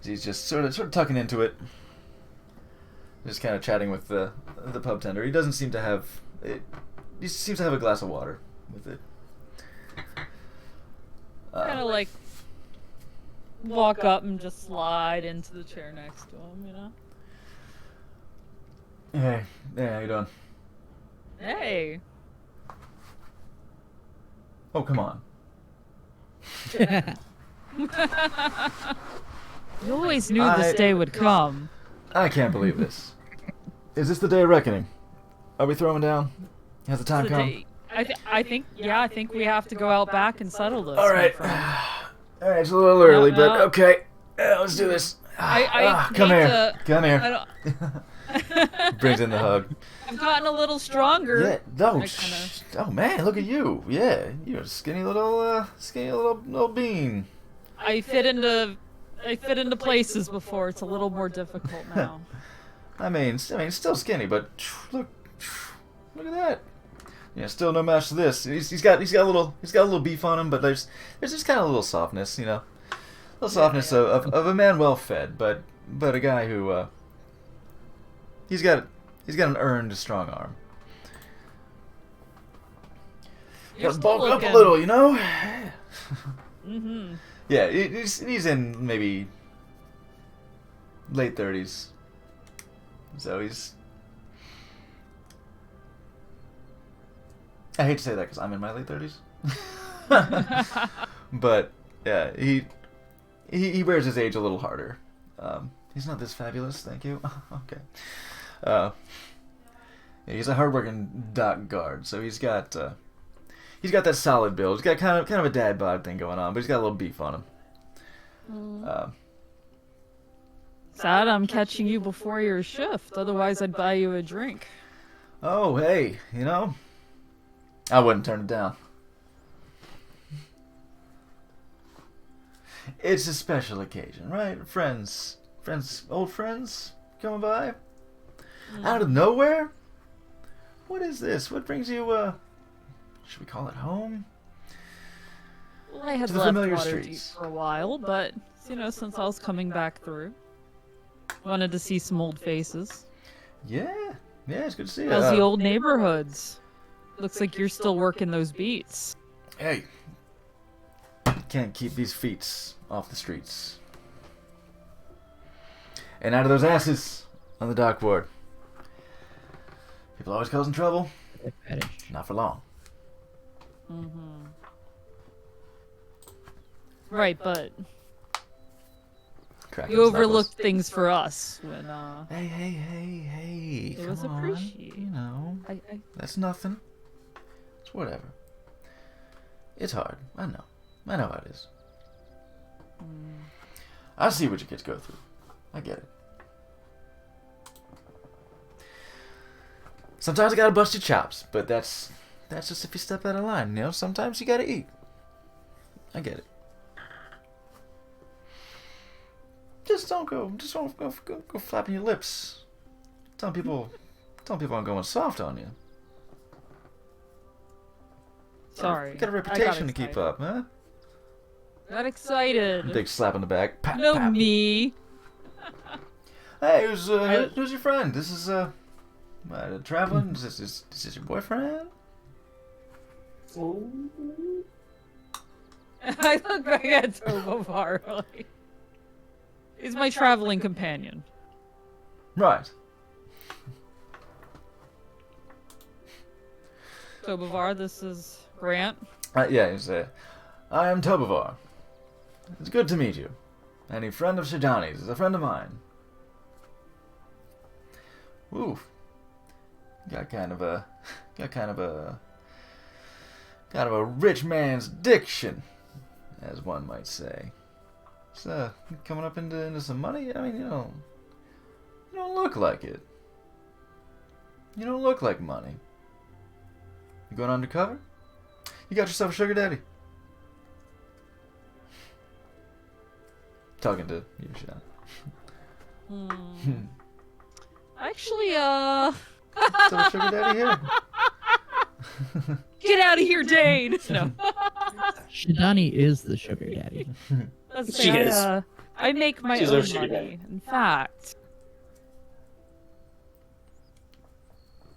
He's just sort of tucking into it. Just kind of chatting with the pub tender. He doesn't seem to have it. He seems to have a glass of water with it. Kind of like walk up and just slide into the chair next to him, you know? Hey, how you doing? Hey. Oh, come on. You always knew I- this day would come. I can't believe this. Is this the day of reckoning? Are we throwing down? Has the time The come? day- I think we have to go out back and settle this. All my right. friend. All right, it's a little early, No, but no. okay. Let's do this. Come hate here. to- Come I here. don't. Brings in the hug. I've gotten a little stronger. Yeah. No. I kinda- Oh man, look at you. Yeah, you're a skinny little bean. I fit into places before. It's a little more difficult now. I mean, still skinny, but look at that. Yeah, still no match to this. He's got a little beef on him, but there's just kind of a little softness, you know, a little softness of a man well fed, but a guy who he's got an earned strong arm. You're Got to still bulk up a looking- little, you know. Mm-hmm. Yeah, he's in maybe late 30s, so he's. I hate to say that because I'm in my late 30s. But yeah, he wears his age a little harder. He's not this fabulous, thank you. Okay. Yeah, he's a hardworking dock guard, so he's got that solid build. He's got kind of a dad bod thing going on, but he's got a little beef on him. Sad I'm catching you before your shift. Otherwise, I'd buy you a drink. Oh, hey, you know, I wouldn't turn it down. It's a special occasion, right? Old friends coming by? Out of nowhere? What is this? What brings you, should we call it home? Well, I had To the left familiar Waterdeep streets. for a while, but since I was coming back through, wanted to see some old faces. Yeah, it's good to see you. How's the old neighborhoods? Looks like you're still working those beats. Hey, can't keep these feet off the streets. And out of those asses on the dock board. People always causing trouble. Fetish. Not for long. Right, but Cracking you his knuckles. overlooked things for us when Hey. It was come on. appreciated. You know, I that's nothing. It's whatever. It's hard. I know how it is. I see what your kids go through. I get it. Sometimes I gotta bust your chops, but that's just if you step out of line, you know? Sometimes you gotta eat. I get it. Just don't go flapping your lips. Telling people I'm going soft on you. sorry. You got a I reputation to got keep up, huh? Got excited. Big slap on the back. Pat, No, pat. me. Hey, who's your friend? This is traveling. Is this your boyfriend? I look back at Tobovar. Like, he's my traveling companion. Right. Tobovar, this is Grant. Yeah, he's I am Tobovar. It's good to meet you. Any friend of Shidani's is a friend of mine. Oof. Got kind of a rich man's diction, as one might say. So, coming up into some money? I mean, you don't look like it. You don't look like money. You going undercover? You got yourself a sugar daddy. Talking to you, Sean. Actually, So a sugar daddy here? get out of here, Dane. No, Shidani is the sugar daddy. let's She say is. I make my She's our own sugar money. daddy. In fact,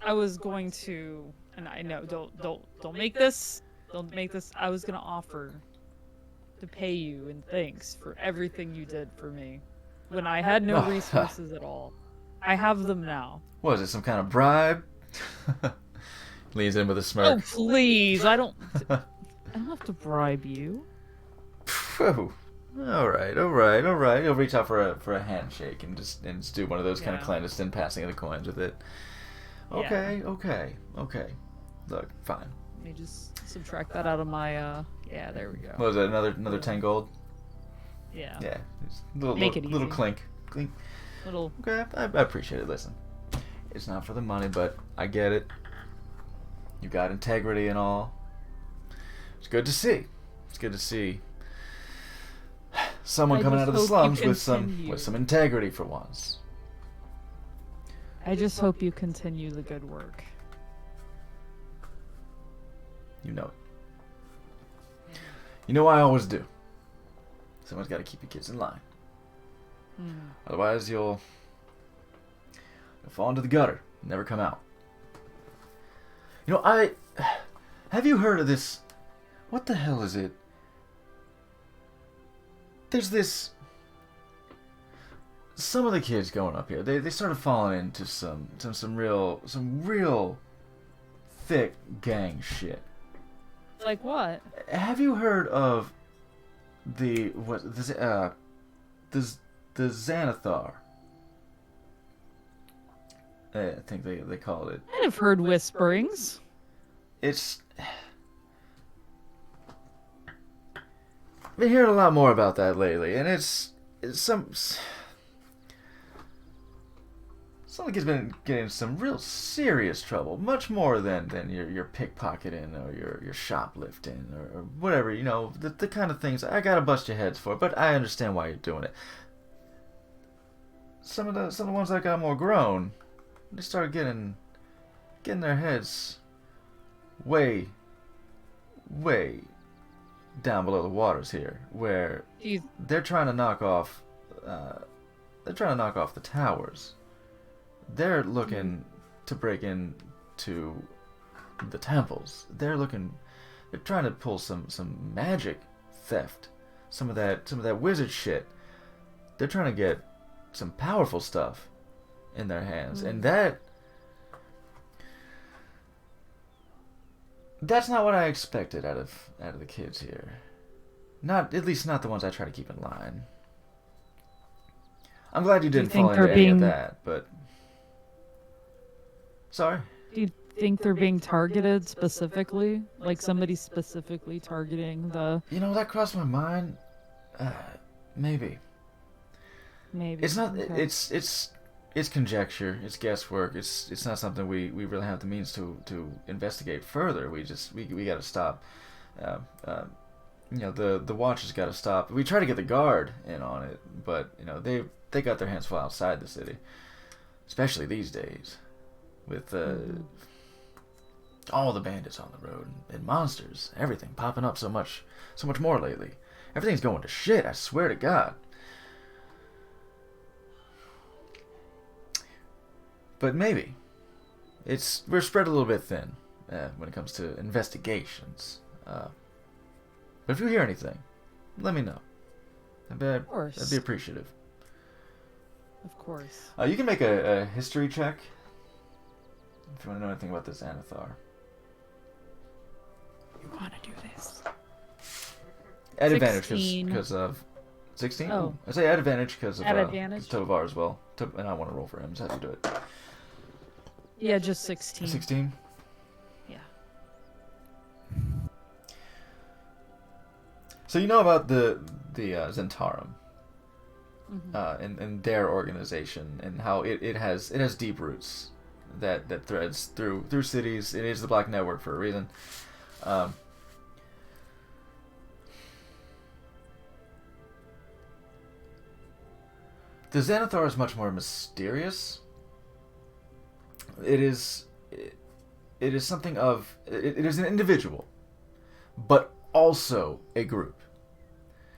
I was going to, and I know, don't make this. Don't make this. I was gonna offer to pay you in thanks for everything you did for me when I had no Oh. resources at all. I have them now. What is it, some kind of bribe? Leans in with a Oh smirk. please, I don't have to bribe you. Phew. All right. You'll reach out for a handshake and just do one of those kind of Yeah. clandestine passing of the coins with it. Okay. Look, fine. Let me just subtract that out of my yeah, there we go. What was it? Another 10 gold? Yeah. Yeah, just a little, Make it little easy. clink. Clink. Little. Okay, I appreciate it. Listen, it's not for the money, but I get it. You got integrity and all. It's good to see. It's good to see someone I coming just out of the hope you slums with continue. some integrity for once. I just hope you continue the good work. You know it. You know I always do. Someone's got to keep your kids in line. Otherwise, you'll fall into the gutter and never come out. You know, have you heard of this? What the hell is it? There's this. Some of the kids going up here, they started falling into some real thick gang shit. Like what? Have you heard of the Xanathar? I think they called it. I've heard whisperings. It's. I've been hearing a lot more about that lately, and it's some. Someone has been getting in some real serious trouble, much more than your pickpocketing or your shoplifting or whatever, you know, the kind of things I gotta bust your heads for, but I understand why you're doing it. Some of the ones that got more grown, they started getting their heads way down below the waters here, where Jeez. they're trying to knock off the towers. They're looking to break into the temples. They're trying to pull some magic theft, some of that wizard shit. They're trying to get some powerful stuff in their hands, and that's not what I expected out of the kids here. At least not the ones I try to keep in line. I'm glad you didn't fall into any of that, but. Sorry? Do you think they're being targeted specifically? Like somebody specifically targeting the... You know, that crossed my mind. Maybe. Maybe. It's not. Okay. It's conjecture. It's guesswork. It's not something we really have the means to investigate further. We got to stop. You know, the watchers got to stop. We try to get the guard in on it, but you know they got their hands full outside the city, especially these days. With all the bandits on the road and monsters, everything popping up so much more lately. Everything's going to shit, I swear to God. But maybe we're spread a little bit thin when it comes to investigations. But if you hear anything, let me know. Of course. I'd be appreciative. Of course. You can make a history check. If you want to know anything about this Xanathar. You want to do this? At advantage 16. because of 16. Oh. I say at advantage because of At advantage? Tovar as well. And I want to roll for him. So how do you do it? Yeah, just 16. 16. Yeah. So you know about the Zentarum, and their organization and how it has deep roots that threads through cities. It is the Black Network for a reason. The Xanathar is much more mysterious. It is something of it is an individual, but also a group.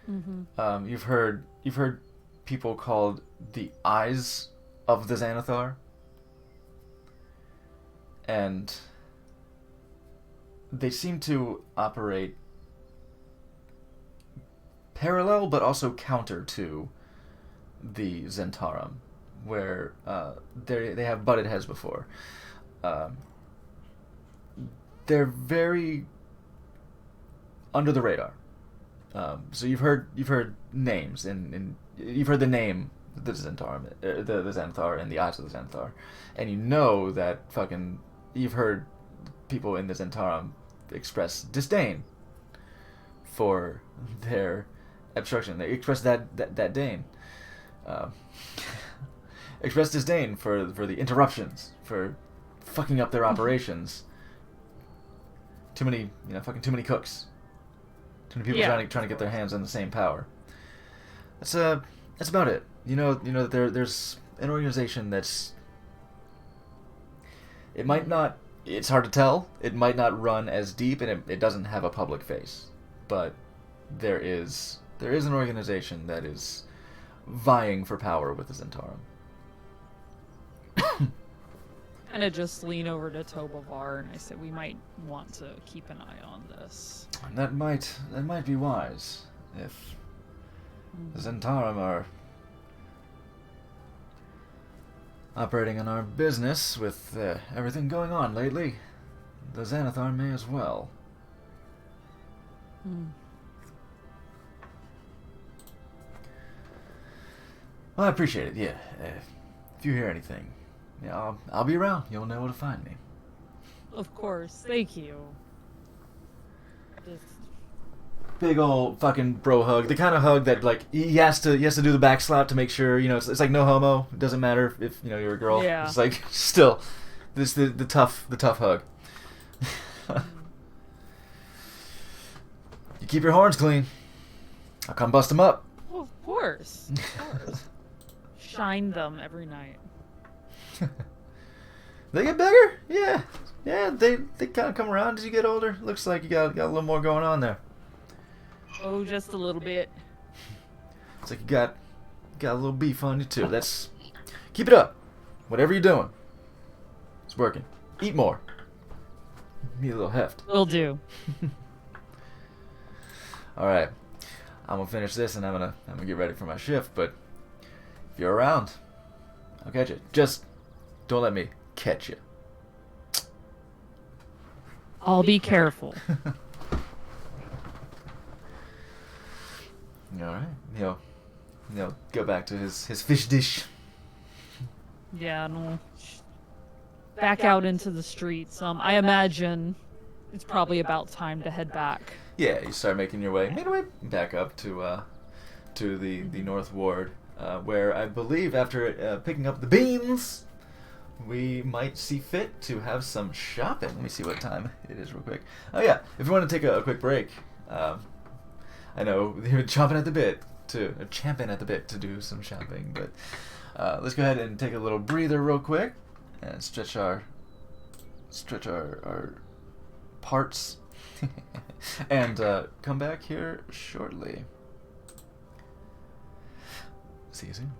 You've heard people called the Eyes of the Xanathar, and they seem to operate parallel but also counter to the Zentarum, where they have butted heads before. They're very under the radar. So you've heard names and you've heard the name the Zentarum, the Xanathar, and the Eyes of the Xanathar, and you know that you've heard people in the Zentarum express disdain for their obstruction. They expressed that Dane. Expressed disdain for the interruptions, for fucking up their operations. Too many, fucking too many cooks. Too many people trying to get their hands on the same power. That's about it. You know that there's an organization that's. It might not. It's hard to tell. It might not run as deep, and it doesn't have a public face. But there is an organization that is vying for power with the Zentarum. And I just lean over to Tobavar and I said, we might want to keep an eye on this. That might be wise if the Zentarum are operating on our business with everything going on lately. The Xanathar may as well. Well, I appreciate it. Yeah, if you hear anything, I'll be around. You'll know where to find me. Of course, thank you. Just... Big old fucking bro hug. The kind of hug that like he has to do the back slap to make sure it's like no homo. It doesn't matter if you're a girl. Yeah. It's like still, this the tough hug. You keep your horns clean. I'll come bust them up. Well, of course. Shine them every night. They get bigger? Yeah. They kind of come around as you get older. Looks like you got a little more going on there. Oh, just a little bit. It's like you got a little beef on you too. Keep it up. Whatever you're doing, it's working. Eat more. Need a little heft. Will do. All right, I'm gonna finish this and I'm gonna get ready for my shift. But if you're around, I'll catch you. Just don't let me catch you. I'll be careful. All right, he'll go back to his fish dish. Yeah, no. Back out into the streets. I imagine it's probably about time to head back. Yeah, you start making your way back up to the North Ward, where I believe after picking up the beans, we might see fit to have some shopping. Let me see what time it is real quick. Oh yeah, if you want to take a quick break, I know you're champing at the bit to do some shopping, but let's go ahead and take a little breather real quick and stretch our parts and come back here shortly. See you soon.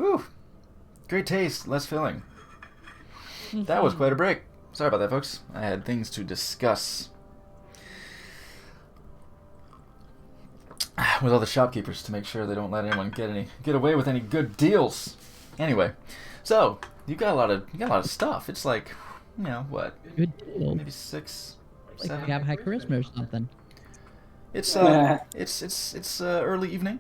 Whew. Great taste, less filling. That was quite a break. Sorry about that, folks. I had things to discuss with all the shopkeepers to make sure they don't let anyone get away with any good deals. Anyway, so you got a lot of stuff. It's like, you know, what? Good deal. Maybe 6, Like 7. you have high charisma or something. It's early evening.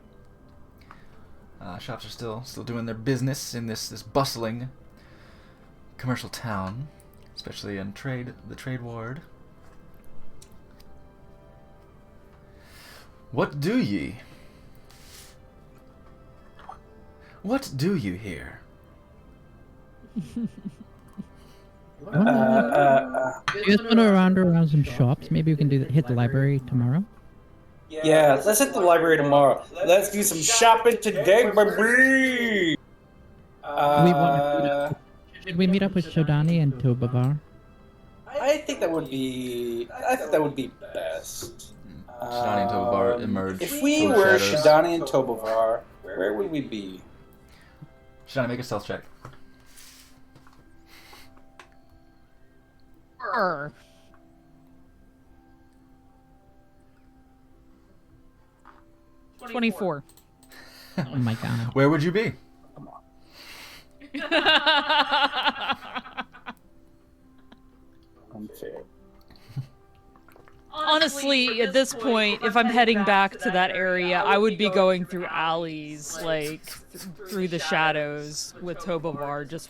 Shops are still doing their business in this bustling commercial town, especially in the trade ward. What do ye? What do you here? You guys want to wander around some shops? Maybe we can hit the library tomorrow. Yeah, let's hit the library tomorrow. Let's do some shopping today, baby. Should we meet up with Shodani and Tobavar? I think that would be best. Shidani and Tobavar emerge. If we from the were shadows. Shidani and Tobavar, where would we be? Shidani, make a stealth check. Err. $24. Oh my god. Where would you be? Unfair. Honestly, at this point, if I'm heading back to that area, I would be going through alleys, like through the shadows with Tobavar just.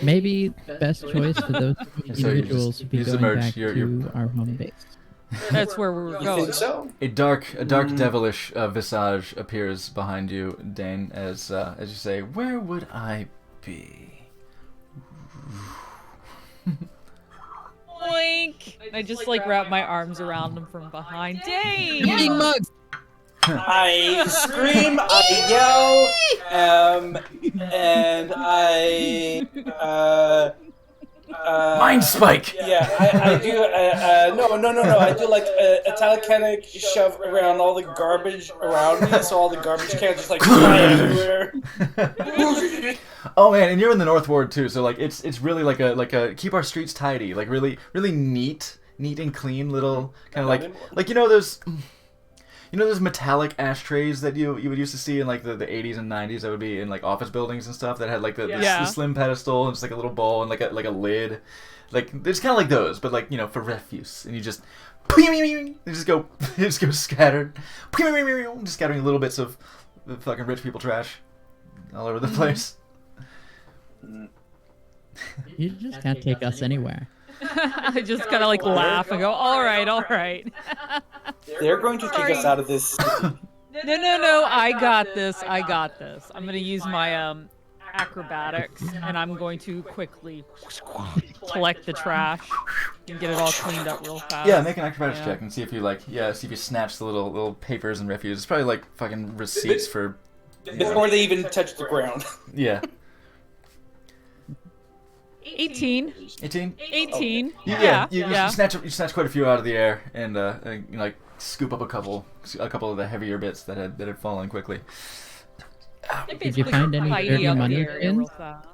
Maybe best choice for those So you individuals just- would be you just going emerge, back you're- to our home base. That's where we were You going. think so? A dark devilish visage appears behind you, Dane, as you say, "Where would I be?" Boink! I just like wrap my arms around him from behind. Dang! Eating mugs! I scream, I yell, and I Mind spike. Yeah, I do. No. I do like a telekinetic shove around all the garbage around me, so all the garbage cans just like fly everywhere. Oh man, and you're in the North Ward too, so like it's really like a keep our streets tidy, like really neat and clean little kind of like you know those metallic ashtrays that you would used to see in like the 80s and 90s that would be in like office buildings and stuff that had like the slim pedestal and just like a little bowl and like a lid, like it's kind of like those, but like, you know, for refuse, and you just go scattered, just scattering little bits of the fucking rich people trash all over the place. You just can't take us anywhere. I just kind of like laugh and go, all right. They're going to take us out of this city. No, I got this. I'm gonna use my acrobatics, and I'm going to quickly collect the trash and get it all cleaned up real fast. Yeah, make an acrobatics check and see if you snatch the little papers and refuse. It's probably like fucking receipts for Before they even touch the ground. yeah. 18. 18? 18. Yeah. Yeah. You snatch quite a few out of the air and you like scoop up a couple of the heavier bits that had fallen quickly. Did you find any Tidy dirty up the money area real skins? fast.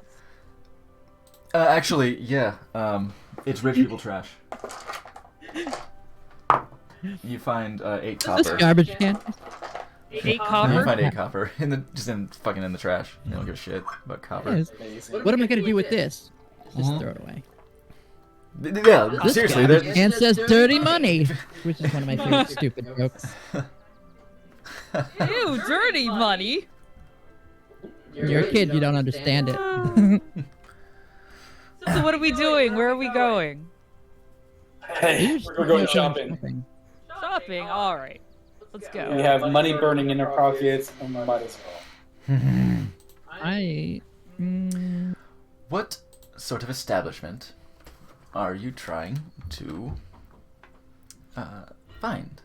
Actually, yeah. It's rich people trash. You find 8 This copper. garbage can. 8 You copper. find 8 copper in the trash. They don't give a shit about copper. Yes. What am I gonna do with this? Just throw it away. Yeah, This seriously. garbage there's- can says dirty money, which is one of my favorite stupid jokes. Ew, dirty money. You're a kid, you don't understand it. So what are we doing? Where are we going? Hey, we're going shopping. Shopping. All right. Let's We go. have money burning in our pockets, and we might as well. What sort of establishment are you trying to find?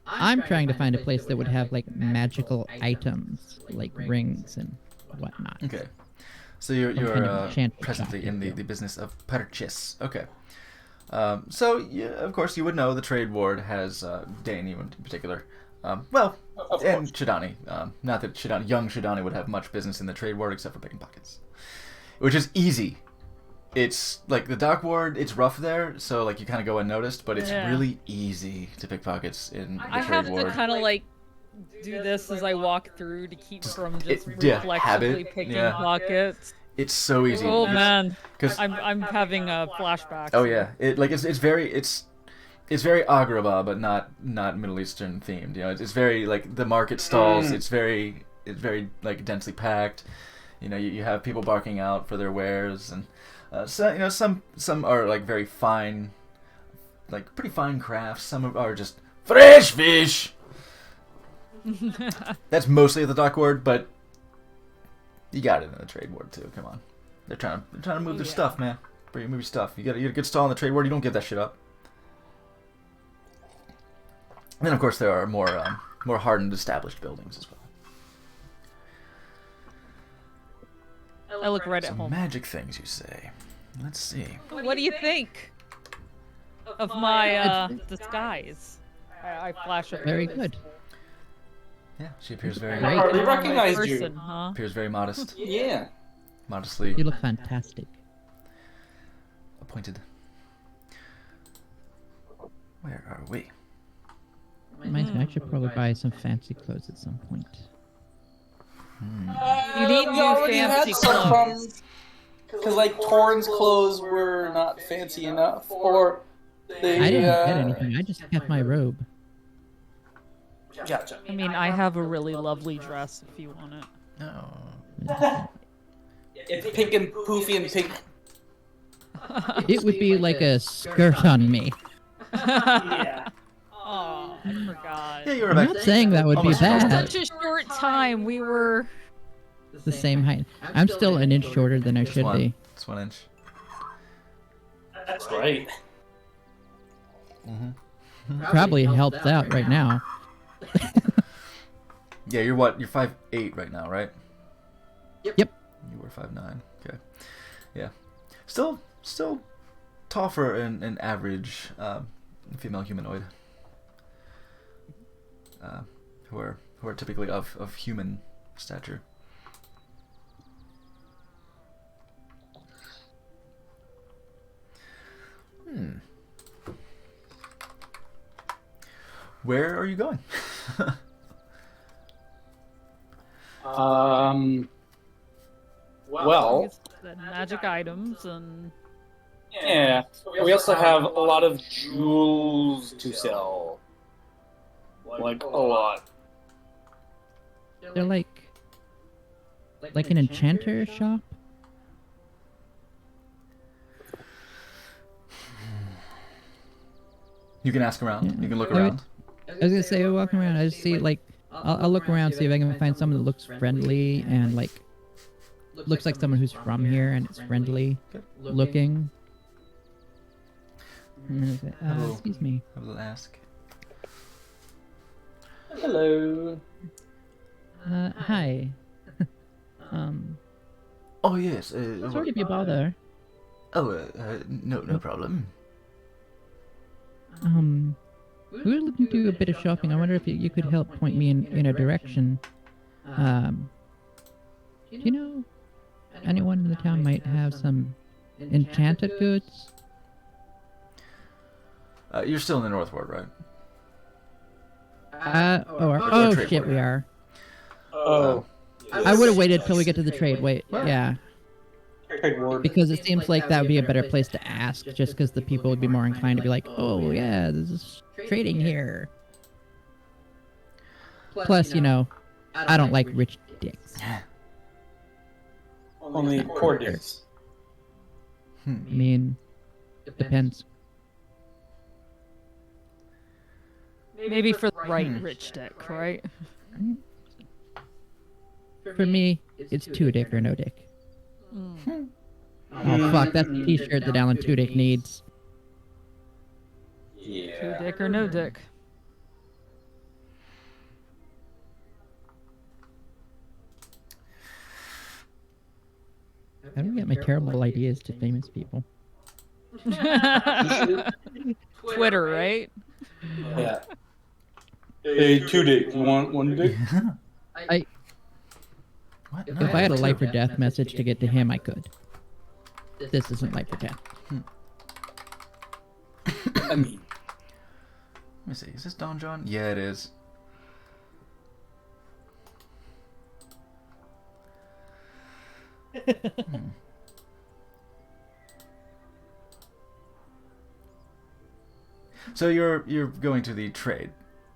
I'm trying to find a place that would have like magical items, like rings and whatnot. Okay. So you're kind of enchanted presently shop, in yeah. the business of purchase. Okay. So, yeah, of course, you would know the trade ward has, Dane, you in particular, Well, Of and course. Shidani. Not that young Shidani would have much business in the trade ward except for picking pockets, which is easy. It's like the dock ward. It's rough there, so like you kind of go unnoticed, but it's Yeah. really easy to pick pockets in the I trade have to ward. kind of like do this as I walk through to keep from just yeah, reflexively habit, picking yeah. pockets. It's so easy. Oh You just- man, 'cause- I'm having a flashback. Oh yeah, it's very Agrabah, but not Middle Eastern themed. You know, it's very like the market stalls. It's very like densely packed. You know, you have people barking out for their wares, and so you know some are like very fine, like pretty fine crafts. Some are just fresh fish. That's mostly at the dock ward, but you got it in the trade ward too. Come on, they're trying to move their stuff, man. Move your stuff. You get a good stall in the trade ward. You don't give that shit up. And then of course there are more hardened, established buildings as well. I look right at Some home. magic things, you say? Let's see. What do you think of my disguise? I flash it. Very good. Yeah, she appears very Great. Hardly Normal recognized person, you. huh? appears very modest, Yeah. modestly You look fantastic. appointed. Where are we? Reminds me, I should probably buy some fancy clothes at some point. You need we new already fancy had some clothes. because like Torrens' clothes were not fancy enough, or they. I didn't get anything. I just kept my robe. Gotcha. I mean, I have a really lovely dress if you want it. No. It's pink and poofy and pink. It would be like a skirt on me. Yeah. Oh, I forgot. Yeah, you were I'm back. not saying that would be Almost bad. Such a short time. We were. The same height. I'm still an inch shorter than I should be. It's 1 inch. That's right. Probably helps out right now. Yeah, you're what? You're 5'8" right now, right? Yep. You were 5'9". Okay. Yeah. Still tall for an average female humanoid. Who are typically of human stature. Where are you going? Well, The magic items and. yeah. We also have a lot of jewels to sell. Like a lot. They're like an enchanter shop. You can ask around. Yeah. You can look I would- around. I was gonna say, walking around, I just see like I'll look around, see if I can find someone that looks friendly and like looks like someone who's from here and it's friendly looking. And I say, Hello. excuse me. Have a little ask. Hello. Hi. Oh yes. Sorry to be a bother. No problem. We were looking to do a bit of shopping. I wonder if you could help point me in a direction. Do you know anyone in the town might have some enchanted goods? You're still in the North Ward, right? Oh trade shit, ward. we are. Oh. I would have waited till we get to the trade. Wait, yeah. Trade ward. Because it seems like that would be a better place to ask, just because the people would be more inclined to be like, oh yeah, this is trading here. Plus, you know, I don't like rich dicks. Only poor dicks. I mean, depends. Maybe for the right rich dick, right? For me, it's two dick or no dick. Oh fuck, that's the t-shirt that Alan Tudyk needs. Two Yeah. dick or no dick. How do I get my terrible ideas to famous people? Twitter, right? Yeah. Hey, 2 dick. You want 1 dick? I What? if No, I had a two. life or death message to get to him, I could. This isn't life or death. I mean, Let me see. Is this Don John? Yeah, it is. Hmm. So you're going to the trade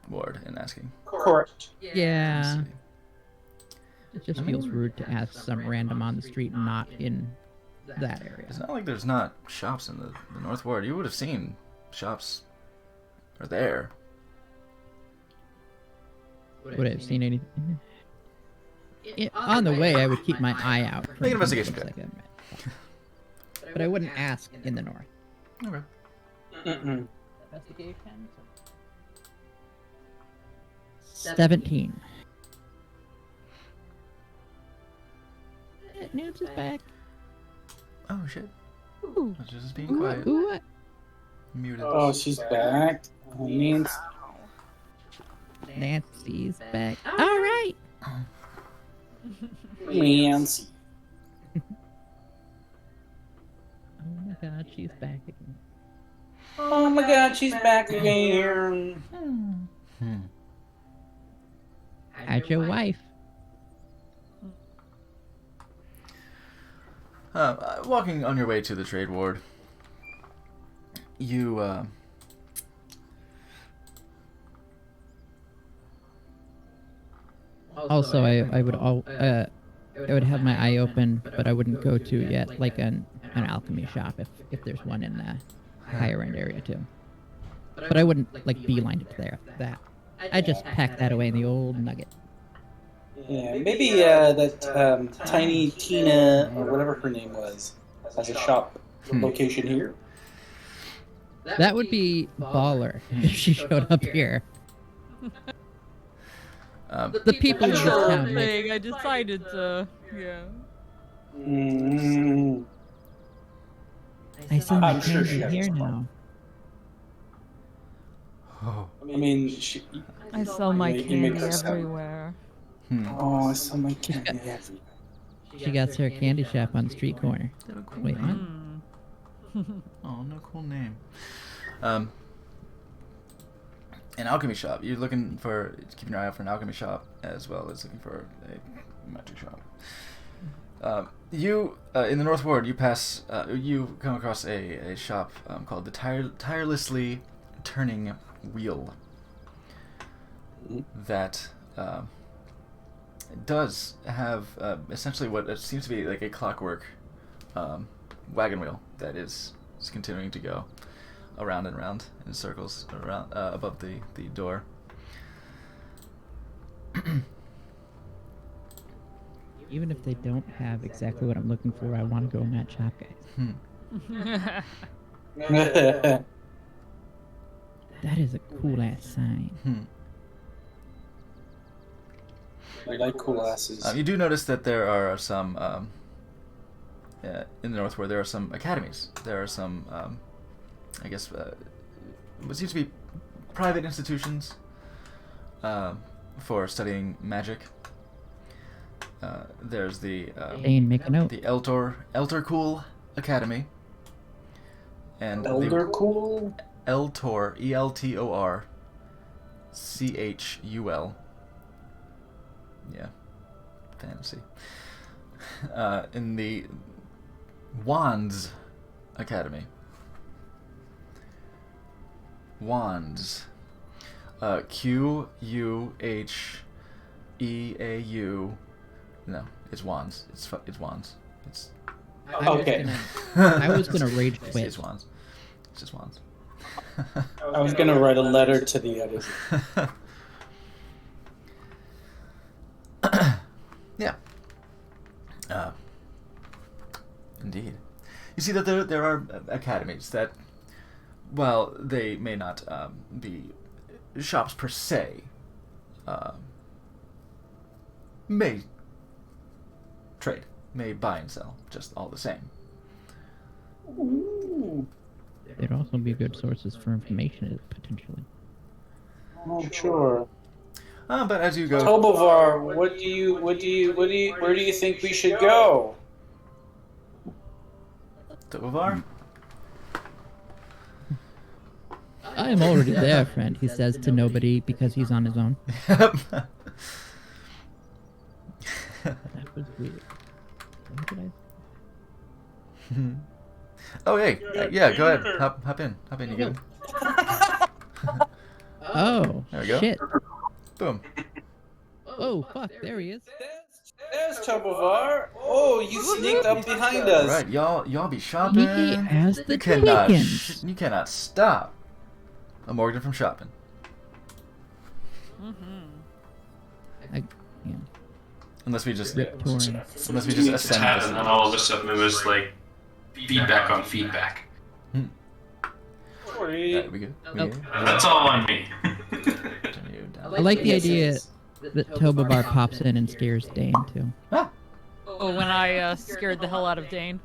ward and asking. correct. Yeah. Let's see. It just feels rude to ask some random on the street not in that area. It's not like there's not shops in the North Ward. You would have seen shops are there. Would I have seen anything? On the way, I would keep my eye out. for Make an anything investigation that check. looks like a- But I wouldn't ask in the north. Okay. Mm-mm. Investigation. 17. Noobs is back. Oh shit. Ooh. I was just being quiet. Ooh, what? Muted. Oh, she's back. I mean, Nancy's back. All right. Nancy. Oh my God, she's back again. Oh my god, she's back again. Hmm. How's your wife? Walking on your way to the trade ward, you Also, I would have my eye open, but I wouldn't go to yet like an alchemy shop if there's one in the higher end area too. But I wouldn't like beeline it there. That I just pack that away in the old nugget. Yeah, maybe that Tiny Tina, or whatever her name was, has a shop location here. That would be baller if she showed up here. The people in this Sure. town. Like, Thing, I decided to. Yeah. Mm, I sell my I'm sure she candy has here a now. oh. I mean, she. I sell my You make candy her sound- everywhere. Oh, I saw my candy everywhere. She got her candy shop on the street corner. Is that a cool Wait, name? what? Oh, no cool name. An alchemy shop. You're looking for keeping your eye out for an alchemy shop as well as looking for a magic shop. You in the North Ward, you pass. You come across a shop called the Tirelessly Turning Wheel. That does have essentially what seems to be like a clockwork wagon wheel that is continuing to go around and around in circles around above the door. Even if they don't have exactly what I'm looking for, I want to go in that shop, guys. That is a cool ass sign. I like cool asses. You do notice that there are some in the North Ward. There are some academies. There are some, I guess, what seems to be private institutions for studying magic. There's the Dane, make a note. the Eltorcool Academy, and Elder the cool. Eltor ELTOR CHUL. Yeah, fantasy. In the Wands Academy. Wands. QUHEAU. No, it's Wands. It's Wands. It's Okay. I was gonna rage it's quit. Wands. It's just Wands. I was gonna write a letter to the editor. Yeah. Indeed. You see that there are academies that, while they may not be shops per se, may trade, may buy and sell, just all the same. Ooh. They'd also be good sources for information, potentially. Oh, sure. But as you go, Tobovar, where do you think we should go? Tobovar? I'm already there, friend, he says to nobody because he's on his own. That was weird. What did Oh, hey. Yeah, go ahead. Hop in. You good? Oh, There we go. shit. Boom. Oh, fuck, there he is. There's Tobovar. Oh, you sneaked up behind us. Right, y'all be shopping. Sneaky as the You cannot, Dickens. you cannot stop a Morgan from shopping. Yeah. Unless we just Rip torn. ascend It's this. happened, and all of a sudden it was like feedback on feedback. Right, we good? We good? That's all on me. Turn you down. I like the idea that Tobovar pops in and scares Dane, too. Ah, Oh, when I scared the hell out of Dane.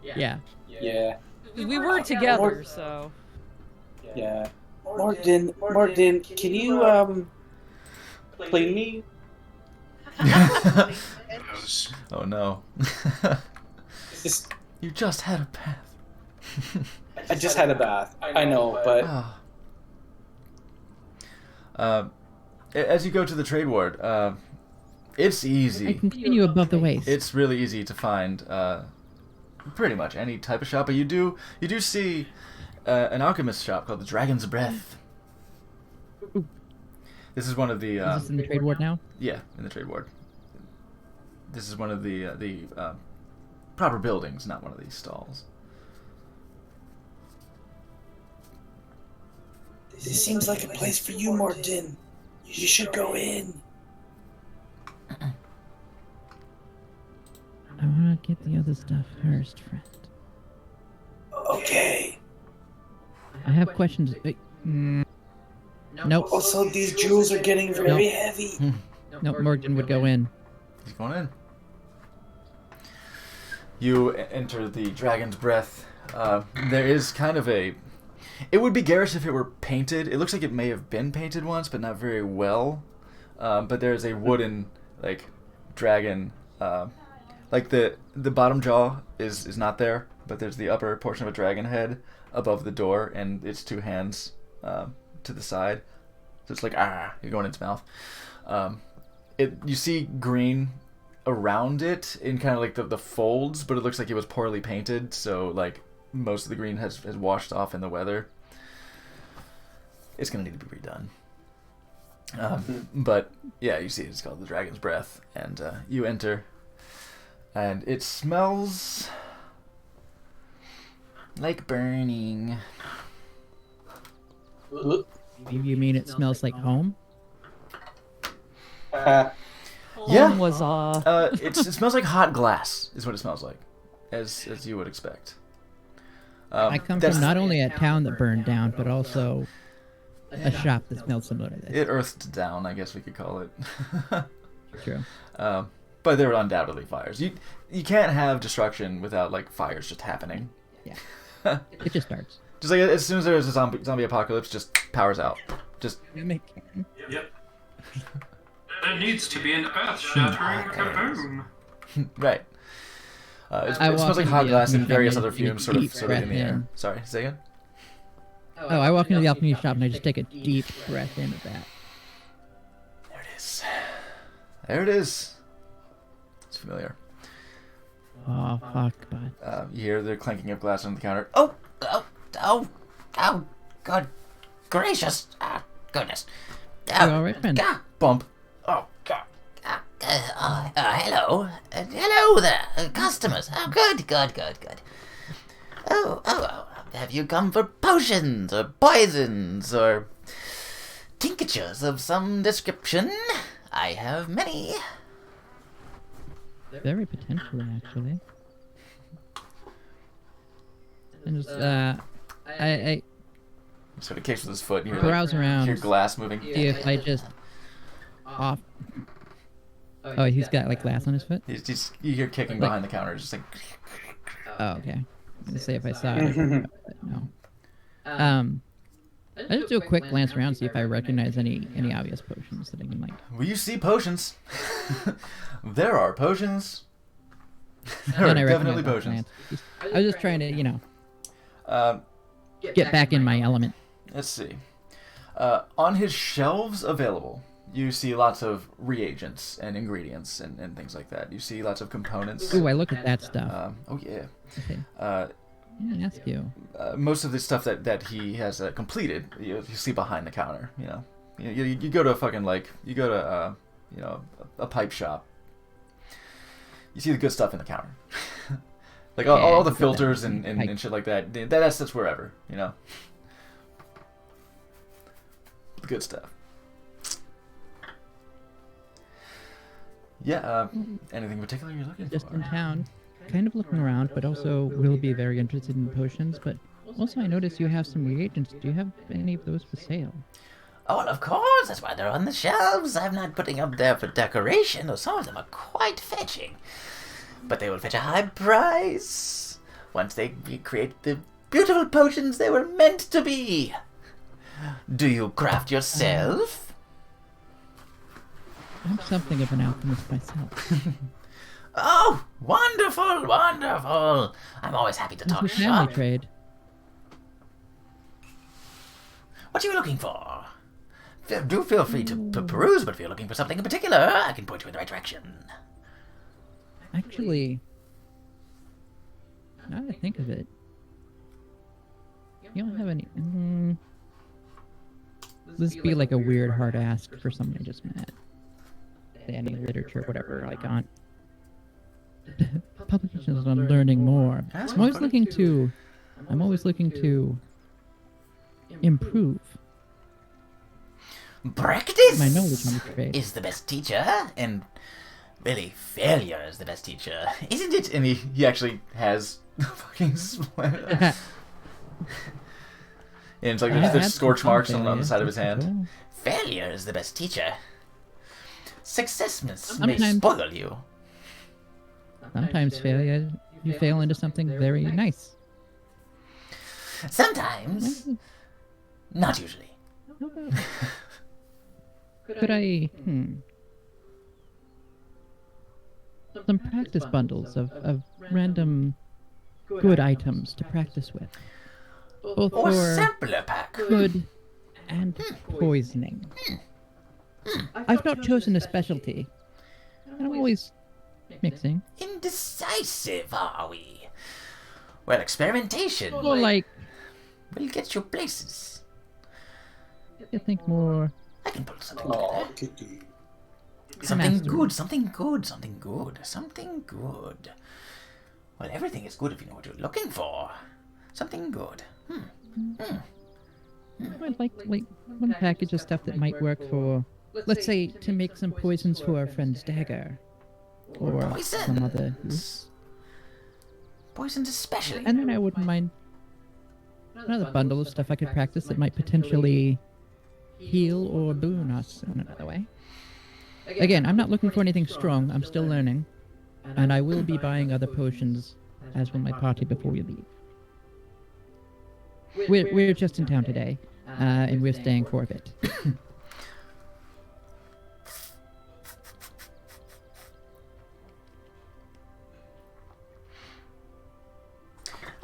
Yeah. Yeah, We were together, so. yeah. Morgan, can you play me? Oh no. Just, You just had a bath. I just had a bath. I know, but As you go to the trade ward, it's I easy. can continue above the waist. It's really easy to find pretty much any type of shop, but you do see an alchemist shop called the Dragon's Breath. This is one of the Is this in the trade ward now? yeah, in the trade ward. This is one of the proper buildings, not one of these stalls. this seems like a place for you, Morgan. You should go in. I want to get the other stuff first, friend. Okay. I have questions. Nope. Also, these jewels are getting very heavy. Nope, Morgan would go in. He's going in. You enter the Dragon's Breath. There is kind of a... It would be garish if it were painted. It looks like it may have been painted once, but not very well. But there's a wooden, like, dragon. Like, the bottom jaw is not there, but there's the upper portion of a dragon head above the door, and its two hands to the side. So it's like, you're going in its mouth. You see green around it in kind of like the folds, but it looks like it was poorly painted, so like most of the green has washed off in the weather. It's gonna need to be redone. But yeah, you see it's called the Dragon's Breath, and you enter, and it smells like burning. You mean it smells like home? Yeah. Home was It smells like hot glass, is what it smells like, as you would expect. I come that's- from not only a town that burned down, but also a shop that smells similar to this. It earthed down, I guess we could call it. True. But there were undoubtedly fires. You can't have destruction without like fires just happening. Yeah. It just starts. Just like as soon as there's a zombie apocalypse, just powers out. Just Yep. There needs to be an earth-shattering kaboom. right. It I smells walk like into hot the glass and alchemy various shop other and take a fumes sort of deep in breath the air. in. Sorry, say again. Oh, I walk into the alchemy shop and I just take a deep breath in of that. There it is. There it is. It's familiar. Oh, fuck, bud. You hear the clanking of glass on the counter. Oh, good gracious. Goodness. You alright, friend? Bump. Oh, God. Hello. Hello there, customers. Oh, good. Oh, have you come for potions or poisons or tinctures of some description? I have many. Very potentially, actually. And just, I Sort of kicks with his foot. And you hear, browse around. hear glass moving. See if I just off. Oh, he's got like glass on his foot. You hear kicking behind the counter, just like. Oh, okay. I'm gonna say if I saw it. But no. I just do a quick glance around, see if I recognize any obvious potions that I can like. Well, you see potions. There are potions. There And are I definitely recognize potions. I was just trying to, get back in my element. Let's see. On his shelves available, you see lots of reagents and ingredients and things like that. You see lots of components. Ooh, I look at that stuff. Oh yeah. Okay. Let me ask you. Most of the stuff that he has completed, you see behind the counter. You go to a fucking you go to a pipe shop. You see the good stuff in the counter, like all the filters and shit like that. That's wherever, the good stuff. Yeah. Anything particular you're looking Just for? in town, kind of looking around, but also will be very interested in potions. But also, I notice you have some reagents. Do you have any of those for sale? Oh, well, of course, that's why they're on the shelves. I'm not putting them there for decoration, though some of them are quite fetching. But they will fetch a high price once they recreate the beautiful potions they were meant to be. Do you craft yourself? I'm something of an alchemist myself. Oh, wonderful, wonderful. I'm always happy to talk It's a family shop. trade. What are you looking for? Do feel free to peruse, but if you're looking for something in particular, I can point you in the right direction. Actually, now that I think of it, you don't have any. This would be like a weird hard ask for someone I just met. Say any literature, whatever, like on publications on learning more. I'm always looking to improve Practice my knowledge on the trade. is the best teacher, and really, failure is the best teacher, isn't it? And he actually has fucking splinter. And it's like there's scorch marks on the side of his hand. Failure is the best teacher. Success may Sometimes- spoil you. Sometimes failure, you fail into something very nice. Sometimes, not usually. Could I, some practice bundles of random good items to practice with. Both Or for sampler pack. good and poisoning. I've not chosen a specialty. I'm always mixing. Indecisive, are we? Well, experimentation More like, will get you places. I think more I can pull something Oh, together. Kiki. Something mastery. good, something good, something good, something good. Well, everything is good if you know what you're looking for. Something good. I'd like one package of stuff that might work for, let's say, to make some poisons for our friend's dagger. Or some other use. Poisons especially. And then I wouldn't mind another bundle of stuff I could practice that might potentially heal or boon us in another way. Again, I'm not looking for anything strong. I'm still learning. And I will be buying other potions, as will my party before we leave. We're just in town today, and we're staying for a bit.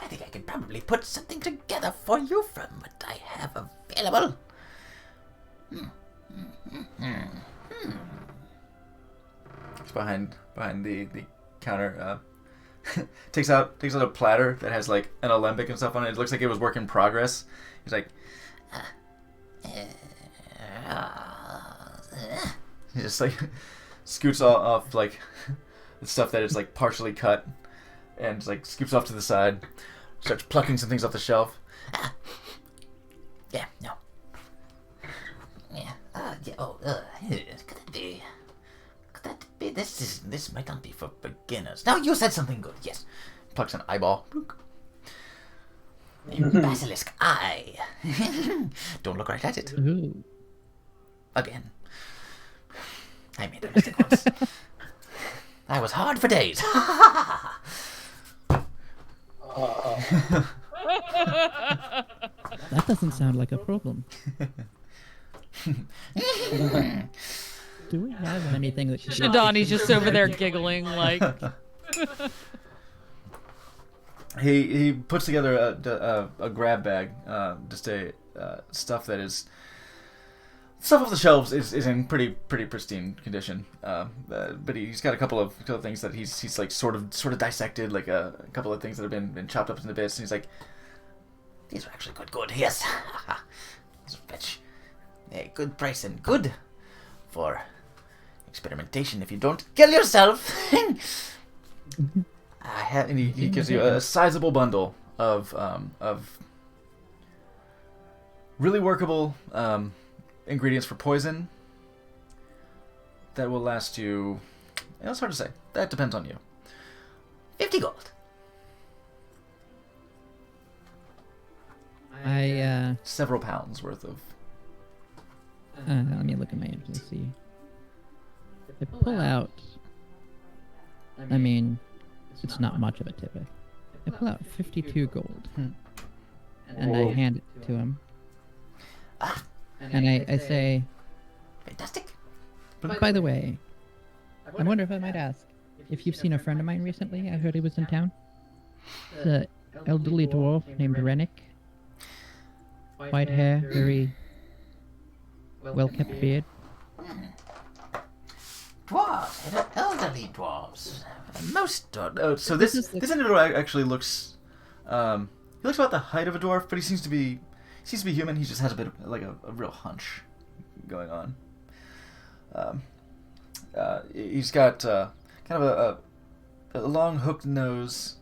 I think I can probably put something together for you from what I have available. It's behind the counter. Takes out a platter that has like an alembic and stuff on it. It looks like it was work in progress. He's like, he just like scoots off like the stuff that is like partially cut, and like scoops off to the side. Starts plucking some things off the shelf. Yeah, no. Yeah, yeah, could that be? Could that be? This might not be for beginners. No, you said something good, yes. Plucks an eyeball. A basilisk eye. Don't look right at it. Ooh. Again. I made a mistake once. I was hard for days. That doesn't sound like a problem. Do we have anything that could be Shadani's just over there giggling like. He puts together a grab bag, just stuff that is stuff off the shelves is in pretty pristine condition. But he's got a couple of things that he's like sort of dissected, like a couple of things that have been chopped up into bits, and he's like, These are actually quite good, yes. These fetch a good price and good for experimentation if you don't kill yourself. and he gives you a sizable bundle of really workable ingredients for poison that will last you. It's hard to say. That depends on you. 50 gold. Several pounds worth of. Let me look at my engine to see. I pull out. I mean, it's not much of a tip. I pull out 52 gold, and I hand it to him. And I say, Fantastic. by the way, I wonder if I might ask if you've seen a friend of mine recently. I heard he was in town. The elderly dwarf named Rennick. White hair, very well-kept beard. Dwarves, elderly dwarves. Most So this individual actually looks. He looks about the height of a dwarf, but he seems to be human. He just has a bit of like a real hunch going on. He's got kind of a long hooked nose,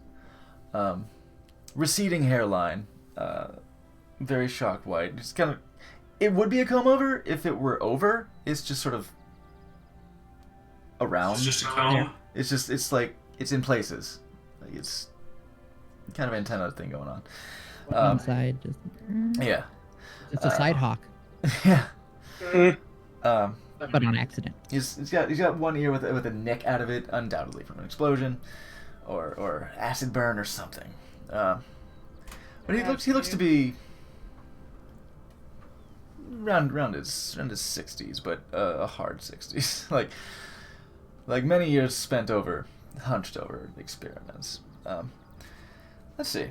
receding hairline, very shocked white. It's kind of. It would be a comb over if it were over. It's just sort of around. It's just a comb. It's like it's in places. Like it's kind of antenna thing going on. One side, just Yeah. it's a side hawk, Yeah. but on accident. He's got one ear with a nick out of it, undoubtedly from an explosion, or acid burn or something. But he looks to be around his 60s, but a hard 60s. like many years spent hunched over experiments. Let's see.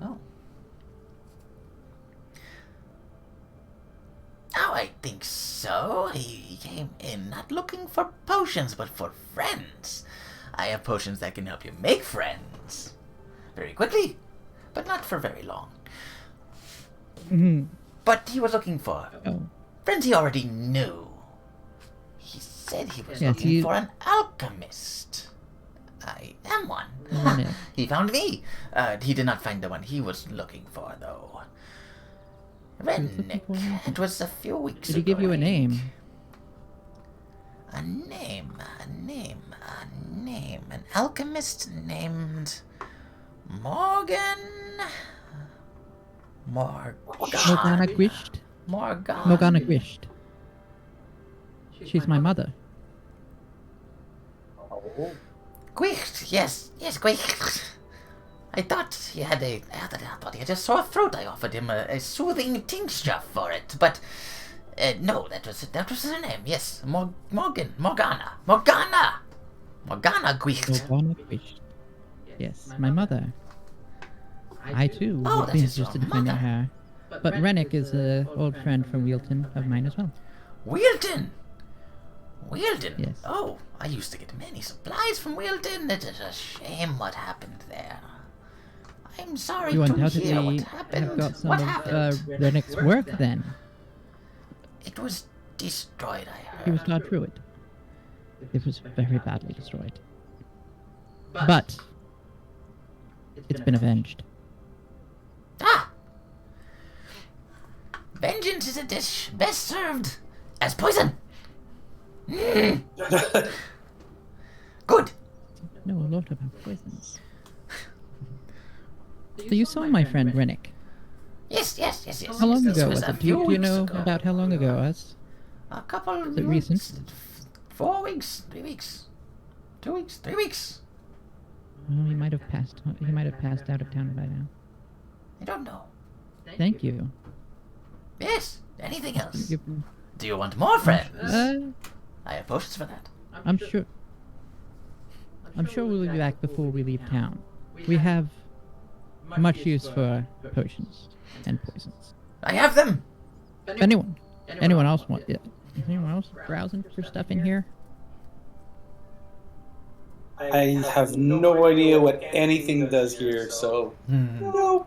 Oh, I think so. He came in not looking for potions, but for friends. I have potions that can help you make friends. Very quickly, but not for very long. But he was looking for friends he already knew. He said he was looking for an alchemist. I am one. He found me. He did not find the one he was looking for, though. Rennick. It was a few weeks ago. Did he give you a name? A name. An alchemist named Morgan. Morgana Gwisht? Morgana. Morgana Gwisht. She's my mother. Gwicht, yes, Gwicht. I thought he had a sore throat. I offered him a soothing tincture for it, but no, that was her name. Yes, Morgana Gwicht. Morgana Gwisht. Yes, my mother. I too would that be is your interested in finding mother. her. But Rennick is an old friend from Wheelton of mine as well. Wheelton. Yes. Oh, I used to get many supplies from Wheelton. It is a shame what happened there. I'm sorry You to hear undoubtedly what happened. have got some what of happened? Rennick's work then. It was destroyed, I heard. He was God Druid. It was very badly destroyed. But it's been avenged. Ah! Vengeance is a dish best served as poison. Mm. Good. Know a lot about poisons. So you saw my friend Rennick. Yes. How long This ago was a it? Do few you weeks know ago. about how long ago it was? A couple Is it recent? 4 weeks, 3 weeks, 2 weeks, 3 weeks. Well, he might have passed. He might have passed out of town by now. I don't know. Thank you. Yes, anything else? You- Do you want more friends? Uh, I have potions for that. I'm sure. I'm sure we'll be back before we leave town. We have much use for potions and poisons. I have them! If anyone else want? Is anyone else browsing for stuff in here? I have no idea what anything does here, so no.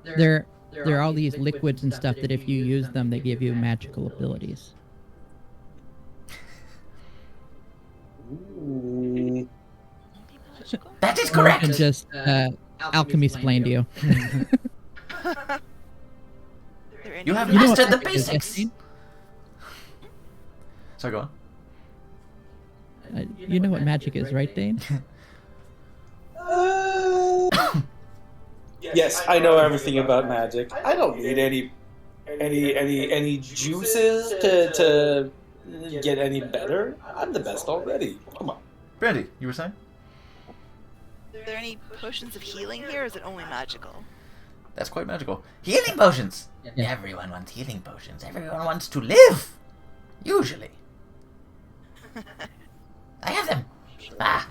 There are all these liquids and stuff that if you use them, they give you magical abilities. Ooh. That is correct! And just alchemy explained to you. You have You know what mastered the magic is, basics! Dane? Sorry, go on. You know what magic is, right, Dane? Yes, I know everything about magic. I don't need any juices to get any better. I'm the best already. Come on. Brandy, you were saying? Are there any potions of healing here, or is it only magical? That's quite magical. Healing potions! Yeah. Everyone wants healing potions. Everyone wants to live! Usually. I have them! Ah!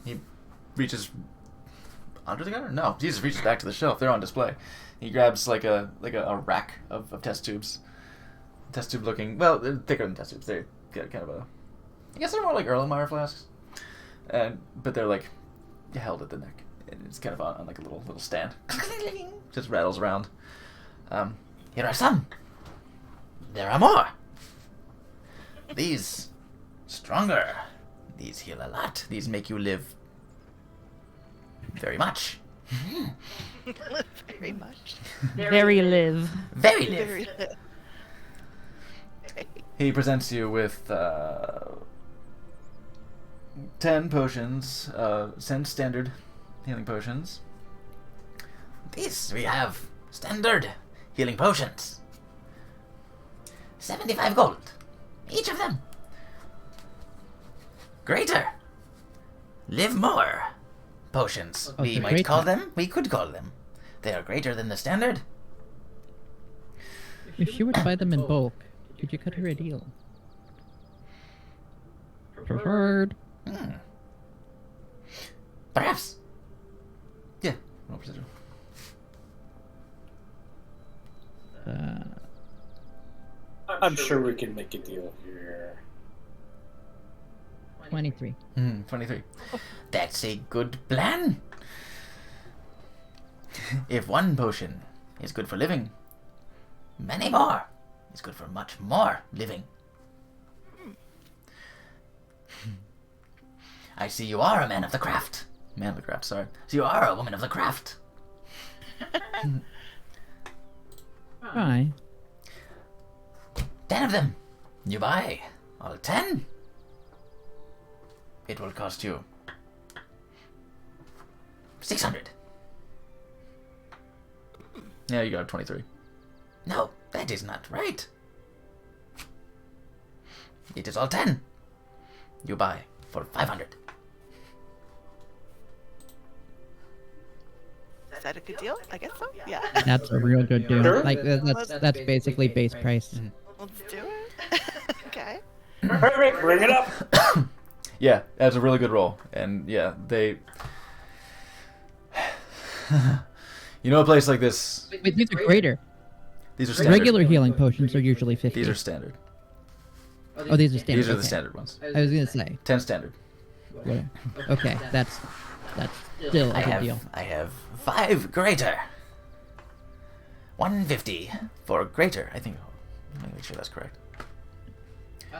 He reaches under the counter? No, he just reaches back to the shelf. They're on display. He grabs like a rack of test tubes. Test tube looking, well, they're thicker than test tubes. They're kind of a, I guess they're more like Erlenmeyer flasks, but they're like held at the neck. And it's kind of on like a little stand. Just rattles around. Here are some. There are more. These stronger. These heal a lot. These make you live very much. Very much. Very live. Very live. Very He presents you with 10 potions, 10 standard healing potions. These we have standard healing potions. 75 gold. Each of them. Greater. Live more. Potions. Oh, We they're might greater. call them. We could call them. They are greater than the standard. If she were to buy them in bulk, could you cut her a deal? Preferred. Perhaps. Yeah, roll precision. I'm sure we can make a deal here. 23. 23. That's a good plan. If one potion is good for living, many more is good for much more living. I see you are a man of the craft. Man of the craft, sorry. So you are a woman of the craft. Aye. 10 of them. You buy all 10. It will cost you 600. Yeah, you got 23. No, that is not right. It is all 10. You buy for 500. Is that a good deal? I guess so. Yeah. That's a real good deal. Sure. Like, that's basically base price. Let's do it. Okay. Perfect, bring it up. Yeah, that's a really good roll. And yeah, they... You know a place like this... Wait, these are greater. These are standard. Regular healing potions are usually 50. These are standard. Oh, these are standard. These are the okay. standard ones. I was gonna say. 10 standard. Whatever. Okay, that's still a good deal. I have 5 greater. 150 for greater, I think. Let me make sure that's correct.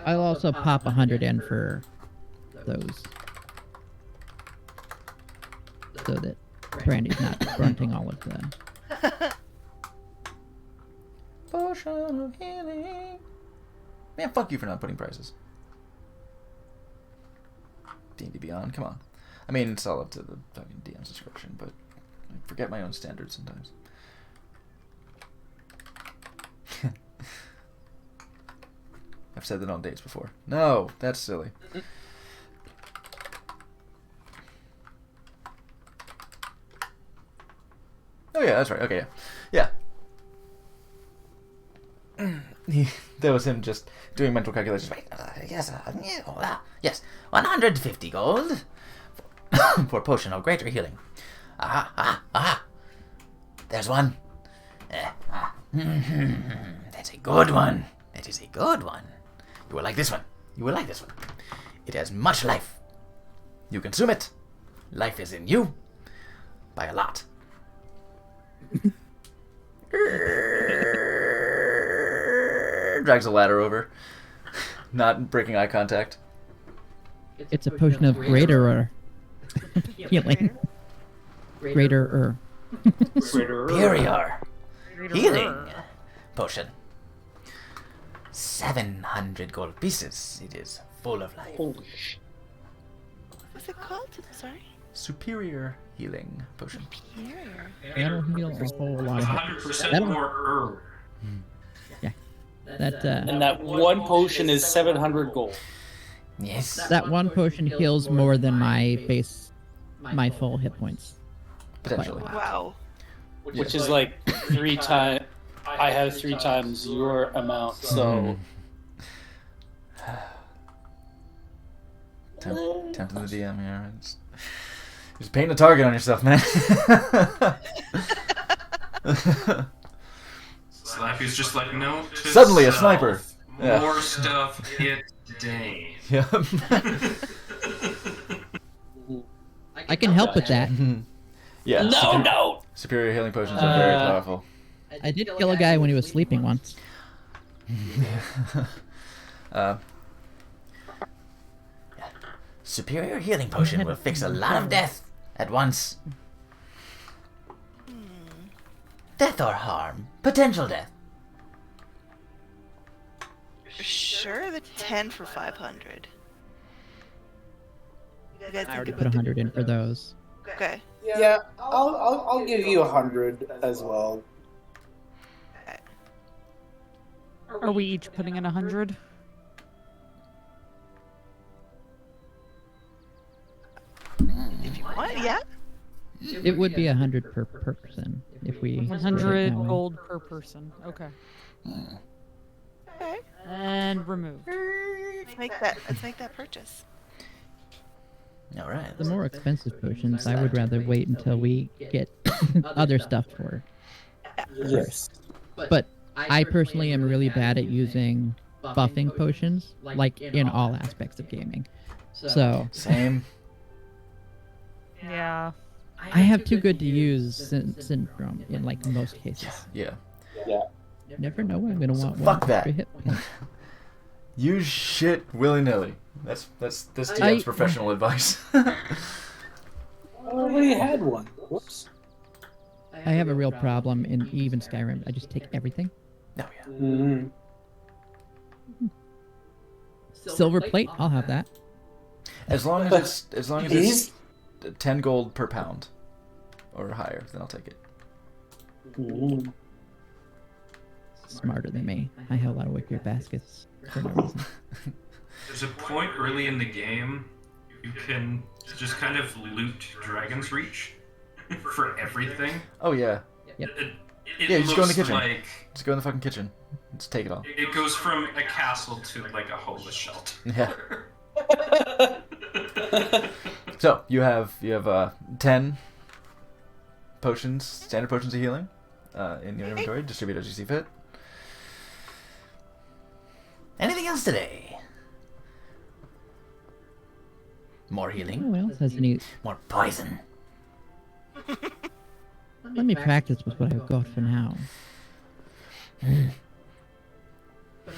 I'll also pop 100 in for those, so that Brandy's not fronting all of them. Potion of healing. Man, fuck you for not putting prices. D&D Beyond, come on. I mean, it's all up to the fucking DM's discretion, but I forget my own standards sometimes. I've said that on dates before. No, that's silly. yeah, that's right. Okay, yeah. That was him just doing mental calculations. Right? Yes, 150 gold for potion of greater healing. Aha. There's one. That's a good one. That is a good one. You will like this one. You will like this one. It has much life. You consume it. Life is in you. By a lot. Drags a ladder over. Not breaking eye contact. It's a potion of greater healing. Greater. Superior healing potion. 700 gold pieces. It is full of life. Holy shit. What's it called? Sorry. Superior healing potion. Superior. That'll heal a whole lot With of 100% more herb. And that one potion is 700 gold. Yes. That one potion heals more than my full hit points. Potentially. Wow. Which is like 3 times. I have 3 times your amount, so. Tempt the DM here. Just painting a target on yourself, man. Slappy's just like, no. To Suddenly a self. sniper. Yeah. More stuff hit Dane. Yeah. I can help with that. Yeah. No! Superior healing potions are very powerful. I did kill a guy when he was sleeping once. Superior healing potion will fix a lot of death at once. Death or harm. Potential death. Sure, the 10 for 500. You guys I already think put about 100 in for those. Okay. Yeah, I'll give you 100 as well. Are we each putting in 100? If you want, yeah. It would be 100 per person if we. split it 100 that way. gold per person. Okay. Okay. And remove. Let's make that purchase. All right. The more expensive potions, I would rather wait until we get other stuff for. Yes. But I personally am really bad at using buffing potions, like in all aspects of gaming. So Same. Yeah. I have too good to use syndrome in like most cases. Yeah. You never know when I'm gonna want fuck one that. extra hit point. Use shit willy-nilly. That's this DM's I- professional advice. I already had one. Whoops. I have a real problem in even Skyrim. I just take everything. Oh yeah. Mm-hmm. Silver plate, I'll have that. As long as it's 10 gold per pound or higher, then I'll take it. Mm-hmm. Smarter than me. I have a lot of wicker baskets for no reason. There's a point early in the game you can just kind of loot Dragon's Reach for everything. Oh yeah. It Yeah, you just go in the looks kitchen. like Just go in the fucking kitchen. Just take it all. it goes from a castle to like a homeless shelter. Yeah. So you have 10 potions, standard potions of healing, in your inventory. Distribute as you see fit. Anything else today? More No healing. one else has any. More poison. Let me practice with what I've got for now.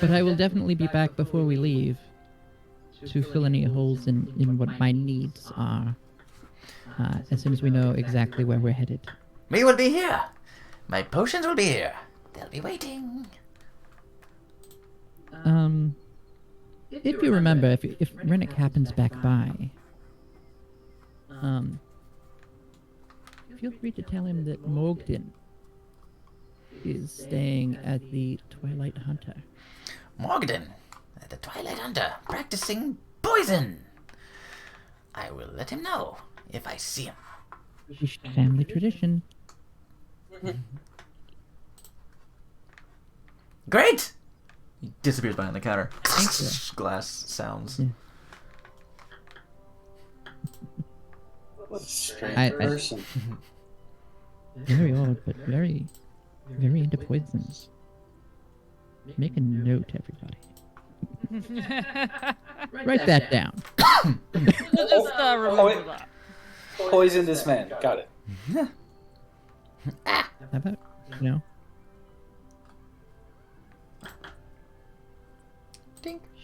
But I will definitely be back before we leave to fill any holes in what my needs are. As soon as we know exactly where we're headed. We will be here. My potions will be here. They'll be waiting. If you remember, if Rennick happens back by, feel free to tell him that Mogden is staying at the Twilight Hunter. Mogden, at the Twilight Hunter, practicing poison. I will let him know if I see him. Family tradition. Great! He disappears behind the counter. you. Glass sounds. Yeah. What a strange I- person. Very old, but very into poisons. Make a note, everybody. Write that down. We'll just remember wait. that. Poison this man. Got it. How about, you know?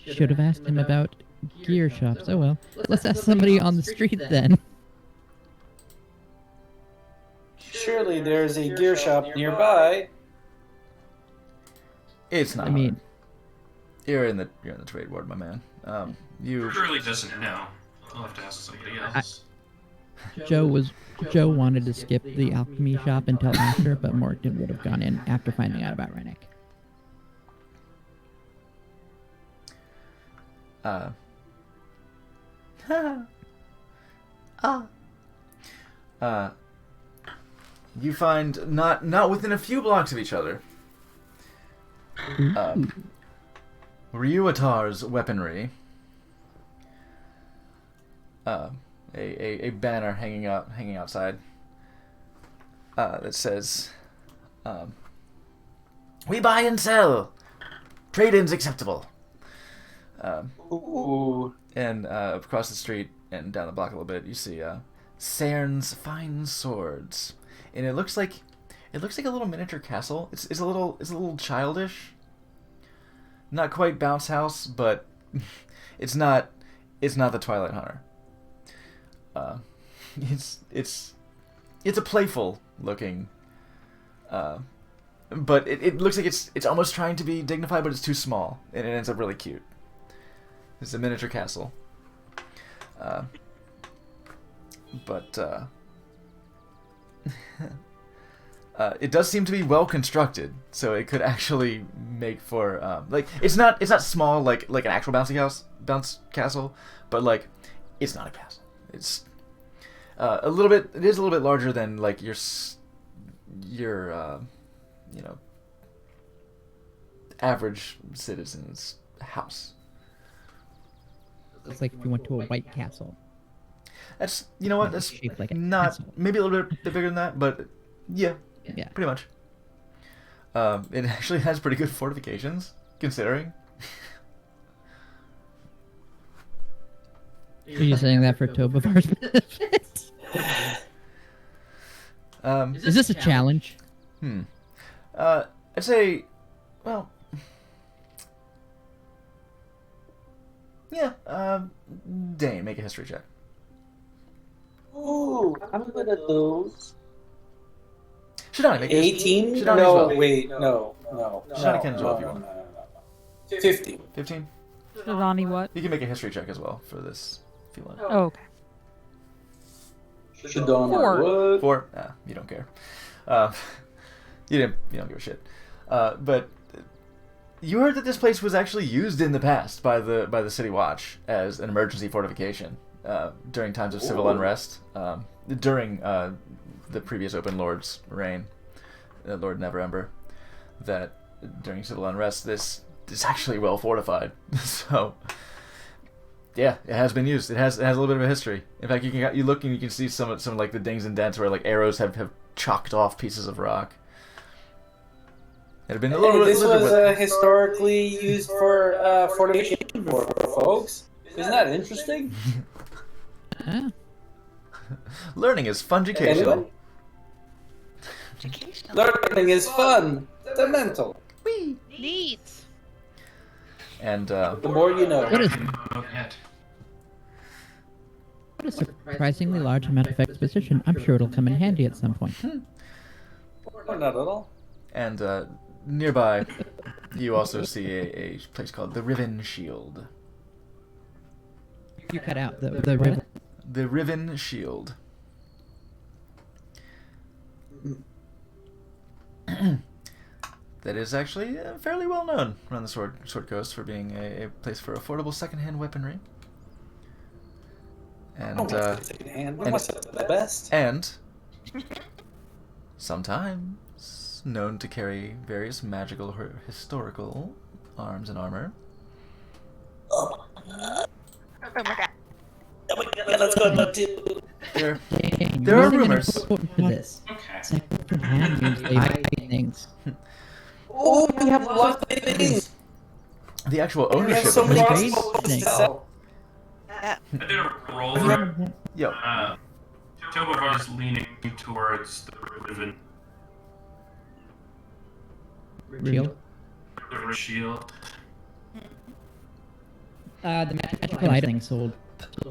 Should have asked him about gear shops. Oh well. Let's ask somebody on the street then. Surely there's a gear shop nearby. It's not. I mean, you're in the trade ward, my man. You Surely doesn't know. I'll have to ask somebody else. Joe wanted to skip the alchemy shop until after, but Morgan would have gone in after finding out about Rennick. You find not within a few blocks of each other. Ryuatar's weaponry. A banner hanging outside. That says, We buy and sell. Trade-ins acceptable. Ooh. and across the street and down the block a little bit, you see Cairn's Fine Swords, and it looks like a little miniature castle. It's a little childish. Not quite bounce house, but it's not the Twilight Hunter. It's a playful looking, but it looks like it's almost trying to be dignified, but it's too small, and it ends up really cute. It's a miniature castle, but it does seem to be well constructed, so it could actually make for like it's not small like an actual bounce castle, but like it's not a castle. It's a little bit. It is a little bit larger than like your average citizen's house. It's like if you went to a White Castle. That's what that's Shaped like a not castle. maybe a little bit bigger than that, but yeah, Yeah. pretty much. It actually has pretty good fortifications considering. Are you saying that for Tobavar's benefit? Is this a challenge? I'd say, well, yeah. Dane, make a history check. Ooh, I'm good at those. Shidani, make a 18? Shidani No, as well. wait, no. Shidani can as well if you want. 50. 15. Shidani, what? You can make a history check as well for this if you want. Oh, okay. Shadona 4. would. 4. You don't care. You don't give a shit. But you heard that this place was actually used in the past by the City Watch as an emergency fortification during times of civil unrest. During the previous Open Lord's reign, Lord Neverember, that during civil unrest this is actually well fortified. So yeah, it has been used. It has a little bit of a history. In fact, you look and you can see some like the dings and dents where like arrows have chalked off pieces of rock. It had been a little bit. This was historically used for fortification for folks. Isn't that interesting? Ah, Learning is fungicational. Anyone? Learning is fun. The mental. Neat. And The more you know. what is Not yet. what a surprisingly large amount of exposition. I'm sure it'll come in handy at some point. Or not at all. And nearby, you also see a place called the Riven Shield. You cut out the river. The Riven Shield. That is actually fairly well known around the Sword Coast for being a place for affordable secondhand weaponry. And Secondhand. What's the best? and sometimes known to carry various magical or historical arms and armor. Oh my god. Oh my god, let's go about two. There Dang, There are using an rumors. important for this. Okay. It's like different hand use, they buy things. Oh, we have lots of things. The actual We have ownership so of many this Great crossbows to things. sell. Yeah. I did a roll for it. Yep. Tobovar's leaning towards the Real. riven shield. The magical item sold.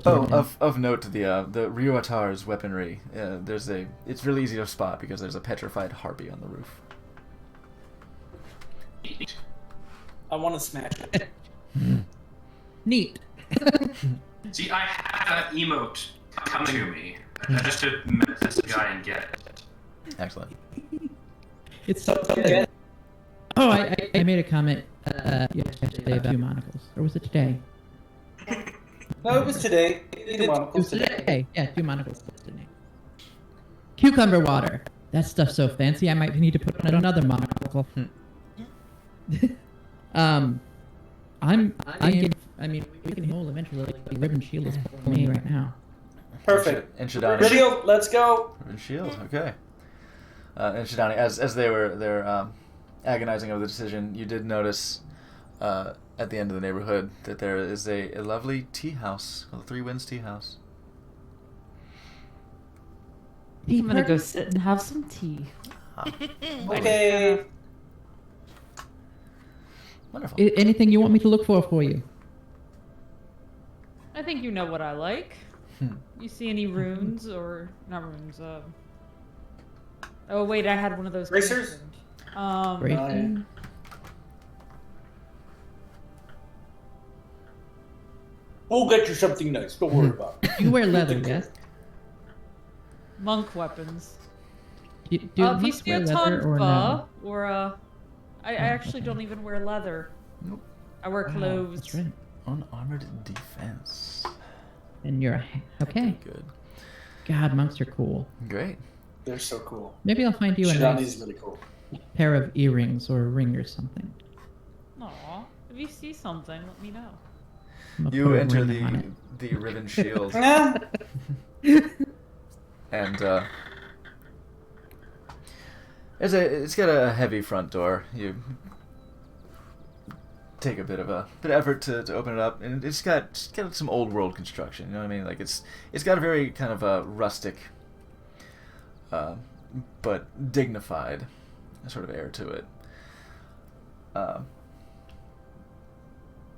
Oh, of note, the Ryuatar's weaponry. It's really easy to spot because there's a petrified harpy on the roof. I want to smash it. Neat. See, I have that emote come to me. I just to met this guy and get it. Excellent. It's so good. Oh, I made a comment yesterday about monocles. Or was it today? No, it was today. It was today. Yeah, two monocles today. Cucumber water. That stuff's so fancy, I might need to put on another monocle. I mean, we can hold eventually. Like, the ribbon shield is for me right now. Perfect. And Shidani. Shield, let's go. Ribbon shield. Okay. And Shidani, as they're agonizing over the decision, you did notice at the end of the neighborhood that there is a lovely tea house, called the Three Winds Tea House. I'm gonna go sit and have some tea. Okay. Wonderful. Anything you want me to look for you? I think you know what I like. You see any runes or not runes? Oh wait, I had one of those. Racers? Racing? We'll get you something nice. Don't worry about it. You wear leather, yes? Monk weapons. Do If you monks see wear a leather or tonfa no? or I actually don't even wear leather. Nope. I wear clothes. That's right. Unarmored defense. And you're okay. Good. God, monks are cool. Great. They're so cool. Maybe I'll find you a Shidani's nice really cool. pair of earrings or a ring or something. Aw, if you see something, let me know. I'm gonna You put a enter ring on it. the riven shield, Yeah. and it's got a heavy front door. You take a bit of effort to open it up, and it's got some old world construction. You know what I mean? Like it's got a very kind of a rustic, but dignified sort of air to it.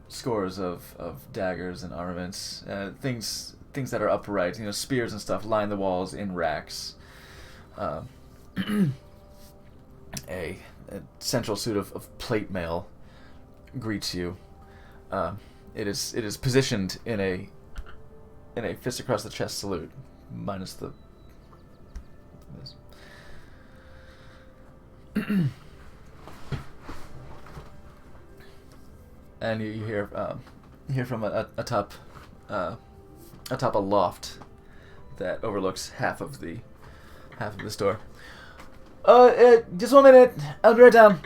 Scores of daggers and armaments, things that are upright. You know, spears and stuff line the walls in racks. A central suit of plate mail greets you. It is positioned in a fist across the chest salute, minus the. This. And you hear from atop a loft that overlooks half of the store. Just 1 minute. I'll be right down.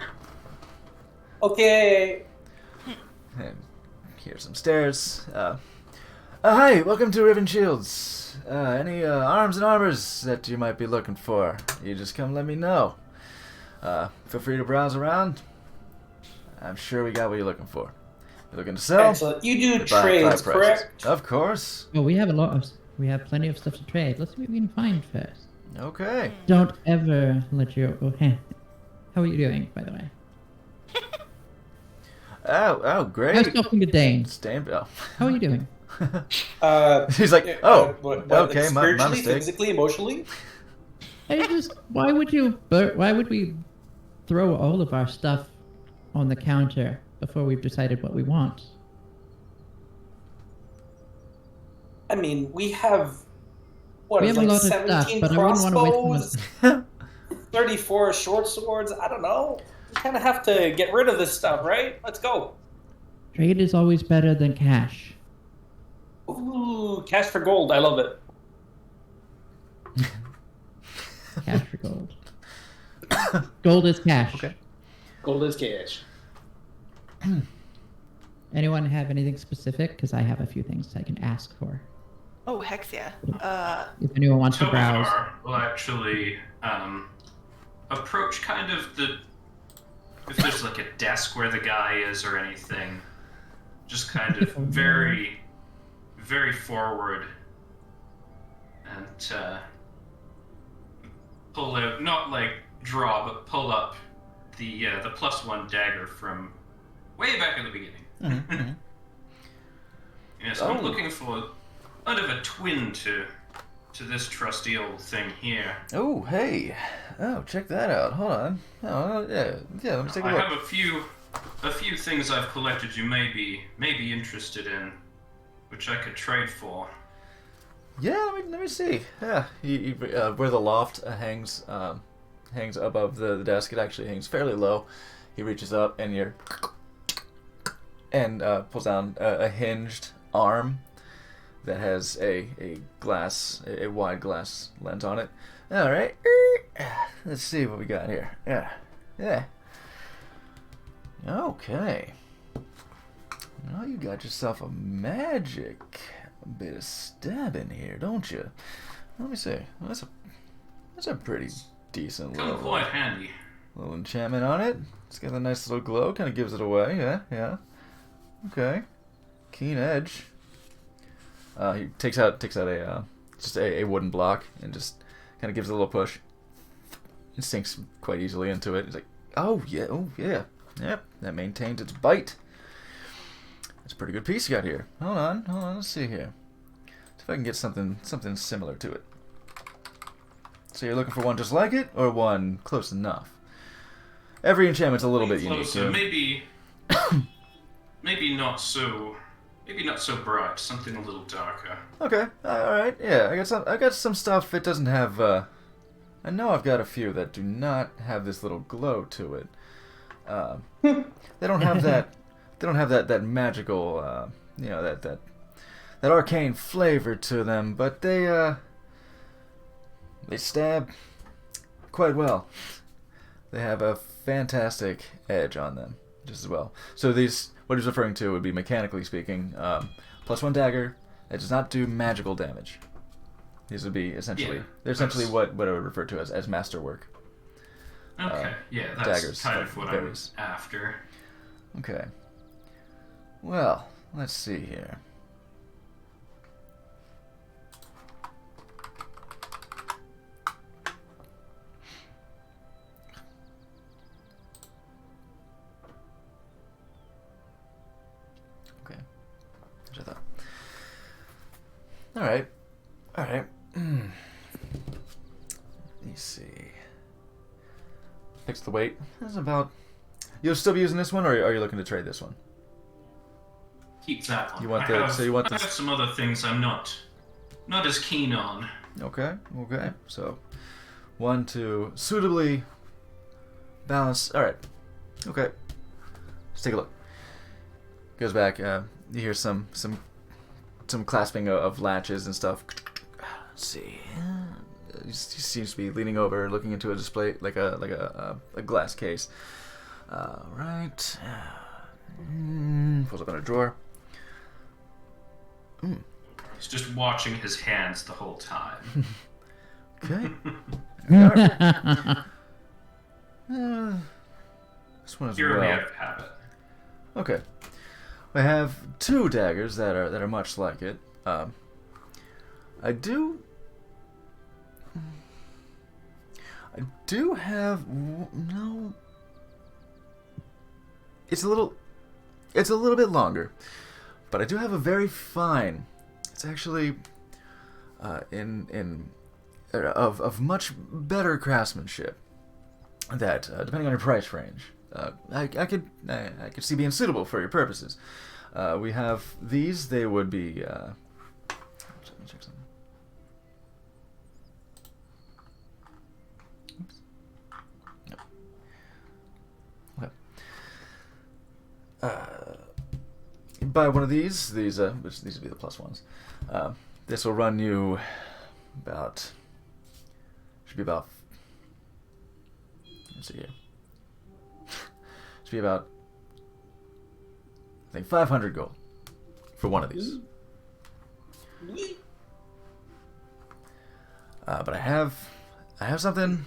Okay. And here's some stairs. Hi, welcome to Riven Shields. Any arms and armors that you might be looking for? You just come let me know. Feel free to browse around. I'm sure we got what you're looking for. You're looking to sell? Excellent. You do Buy trades, 5 prices. correct? Of course. Well, we have plenty of stuff to trade. Let's see what we can find first. Okay. Don't ever let your How are you doing, by the way? Oh, great. How's talking to Dane? How How are you doing? He's like, okay, my spiritually, mistake. physically, emotionally. Why would we throw all of our stuff on the counter before we've decided what we want? I mean, we have We have a like lot of stuff, 17 but I wouldn't want to waste crossbows, 34 short swords. I don't know. We kind of have to get rid of this stuff, right? Let's go. Trade is always better than cash. Ooh, cash for gold. I love it. Cash for gold. Gold is cash. Okay. Gold is cash. Anyone have anything specific? Because I have a few things I can ask for. Oh, hex yeah. If anyone wants to browse. Tovar will actually approach kind of the... If there's like a desk where the guy is or anything, just kind of very, very forward and pull out, not like draw, but pull up the +1 dagger from way back at the beginning. Mm-hmm. Yes, I'm looking for kind of a twin to this trusty old thing here. Oh, hey. Oh, check that out. Hold on. Oh, yeah. Yeah, let me take a I look. have a few things I've collected you may be interested in, which I could trade for. Yeah, let me see. Yeah, where the loft hangs above the desk, it actually hangs fairly low. He reaches up and pulls down a hinged arm that has a wide glass lens on it. All right, let's see what we got here. Yeah. Okay. Well, you got yourself a bit of stabbing here, don't you? Let me see. That's a pretty decent Come quite handy. little enchantment on it. It's got a nice little glow. Kind of gives it away. Yeah. Okay. Keen edge. He takes out a wooden block and just kind of gives it a little push. It sinks quite easily into it. He's like, oh yeah. Yep, that maintains its bite. That's a pretty good piece you got here. Hold on, let's see here. See if I can get something similar to it. So you're looking for one just like it, or one close enough? Every enchantment's a little bit unique. Closer, maybe not so bright. Something a little darker. Okay, all right. Yeah, I got some stuff. It doesn't have. I know I've got a few that do not have this little glow to it. They don't have that. They don't have that magical, that arcane flavor to them. But they stab quite well. They have a fantastic edge on them, just as well. So these, what he's referring to would be, mechanically speaking, +1 dagger. It does not do magical damage. These would be essentially, they're essentially what I would refer to as masterwork. Okay, that's daggers kind of what varies. I'm after. Okay. Well, let's see here. Okay. That's what I thought. Alright. Let me see. Fix the weight. That's about... You'll still be using this one, or are you looking to trade this one? Keep that one. You want I the... have some other things I'm not as keen on. Okay. So, 1 to suitably balance. All right. Okay. Let's take a look. Goes back. You hear some clasping of latches and stuff. Let's see. He seems to be leaning over, looking into a display, like a glass case. Right. Pulls up in a drawer. He's just watching his hands the whole time. Okay. This one as Purely well. out of habit. Okay. I have 2 daggers that are much like it. I do have no. It's a little bit longer, but I do have a very fine. It's actually of much better craftsmanship. That depending on your price range, I could see being suitable for your purposes. We have these. They would be. Let me check something. Oops. Yep. Okay. You buy one of these. These would be the +1s. This will run you about. Should be about Let's see here. Should be about, I think, 500 gold for one of these. But I have something.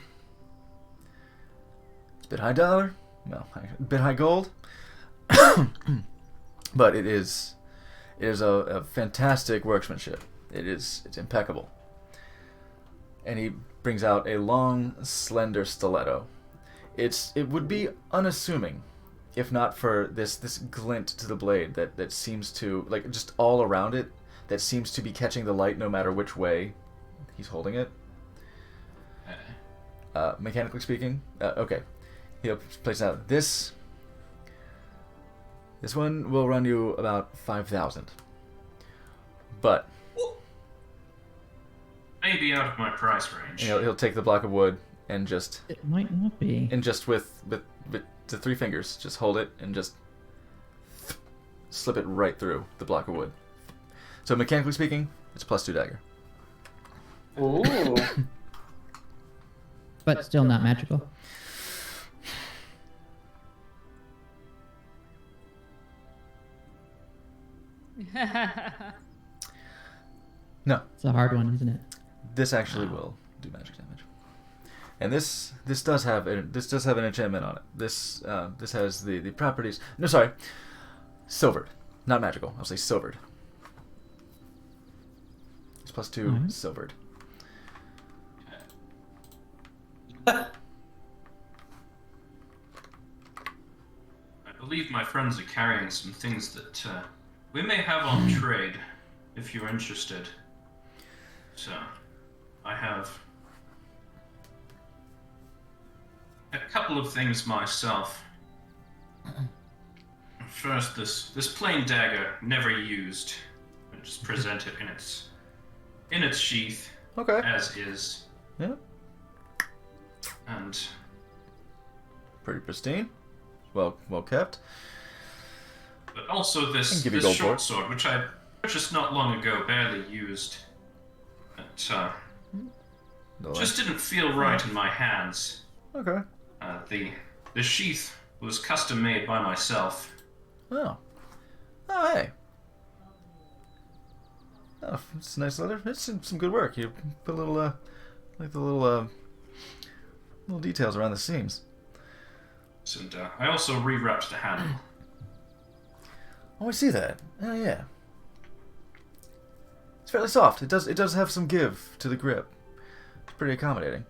It's a bit high dollar. Well, a bit high gold. But it is a fantastic workmanship. It's impeccable. And he brings out a long, slender stiletto. It would be unassuming if not for this glint to the blade that seems to, like, just all around it, that seems to be catching the light no matter which way he's holding it. Mechanically speaking, okay. He'll place out this. This one will run you about 5,000. But maybe out of my price range. He'll take the block of wood and just. It might not be. And just with the 3 fingers, just hold it and just slip it right through the block of wood. So mechanically speaking, it's a +2 dagger. Ooh. But still not magical. No. It's a hard one, isn't it? This actually will do magic damage. And this does have an enchantment on it. This has the properties. No, sorry, silvered, not magical. I'll say silvered. It's +2 silvered. I believe my friends are carrying some things that we may have on trade, if you're interested. So, I have a couple of things myself. First, this plain dagger, never used. I just present it in its sheath, Okay. as is. Yeah. And Pretty pristine. Well kept. but also this Give you gold for short it. sword, which I purchased not long ago, barely used. It just didn't feel right in my hands. Okay. The sheath was custom made by myself. Oh, hey. Oh, it's a nice leather. It's some good work. You put a little, like the little details around the seams. And I also rewrapped the handle. Oh, I see that. Oh, yeah. It's fairly soft. It does have some give to the grip. It's pretty accommodating.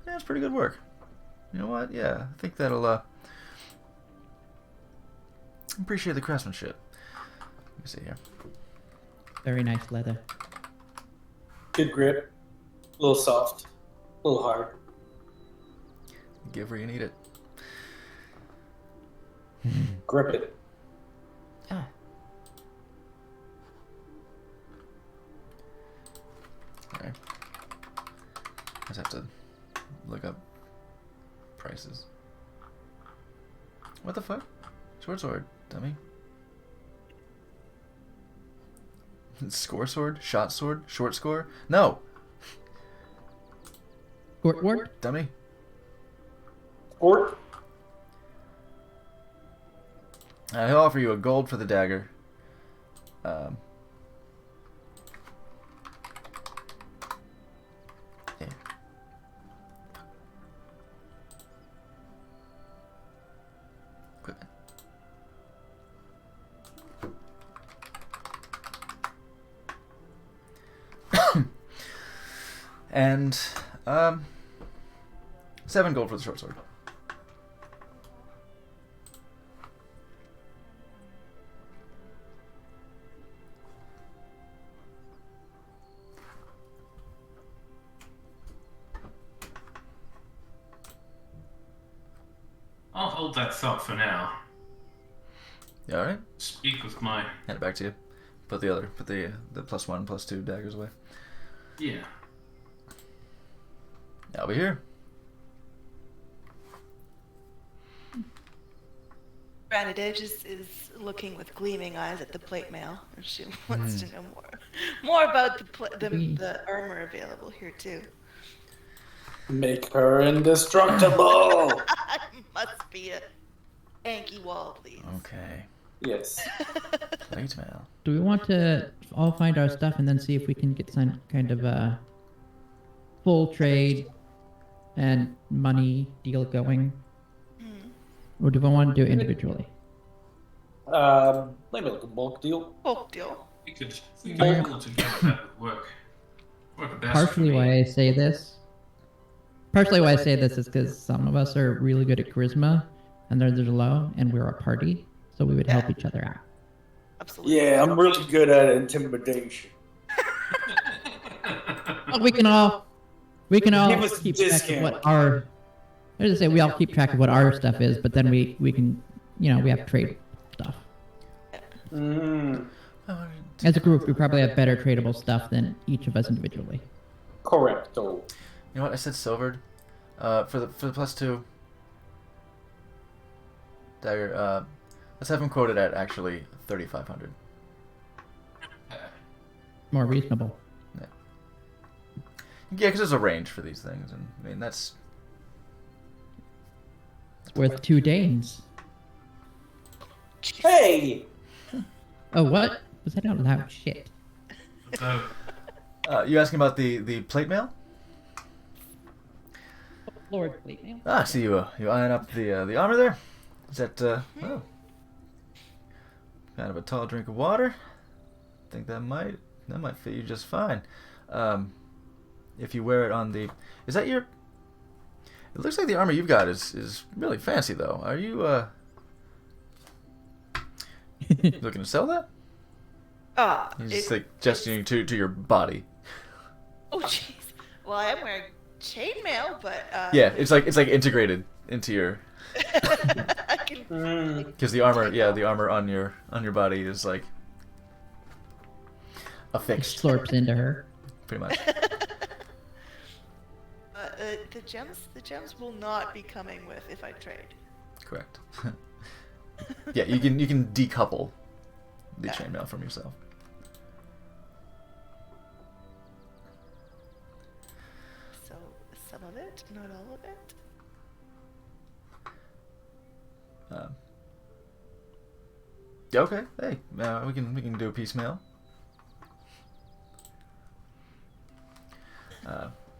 Yeah, it's pretty good work. You know what? Yeah, I think that'll appreciate the craftsmanship. Let me see here. Very nice leather. Good grip. A little soft. A little hard. Give where you need it. Grip it. Ah. Okay. I just have to look up prices. What the fuck? Short sword, dummy. Score sword? Shot sword? Short score? No! Gort wart? Dummy. Or He'll offer you a gold for the dagger. Yeah. Equipment. And 7 gold for the short sword. I'll hold that thought for now. You alright? Speak with my... Hand it back to you. Put the +1, +2 daggers away. Yeah. I'll be here. Granted Edge is looking with gleaming eyes at the plate mail. She wants to know more about the armor available here too. Make her indestructible. Must be a Anki wall, please. Okay. Yes. Plate mail. Do we want to all find our stuff and then see if we can get some kind of a full trade and money deal going? Or do we want to do it individually? Maybe like a bulk deal. Bulk deal. We could all together that would work best. Partially why I say this. Partially why I say this is because some of us are really good at charisma, and others are low, and we're a party, so we would help each other out. Absolutely. Yeah, I'm really good at intimidation. Well, we can all Give us a keep track of discount. what our. As I say, we all keep track of what our stuff is, but then we can, we have trade stuff. Mm, As a group, we probably have better tradable stuff than each of us individually. correcto. You know what? I said silvered. For the +2 dagger. Let's have him quoted at actually 3,500. More reasonable. Yeah, because there's a range for these things, and I mean that's. It's worth 2 Danes. Hey! Oh, what? Was that out loud? Shit. Oh, You asking about the plate mail? Lord, plate mail. Ah, I see you eyeing up the armor there. Is that oh, kind of a tall drink of water? I think that might fit you just fine. If you wear it on the, is that your? It looks like the armor you've got is really fancy though. Are you looking to sell that? He's just like gesturing to your body. Oh, jeez. Well, I am wearing chainmail, but Yeah, it's like integrated into your. I can. Because the armor, the armor on your body is like affixed, Slurps into her. pretty much. The gems will not be coming with if I trade. Correct. Yeah, you can decouple the chainmail from yourself. So some of it, not all of it. Okay, hey, we can do a piecemeal.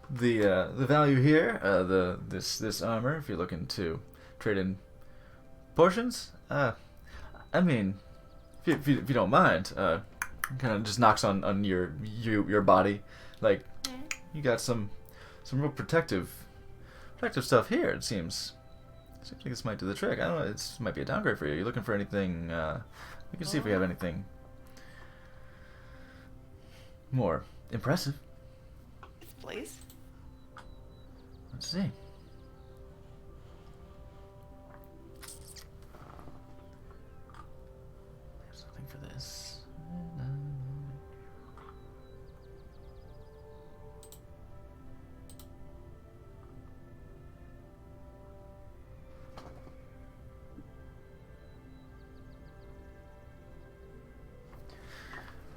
The value here, this armor, if you're looking to trade in portions, I mean, if you don't mind, kind of just knocks on your body, like you got some real protective stuff here. It seems like this might do the trick. I don't know. It might be a downgrade for you. You're looking for anything? We can see if we have anything more impressive. Please. Let's see. There's something for this.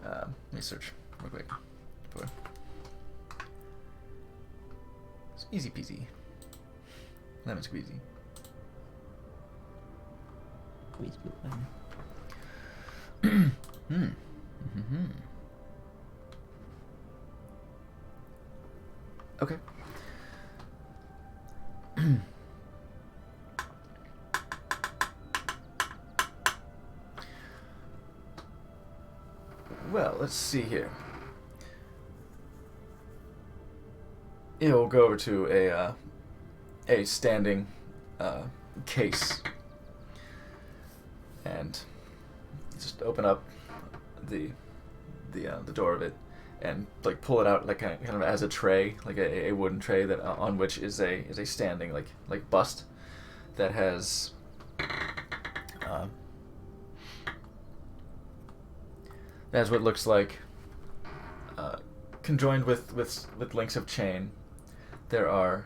Let me search real quick. It's easy peasy. Lemon squeezy. Squeeze blue lemon. Okay. Well, let's see here. It'll go over to a standing case, and just open up the door of it, and like pull it out like kind of as a tray, like a wooden tray that on which is a standing like bust that has that's what looks like conjoined with links of chain. There are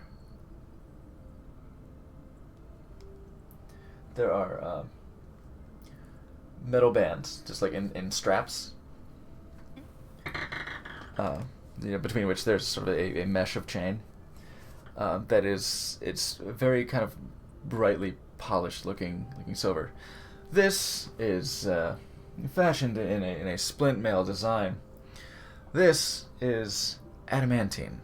metal bands, just like in straps, between which there's sort of a mesh of chain. that is, it's very kind of brightly polished looking silver. This is fashioned in a splint mail design. This is adamantine.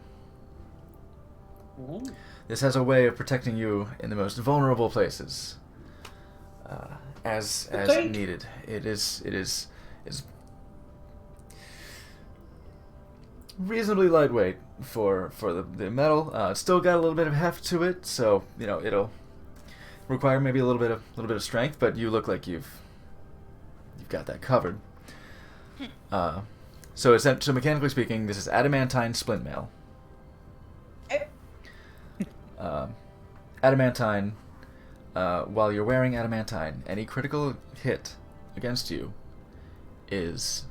This has a way of protecting you in the most vulnerable places, as needed. It is reasonably lightweight for the metal. It's still got a little bit of heft to it, so it'll require maybe a little bit of strength, but you look like you've got that covered. So mechanically speaking, this is adamantine splint mail. Adamantine. While you're wearing adamantine, any critical hit against you is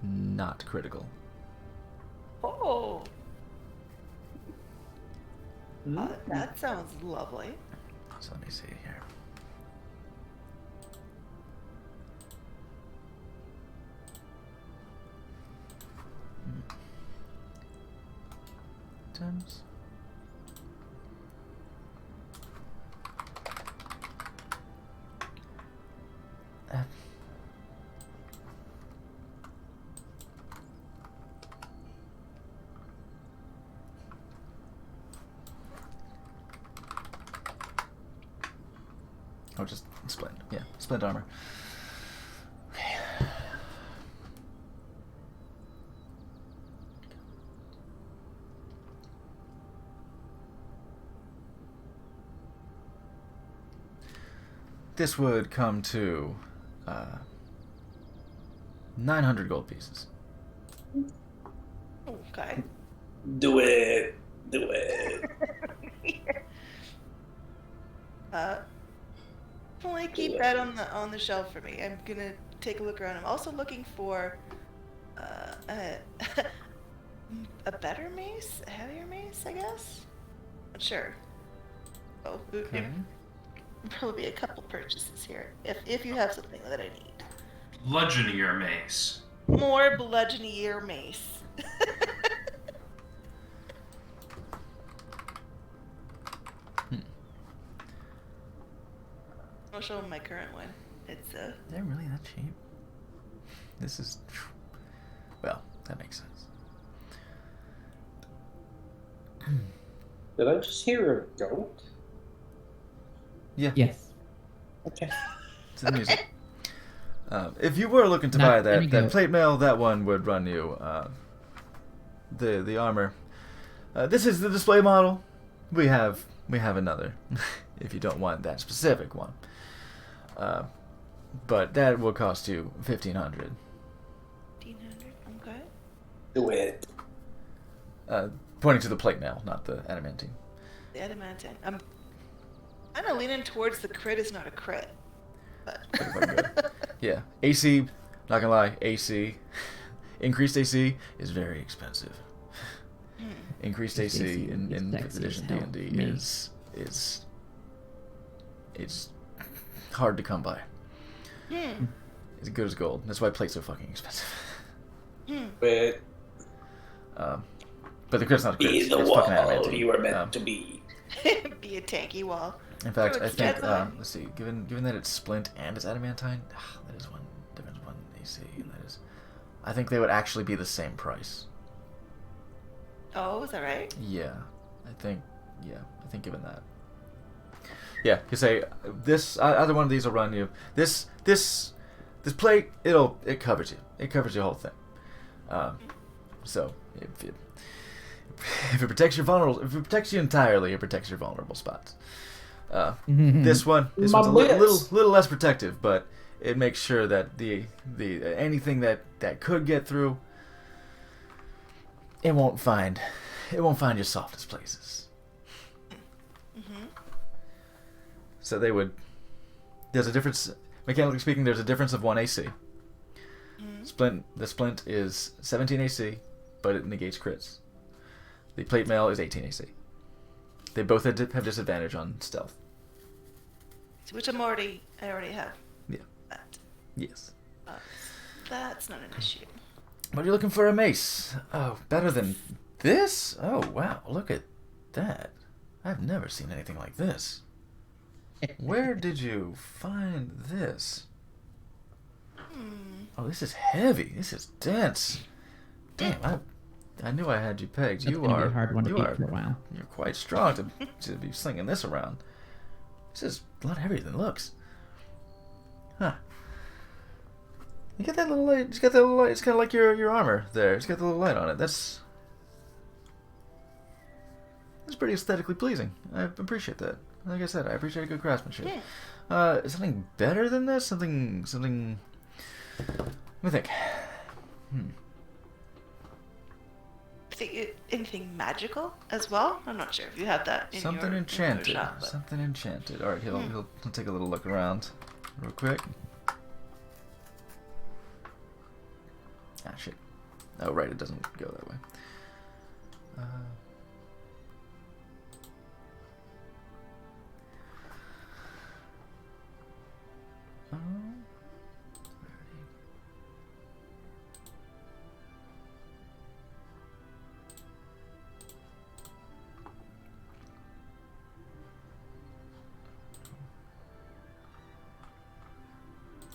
not critical. Oh. That sounds lovely. So let me see here. Times. Oh, just splint. Yeah, splint armor. Okay. This would come to 900 gold pieces. Okay. Do it. Do it. Only keep that on the shelf for me. I'm gonna take a look around. I'm also looking for a better mace, a heavier mace, I guess. Not sure. Oh, Okay. probably a couple purchases here. If you have something that I need. Bludgeonier mace. More bludgeonier mace. I'll show him my current one. It's They're really that cheap? This is... Well, that makes sense. Did I just hear a goat? Yeah. Yes. Okay. It's the music. If you were looking to Not buy any that goat. plate mail, that one would run you the armor. This is the display model. We have another, if you don't want that specific one. But that will cost you 1,500. 1,500. Okay. Do it. Pointing to the plate mail, not the adamantine. The adamantine. I'm kind of leaning towards the crit is not a crit. But Yeah, AC. Not gonna lie, AC. Increased AC is very expensive. Increased AC AC in is 5th sexy edition as hell D&D to me. is hard to come by. It's good as gold. That's why plates are fucking expensive. But But the crit's not a crit. be It's the fucking wall adamantine. you were meant to be. be a tanky wall. In fact, Throw I its think jets on. let's see. Given that it's splint and it's adamantine, that is one difference. One AC, and that is. I think they would actually be the same price. Oh, is that right? Yeah, I think given that. Yeah, you say this. Either one of these will run you. This plate, it covers you. It covers your whole thing. So if it protects your vulnerable, if it protects you entirely, it protects your vulnerable spots. This one's My a lips. little less protective, but it makes sure that the anything that could get through, it won't find your softest places. So there's a difference, mechanically speaking, there's a difference of 1 AC. The splint is 17 AC, but it negates crits. The plate mail is 18 AC. They both have disadvantage on stealth. Which I already have. Yeah. That. Yes. That's not an issue. But you're looking for a mace. Oh, better than this? Oh, wow. Look at that. I've never seen anything like this. Where did you find this? Oh, this is heavy. This is dense. Damn, I knew I had you pegged. That's gonna be a hard one to beat for a while. You're quite strong to be slinging this around. This is a lot heavier than it looks. Huh. You get that little light. It's got that little light. It's kind of like your armor there. It's got the little light on it. That's pretty aesthetically pleasing. I appreciate that. Like I said, I appreciate good craftsmanship. Something better than this? Something. Let me think. Anything magical as well? I'm not sure if you have that in Something your enchanted. shop, but- Something enchanted. All right, he'll take a little look around, real quick. Ah, shit. Oh, right, it doesn't go that way.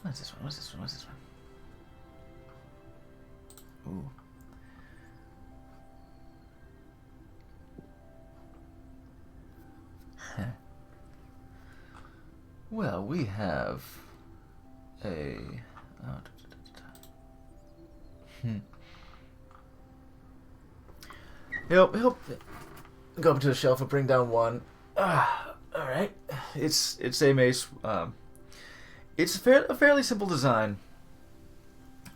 What's this one? What's this one? What's this one? Ooh. Well, we have a... He'll go up to the shelf and bring down one. Alright. It's a mace. It's a fairly simple design.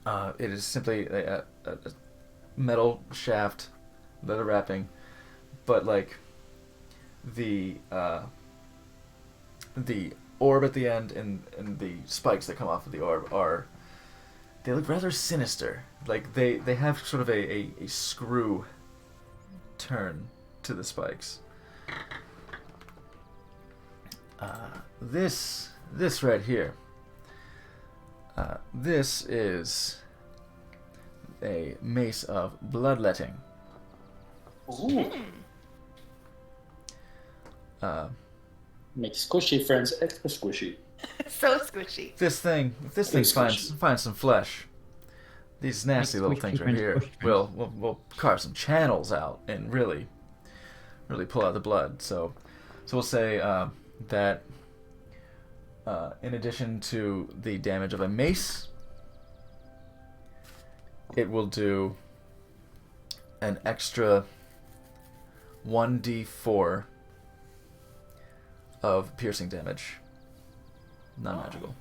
It is simply a metal shaft, leather wrapping, but like the orb at the end and the spikes that come off of the orb they look rather sinister. Like they have sort of a screw turn to the spikes. This right here. This is a mace of bloodletting. Ooh. Makes squishy friends extra squishy. So squishy. This thing finds some flesh, these nasty little things right here will carve some channels out and really pull out the blood. So we'll say that in addition to the damage of a mace, it will do an extra 1d4 of piercing damage. Non-magical.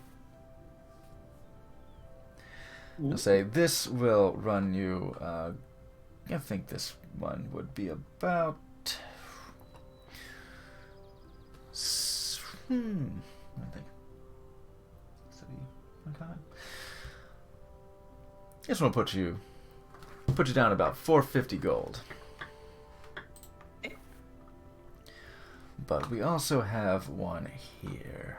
I'll say this will run you, I think this one would be about... I think. This one will put you down about 450 gold. But we also have one here.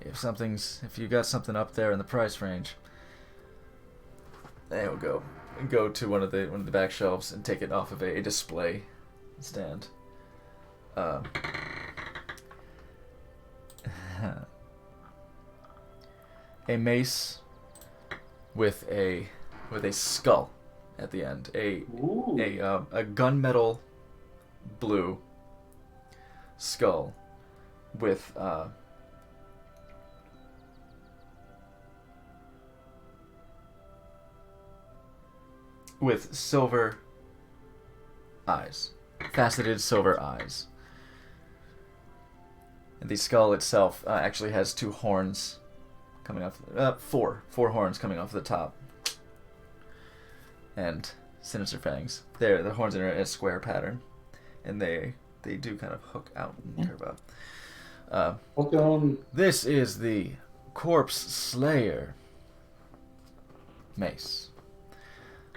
If you got something up there in the price range, there we go. Go to one of the back shelves and take it off of a display stand. A mace with a skull at the end. A gunmetal blue skull with silver eyes, faceted silver eyes. And the skull itself actually has two horns coming off, four horns coming off the top, and sinister fangs. The horns are in a square pattern, and they do kind of hook out and curve up. Hook on. This is the Corpse Slayer mace.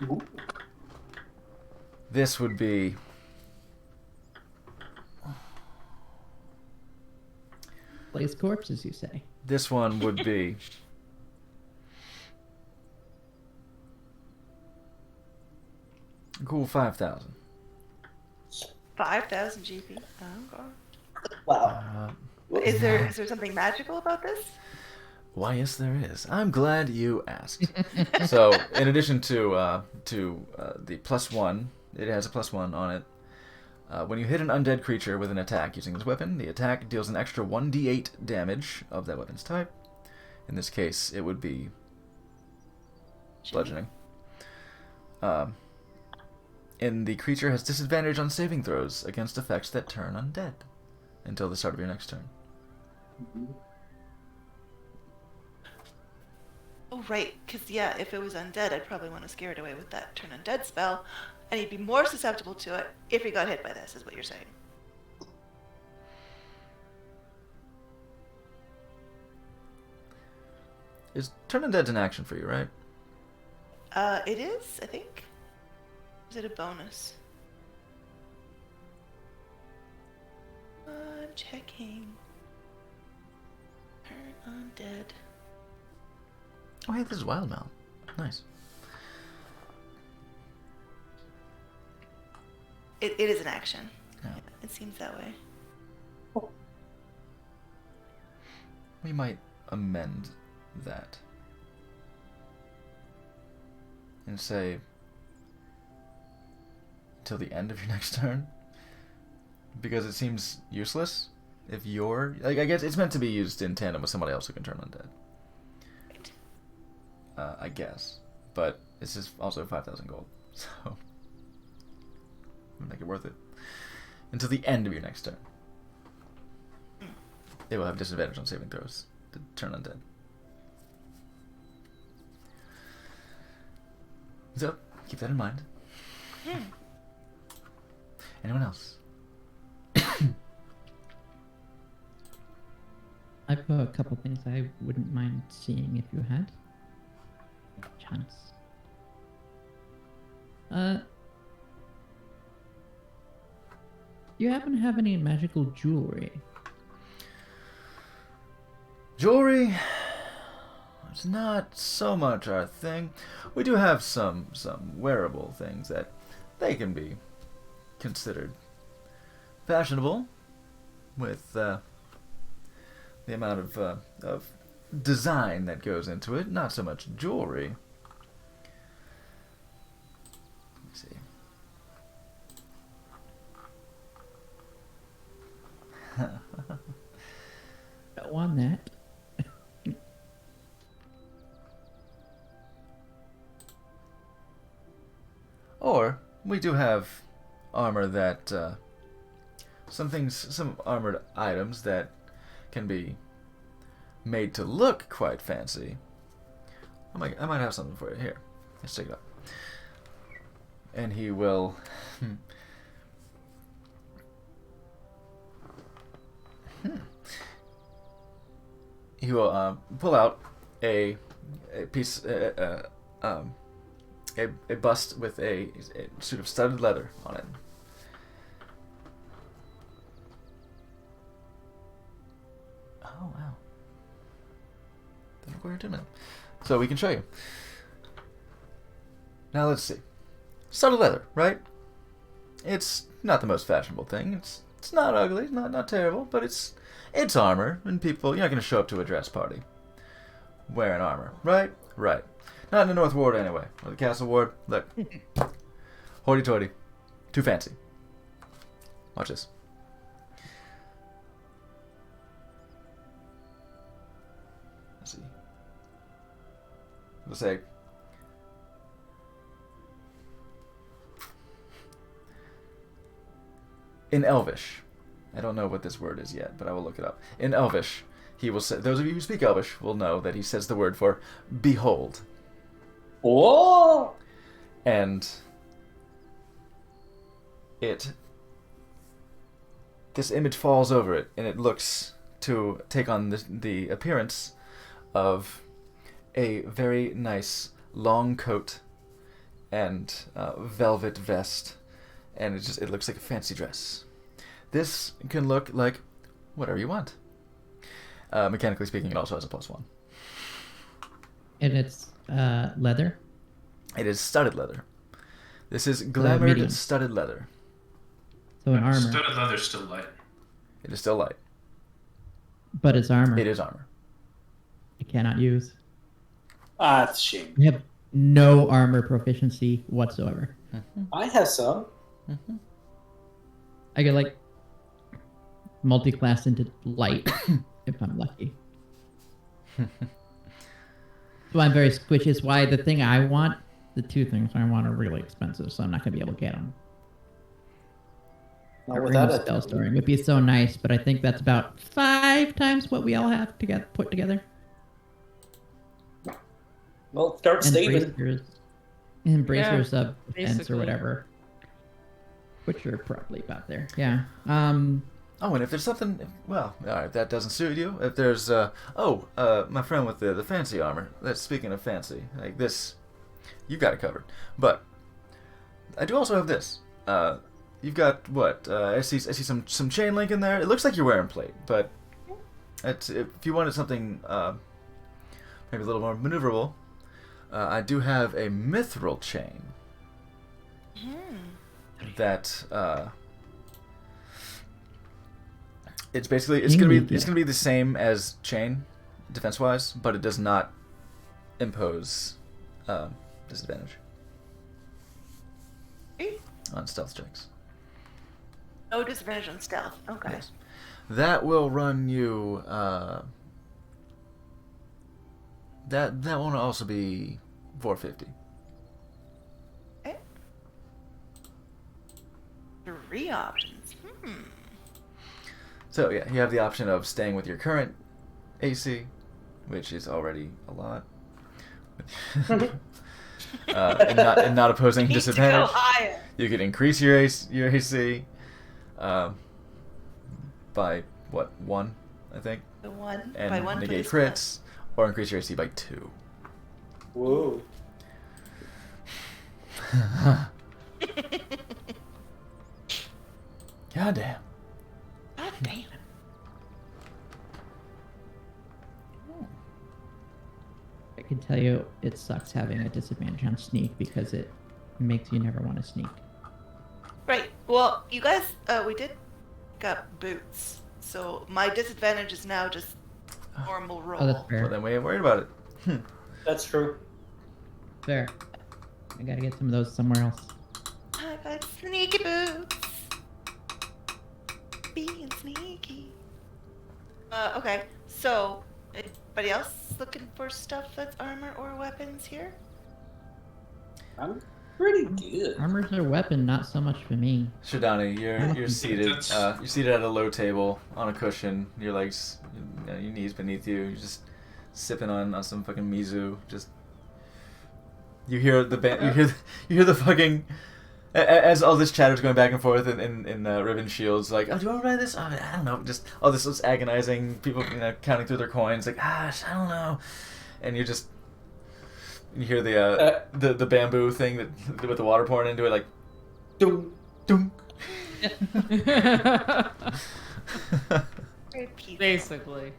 Ooh. This would be Blaze corpses, you say? This one would be cool 5,000. 5,000 GP. Oh, God. Wow. Is there something magical about this? Why, yes, there is. I'm glad you asked. So, in addition to the +1, it has a +1 on it. When you hit an undead creature with an attack using this weapon, the attack deals an extra 1d8 damage of that weapon's type. In this case, it would be bludgeoning. And the creature has disadvantage on saving throws against effects that turn undead until the start of your next turn. Oh, right. Because, yeah, if it was undead, I'd probably want to scare it away with that turn undead spell. And he'd be more susceptible to it if he got hit by this, is what you're saying. Is turn undead an action for you, right? It is, I think. Is it a bonus? I'm checking. Turn undead. Oh, hey, this is Wild Mal. Nice. It is an action. Yeah. It seems that way. We might amend that. And say till the end of your next turn. Because it seems useless if you're... Like, I guess it's meant to be used in tandem with somebody else who can turn undead. Right. I guess. But this is also 5,000 gold. So... make it worth it. Until the end of your next turn. They will have disadvantage on saving throws to turn undead. So, keep that in mind. Anyone else? I've got a couple things I wouldn't mind seeing if you had chance. Do you happen to have any magical jewelry? Jewelry? It's not so much our thing. We do have some wearable things that they can be considered fashionable with the amount of design that goes into it. Not so much jewelry. Let me see. Go on that. Or we do have armor that some armored items that can be made to look quite fancy. I might have something for you here. Let's check it out. And he will. He will pull out a piece, a bust with a suit of studded leather on it. Oh wow! Didn't require 2 minutes, so we can show you. Now let's see. Studded leather, right? It's not the most fashionable thing. It's not ugly, not terrible, but it's armor, and people, you're not going to show up to a dress party wearing armor, right? Right. Not in the North Ward anyway, or the Castle Ward. Look. Hoity-toity. Too fancy. Watch this. Let's see. Let's say... in Elvish. I don't know what this word is yet, but I will look it up. In Elvish, he will say... Those of you who speak Elvish will know that he says the word for behold. Oh! And this image falls over it, and it looks to take on the appearance of a very nice long coat and velvet vest, and it looks like a fancy dress. This can look like whatever you want. Mechanically speaking, it also has a +1. And it's leather? It is studded leather. This is medium. glamoured studded leather. So an armor, Studded leather's still light. It is still light. but it's armor. It is armor. I cannot use. Ah, it's a shame. I have no armor proficiency whatsoever. I have some. I get like multi-class into light if I'm lucky. So I'm very squishy. It's why the thing I want, the two things I want are really expensive, so I'm not gonna be able to get them. Not A ring without of it. spell storing would be so nice, but I think that's about 5 times what we all have to get put together. Well, start And saving. bracers of defense basically. or whatever, which are probably about there. Yeah. Oh, and if there's something, well, all right, that doesn't suit you. If there's, my friend with the fancy armor. That's speaking of fancy, like this, you've got it covered. But I do also have this. You've got what? I see some chain link in there. It looks like you're wearing plate, but if you wanted something maybe a little more maneuverable, I do have a mithril chain that. It's basically it's gonna be the same as chain, defense wise, but it does not impose disadvantage on stealth checks. No disadvantage on stealth. Okay. Yes. That will run you. That will also be 450. Okay. 3 options. So yeah, you have the option of staying with your current AC, which is already a lot, and not opposing Needs to go disadvantage. higher. You could increase your AC by what 1, I think, The 1 and by 1 negate for this crits, or increase your AC by 2. Whoa. God damn. God damn. I can tell you it sucks having a disadvantage on sneak because it makes you never want to sneak. Right. Well, you guys, we did got boots, so my disadvantage is now just normal roll. Oh, that's fair. Well, then we ain't worried about it. That's true. Fair. I gotta get some of those somewhere else. I got sneaky boots. Being sneaky. Okay. So, anybody else looking for stuff that's armor or weapons here? I'm pretty good. Armor's a weapon, not so much for me. Shadani, you're seated. That's- You're seated at a low table on a cushion. Your legs, your knees beneath you. You're just sipping on some fucking mizu. Just you hear the you hear the fucking as all this chatter's going back and forth in Ribbon Shields. Like, oh, do you want to buy this? Oh, I don't know. Just all this was agonizing. People counting through their coins. Like, gosh, I don't know. And you hear the bamboo thing that with the water pouring into it, like, Doom. dunk. Very peaceful. Basically.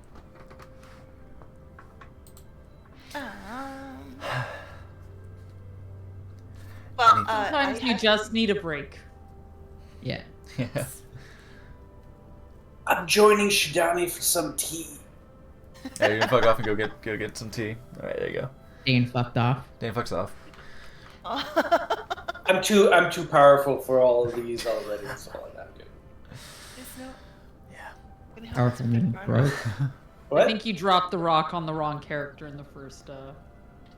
Well, Sometimes you just need a break. Yeah. Yeah. I'm joining Shidani for some tea. Yeah, you're gonna fuck off and go get some tea. All right, there you go. Dane fucked off. Dane fucks off. I'm too powerful for all of these already. That's all I gotta do. There's no... Yeah. Gonna help Powerful us meaning protect broke. armor. What? I think you dropped the rock on the wrong character in the first.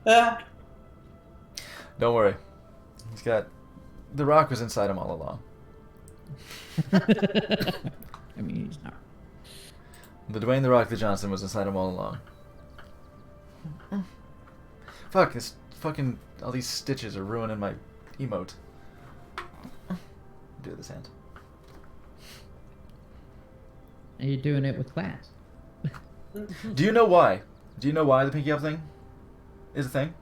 Don't worry. He's got the rock was inside him all along. I mean, he's not. The Dwayne the Rock the Johnson was inside him all along. Fuck, this fucking all these stitches are ruining my emote. Do this hand. And you're doing it with class. Do you know why? Do you know why the pinky up thing is a thing?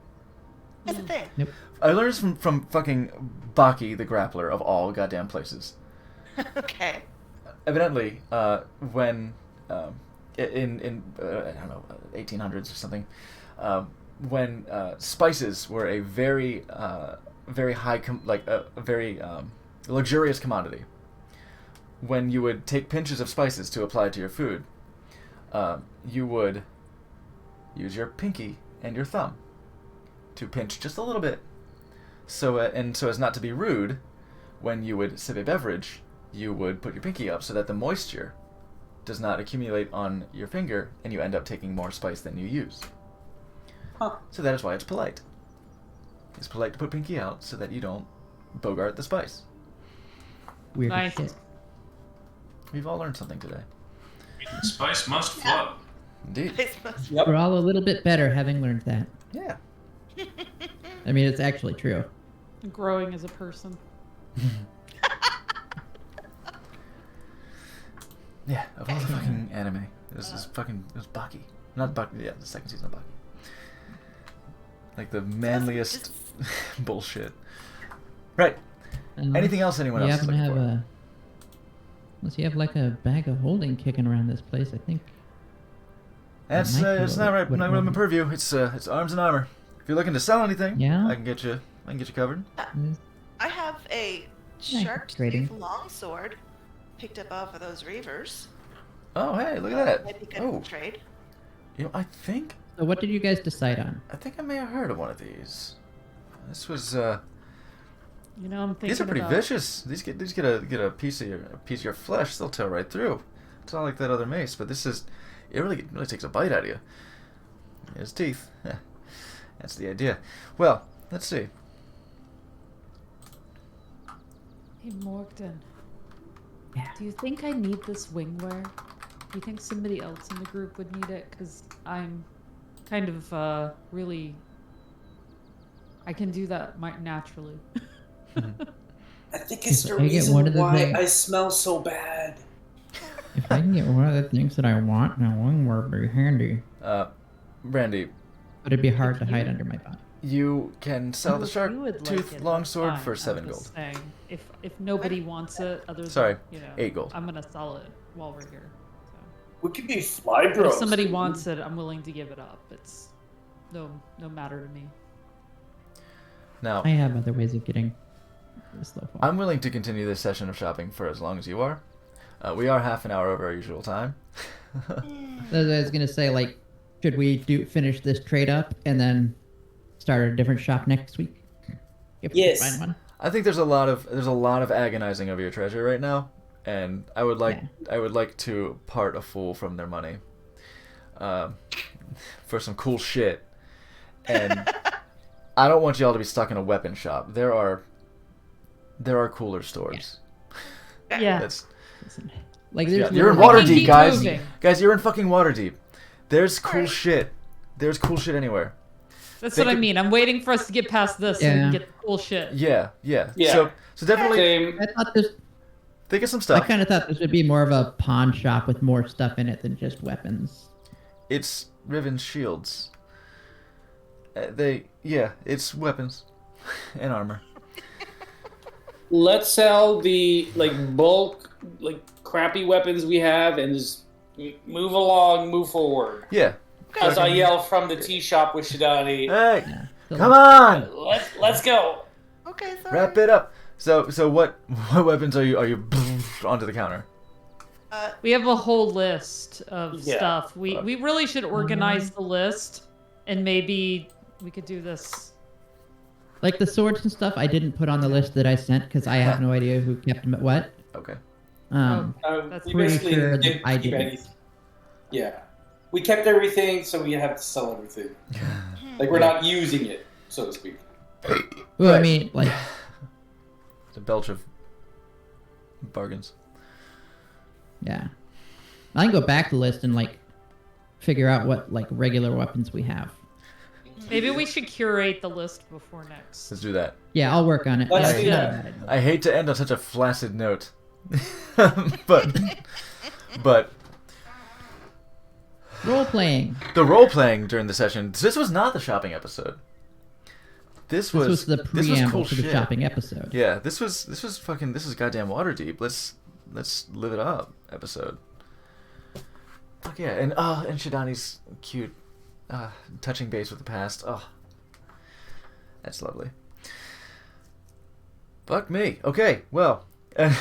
That's the thing. Nope. I learned this from fucking Baki the Grappler of all goddamn places. Okay. Evidently, when in I don't know 1800s or something, when spices were a very very high very luxurious commodity, when you would take pinches of spices to apply to your food, you would use your pinky and your thumb to pinch just a little bit. So as not to be rude, when you would sip a beverage, you would put your pinky up so that the moisture does not accumulate on your finger and you end up taking more spice than you use. Huh. So that is why it's polite. It's polite to put pinky out so that you don't bogart the spice. Weird as Nice. shit. We've all learned something today. Spice must flow. Indeed. I suppose. Yep. We're all a little bit better having learned that. Yeah. I mean, it's actually true. Growing as a person. Yeah, of all the fucking anime, it was Baki. Not Baki, yeah, the second season of Baki. Like the manliest bullshit. Right. Anything else anyone you else is happen to looking have for? a... Unless you have like a bag of holding kicking around this place, I think. That's might be it's what- not right. what Not it within my was. purview. It's arms and armor. If you're looking to sell anything, Yeah? I can get you covered. I have a Yeah, sharp trading. tooth longsword picked up off of those reavers. Oh, hey, look at Might be that. good Oh, for trade. I think So what did you guys decide on? I may have heard of one of these. This was You know, I'm thinking these are pretty about... vicious. These get a piece of your flesh. They'll tear right through. It's not like that other mace, but this is it really takes a bite out of you. His teeth. That's the idea. Well, let's see. Hey, Morgden. Yeah. Do you think I need this wingwear? Do you think somebody else in the group would need it? Because I'm kind of really... I can do that naturally. I think it's the If I get reason one of the why things- I smell so bad. If I can get one of the things that I want, now wingwear would be handy. Randy, But it'd be hard to hide under my body. you can sell the Well, if shark you would like tooth it, longsword that's for fine. 7 I'm gold. just saying, if nobody wants it, other than Sorry, 8 gold. I'm gonna sell it while we're here. So. We could be fly But bros. if somebody wants it, I'm willing to give it up. It's no matter to me. Now, I have other ways of getting this low fall. I'm willing to continue this session of shopping for as long as you are. We are half an hour over our usual time. I was gonna say, like, should we finish this trade up and then start a different shop next week? If we can Yes. find one. I think there's a lot of agonizing over your treasure right now, and I would like to part a fool from their money, for some cool shit, and I don't want y'all to be stuck in a weapon shop. There are cooler stores. Yeah. That's, Like, yeah, there's you're in literally- Waterdeep, Keep guys. moving. Guys, you're in fucking Waterdeep. There's cool Alright. shit. There's cool shit anywhere. That's Think what I of- mean. I'm waiting for us to get past this and Yeah. get the cool shit. Yeah. Yeah. So definitely Same. I thought this. think of some I stuff. kind of thought this would be more of a pawn shop with more stuff in it than just weapons. It's Riven's shields. It's weapons and armor. Let's sell the bulk crappy weapons we have and just move along, move forward. Yeah. As I yell from the tea shop with Shidani, Hey, Yeah. So, come on, let's go. Okay, sorry. wrap it up. So what weapons are you onto the counter? We have a whole list of Yeah. stuff. We really should organize the list, and maybe we could do this. Like the swords and stuff, I didn't put on the list that I sent because I have no idea who kept them at what. Okay. That's We pretty basically sure that didn't I keep didn't. anything. Yeah, we kept everything, so we have to sell everything. Like we're not using it, so to speak. Well, I Right. mean, like, It's a belch of bargains. yeah. I can go back to the list and figure out what regular weapons we have. Maybe we should curate the list before next. Let's do that. Yeah, I'll work on it. Let's Yeah, do not that. a bad idea. I hate to end on such a flaccid note, but Role playing. the role playing during the session. This was not the shopping episode. This This was the this was preamble cool to the shit. shopping episode. Yeah, this was goddamn Waterdeep. Let's live it up episode. Fuck yeah, and Shidani's cute, touching base with the past. Oh, that's lovely. Fuck me. Okay, well, And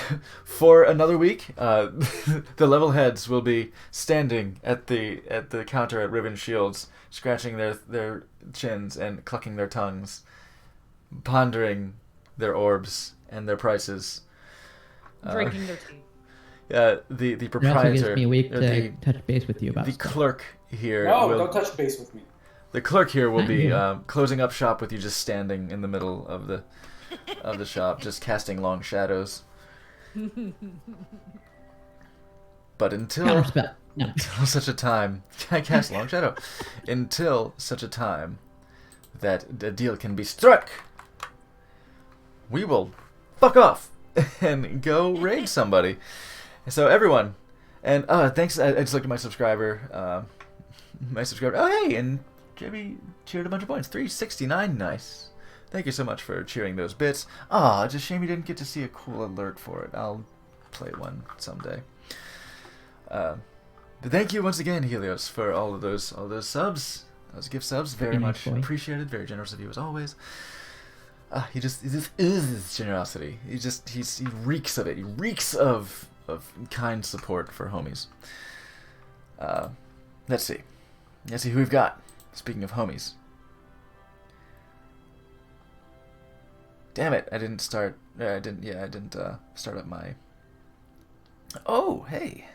for another week, the level heads will be standing at the counter at Ribbon Shields, scratching their chins and clucking their tongues, pondering their orbs and their prices. Drinking their tea. The It also proprietor, gives me a week or to touch base with you about the stuff. clerk here. No, will, don't touch base with me. The clerk here will be Yeah. closing up shop with you, just standing in the middle of the shop, just casting long shadows. But until Counterspell. No. such a time, I cast long shadow. Until such a time that a deal can be struck, we will fuck off and go raid somebody. So everyone, and thanks. I just looked at my subscriber. Oh hey, and JB cheered a bunch of points. 369, nice. Thank you so much for cheering those bits. It's a shame you didn't get to see a cool alert for it. I'll play one someday. But thank you once again, Helios, for all of those subs, those gift subs. Very much appreciated. Very generous of you as always. He just oozes generosity. He reeks of it. He reeks of kind support for homies. Let's see who we've got. Speaking of homies. Damn it! I didn't start. I didn't start up my. Oh, hey.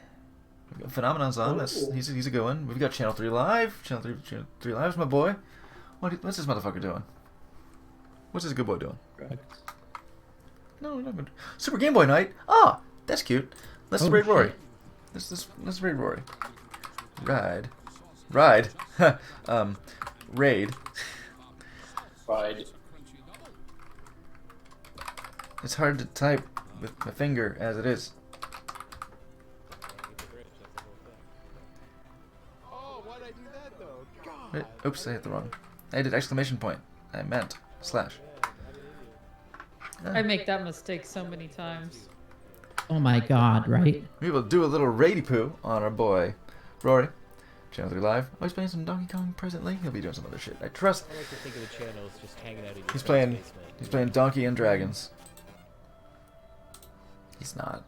Phenomenon's on. He's a good one. We've got Channel 3 Live. Channel 3 Live's my boy. What's this motherfucker doing? What's this good boy doing? No, not good. Super Game Boy Night. That's cute. Let's raid Rory. Let's raid Rory. Ride. Raid. Ride. It's hard to type with my finger as it is. Wait, oops, I hit the wrong. I did exclamation point. I meant slash. I make that mistake so many times. Oh my god, right? We will do a little raidy poo on our boy Rory. Channel 3 Live. Oh, he's playing some Donkey Kong presently. He'll be doing some other shit. I trust. I like to think of the channel as just hanging out in your He's friend's playing. basement. He's playing Donkey and Dragons. He's not.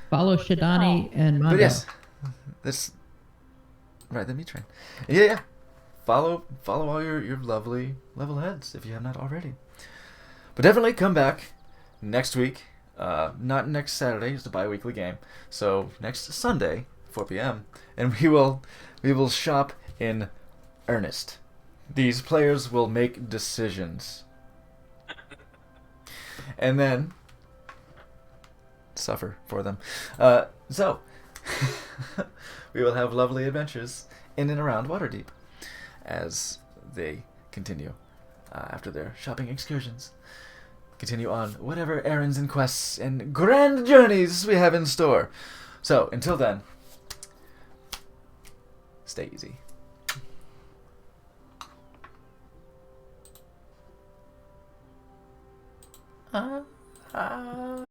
Follow Shadani and Mondo. But yes, this. Right, the meat train. Yeah. Follow all your lovely level heads if you have not already. But definitely come back next week. Not next Saturday. It's a bi-weekly game. So next Sunday, 4 p.m. and we will shop in earnest. These players will make decisions, and then suffer for them. So we will have lovely adventures in and around Waterdeep as they continue after their shopping excursions. Continue on whatever errands and quests and grand journeys we have in store. So until then, stay easy. Ah.